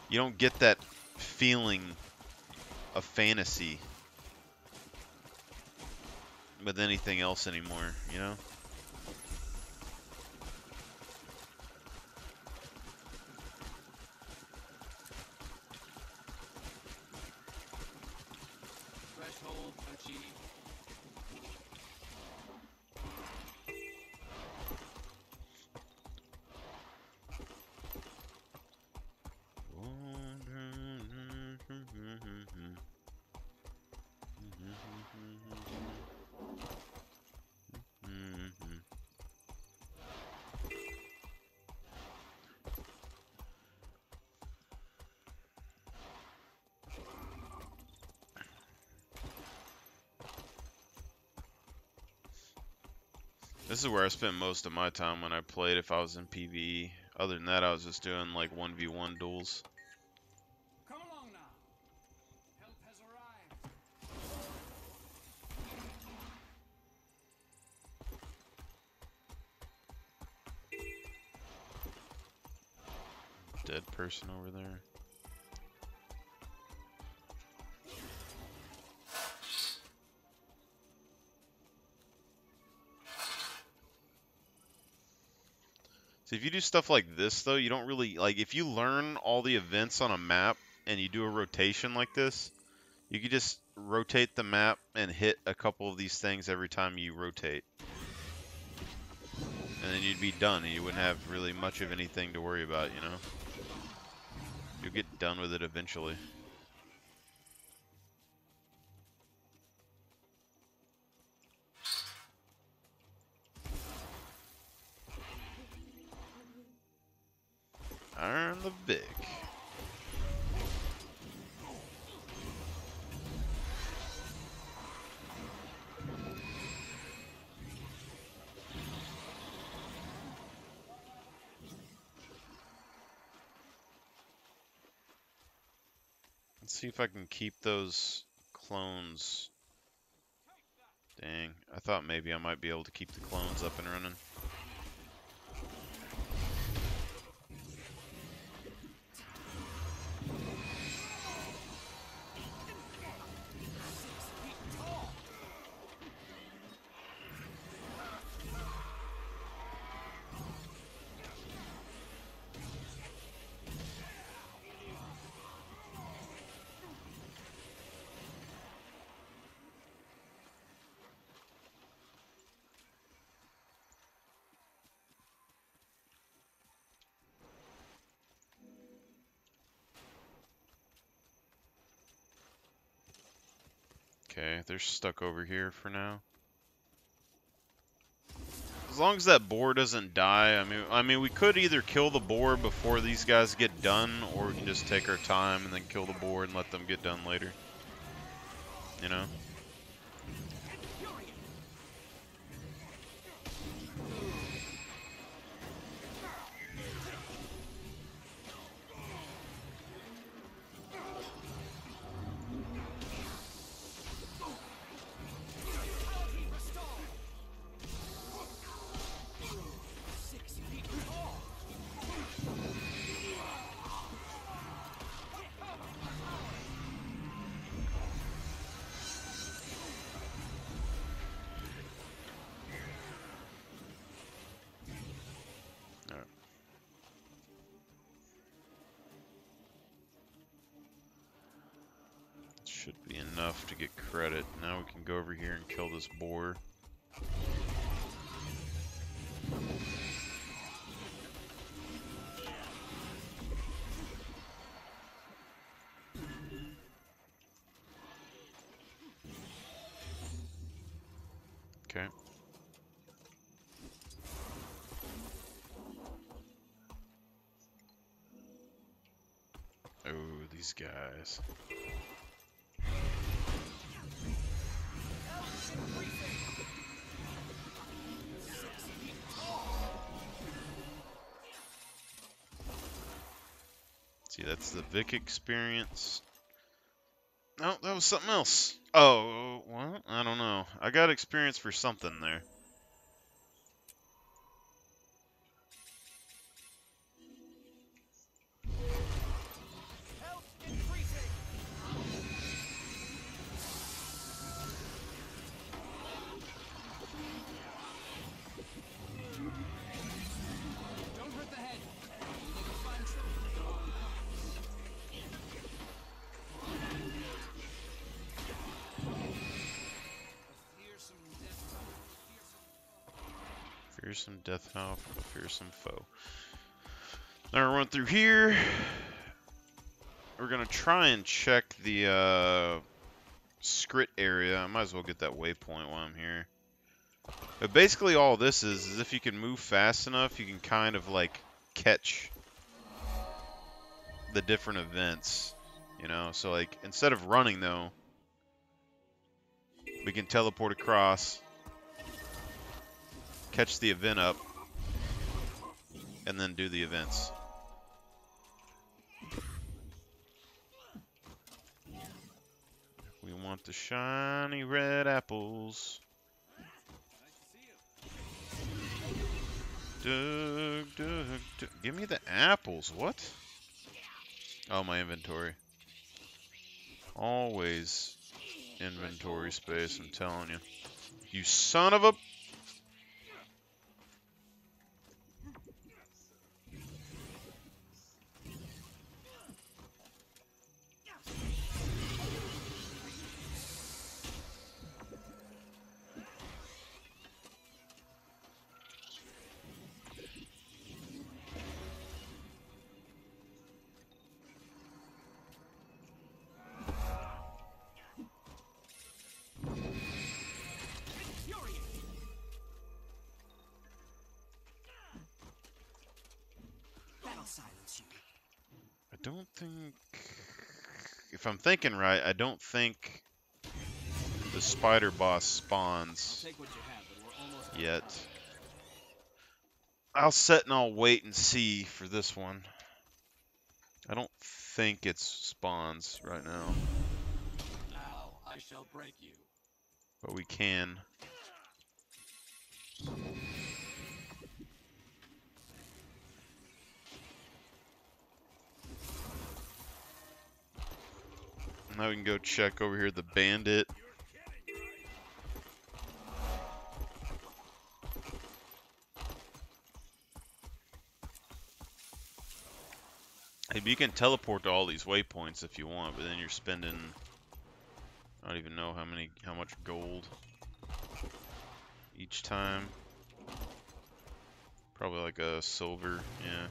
You don't get that feeling of fantasy with anything else anymore, you know? Threshold achieved. This is where I spent most of my time when I played if I was in PvE. Other than that, I was just doing like 1v1 duels. Come along now. Help has arrived. Dead person over there. So if you do stuff like this, though, you don't really, like, if you learn all the events on a map and you do a rotation like this, you could just rotate the map and hit a couple of these things every time you rotate. And then you'd be done, and you wouldn't have really much of anything to worry about, you know? You'll get done with it eventually. Iron the Vic. Let's see if I can keep those clones. Dang, I thought maybe I might be able to keep the clones up and running. Okay, they're stuck over here for now. As long as that boar doesn't die, I mean, we could either kill the boar before these guys get done, or we can just take our time and then kill the boar and let them get done later. You know? Should be enough to get credit. Now we can go over here and kill this boar. Okay. Oh, these guys. See, that's the Vic experience. No, that was something else. Oh, what? I don't know. I got experience for something there. Fearsome death now from a fearsome foe. Now we're run through here. We're gonna try and check the Scrit area. I might as well get that waypoint while I'm here. But basically all this is if you can move fast enough, you can kind of like catch the different events, you know? So like instead of running though, we can teleport across catch the event up, and then do the events. We want the shiny red apples. Doug, Doug, Doug. Give me the apples. What? Oh, my inventory. Always inventory space, I'm telling you. You son of a... That'll silence you. I don't think... If I'm thinking right, I don't think the spider boss spawns yet. I'll set and I'll wait and see for this one. I don't think it spawns right now. Now I shall break you. But we can. Now we can go check over here the bandit. Maybe you can teleport to all these waypoints if you want, but then you're spending, I don't even know how much gold each time. Probably like a silver, yeah.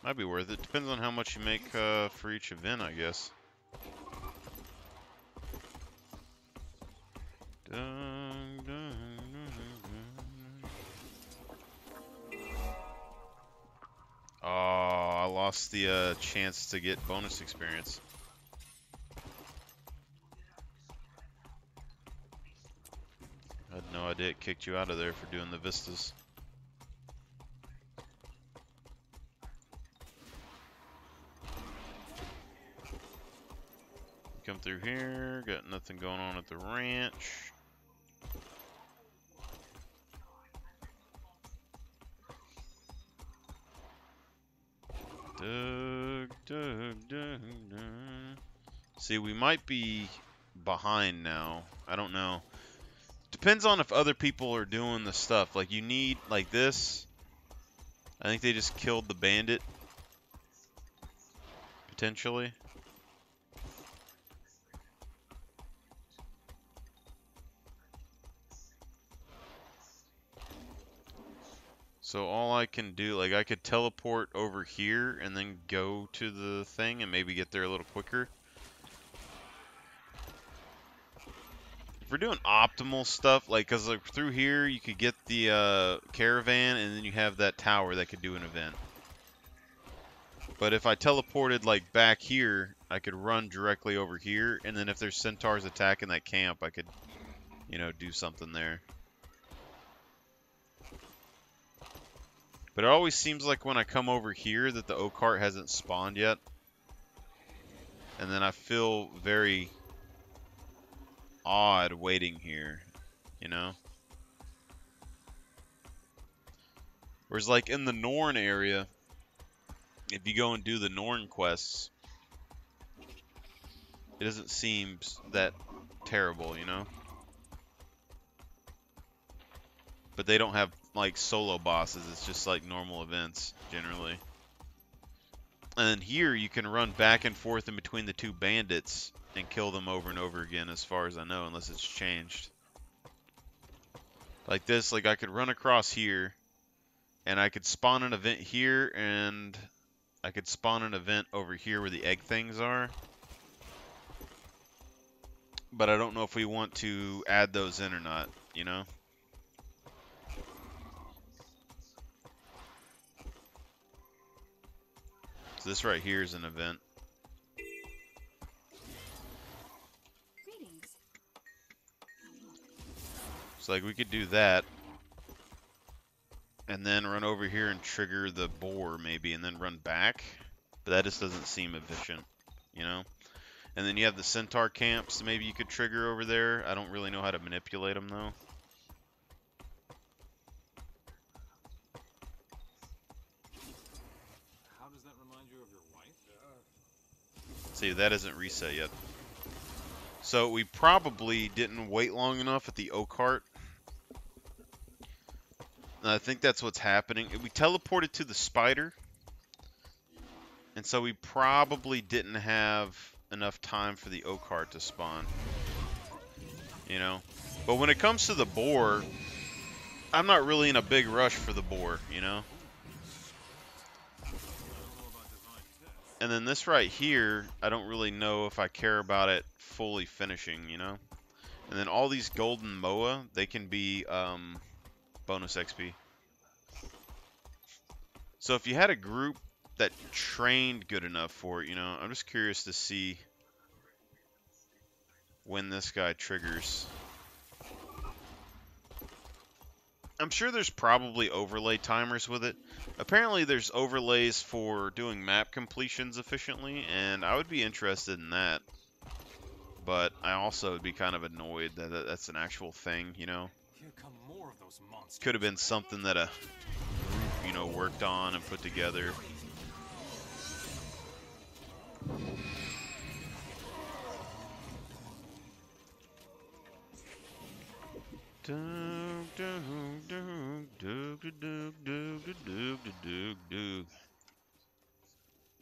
Might be worth it. Depends on how much you make for each event, I guess. Dun, dun, dun, dun. Oh, I lost the chance to get bonus experience. I had no idea it kicked you out of there for doing the vistas. Come through here, got nothing going on at the ranch. Doug, Doug, Doug, Doug. See, we might be behind now. I don't know. Depends on if other people are doing the stuff. Like, you need, like this. I think they just killed the bandit. Potentially. So all I can do, like I could teleport over here and then go to the thing and maybe get there a little quicker. If we're doing optimal stuff, like, cause like through here you could get the caravan and then you have that tower that could do an event. But if I teleported like back here, I could run directly over here, and then if there's centaurs attacking that camp, I could, you know, do something there. But it always seems like when I come over here that the O-cart hasn't spawned yet. And then I feel very odd waiting here, you know? Whereas like in the Norn area, if you go and do the Norn quests, it doesn't seem that terrible, you know? But they don't have like solo bosses, it's just like normal events generally. And then here you can run back and forth in between the two bandits and kill them over and over again, as far as I know, unless it's changed. Like this, like I could run across here and I could spawn an event here, and I could spawn an event over here where the egg things are. But I don't know if we want to add those in or not, you know? So this right here is an event. Greetings. So like we could do that. And then run over here and trigger the boar maybe, and then run back. But that just doesn't seem efficient, you know? And then you have the centaur camps maybe you could trigger over there. I don't really know how to manipulate them though. How does that remind you of your wife? See, that isn't reset yet. So we probably didn't wait long enough at the Oak-Heart. And I think that's what's happening. We teleported to the spider. And so we probably didn't have enough time for the Oak-Heart to spawn. You know? But when it comes to the boar, I'm not really in a big rush for the boar, you know? And then this right here, I don't really know if I care about it fully finishing, you know? And then all these golden Moa, they can be bonus XP. So if you had a group that trained good enough for it, you know, I'm just curious to see when this guy triggers. I'm sure there's probably overlay timers with it. Apparently there's overlays for doing map completions efficiently, and I would be interested in that. But I also would be kind of annoyed that that's an actual thing, you know. Here come more of those monsters. Could have been something that a group, you know, worked on and put together.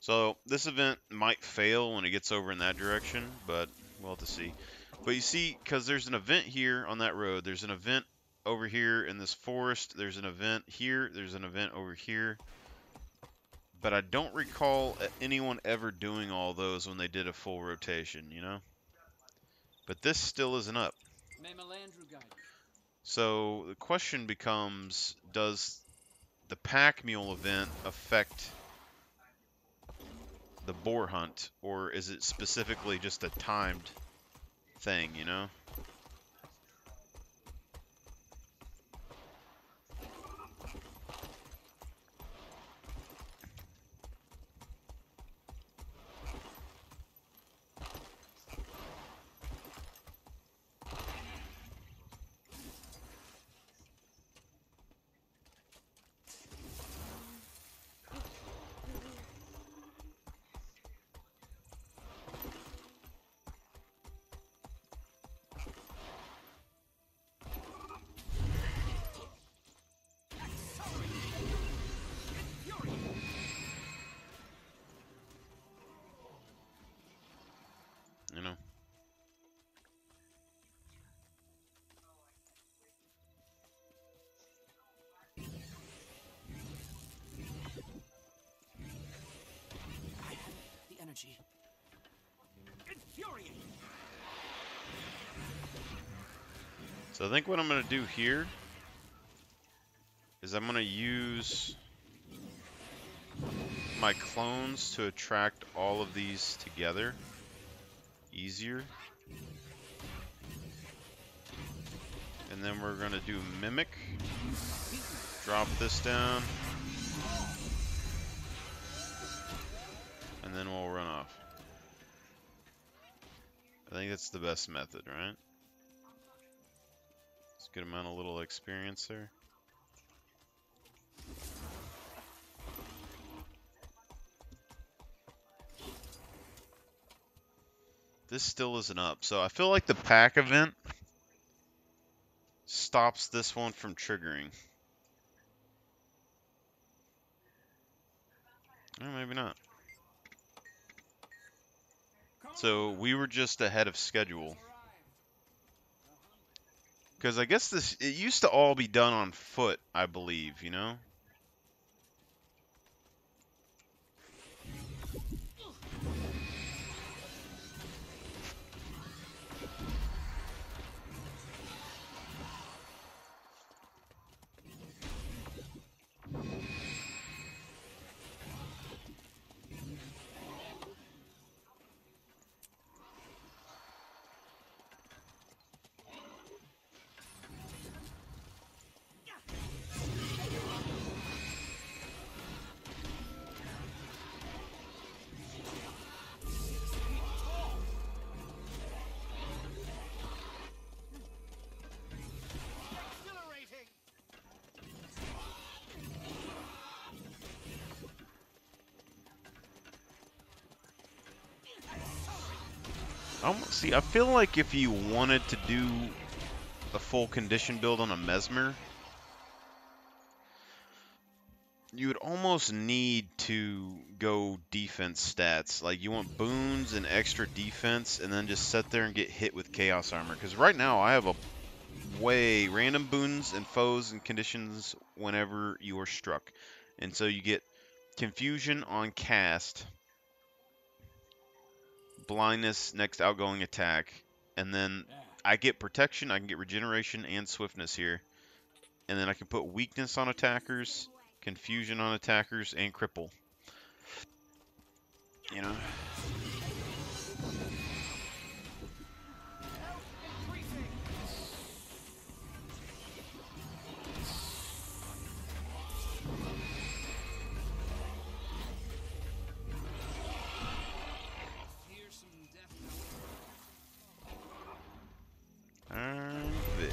So this event might fail when it gets over in that direction, but we'll have to see. But you see, because there's an event here on that road, there's an event over here in this forest, there's an event here, there's an event over here. But I don't recall anyone ever doing all those when they did a full rotation, you know? But this still isn't up. May Melandru guide you. So the question becomes, does the pack mule event affect the boar hunt, or is it specifically just a timed thing, you know? You know? The energy. So I think what I'm going to do here is I'm going to use my clones to attract all of these together easier. And then we're going to do Mimic. Drop this down. And then we'll run off. I think that's the best method, right? It's a good amount of little experience there. This still isn't up, so I feel like the pack event stops this one from triggering. Or maybe not. So we were just ahead of schedule. Because I guess it used to all be done on foot, I believe, you know? See, I feel like if you wanted to do a full condition build on a Mesmer, you would almost need to go defense stats. Like, you want boons and extra defense, and then just sit there and get hit with Chaos Armor. Because right now, I have a way random boons and foes and conditions whenever you are struck. And so you get Confusion on cast, blindness next outgoing attack, and then I get protection, I can get regeneration and swiftness here. And then I can put weakness on attackers, confusion on attackers, and cripple. You know? I'm big.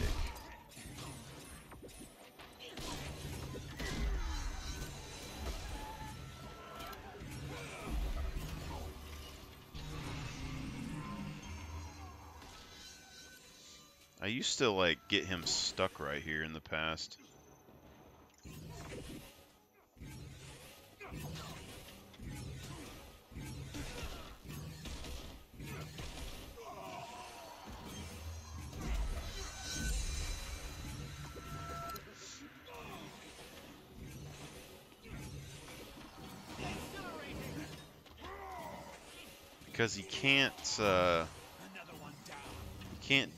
I used to, like, get him stuck right here in the past. Because he can't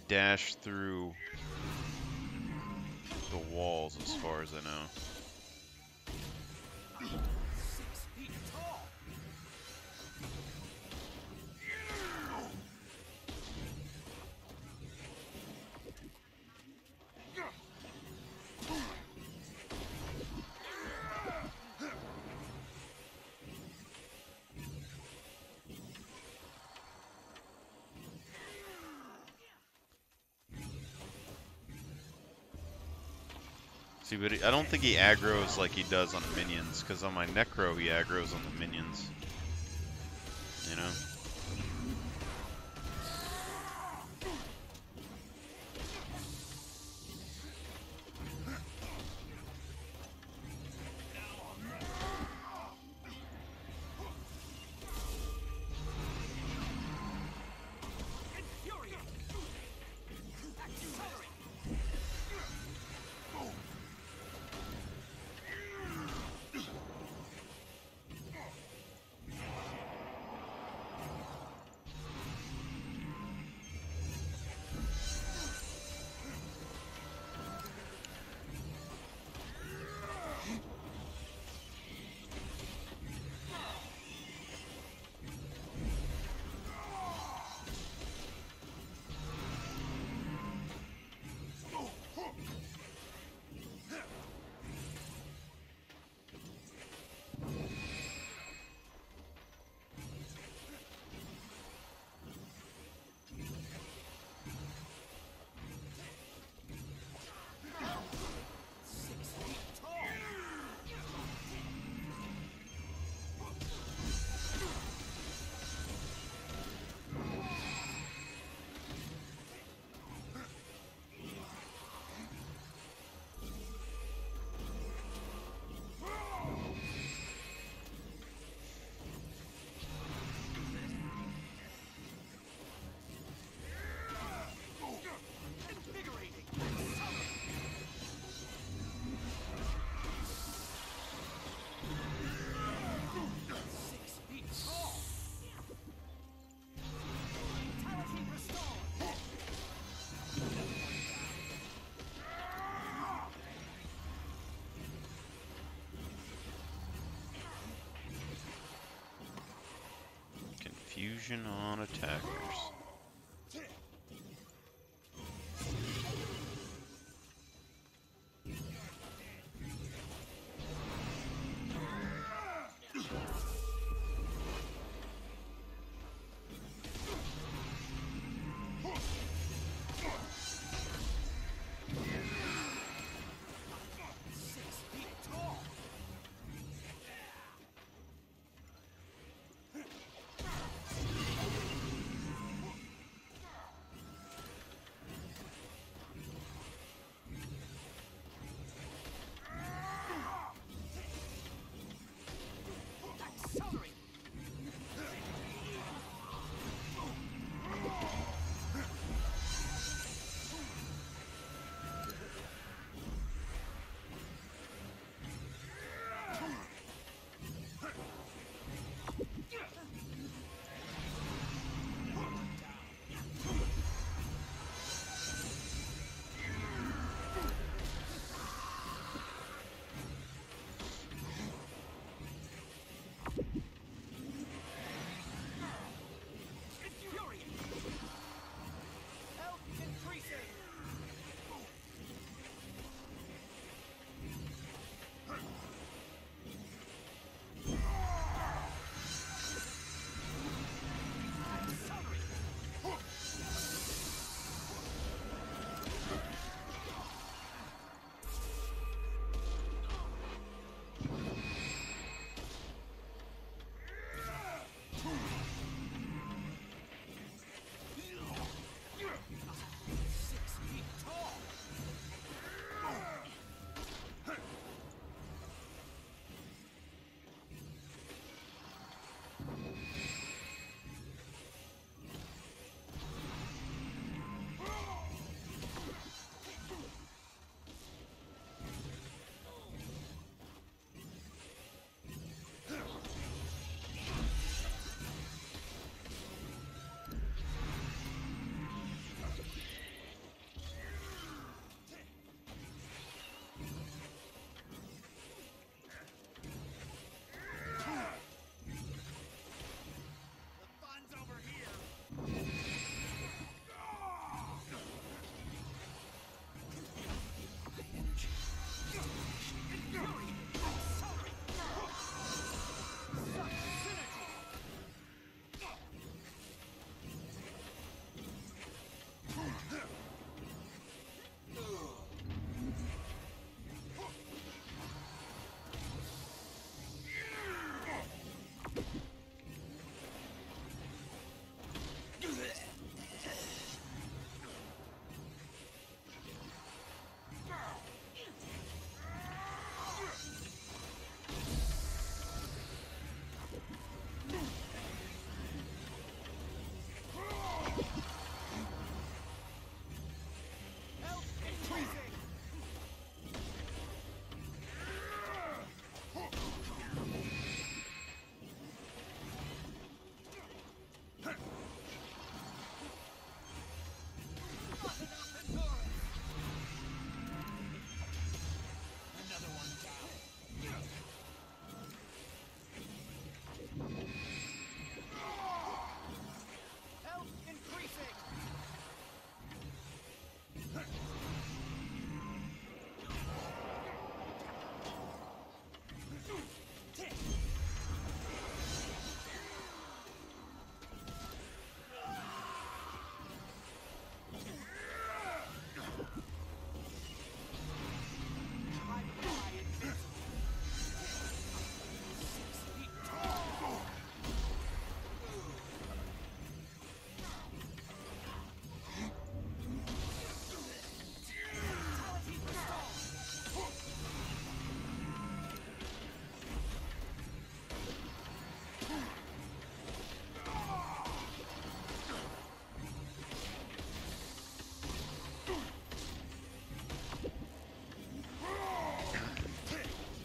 dash through the walls as far as I know. See, but I don't think he aggroes like he does on the minions, because on my Necro he aggroes on the minions. You know? Confusion on attackers.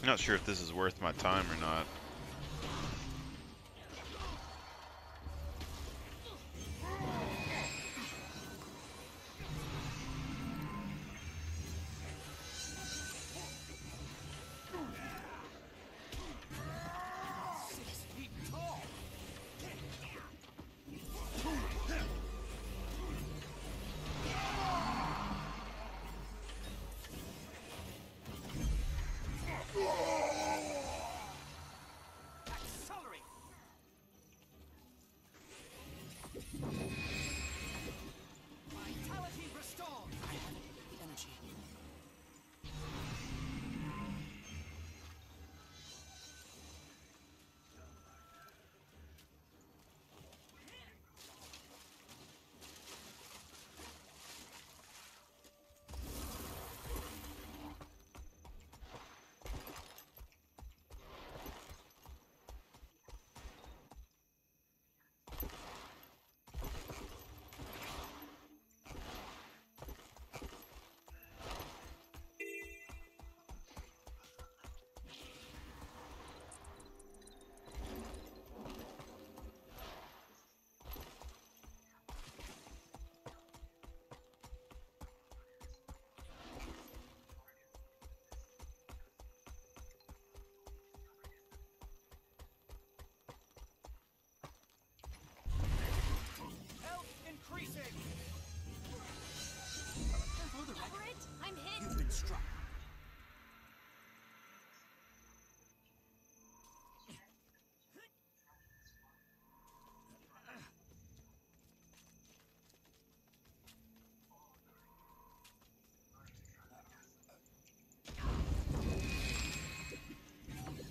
Not sure if this is worth my time or not. Vitality restored. I have the energy. Health increasing. For the record, I'm hit. You've been struck.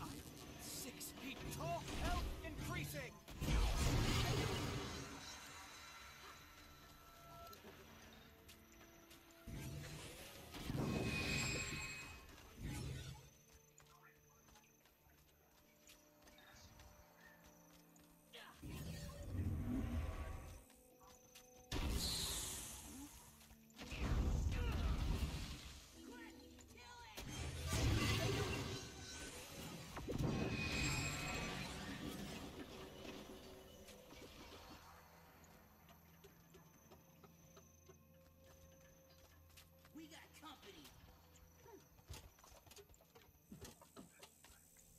I'm 6 feet tall. Health increasing. We got company.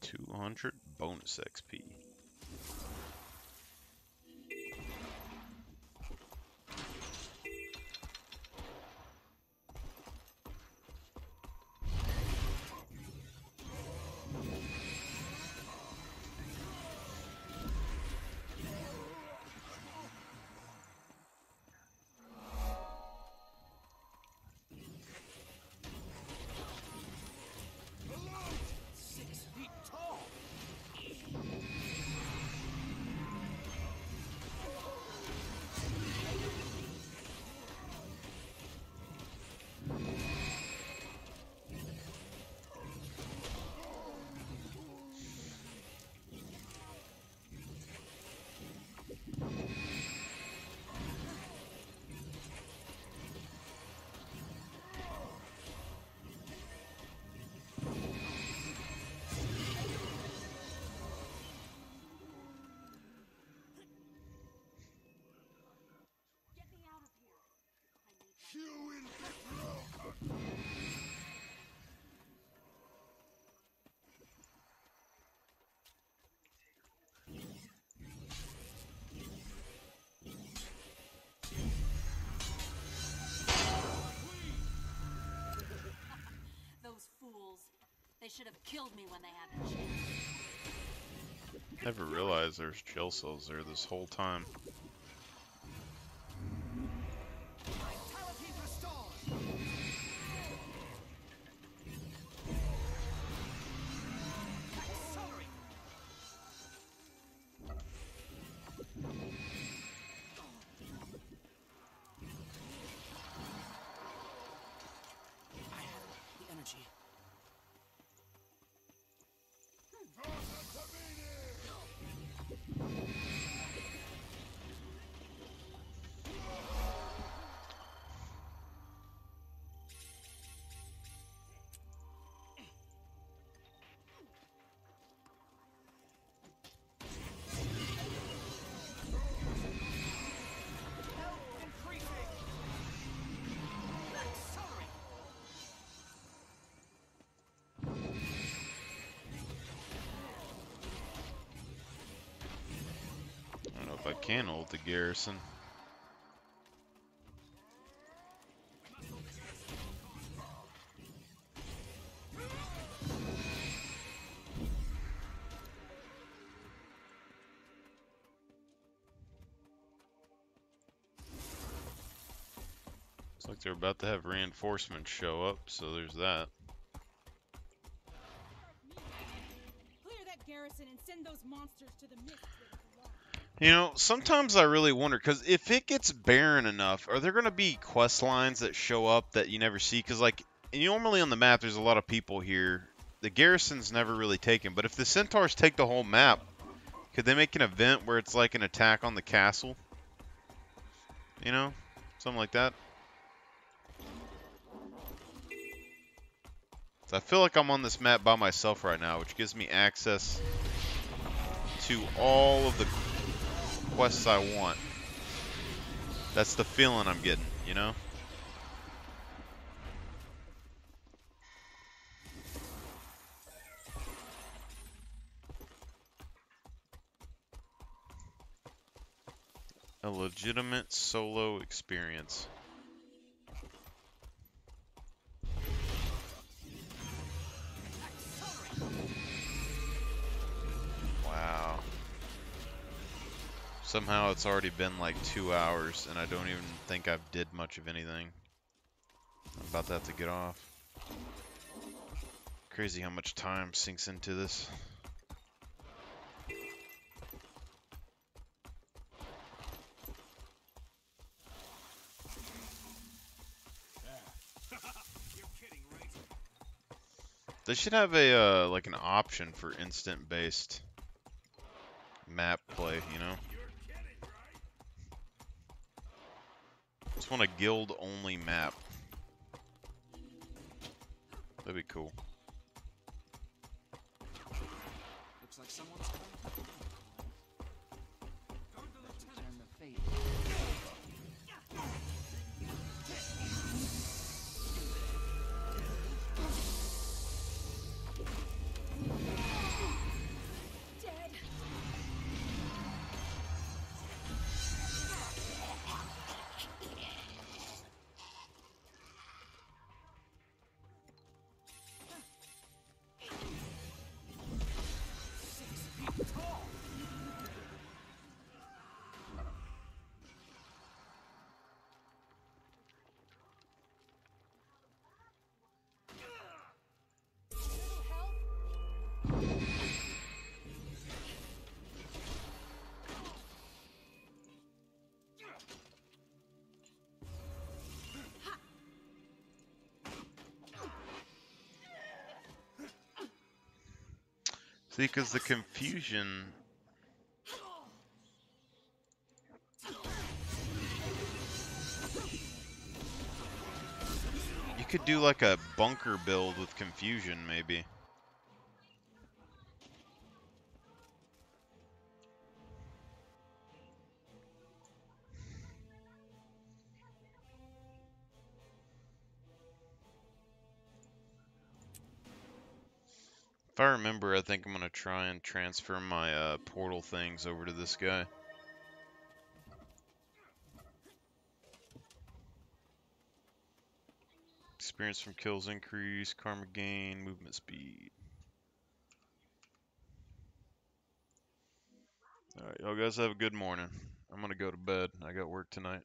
200 bonus XP. Those fools. They should have killed me when they had the chance. Never realized there's jail cells there this whole time. Vitality restored. Accelerate. I have the energy. can hold the garrison. Looks like they're about to have reinforcements show up, so there's that. Clear that garrison and send those monsters to the mist where they belong. You know, sometimes I really wonder, because if it gets barren enough, are there going to be quest lines that show up that you never see? Because, like, normally on the map, there's a lot of people here. The garrison's never really taken, but if the centaurs take the whole map, could they make an event where it's like an attack on the castle? You know? Something like that. So I feel like I'm on this map by myself right now, which gives me access to all of the quests I want. That's the feeling I'm getting, you know? A legitimate solo experience. Wow. Somehow it's already been like 2 hours and I don't even think I've did much of anything. I'm about to have to get off. Crazy how much time sinks into this. They should have a like an option for instant based map play, you know? Just want a guild only map. That'd be cool. Looks like someone's coming. Turn the fate. See, because the confusion... You could do like a bunker build with confusion, maybe. If I remember, I think I'm going to try and transfer my portal things over to this guy. Experience from kills increase, karma gain, movement speed. Alright, y'all guys have a good morning. I'm going to go to bed. I got work tonight.